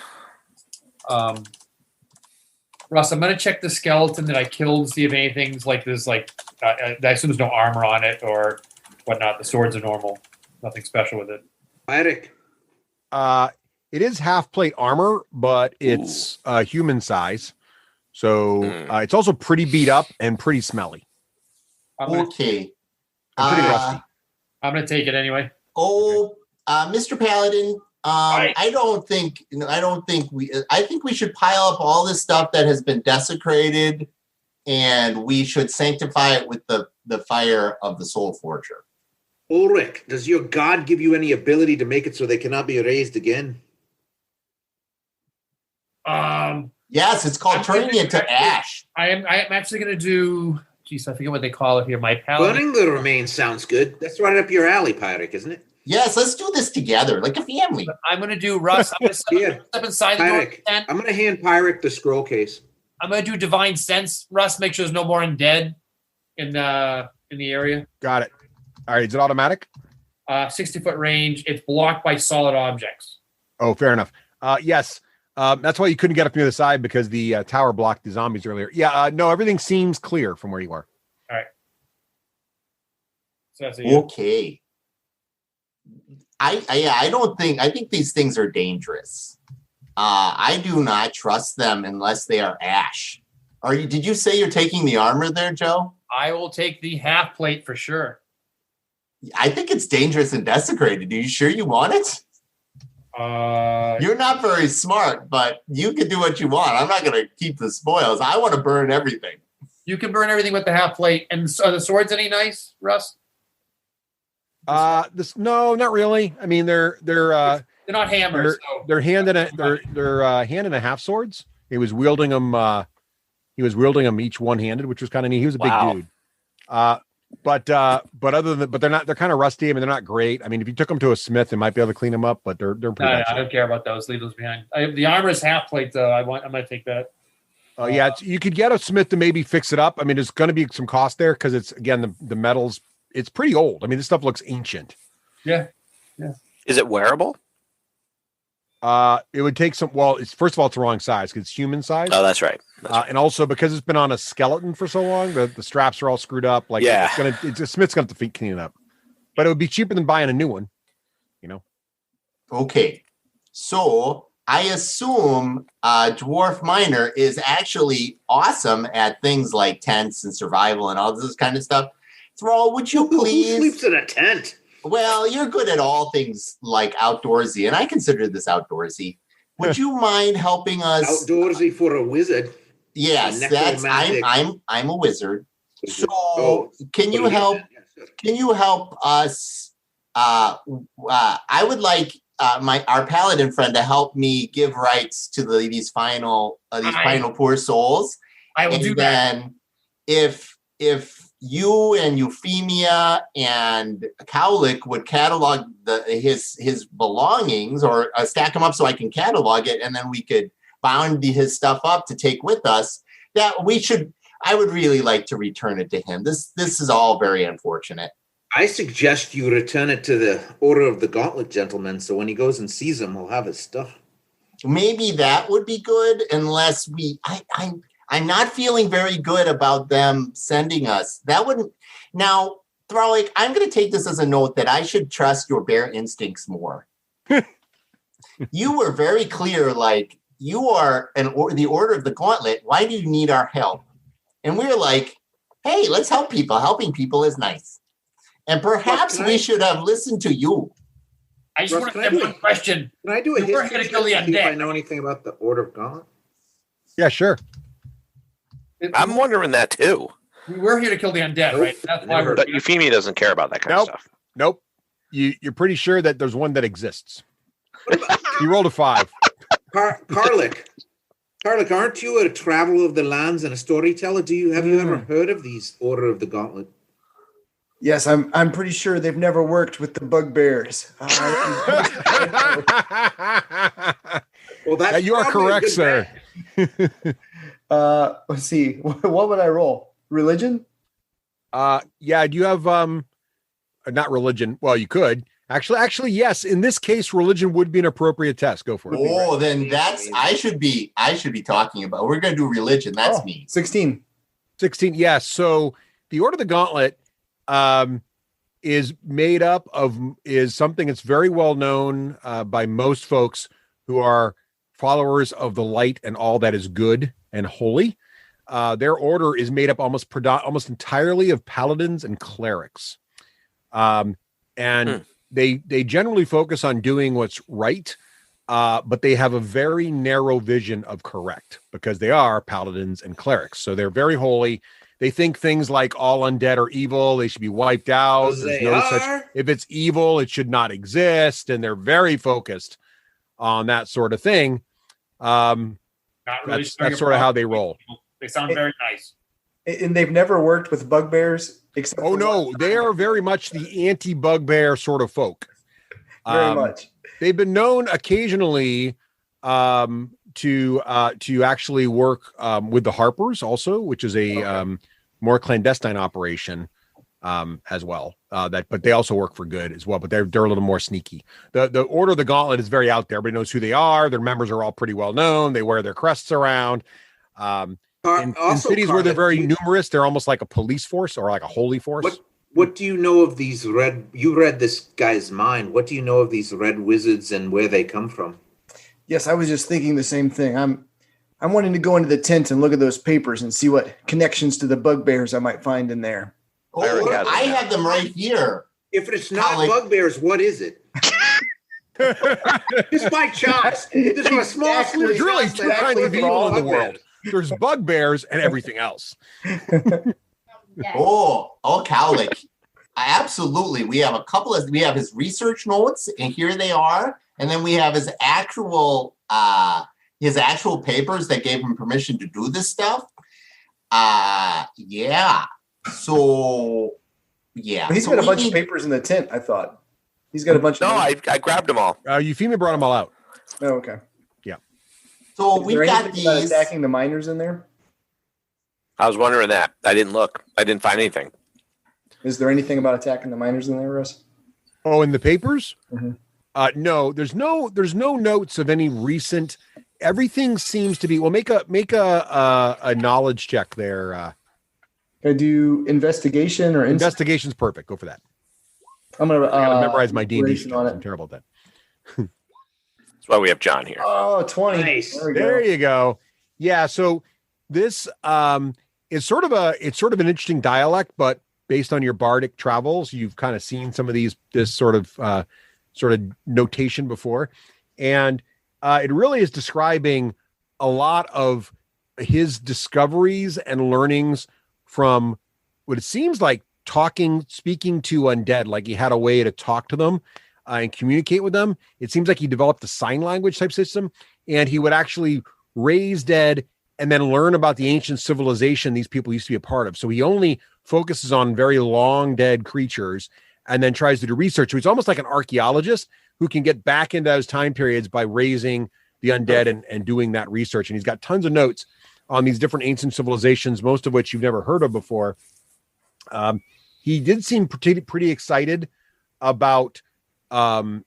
Russ, I'm going to check the skeleton that I killed, see if anything's like this, I assume there's no armor on it or whatnot. The swords are normal. Nothing special with it. Eric. It is half plate armor, but it's human size. So it's also pretty beat up and pretty smelly. Okay. Pretty rusty. I'm going to take it anyway. Oh, Mr. Paladin, I think we should pile up all this stuff that has been desecrated, and we should sanctify it with the fire of the Soul Forger. Ulrich, does your god give you any ability to make it so they cannot be erased again? Yes, it's called turning into ash. I am actually going to do. Geez, I forget what they call it here. My paladin. Burning the remains sounds good. That's right up your alley, Pyric, isn't it? Yes, let's do this together, like a family. I'm going to do Russ. I'm going to step inside the door. I'm going to hand Pyric the scroll case. I'm going to do divine sense. Russ, make sure there's no more undead in the area. Got it. All right, is it automatic? 60-foot range. It's blocked by solid objects. Oh, fair enough. Yes. That's why you couldn't get up near the side because the tower blocked the zombies earlier. Yeah. No, everything seems clear from where you are. All right. So that's Okay. I think these things are dangerous. I do not trust them unless they are ash. Did you say you're taking the armor there, Joe? I will take the half plate for sure. I think it's dangerous and desecrated. Are you sure you want it? You're not very smart, but you can do what you want. I'm not going to keep the spoils. I want to burn everything. You can burn everything with the half plate. And are the swords any nice, Russ? No, not really. I mean, they're not hammers. They're hand and a half swords. He was wielding them. He was wielding them each one-handed, which was kind of neat. He was a big dude. But they're kind of rusty. I mean, they're not great. I mean, if you took them to a smith, they might be able to clean them up, but they're pretty bad. I don't care about those. Leave those behind. The armor is half plate, though. I might take that. Yeah, you could get a smith to maybe fix it up. I mean, there's going to be some cost there because it's, again, the metals. It's pretty old. I mean, this stuff looks ancient. Yeah. Is it wearable? It would take some. Well, first of all, it's the wrong size because it's human size. Oh, that's right. And also because it's been on a skeleton for so long, the straps are all screwed up. Like, a smith's gonna have to clean it up. But it would be cheaper than buying a new one. Okay, so I assume Dwarf Miner is actually awesome at things like tents and survival and all this kind of stuff. Thrall, would you please? Who sleeps in a tent? Well, you're good at all things like outdoorsy, and I consider this outdoorsy. Would you mind helping us? Outdoorsy for a wizard. Yes, I'm a wizard. So can you help? Can you help us? I would like our paladin friend to help me give rights to these final poor souls. I will do that. And if you and Euphemia and Cowlick would catalog his belongings or stack them up so I can catalog it, and then we could bound his stuff up to take with us, I would really like to return it to him. This is all very unfortunate. I suggest you return it to the Order of the Gauntlet, gentlemen, so when he goes and sees him, he'll have his stuff. Maybe that would be good, unless I'm not feeling very good about them sending us. That wouldn't. Now, Thralic, I'm going to take this as a note that I should trust your bear instincts more. You were very clear, like, you are the Order of the Gauntlet. Why do you need our help? And we're like, hey, let's help people. Helping people is nice. And perhaps we should have listened to you. I just want to have one question. Can I do a history check to kill the see if I undead? know anything about the Order of Gauntlet? Yeah, sure. I'm wondering that too. We're here to kill the undead, right? That's why we're. But Euphemia doesn't care about that kind of stuff. Nope. You're pretty sure that there's one that exists. You rolled a 5. Karlik, aren't you a traveler of the lands and a storyteller? Have you ever heard of these Order of the Gauntlet? Yes, I'm pretty sure they've never worked with the bugbears. Well, you are correct, sir. Let's see. What would I roll? Religion? Yeah. Do you have not religion? Well, you could actually. Yes. In this case, religion would be an appropriate test. Go for it. Oh, then I should be talking about. We're going to do religion. That's me. 16. Yes. So the Order of the Gauntlet is made up of something that's very well known by most folks who are followers of the light and all that is good and holy. Their order is made up almost entirely of paladins and clerics. And they generally focus on doing what's right, but they have a very narrow vision of correct because they are paladins and clerics. So they're very holy. They think things like all undead are evil. They should be wiped out. If it's evil, it should not exist. And they're very focused on that sort of thing. That's sort of how they roll. They sound very nice. And they've never worked with bugbears except. Oh no, they are very much the anti-bugbear sort of folk. Very much. They've been known occasionally to actually work with the Harpers also, which is a more clandestine operation. as well. But they also work for good as well. But they're a little more sneaky. The Order of the Gauntlet is very out there. Everybody knows who they are. Their members are all pretty well known. They wear their crests around. In cities where they're very numerous, they're almost like a police force or like a holy force. What do you know of these red? You read this guy's mind. What do you know of these red wizards and where they come from? Yes, I was just thinking the same thing. I'm wanting to go into the tent and look at those papers and see what connections to the bugbears I might find in there. Oh, I have them right here. If it's not bugbears, what is it? Just by chance. There's a small. There's really two kinds of evil in the world. There's bugbears and everything else. Cowlick. Absolutely. We have we have his research notes, and here they are. And then we have his actual papers that gave him permission to do this stuff. Yeah. So, yeah. But he's got a bunch of papers in the tent, I thought. He's got a bunch of... No, I grabbed them all. Euphemia brought them all out. Oh, okay. Yeah. So we've got these... attacking the miners in there? I was wondering that. I didn't look. I didn't find anything. Is there anything about attacking the miners in there, Russ? Oh, in the papers? Mm-hmm. No, there's no notes of any recent. Everything seems to be. Well, make a knowledge check there. Can I do investigation or investigation's perfect? Go for that. I'm gonna. I gotta memorize my D&D skills on it. I'm terrible at that. That's why we have John here. Oh, 20. Nice. There you go. Yeah. So this is sort of an interesting dialect, but based on your bardic travels, you've kind of seen some of this sort of notation before, and it really is describing a lot of his discoveries and learnings from what it seems like speaking to undead. Like he had a way to talk to them and communicate with them. It seems like he developed a sign language type system, and he would actually raise dead and then learn about the ancient civilization these people used to be a part of. So he only focuses on very long dead creatures and then tries to do research. So he's almost like an archaeologist who can get back into those time periods by raising the undead and doing that research. And he's got tons of notes on these different ancient civilizations, most of which you've never heard of before. He did seem pretty excited about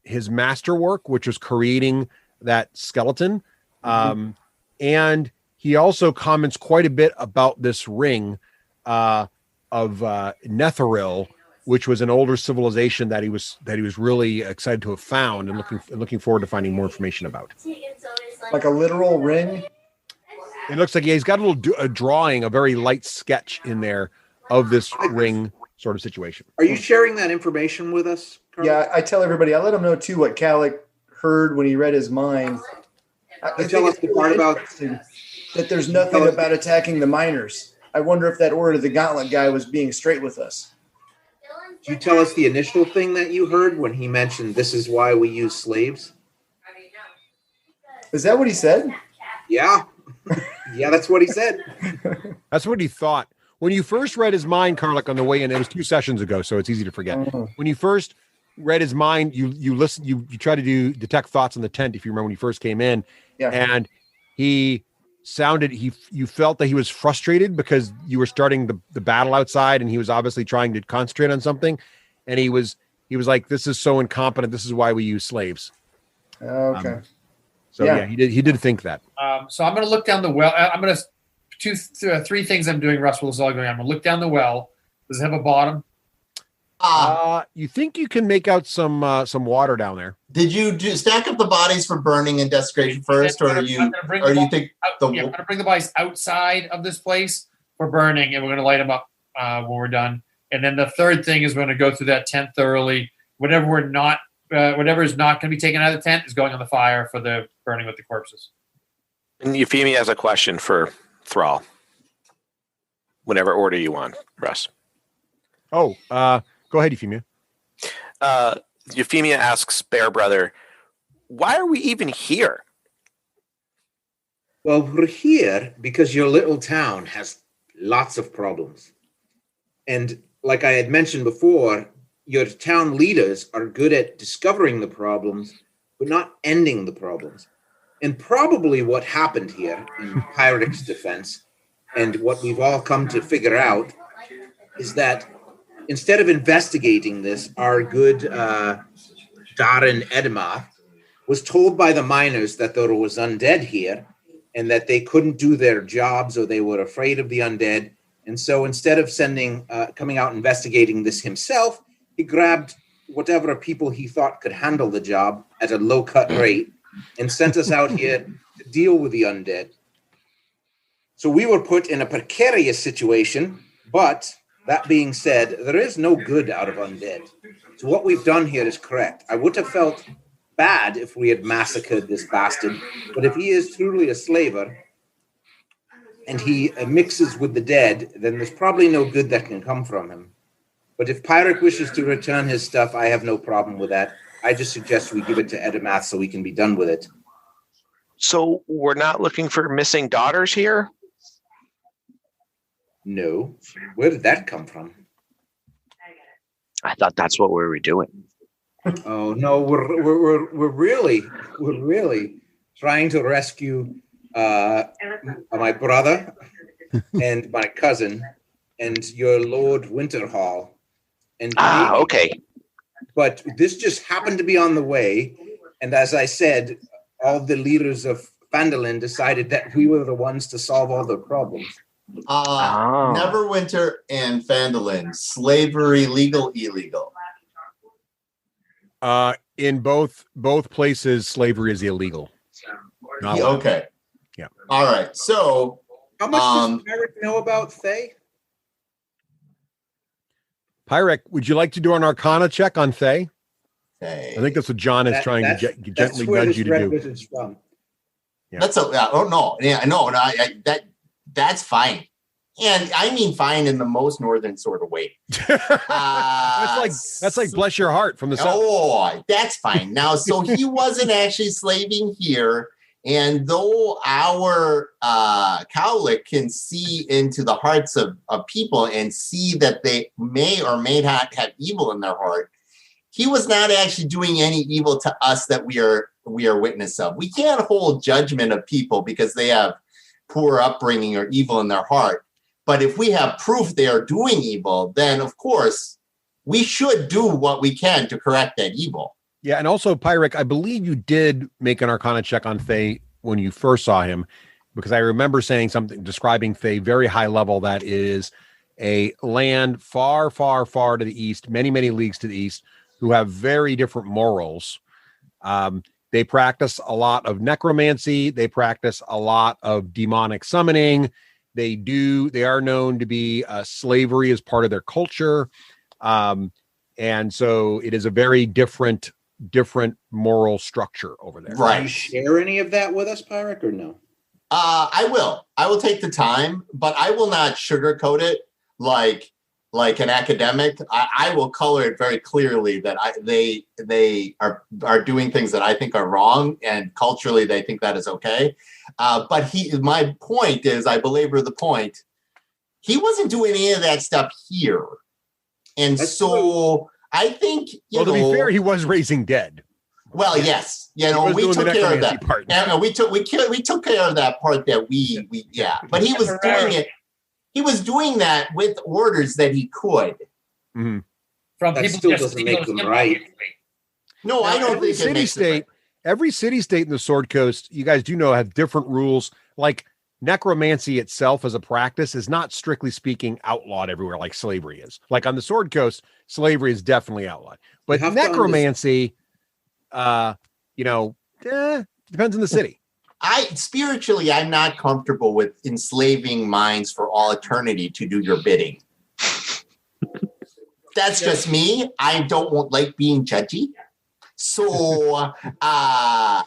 his masterwork, which was creating that skeleton. And he also comments quite a bit about this ring of Netheril, which was an older civilization that he was really excited to have found and looking forward to finding more information about. Like a literal ring? It looks like he's got a drawing, a very light sketch in there of this ring sort of situation. Are you sharing that information with us, Carl? Yeah, I tell everybody. I let him know too what Calic heard when he read his mind. I tell us the part about that there's nothing about attacking the miners. I wonder if that Order of the Gauntlet guy was being straight with us. Did you tell us the initial thing that you heard when he mentioned this is why we use slaves? Is that what he said? Yeah. Yeah, that's what he said. That's what he thought. When you first read his mind, Karlik, on the way in, it was 2 sessions ago, so it's easy to forget. When you first read his mind, you listen, you try to detect thoughts in the tent, if you remember when you first came in. Yeah. And you felt that he was frustrated because you were starting the battle outside, and he was obviously trying to concentrate on something. And he was like, "This is so incompetent. This is why we use slaves." Okay. He did think that. So I'm going to look down the well. I'm going to three things I'm doing. Russell is all going. I'm going to look down the well. Does it have a bottom? You think you can make out some water down there? Did you stack up the bodies for burning and desecration first, or you think I'm going to bring the bodies outside of this place for burning, and we're going to light them up when we're done. And then the third thing is we're going to go through that tent thoroughly. Whatever is not going to be taken out of the tent is going on the fire for the burning with the corpses. And Euphemia has a question for Thrall. Whatever order you want, Russ. Oh, go ahead, Euphemia. Euphemia asks Bear Brother, why are we even here? Well, we're here because your little town has lots of problems. And like I had mentioned before, your town leaders are good at discovering the problems, but not ending the problems. And probably what happened here in Pyrrhic's defense, and what we've all come to figure out, is that instead of investigating this, our good Darren Edema was told by the miners that there was undead here and that they couldn't do their jobs or they were afraid of the undead. And so instead of coming out investigating this himself, he grabbed whatever people he thought could handle the job at a low cut rate and sent us out here to deal with the undead. So we were put in a precarious situation, but that being said, there is no good out of undead. So what we've done here is correct. I would have felt bad if we had massacred this bastard, but if he is truly a slaver and he mixes with the dead, then there's probably no good that can come from him. But if Pyric wishes to return his stuff, I have no problem with that. I just suggest we give it to Edemath so we can be done with it. So we're not looking for missing daughters here? No. Where did that come from? I thought that's what we were doing. Oh no, we're really trying to rescue my brother and my cousin and your Lord Winterhall. And okay. But this just happened to be on the way, and as I said, all the leaders of Phandalin decided that we were the ones to solve all their problems. Neverwinter and Phandalin, slavery, legal, illegal. In both places, slavery is illegal. Okay. Yeah. All right. So, how much does Pyric know about Thay? Pyric, would you like to do an Arcana check on Thay? Thay. I think that's what John is trying to gently nudge you to do. Yeah. That's that's fine. And I mean fine in the most northern sort of way. That's like bless your heart from the south. Oh, that's fine. Now, so he wasn't actually slaving here. And though our cowlick can see into the hearts of people and see that they may or may not have evil in their heart, he was not actually doing any evil to us that we are witness of. We can't hold judgment of people because they have poor upbringing or evil in their heart. But if we have proof they are doing evil, then of course we should do what we can to correct that evil. Yeah, and also, Pyric, I believe you did make an Arcana check on Thay when you first saw him, because I remember saying something, describing Thay very high level, that is a land far, far, far to the east, many, many leagues to the east, who have very different morals. They practice a lot of necromancy. They practice a lot of demonic summoning. They are known to be slavery as part of their culture. And so it is a very different moral structure over there. Right. Do you share any of that with us, Pyric, or no? I will take the time, but I will not sugarcoat it like an academic. I will color it very clearly that they are doing things that I think are wrong, and culturally they think that is okay. But my point is, I belabor the point, he wasn't doing any of that stuff here. And that's so true. I think, to be fair, he was raising dead. Well, yes, we took care of that part. And we took care of that part that we but he was doing it. He was doing that with orders that he could. Mm-hmm. From that people still just doesn't make them right. No, I don't think it makes it right. Every city-state in the Sword Coast, you guys do know, have different rules. Like necromancy itself as a practice is not, strictly speaking, outlawed everywhere like slavery is. Like on the Sword Coast, slavery is definitely outlawed. But necromancy, depends on the city. I'm not comfortable with enslaving minds for all eternity to do your bidding. That's just me. I don't like being judgy. So I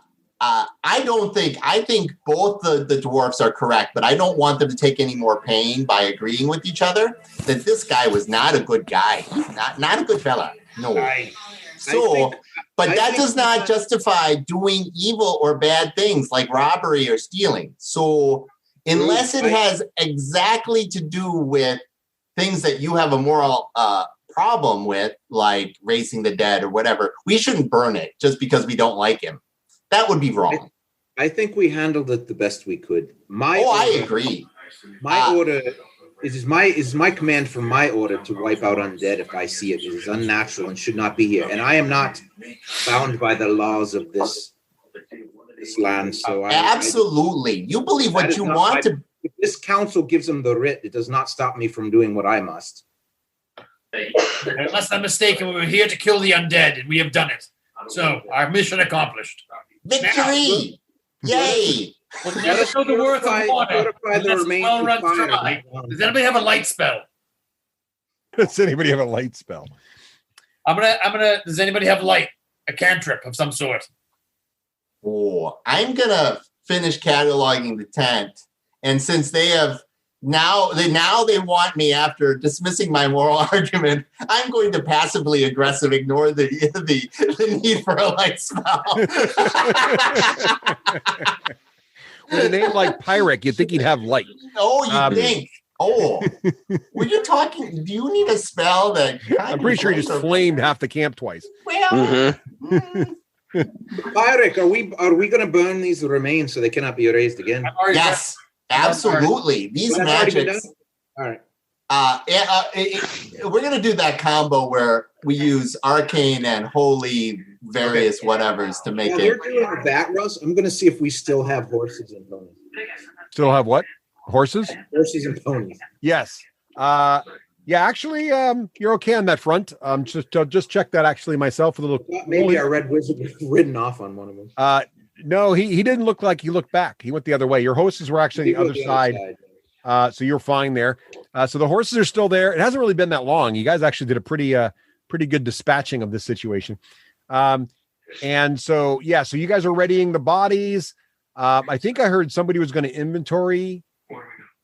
think both the dwarfs are correct, but I don't want them to take any more pain by agreeing with each other that this guy was not a good guy. Not a good fella. No. But that does not justify doing evil or bad things like robbery or stealing. So unless it has exactly to do with things that you have a moral problem with, like raising the dead or whatever, we shouldn't burn it just because we don't like him. That would be wrong. I think we handled it the best we could. I agree. My order It is my command from my order to wipe out undead if I see it. It is unnatural and should not be here. And I am not bound by the laws of this land. So absolutely, you believe what you want to. If this council gives them the writ, it does not stop me from doing what I must. Unless I'm mistaken, we were here to kill the undead, and we have done it. So our mission accomplished. Victory! Yay! We'll never know the worth of water unless the well runs dry. Does anybody have a light spell? Does anybody have a light spell? I'm gonna. Does anybody have light? A cantrip of some sort. Oh, I'm gonna finish cataloging the tent, and since they have now they want me after dismissing my moral argument, I'm going to passively aggressive ignore the need for a light spell. With a name like Pyric, you'd think he'd have light. Oh, you think? Oh, were you talking? Do you need a spell that? I'm pretty sure he just flamed half the camp twice. Well, Pyric, are we going to burn these remains so they cannot be erased again? Yes, absolutely. These magics. All right. We're going to do that combo where we use arcane and holy various whatevers to make it. We're doing that, Russ. I'm going to see if we still have horses and ponies. Still have what? Horses? Horses and ponies. Yes. Yeah, actually, you're okay on that front. Just check that actually myself a little. Maybe our red wizard was ridden off on one of them. No, he didn't look like he looked back. He went the other way. Your horses were actually on the other side. So you're fine there. So the horses are still there. It hasn't really been that long. You guys actually did a pretty good dispatching of this situation. And so, yeah, so you guys are readying the bodies. I think I heard somebody was going to inventory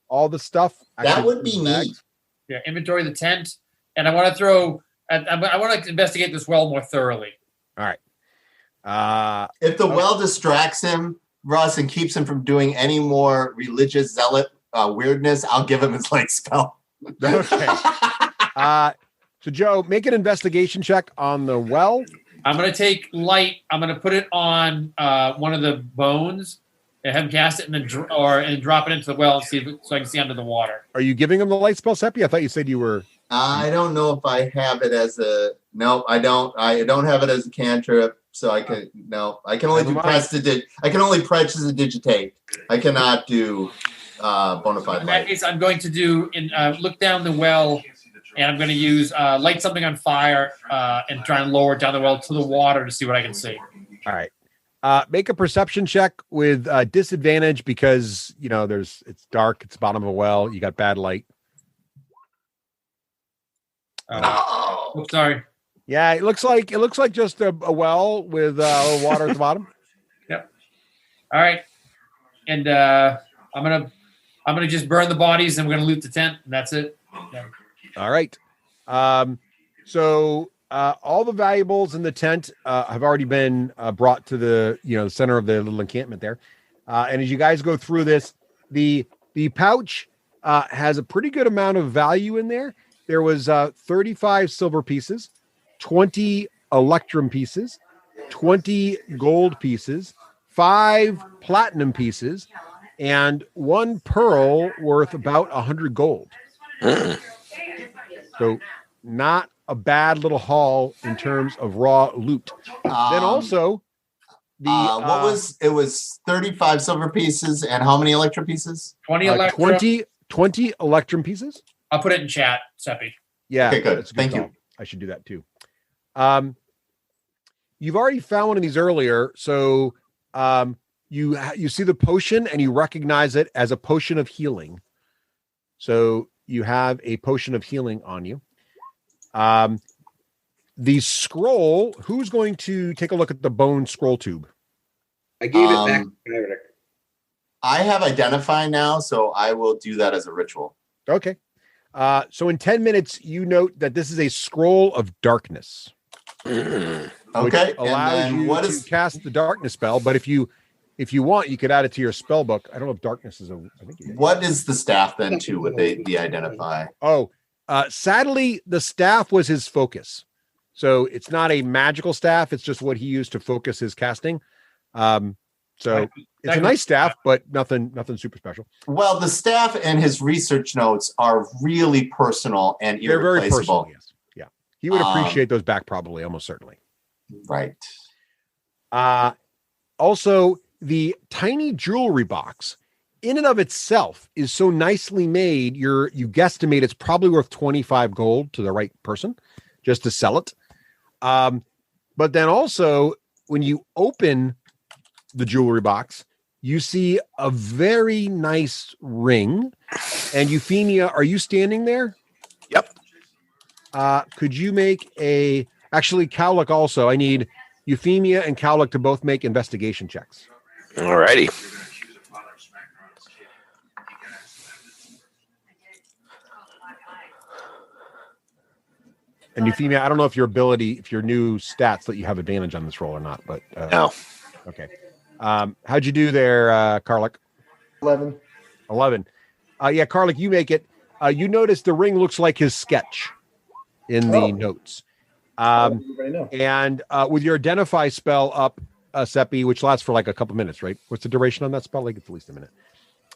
all the stuff. That would be neat. Yeah, inventory the tent. And I want to I want to investigate this well more thoroughly. All right. If the well distracts him, Russ, and keeps him from doing any more religious zealot weirdness, I'll give him his light spell. Okay. So Joe, make an investigation check on the well. I'm going to take light. I'm going to put it on one of the bones and have him cast it and then drop it into the well and see so I can see under the water. Are you giving him the light spell, Seppi? I thought you said you were. I don't know if I have it as a. No, I don't. I don't have it as a cantrip, so I can. No, I can only do I can only prestidigitate. I cannot do bona fide. In that case, I'm going to do look down the well, and I'm going to use light something on fire and try and lower it down the well to the water to see what I can see. All right. Make a perception check with disadvantage because it's dark. It's the bottom of a well. You got bad light. Oops, sorry. Yeah, it looks like just a well with water at the bottom. Yep. All right, and I'm gonna just burn the bodies and we're gonna loot the tent and that's it. Yeah. All right. So all the valuables in the tent have already been brought to the center of the little encampment there. And as you guys go through this, the pouch has a pretty good amount of value in there. There was 35 silver pieces, 20 electrum pieces, 20 gold pieces, 5 platinum pieces, and 1 pearl worth about 100 gold. So not a bad little haul in terms of raw loot. Then also it was 35 silver pieces and how many electrum pieces? 20 electrum. 20 electrum pieces. I'll put it in chat, Seppi. Yeah. Okay, good. Thank you. I should do that too. You've already found one of these earlier, so you see the potion and you recognize it as a potion of healing. So you have a potion of healing on you. The scroll. Who's going to take a look at the bone scroll tube? I gave it back to Eric. I have identify now, so I will do that as a ritual. Okay. So in 10 minutes, you note that this is a scroll of darkness. Okay. Allows you to cast the darkness spell, but if you want, you could add it to your spell book. I don't know if darkness is what is the staff then too with the identify? Oh, sadly, the staff was his focus. So it's not a magical staff. It's just what he used to focus his casting. So It's a nice staff, but nothing super special. Well, the staff and his research notes are really personal and They're irreplaceable. very personal. Yes. Yeah. He would appreciate those back probably, almost certainly. Right. Also, the tiny jewelry box in and of itself is so nicely made. You guesstimate it's probably worth 25 gold to the right person just to sell it. But then also when you open the jewelry box, you see a very nice ring. And Euphemia, are you standing there? Yep. Could you make actually Cowlick also, I need Euphemia and Cowlick to both make investigation checks. All righty. And Euphemia, I don't know if your new stats that you have advantage on this roll or not, but no. Okay. How'd you do there, Carlick? 11. 11. Yeah, Carlick, you make it. You notice the ring looks like his sketch in the notes. And with your identify spell up, Seppi, which lasts for like a couple minutes, right? What's the duration on that spell? Like it's at least a minute.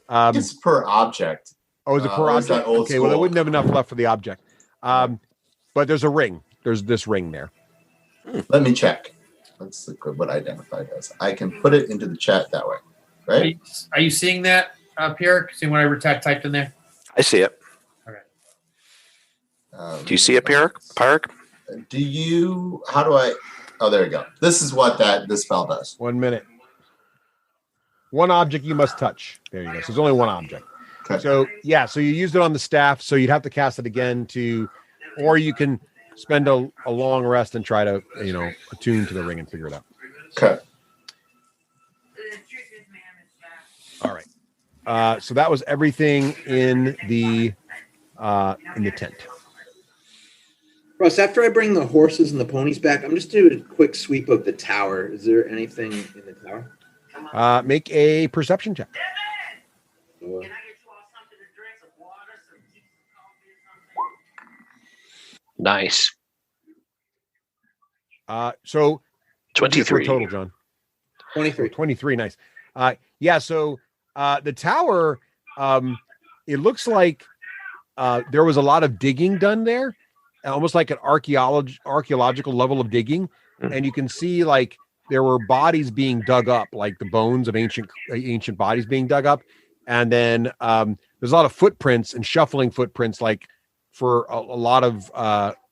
It's per object. Oh, is it per object? Okay, well, I wouldn't have enough left for the object. But there's a ring. There's this ring there. Let me check. Let's look at what identify does. I can put it into the chat that way, right? Are you seeing that, Pierre? Seeing what I typed in there? I see it. Okay. Do you see it, Pierre? Do you? How do I? Oh, there you go. This is what this spell does. 1 minute. One object you must touch. There you go. So there's only one object. Okay. So yeah, so you used it on the staff. So you'd have to cast it again or you can spend a long rest and try to attune to the ring and figure it out. Okay. All right. So that was everything in the tent. Russ, after I bring the horses and the ponies back, I'm just doing a quick sweep of the tower. Is there anything in the tower? Make a perception check. Nice. So 23 total, John. 23. Nice. Yeah. So the tower, it looks like there was a lot of digging done there, almost like an archaeological level of digging. And you can see like there were bodies being dug up, like the bones of ancient bodies being dug up. And then there's a lot of footprints and shuffling footprints, like for a lot of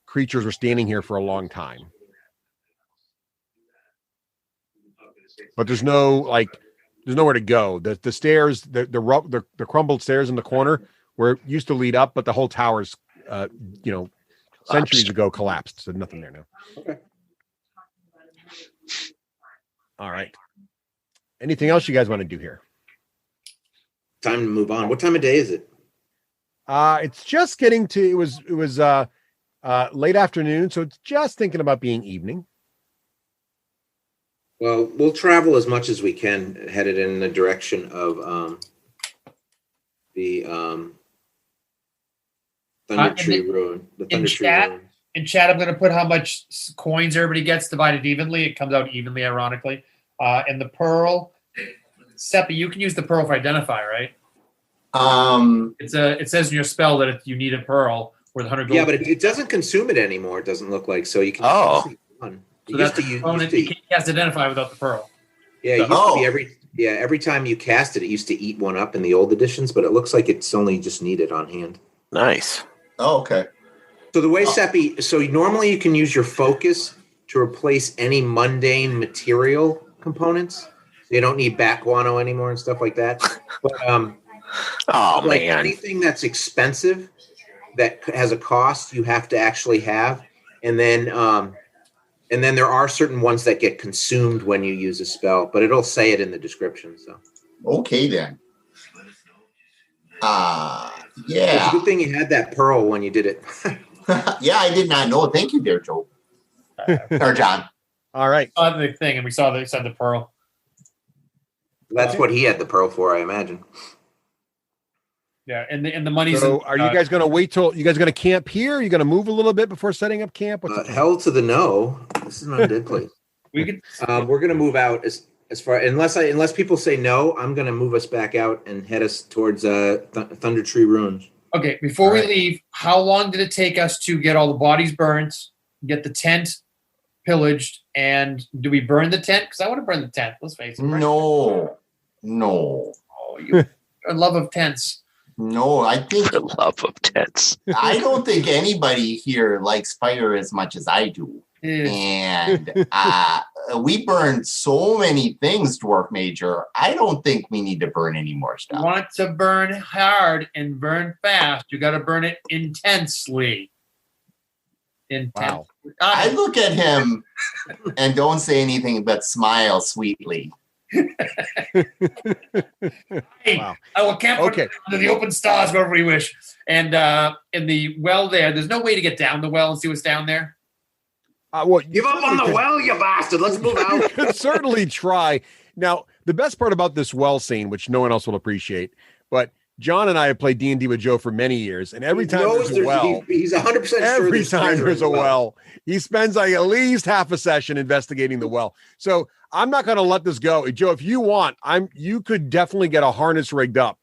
creatures were standing here for a long time. But there's nowhere to go. The stairs, the crumbled stairs in the corner used to lead up, but the whole tower's centuries ago collapsed. So nothing there now. Okay. All right. Anything else you guys want to do here? Time to move on. What time of day is it? It's just getting to. It was late afternoon, so it's just thinking about being evening. Well, we'll travel as much as we can, headed in the direction of the Thunder Tree Ruin. The Thunder Tree Ruin. In chat, I'm going to put how much coins everybody gets divided evenly. It comes out evenly, ironically. And the pearl, Seppi, you can use the pearl for identify, right? It says in your spell that you need a pearl with 100 gold. Yeah, but it doesn't consume it anymore. It doesn't look like so. You can. So that's the component. You can't cast identify without the pearl. Yeah, it used to be every time you cast it, it used to eat one up in the old editions, but it looks like it's only just needed on hand. Nice. Oh, okay. So the way Seppi, so normally you can use your focus to replace any mundane material components. So you don't need bat guano anymore and stuff like that. But man, anything that's expensive that has a cost, you have to actually have, and then there are certain ones that get consumed when you use a spell, but it'll say it in the description. So okay then. Yeah. It's a good thing you had that pearl when you did it. Yeah, I did not know. Thank you, dear Joe. Or John. All right. We saw the thing, and we saw the pearl. That's what he had the pearl for, I imagine. Yeah, and the money's. So, are you guys going to wait till you guys going to camp here? Are you going to move a little bit before setting up camp? Hell to the no. This is not a dead place. We could. We're going to move out Unless people say no, I'm going to move us back out and head us towards Thunder Tree Ruins. Okay, before we leave, how long did it take us to get all the bodies burnt, get the tent pillaged, and do we burn the tent? Because I want to burn the tent. Let's face it. No. Oh, you love of tents. No, I think The love of tents. I don't think anybody here likes fire as much as I do. And we burned so many things, Dwarf Major. I don't think we need to burn any more stuff. Want to burn hard and burn fast, you got to burn it intensely. Wow. I look at him and don't say anything but smile sweetly. Wow. I will camp under the open stars wherever we wish. And in the well there's no way to get down the well and see what's down there. Give up on the well, you bastard. Let's move out. You could certainly try. Now, the best part about this well scene, which no one else will appreciate, but John and I have played D&D with Joe for many years, and every time there's a well, he's 100% sure every time there's a well, he spends like at least half a session investigating the well. So I'm not going to let this go. Joe, if you want, you could definitely get a harness rigged up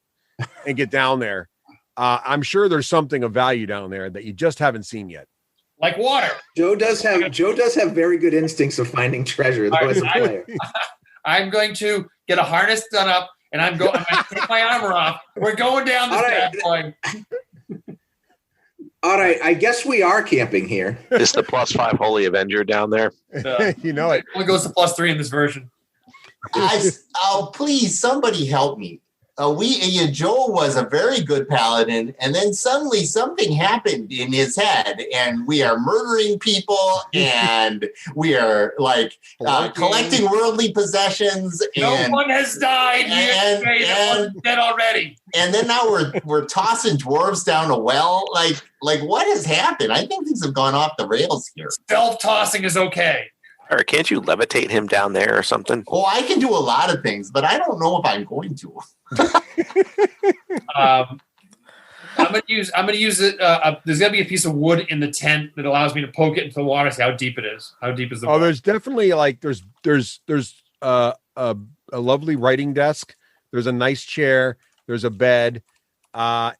and get down there. I'm sure there's something of value down there that you just haven't seen yet. Like water. Joe does have very good instincts of finding treasure, though, as a player. I'm going to get a harness done up, and I'm going to take my armor off. We're going down this bad boy. All right, I guess we are camping here. Is the +5 Holy Avenger down there? You know it. Only goes to +3 in this version. Please, somebody help me. Joe was a very good paladin, and then suddenly something happened in his head, and we are murdering people, and we are collecting worldly possessions. And, no one has died. And dead already. And then now we're tossing dwarves down a well. Like what has happened? I think things have gone off the rails here. Self-tossing is okay. Or can't you levitate him down there or something? Oh, I can do a lot of things, but I don't know if I'm going to. I'm gonna use it. There's gonna be a piece of wood in the tent that allows me to poke it into the water, see how deep it is. How deep is the water? There's definitely there's a lovely writing desk. There's a nice chair. There's a bed.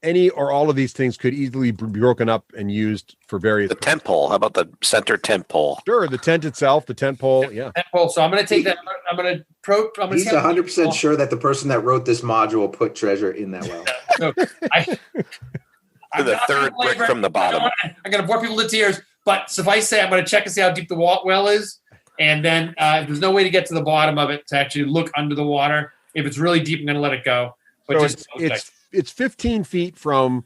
Any or all of these things could easily be broken up and used for various. The tent pole. How about the center tent pole? Sure, the tent itself, the tent pole. Yeah. Tent pole. So I'm going to take that. He's 100% sure that the person that wrote this module put treasure in that well. The third brick from the bottom. I'm going to bore people to tears. But suffice to say, I'm going to check and see how deep the well is, and then if there's no way to get to the bottom of it to actually look under the water. If it's really deep, I'm going to let it go. But so it's 15 feet from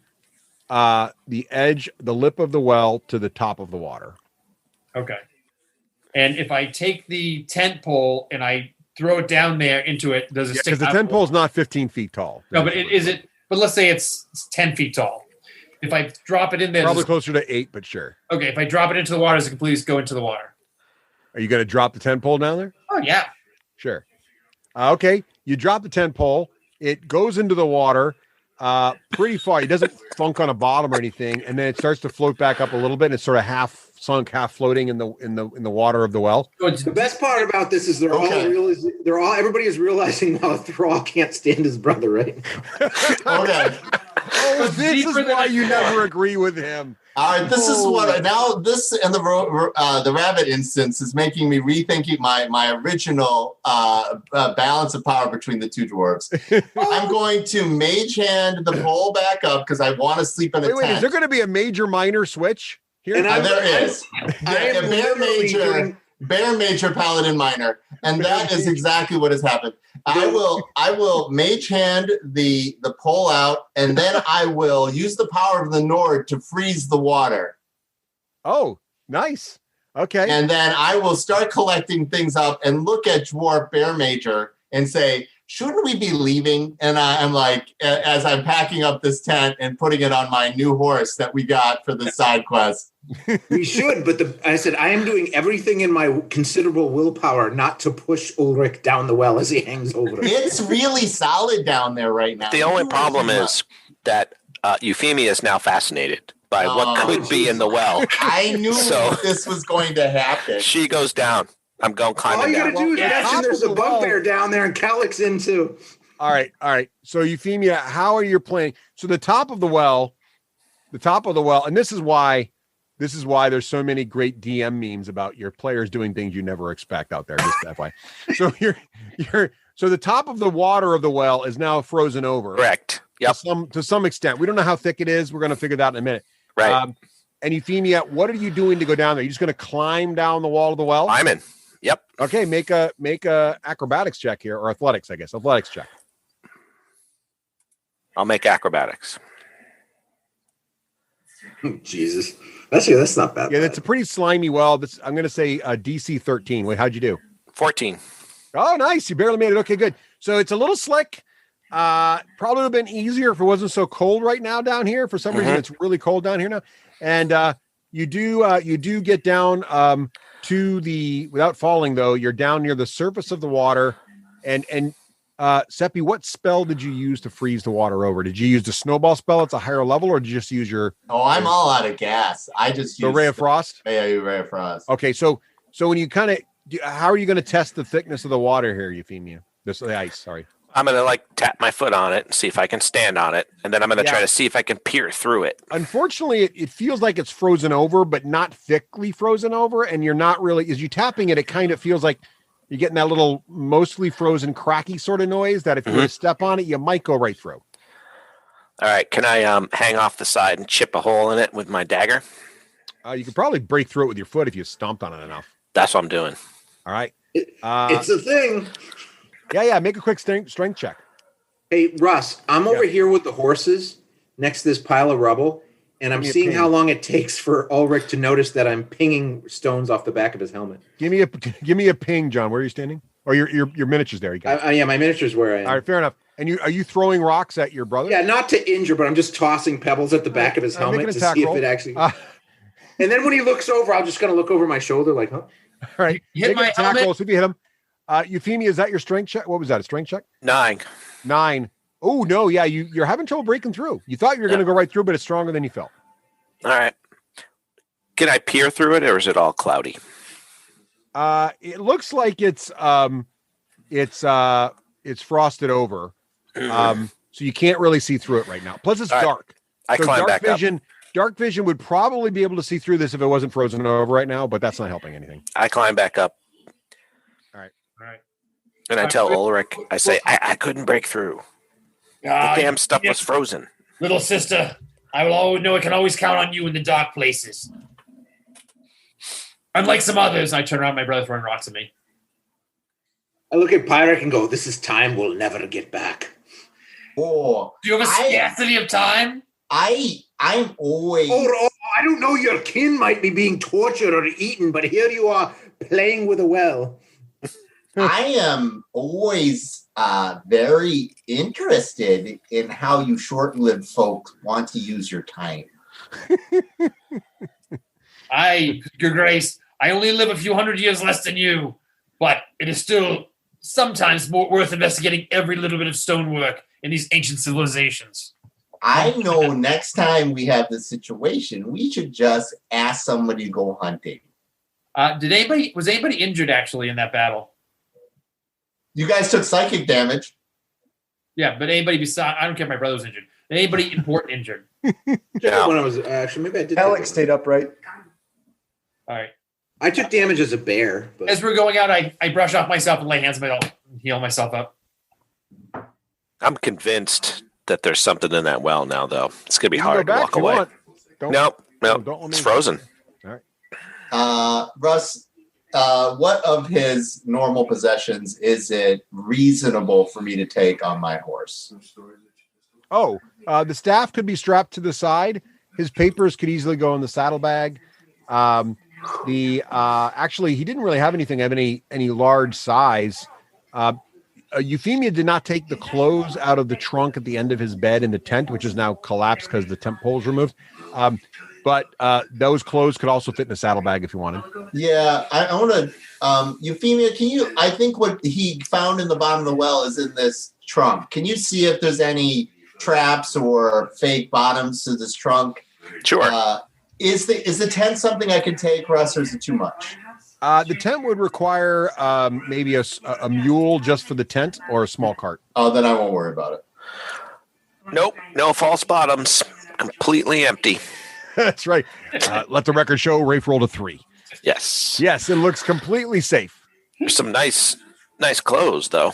the edge, the lip of the well to the top of the water. Okay. And if I take the tent pole and I throw it down there into it, does it stick? Because the tent pole is not 15 feet tall. No, but but let's say it's 10 feet tall. If I drop it in there, probably closer to 8, but sure. Okay, if I drop it into the water, does it completely go into the water? Are you going to drop the tent pole down there? Oh yeah. Sure. Okay, you drop the tent pole. It goes into the water. Pretty far. It doesn't thunk on a bottom or anything, and then it starts to float back up a little bit, and it's sort of half sunk, half floating in the water of the well. The best part about this is everybody is realizing now Thrall can't stand his brother, right? Okay. Oh, this is why you never agree with him. All right, this is what now. This and the rabbit instance is making me rethinking my original balance of power between the two dwarves. I'm going to mage hand the pole back up because I want to sleep in a tent. Wait, is there going to be a major minor switch here? There is. Bear major paladin minor, and that is exactly what has happened. I will mage hand the pole out, and then I will use the power of the Nord to freeze the water. Oh, nice. Okay. And then I will start collecting things up and look at Dwarf Bear Major and say, shouldn't we be leaving? And I'm like, as I'm packing up this tent and putting it on my new horse that we got for the side quest. We should, but I said, I am doing everything in my considerable willpower not to push Ulrich down the well as he hangs over it. It's really solid down there right now. The only problem is that Euphemia is now fascinated by what could be in the well. I knew this was going to happen. She goes down. I'm going climbing All you down. gotta do is mention there's a bugbear down there, and Calic's in too. All right. So Euphemia, how are you playing? So the top of the well, and this is why there's so many great DM memes about your players doing things you never expect out there. Just that way. So so the top of the water of the well is now frozen over. Correct. Yep. To some extent. We don't know how thick it is. We're going to figure that out in a minute. Right. And Euphemia, what are you doing to go down there? You're just going to climb down the wall of the well? I'm in. Yep. Okay, make a acrobatics check here, or athletics, I guess. Athletics check. I'll make acrobatics. Jesus. That's not bad. Yeah, that's a pretty slimy well. I'm going to say DC 13. Wait, how'd you do? 14. Oh, nice. You barely made it. Okay, good. So it's a little slick. Probably would have been easier if it wasn't so cold right now down here. For some reason, it's really cold down here now. And you do get down to without falling, though. You're down near the surface of the water. And Seppi, what spell did you use to freeze the water over? Did you use the snowball spell? It's a higher level, or did you just use your? Oh, I'm all out of gas. I just used Ray of Frost. Yeah, Ray of Frost. Okay, so when you how are you going to test the thickness of the water here, Euphemia? The ice. Sorry. I'm going to tap my foot on it and see if I can stand on it. And then I'm going to try to see if I can peer through it. Unfortunately, it feels like it's frozen over, but not thickly frozen over. And you're not really, as you tapping it, it kind of feels like you're getting that little mostly frozen cracky sort of noise that if you were to step on it, you might go right through. All right. Can I hang off the side and chip a hole in it with my dagger? You could probably break through it with your foot if you stomped on it enough. That's what I'm doing. All right. It's a thing. Yeah. Make a quick strength check. Hey, Russ, I'm over here with the horses next to this pile of rubble, and I'm seeing how long it takes for Ulrich to notice that I'm pinging stones off the back of his helmet. Give me a ping, John. Where are you standing? Or your miniature's there. You got yeah, my miniature's where I am. All right, fair enough. And are you throwing rocks at your brother? Yeah, not to injure, but I'm just tossing pebbles at the back of his helmet to see if it actually. And then when he looks over, I'm just going to look over my shoulder like, huh? All right. Hit my helmet. See if you hit him. Euphemia, is that your strength check? What was that? A strength check? 9. Oh, no. Yeah, you're having trouble breaking through. You thought you were going to go right through, but it's stronger than you felt. All right. Can I peer through it, or is it all cloudy? It looks like it's frosted over. So you can't really see through it right now. Plus it's dark. I climb back up. Dark vision would probably be able to see through this if it wasn't frozen over right now, but that's not helping anything. I climb back up. All right. And I tell Ulrich, I say, I couldn't break through. The damn stuff was frozen. Little sister, I will always know I can always count on you in the dark places. Unlike some others, I turn around, my brother throwing rocks at me. I look at Pyric and go, this is time we'll never get back. Oh, do you have a scarcity of time? I'm always. Oh, I don't know. Your kin might be being tortured or eaten, but here you are playing with a well. I am always very interested in how you short-lived folks want to use your time. Your Grace, I only live a few hundred years less than you, but it is still sometimes more worth investigating every little bit of stonework in these ancient civilizations. I know next time we have this situation, we should just ask somebody to go hunting. Was anybody injured actually in that battle? You guys took psychic damage. Yeah, but anybody besides, I don't care if my brother was injured. Anybody important injured? Yeah. When I was actually, maybe I did. Alex stayed upright. All right. I took damage as a bear. But... As we're going out, I brush off myself and lay hands on myself and heal myself up. I'm convinced that there's something in that well now, though. It's going to be hard to walk away. Nope. It's frozen. All right. Russ, what of his normal possessions is it reasonable for me to take on my horse? Oh, the staff could be strapped to the side. His papers could easily go in the saddlebag. Actually, he didn't really have anything of any large size. Euphemia did not take the clothes out of the trunk at the end of his bed in the tent, which is now collapsed because the tent pole's removed. But those clothes could also fit in a saddlebag if you wanted. Yeah, I want to. Euphemia, can you? I think what he found in the bottom of the well is in this trunk. Can you see if there's any traps or fake bottoms to this trunk? Sure. Is the tent something I can take, Russ, or is it too much? The tent would require maybe a mule just for the tent or a small cart. Oh, then I won't worry about it. Nope, no false bottoms. Completely empty. That's right. Let the record show Rafe rolled a 3. Yes. Yes, it looks completely safe. There's some nice clothes, though.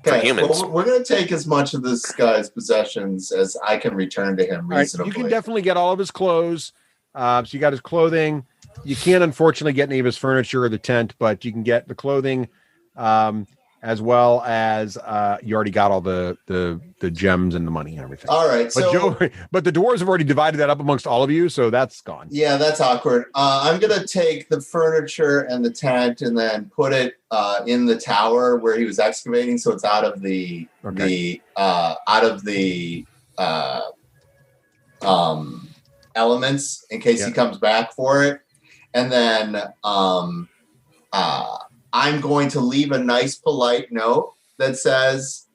For humans. Well, we're going to take as much of this guy's possessions as I can return to him reasonably. You can definitely get all of his clothes. So you got his clothing. You can't, unfortunately, get any of his furniture or the tent, but you can get the clothing, as well as you already got all the gems and the money and everything. All right. But the dwarves have already divided that up amongst all of you, so that's gone. Yeah, that's awkward. I'm going to take the furniture and the tent and then put it in the tower where he was excavating, so it's out of the elements in case he comes back for it. And then I'm going to leave a nice, polite note that says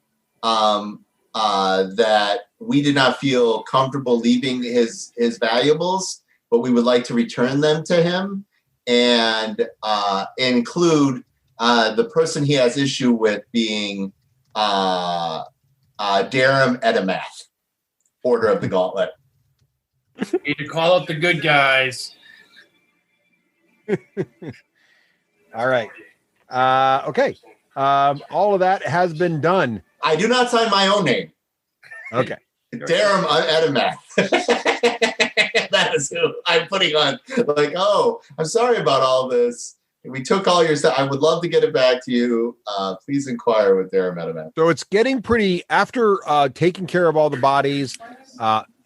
that we did not feel comfortable leaving his valuables, but we would like to return them to him, and include the person he has issue with being Darum Edamath, Order of the Gauntlet. Need to call up the good guys. All right. Okay. All of that has been done. I do not sign my own name. Okay. Darum Edamath. That is who I'm putting on. Like, oh, I'm sorry about all this. We took all your stuff. I would love to get it back to you. Please inquire with Darum Edamath. So it's getting pretty, after taking care of all the bodies,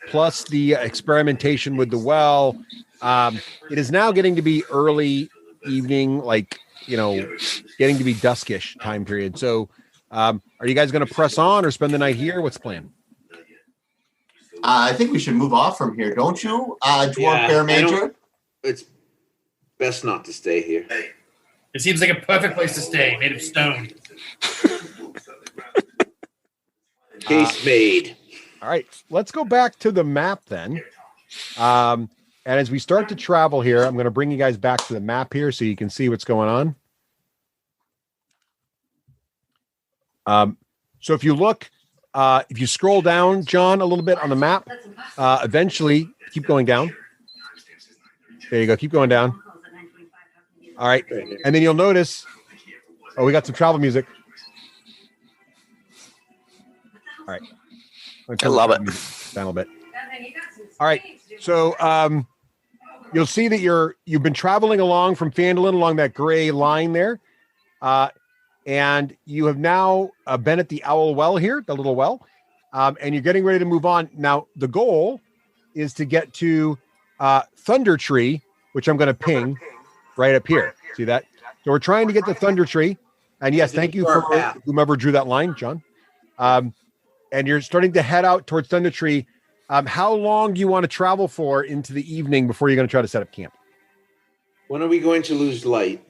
plus the experimentation with the well, it is now getting to be early evening, like, getting to be duskish time period. So are you guys going to press on or spend the night here? What's the plan? I think we should move off from here, don't you, Dwarf Bear Major? It's best not to stay here. It seems like a perfect place to stay, made of stone. Case made. All right, let's go back to the map then. And as we start to travel here, I'm going to bring you guys back to the map here so you can see what's going on. So if you look, if you scroll down, John, a little bit on the map, eventually keep going down. There you go. Keep going down. All right. And then you'll notice, we got some travel music. All right. I love it. Down a little bit. All right. So you'll see that you've been traveling along from Phandalin along that gray line there. And you have now been at the Owl Well here, the little well. And you're getting ready to move on. Now, the goal is to get to Thunder Tree, which I'm going to ping right up here. See that? So we're trying to get to Thunder Tree. And yes, thank you for whomever drew that line, John. And you're starting to head out towards Thunder Tree. How long do you want to travel for into the evening before you're going to try to set up camp? When are we going to lose light?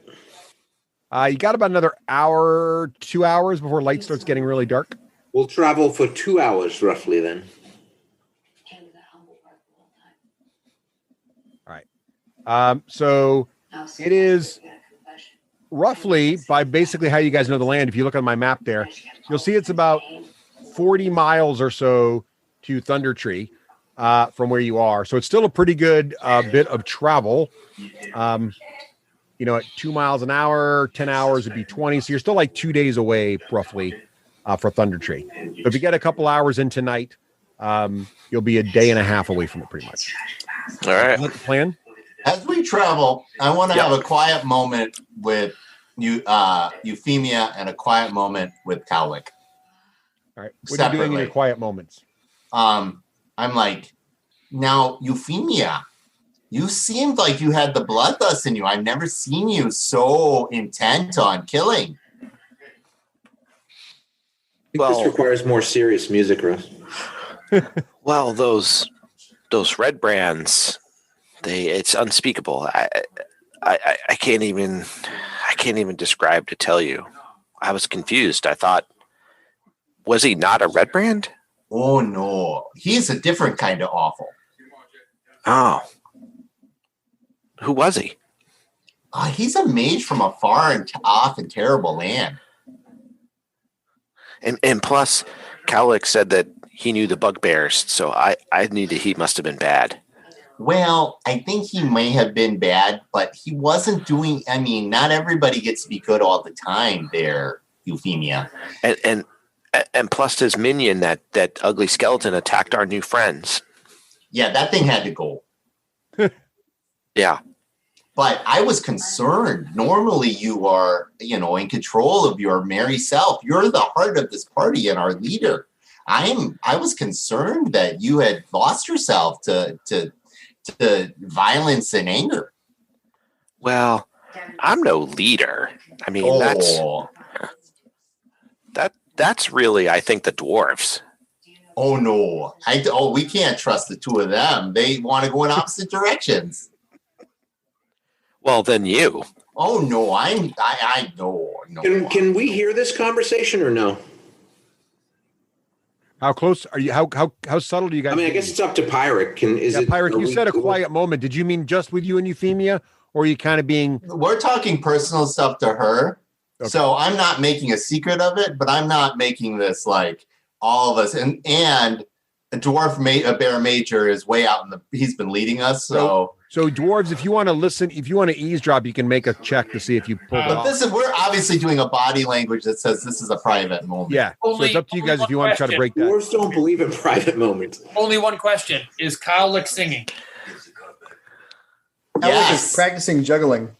You got about another hour, 2 hours before light starts getting really dark. We'll travel for 2 hours roughly then. All right. So it is roughly, by basically how you guys know the land, if you look on my map there, you'll see it's about 40 miles or so to Thunder Tree from where you are. So it's still a pretty good bit of travel. At 2 miles an hour, 10 hours would be 20. So you're still like 2 days away roughly for Thunder Tree. So if you get a couple hours in tonight, you'll be a day and a half away from it pretty much. All right. What's the plan? As we travel, I want to have a quiet moment with Euphemia and a quiet moment with Cowlick. All right. What are you doing in your quiet moments? I'm like, now, Euphemia, you seemed like you had the bloodlust in you. I've never seen you so intent on killing. This requires more serious music, Russ. Well, those red brands, it's unspeakable. I can't even describe to tell you. I was confused. I thought, was he not a red brand? Oh no, he's a different kind of awful. Oh. Who was he? He's a mage from a far and off and terrible land. And plus, Cowlick said that he knew the bugbears, so I knew that he must have been bad. Well, I think he may have been bad, but he wasn't doing. I mean, not everybody gets to be good all the time. There, Euphemia. And plus, his minion, that ugly skeleton, attacked our new friends. Yeah, that thing had to go. Yeah. But I was concerned. Normally you are, in control of your merry self. You're the heart of this party and our leader. I was concerned that you had lost yourself to violence and anger. Well, I'm no leader. I mean, that's really, I think, the dwarves. Oh no. We can't trust the two of them. They want to go in opposite directions. Well, then you. Oh no, I no. Can we hear this conversation or no? How close are you? How subtle do you guys? I mean, I guess it's up to Pyric. Pyric, you said a quiet moment. Did you mean just with you and Euphemia, or are you kind of being? We're talking personal stuff to her, so I'm not making a secret of it, but I'm not making this like all of us. And a bear major is way out he's been leading us, so. So dwarves, if you want to listen, if you want to eavesdrop, you can make a check to see if you pull it off. We're obviously doing a body language that says this is a private moment. Yeah, so it's up to you guys if you want to try to break that. Dwarves don't believe in private moments. Only one question. Is Cowlick singing? Cowlick is practicing juggling.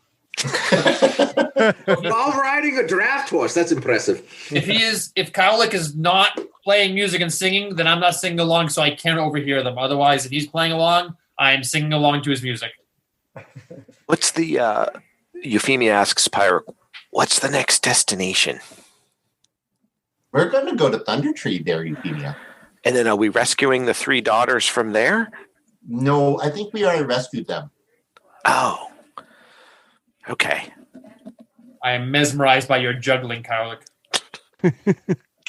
While riding a draft horse. That's impressive. If Cowlick is not playing music and singing, then I'm not singing along, so I can't overhear them. Otherwise, if he's playing along, I'm singing along to his music. What's the Euphemia asks Pyric, what's the next destination? We're going to go to Thunder Tree there, Euphemia. And then are we rescuing the 3 daughters from there? No, I think we already rescued them. Oh. Okay. I am mesmerized by your juggling, Cowlick.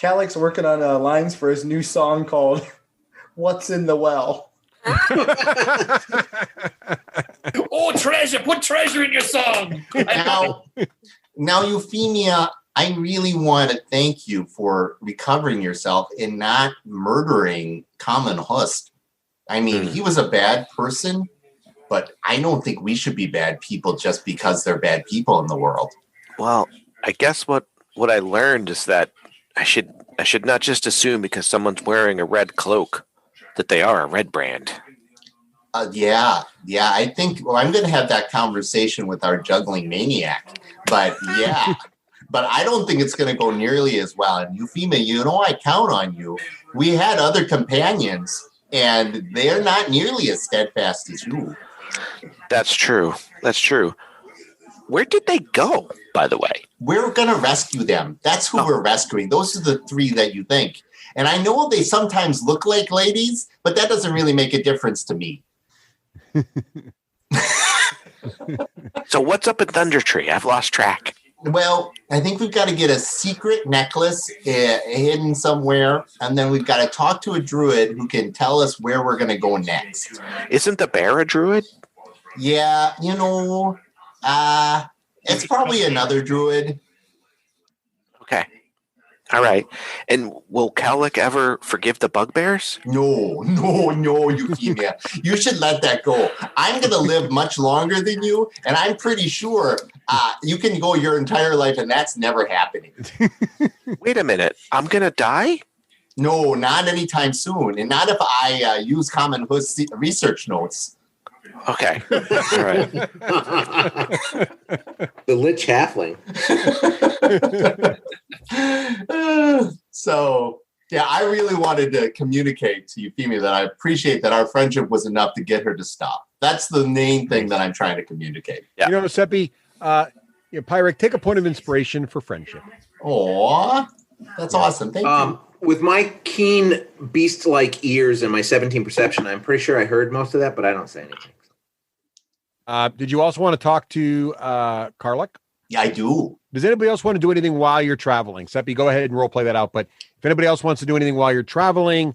Cowlick's working on lines for his new song called What's in the Well? Oh, treasure! Put treasure in your song. Now, Euphemia, I really want to thank you for recovering yourself and not murdering Common Hust. I mean, he was a bad person, but I don't think we should be bad people just because they're bad people in the world. Well, I guess what I learned is that I should not just assume because someone's wearing a red cloak that they are a red brand. Yeah. I think I'm going to have that conversation with our juggling maniac. But yeah, but I don't think it's going to go nearly as well. And Euphemia, I count on you. We had other companions, and they're not nearly as steadfast as you. That's true. Where did they go, by the way? We're going to rescue them. That's who we're rescuing. Those are the 3 that you think. And I know they sometimes look like ladies, but that doesn't really make a difference to me. So what's up in Thunder Tree? I've lost track. Well, I think we've got to get a secret necklace hidden somewhere, and then we've got to talk to a druid who can tell us where we're going to go next. Isn't the bear a druid? Yeah, it's probably another druid. Okay. All right. And will Cowlick ever forgive the bugbears? No, Euphemia. You should let that go. I'm going to live much longer than you, and I'm pretty sure you can go your entire life, and that's never happening. Wait a minute. I'm going to die? No, not anytime soon, and not if I use Common Host research notes. Okay. All right. The Lich Halfling. So, yeah, I really wanted to communicate to Euphemia that I appreciate that our friendship was enough to get her to stop. That's the main thing that I'm trying to communicate. Yeah. Seppi, Pyric, take a point of inspiration for friendship. Aw, that's awesome. Thank you. With my keen beast-like ears and my 17 perception, I'm pretty sure I heard most of that, but I don't say anything. Did you also want to talk to Karluk? Yeah, I do. Does anybody else want to do anything while you're traveling? Seppi, go ahead and role play that out. But if anybody else wants to do anything while you're traveling,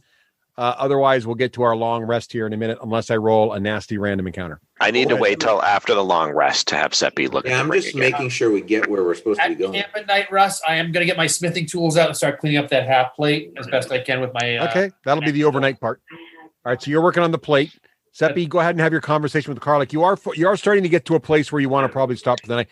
otherwise we'll get to our long rest here in a minute, unless I roll a nasty random encounter. I need to wait till after the long rest to have Seppi look at the I'm ring just again. making sure we get where we're supposed to be At going. camp at night, Russ, I am going to get my smithing tools out and start cleaning up that half plate as best I can with my. Okay, that'll be the overnight part. All right, so you're working on the plate. Seppi, go ahead and have your conversation with Karlik. You are starting to get to a place where you want to probably stop for the night.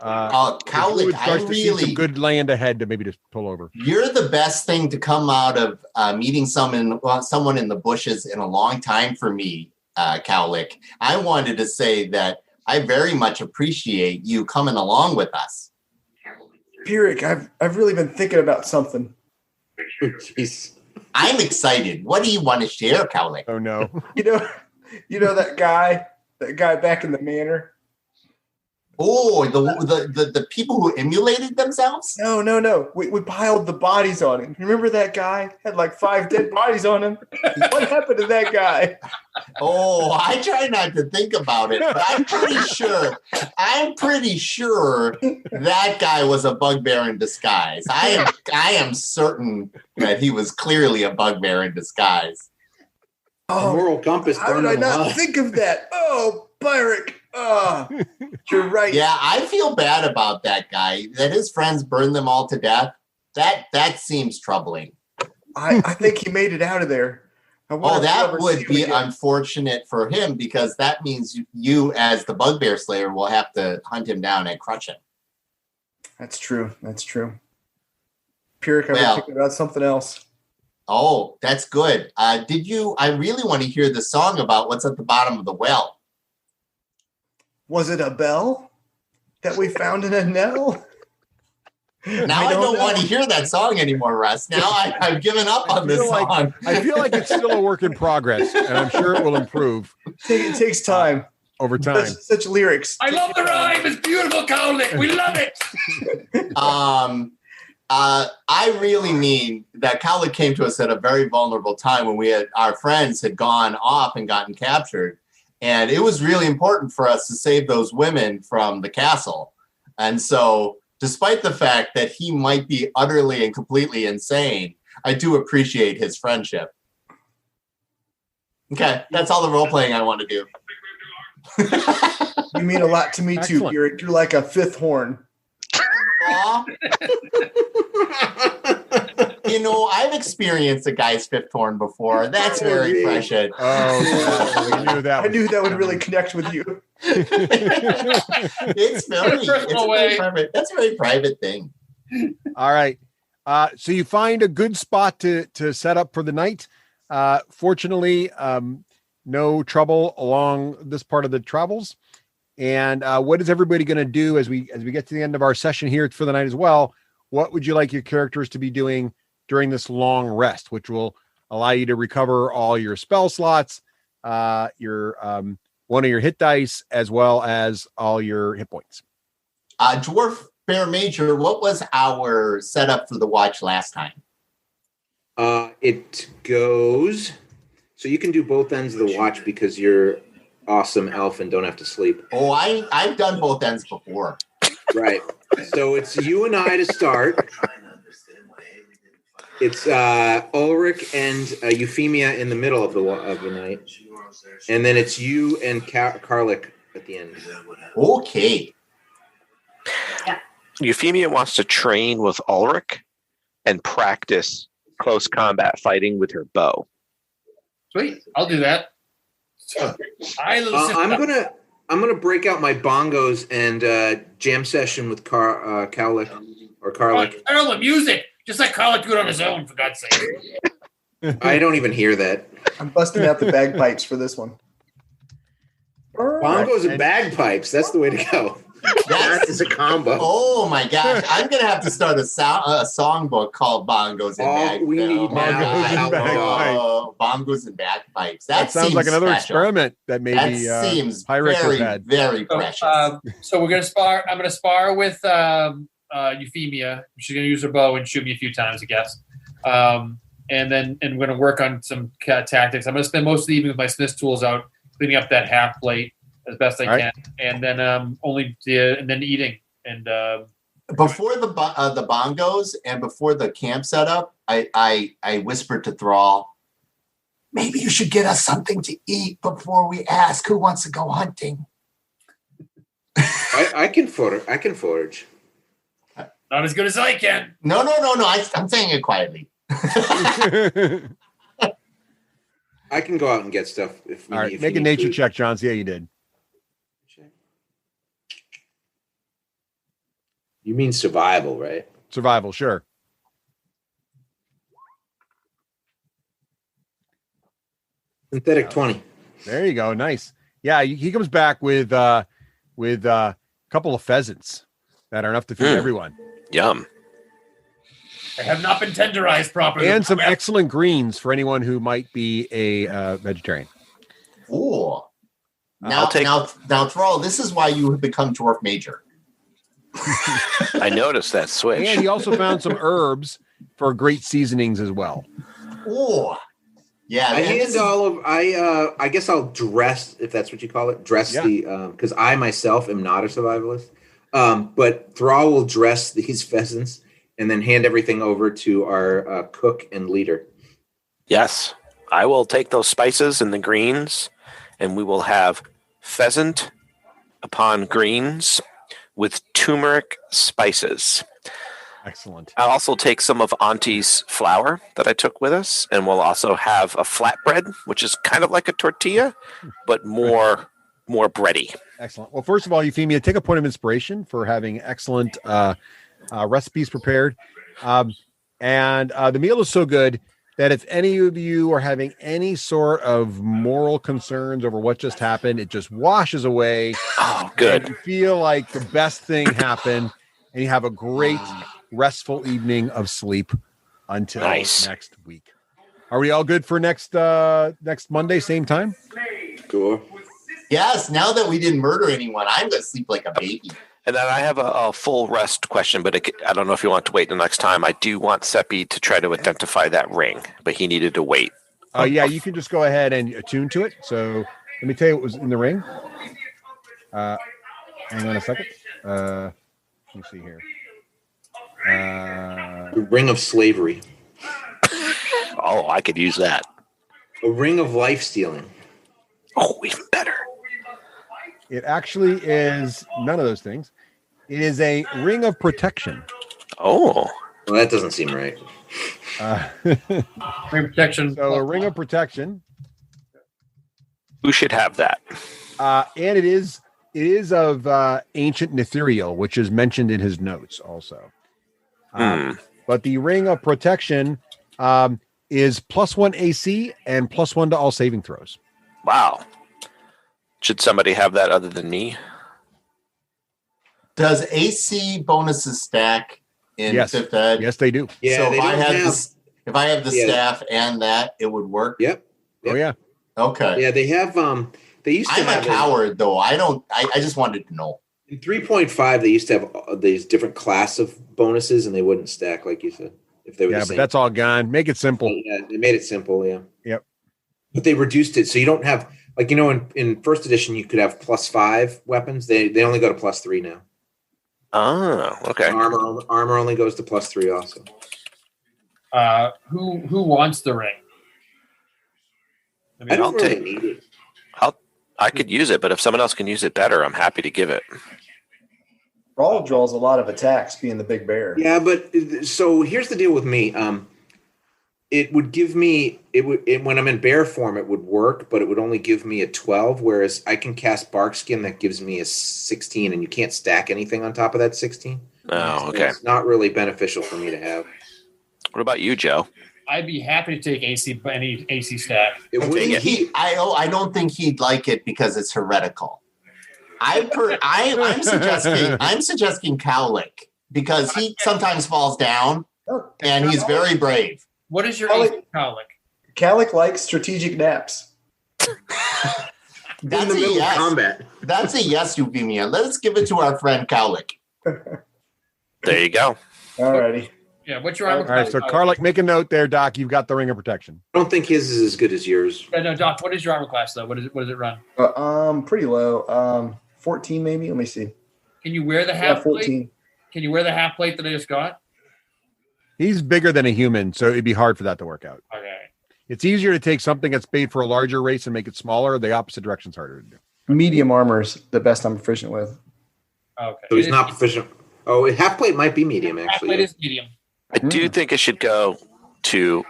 Cowlick, I starts to see some good land ahead to maybe just pull over. You're the best thing to come out of meeting someone in the bushes in a long time for me, Cowlick. I wanted to say that I very much appreciate you coming along with us. Pirik, I've really been thinking about something. Jeez. I'm excited. What do you want to share, Cowlick? Oh no. You know that guy back in the manor? Oh, the people who emulated themselves? No. We piled the bodies on him. Remember that guy? Had like 5 dead bodies on him. What happened to that guy? Oh, I try not to think about it, but I'm pretty sure that guy was a bugbear in disguise. I am certain that he was clearly a bugbear in disguise. Oh, moral compass. How did I not think of that? Oh, Byrick. Oh, you're right. Yeah, I feel bad about that guy. That his friends burned them all to death. That seems troubling. I think he made it out of there. That would be unfortunate for him because that means you, as the bugbear slayer, will have to hunt him down and crush him. That's true. Pirik, I've been thinking about something else. Oh, that's good. I really want to hear the song about what's at the bottom of the well. Was it a bell that we found in a Nell? Now I don't want to hear that song anymore, Russ. Now I've given up on this song. I feel like it's still a work in progress, and I'm sure it will improve. It takes time. Over time. Such lyrics. I love the rhyme. It's beautiful, Cowlick. We love it. I really mean that Cowlick came to us at a very vulnerable time when our friends had gone off and gotten captured. And it was really important for us to save those women from the castle. And so, despite the fact that he might be utterly and completely insane, I do appreciate his friendship. Okay, that's all the role-playing I want to do. You mean a lot to me too, Pirik. You're like a fifth horn. I've experienced a guy's fifth horn before. That's very precious. Oh, we knew that. I knew that would really connect with you. It's that's a very private thing. All right. So you find a good spot to set up for the night. Fortunately, no trouble along this part of the travels. And what is everybody going to do as we get to the end of our session here for the night as well? What would you like your characters to be doing during this long rest, which will allow you to recover all your spell slots, your one of your hit dice, as well as all your hit points? Dwarf Bear Major, what was our setup for the watch last time? It goes... So you can do both ends of the watch because you're awesome elf and don't have to sleep. Oh, I've done both ends before. Right. So it's you and I to start. It's Ulrich and Euphemia in the middle of the night. And then it's you and Karlik at the end. Okay. Euphemia wants to train with Ulrich and practice close combat fighting with her bow. Sweet. I'll do that. I'm gonna break out my bongos and jam session with Cowlick or Karlik. Turn on the music, just like Karlik do it on his own, for God's sake. I don't even hear that. I'm busting out the bagpipes for this one. Bongos and bagpipes. That's the way to go. That is a combo. Oh my gosh! I'm gonna have to start a songbook called "Bongos and Bagpipes." We need bongos and bagpipes. That sounds like another experiment that maybe seems Pyrex very, had. very precious. So we're gonna spar. I'm gonna spar with Euphemia. She's gonna use her bow and shoot me a few times, I guess. And we're gonna work on some tactics. I'm gonna spend most of the evening with my smith's tools out, cleaning up that half plate as best I can, and then and then eating. And before the bongos and before the camp setup, I whispered to Thrall, maybe you should get us something to eat before we ask who wants to go hunting. I can forage. Not as good as I can. No. I'm saying it quietly. I can go out and get stuff if we All right, if make you a need nature food. check, John. See how you did. You mean survival, right? Survival, sure. Synthetic 20. There you go. Nice. Yeah, he comes back with a couple of pheasants that are enough to feed everyone. Yum. I have not been tenderized properly. And some excellent greens for anyone who might be a vegetarian. Ooh. Now, Thrall, this is why you have become Dwarf Major. I noticed that switch. And he also found some herbs for great seasonings as well. Ooh. Yeah. I guess I'll dress, if that's what you call it, the because I myself am not a survivalist. But Thrall will dress these pheasants and then hand everything over to our cook and leader. Yes. I will take those spices and the greens, and we will have pheasant upon greens with turmeric spices. Excellent. I'll also take some of Auntie's flour that I took with us, and we'll also have a flatbread, which is kind of like a tortilla, but more bready. Excellent. Well, first of all, Euphemia, take a point of inspiration for having excellent recipes prepared. And the meal is so good that if any of you are having any sort of moral concerns over what just happened, it just washes away. Oh, good. You feel like the best thing happened, and you have a great restful evening of sleep until next week. Are we all good for next Monday, same time? Cool. Yes, now that we didn't murder anyone, I'm going to sleep like a baby. And then I have a full rest question, but I don't know if you want to wait the next time. I do want Seppi to try to identify that ring, but he needed to wait. Yeah, you can just go ahead and attune to it. So let me tell you what was in the ring. Hang on a second. Let me see here. The ring of slavery. Oh, I could use that. A ring of life stealing. Oh, even better. It actually is none of those things. It is a ring of protection. Oh. Well, that doesn't seem right. Ring protection. So a ring of protection. Who should have that? And it is of ancient Netheriel, which is mentioned in his notes also. But the ring of protection is +1 AC and +1 to all saving throws. Wow. Should somebody have that other than me? Does AC bonuses stack in Yes. 5th Ed? Yes, they do. Yeah, So they if I don't had have. if I have the staff and that, it would work. Yep. Oh yeah. Okay. Yeah, they have. They used to I'm have a coward though. I just wanted to know. In 3.5, they used to have these different class of bonuses, and they wouldn't stack like you said if they were. Yeah, the but same. that's all gone. Make it simple. Yeah, they made it simple. Yeah. Yep. But they reduced it, so you don't have in first edition you could have +5 weapons. They only go to +3 now. Oh, okay. Armor only goes to +3 also. Who wants the ring? I don't I'll really take- need it. I could use it, but if someone else can use it better, I'm happy to give it. Brawl draws a lot of attacks, being the big bear. Yeah, but so here's the deal with me. It would give me when I'm in bear form, it would work, but it would only give me a 12. Whereas I can cast Barkskin that gives me a 16, and you can't stack anything on top of that 16. Oh, So okay. it's not really beneficial for me to have. What about you, Joe? I'd be happy to take any AC stack. I don't think he'd like it because it's heretical. I'm suggesting Cowlick because he sometimes falls down and he's very brave. What is your AC, Cowlick? Cowlick likes strategic naps. That's in the middle of combat. That's a yes, Euphemia. Let's give it to our friend Cowlick. There you go. Alrighty. Yeah, what's your armor All right, class? so Karlik, make a note there, Doc. You've got the ring of protection. I don't think his is as good as yours. No, Doc, what is your armor class, though? What does it run? Pretty low. 14 maybe. Let me see. Can you wear the Yeah, half plate? 14. Can you wear the half plate that I just got? He's bigger than a human, so it'd be hard for that to work out. Okay. It's easier to take something that's made for a larger race and make it smaller. The opposite direction's harder to do. Medium armor is the best I'm proficient with. Okay. So he's not proficient. Oh, half plate might be medium actually. Half plate is medium. I do think it should go to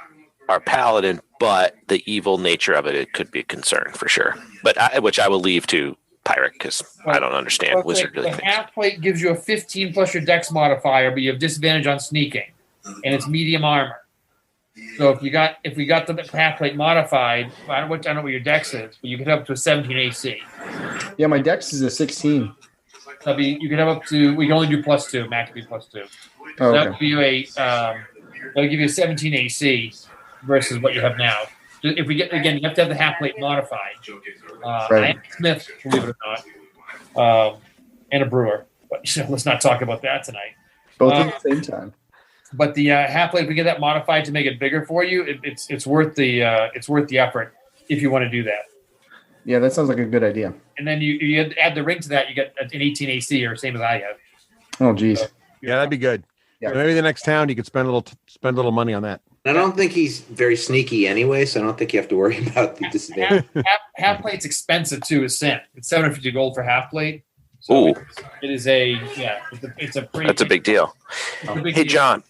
our paladin, but the evil nature of it could be a concern for sure. But which I will leave to Pyric because I don't understand wizardly the things. half plate gives you a 15 plus your dex modifier, but you have disadvantage on sneaking, and it's medium armor. So if we got the half plate modified, I don't know what your dex is, but you can have up to a 17 AC. Yeah, my dex is a 16. You can have up to. We can only do +2. Max can be +2. Oh, okay. That'll give you a 17 AC versus what you have now. If we get again, you have to have the half plate modified. Right. I am a smith, believe it or not, and a brewer. But let's not talk about that tonight. Both at the same time. But the half plate, if we get that modified to make it bigger for you, it's worth the effort if you want to do that. Yeah, that sounds like a good idea. And then you add the ring to that, you get an 18 AC, or same as I have. Oh, geez. Yeah, that'd be good. Yeah. So maybe the next town you could spend a little money on that. I don't think he's very sneaky anyway, so I don't think you have to worry about the disadvantage. Half plate's expensive too, is sin. It's 750 gold for half plate. So Ooh. It is it's a pretty. That's a big deal. Hey, John.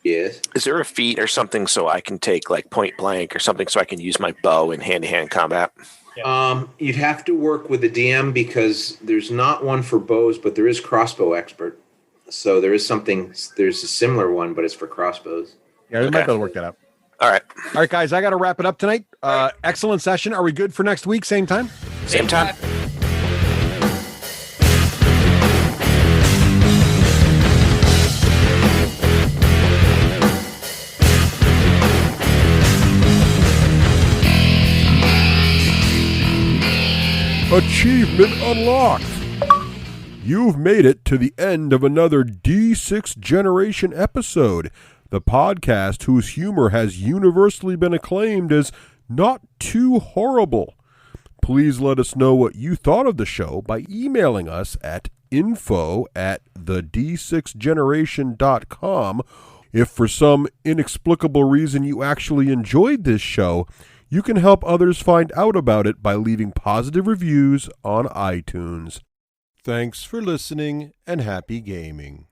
Yes. Is there a feat or something so I can take like point blank or something so I can use my bow in hand-to-hand combat? You'd have to work with the DM because there's not one for bows, but there is crossbow expert. So there's a similar one, but it's for crossbows. Yeah, we might be able to work that out. All right, guys, I got to wrap it up tonight. Excellent session. Are we good for next week? Same time? Same time. Achievement unlocked. You've made it to the end of another D6 Generation episode, the podcast whose humor has universally been acclaimed as not too horrible. Please let us know what you thought of the show by emailing us at info@thed6generation.com. If for some inexplicable reason you actually enjoyed this show, you can help others find out about it by leaving positive reviews on iTunes. Thanks for listening and happy gaming.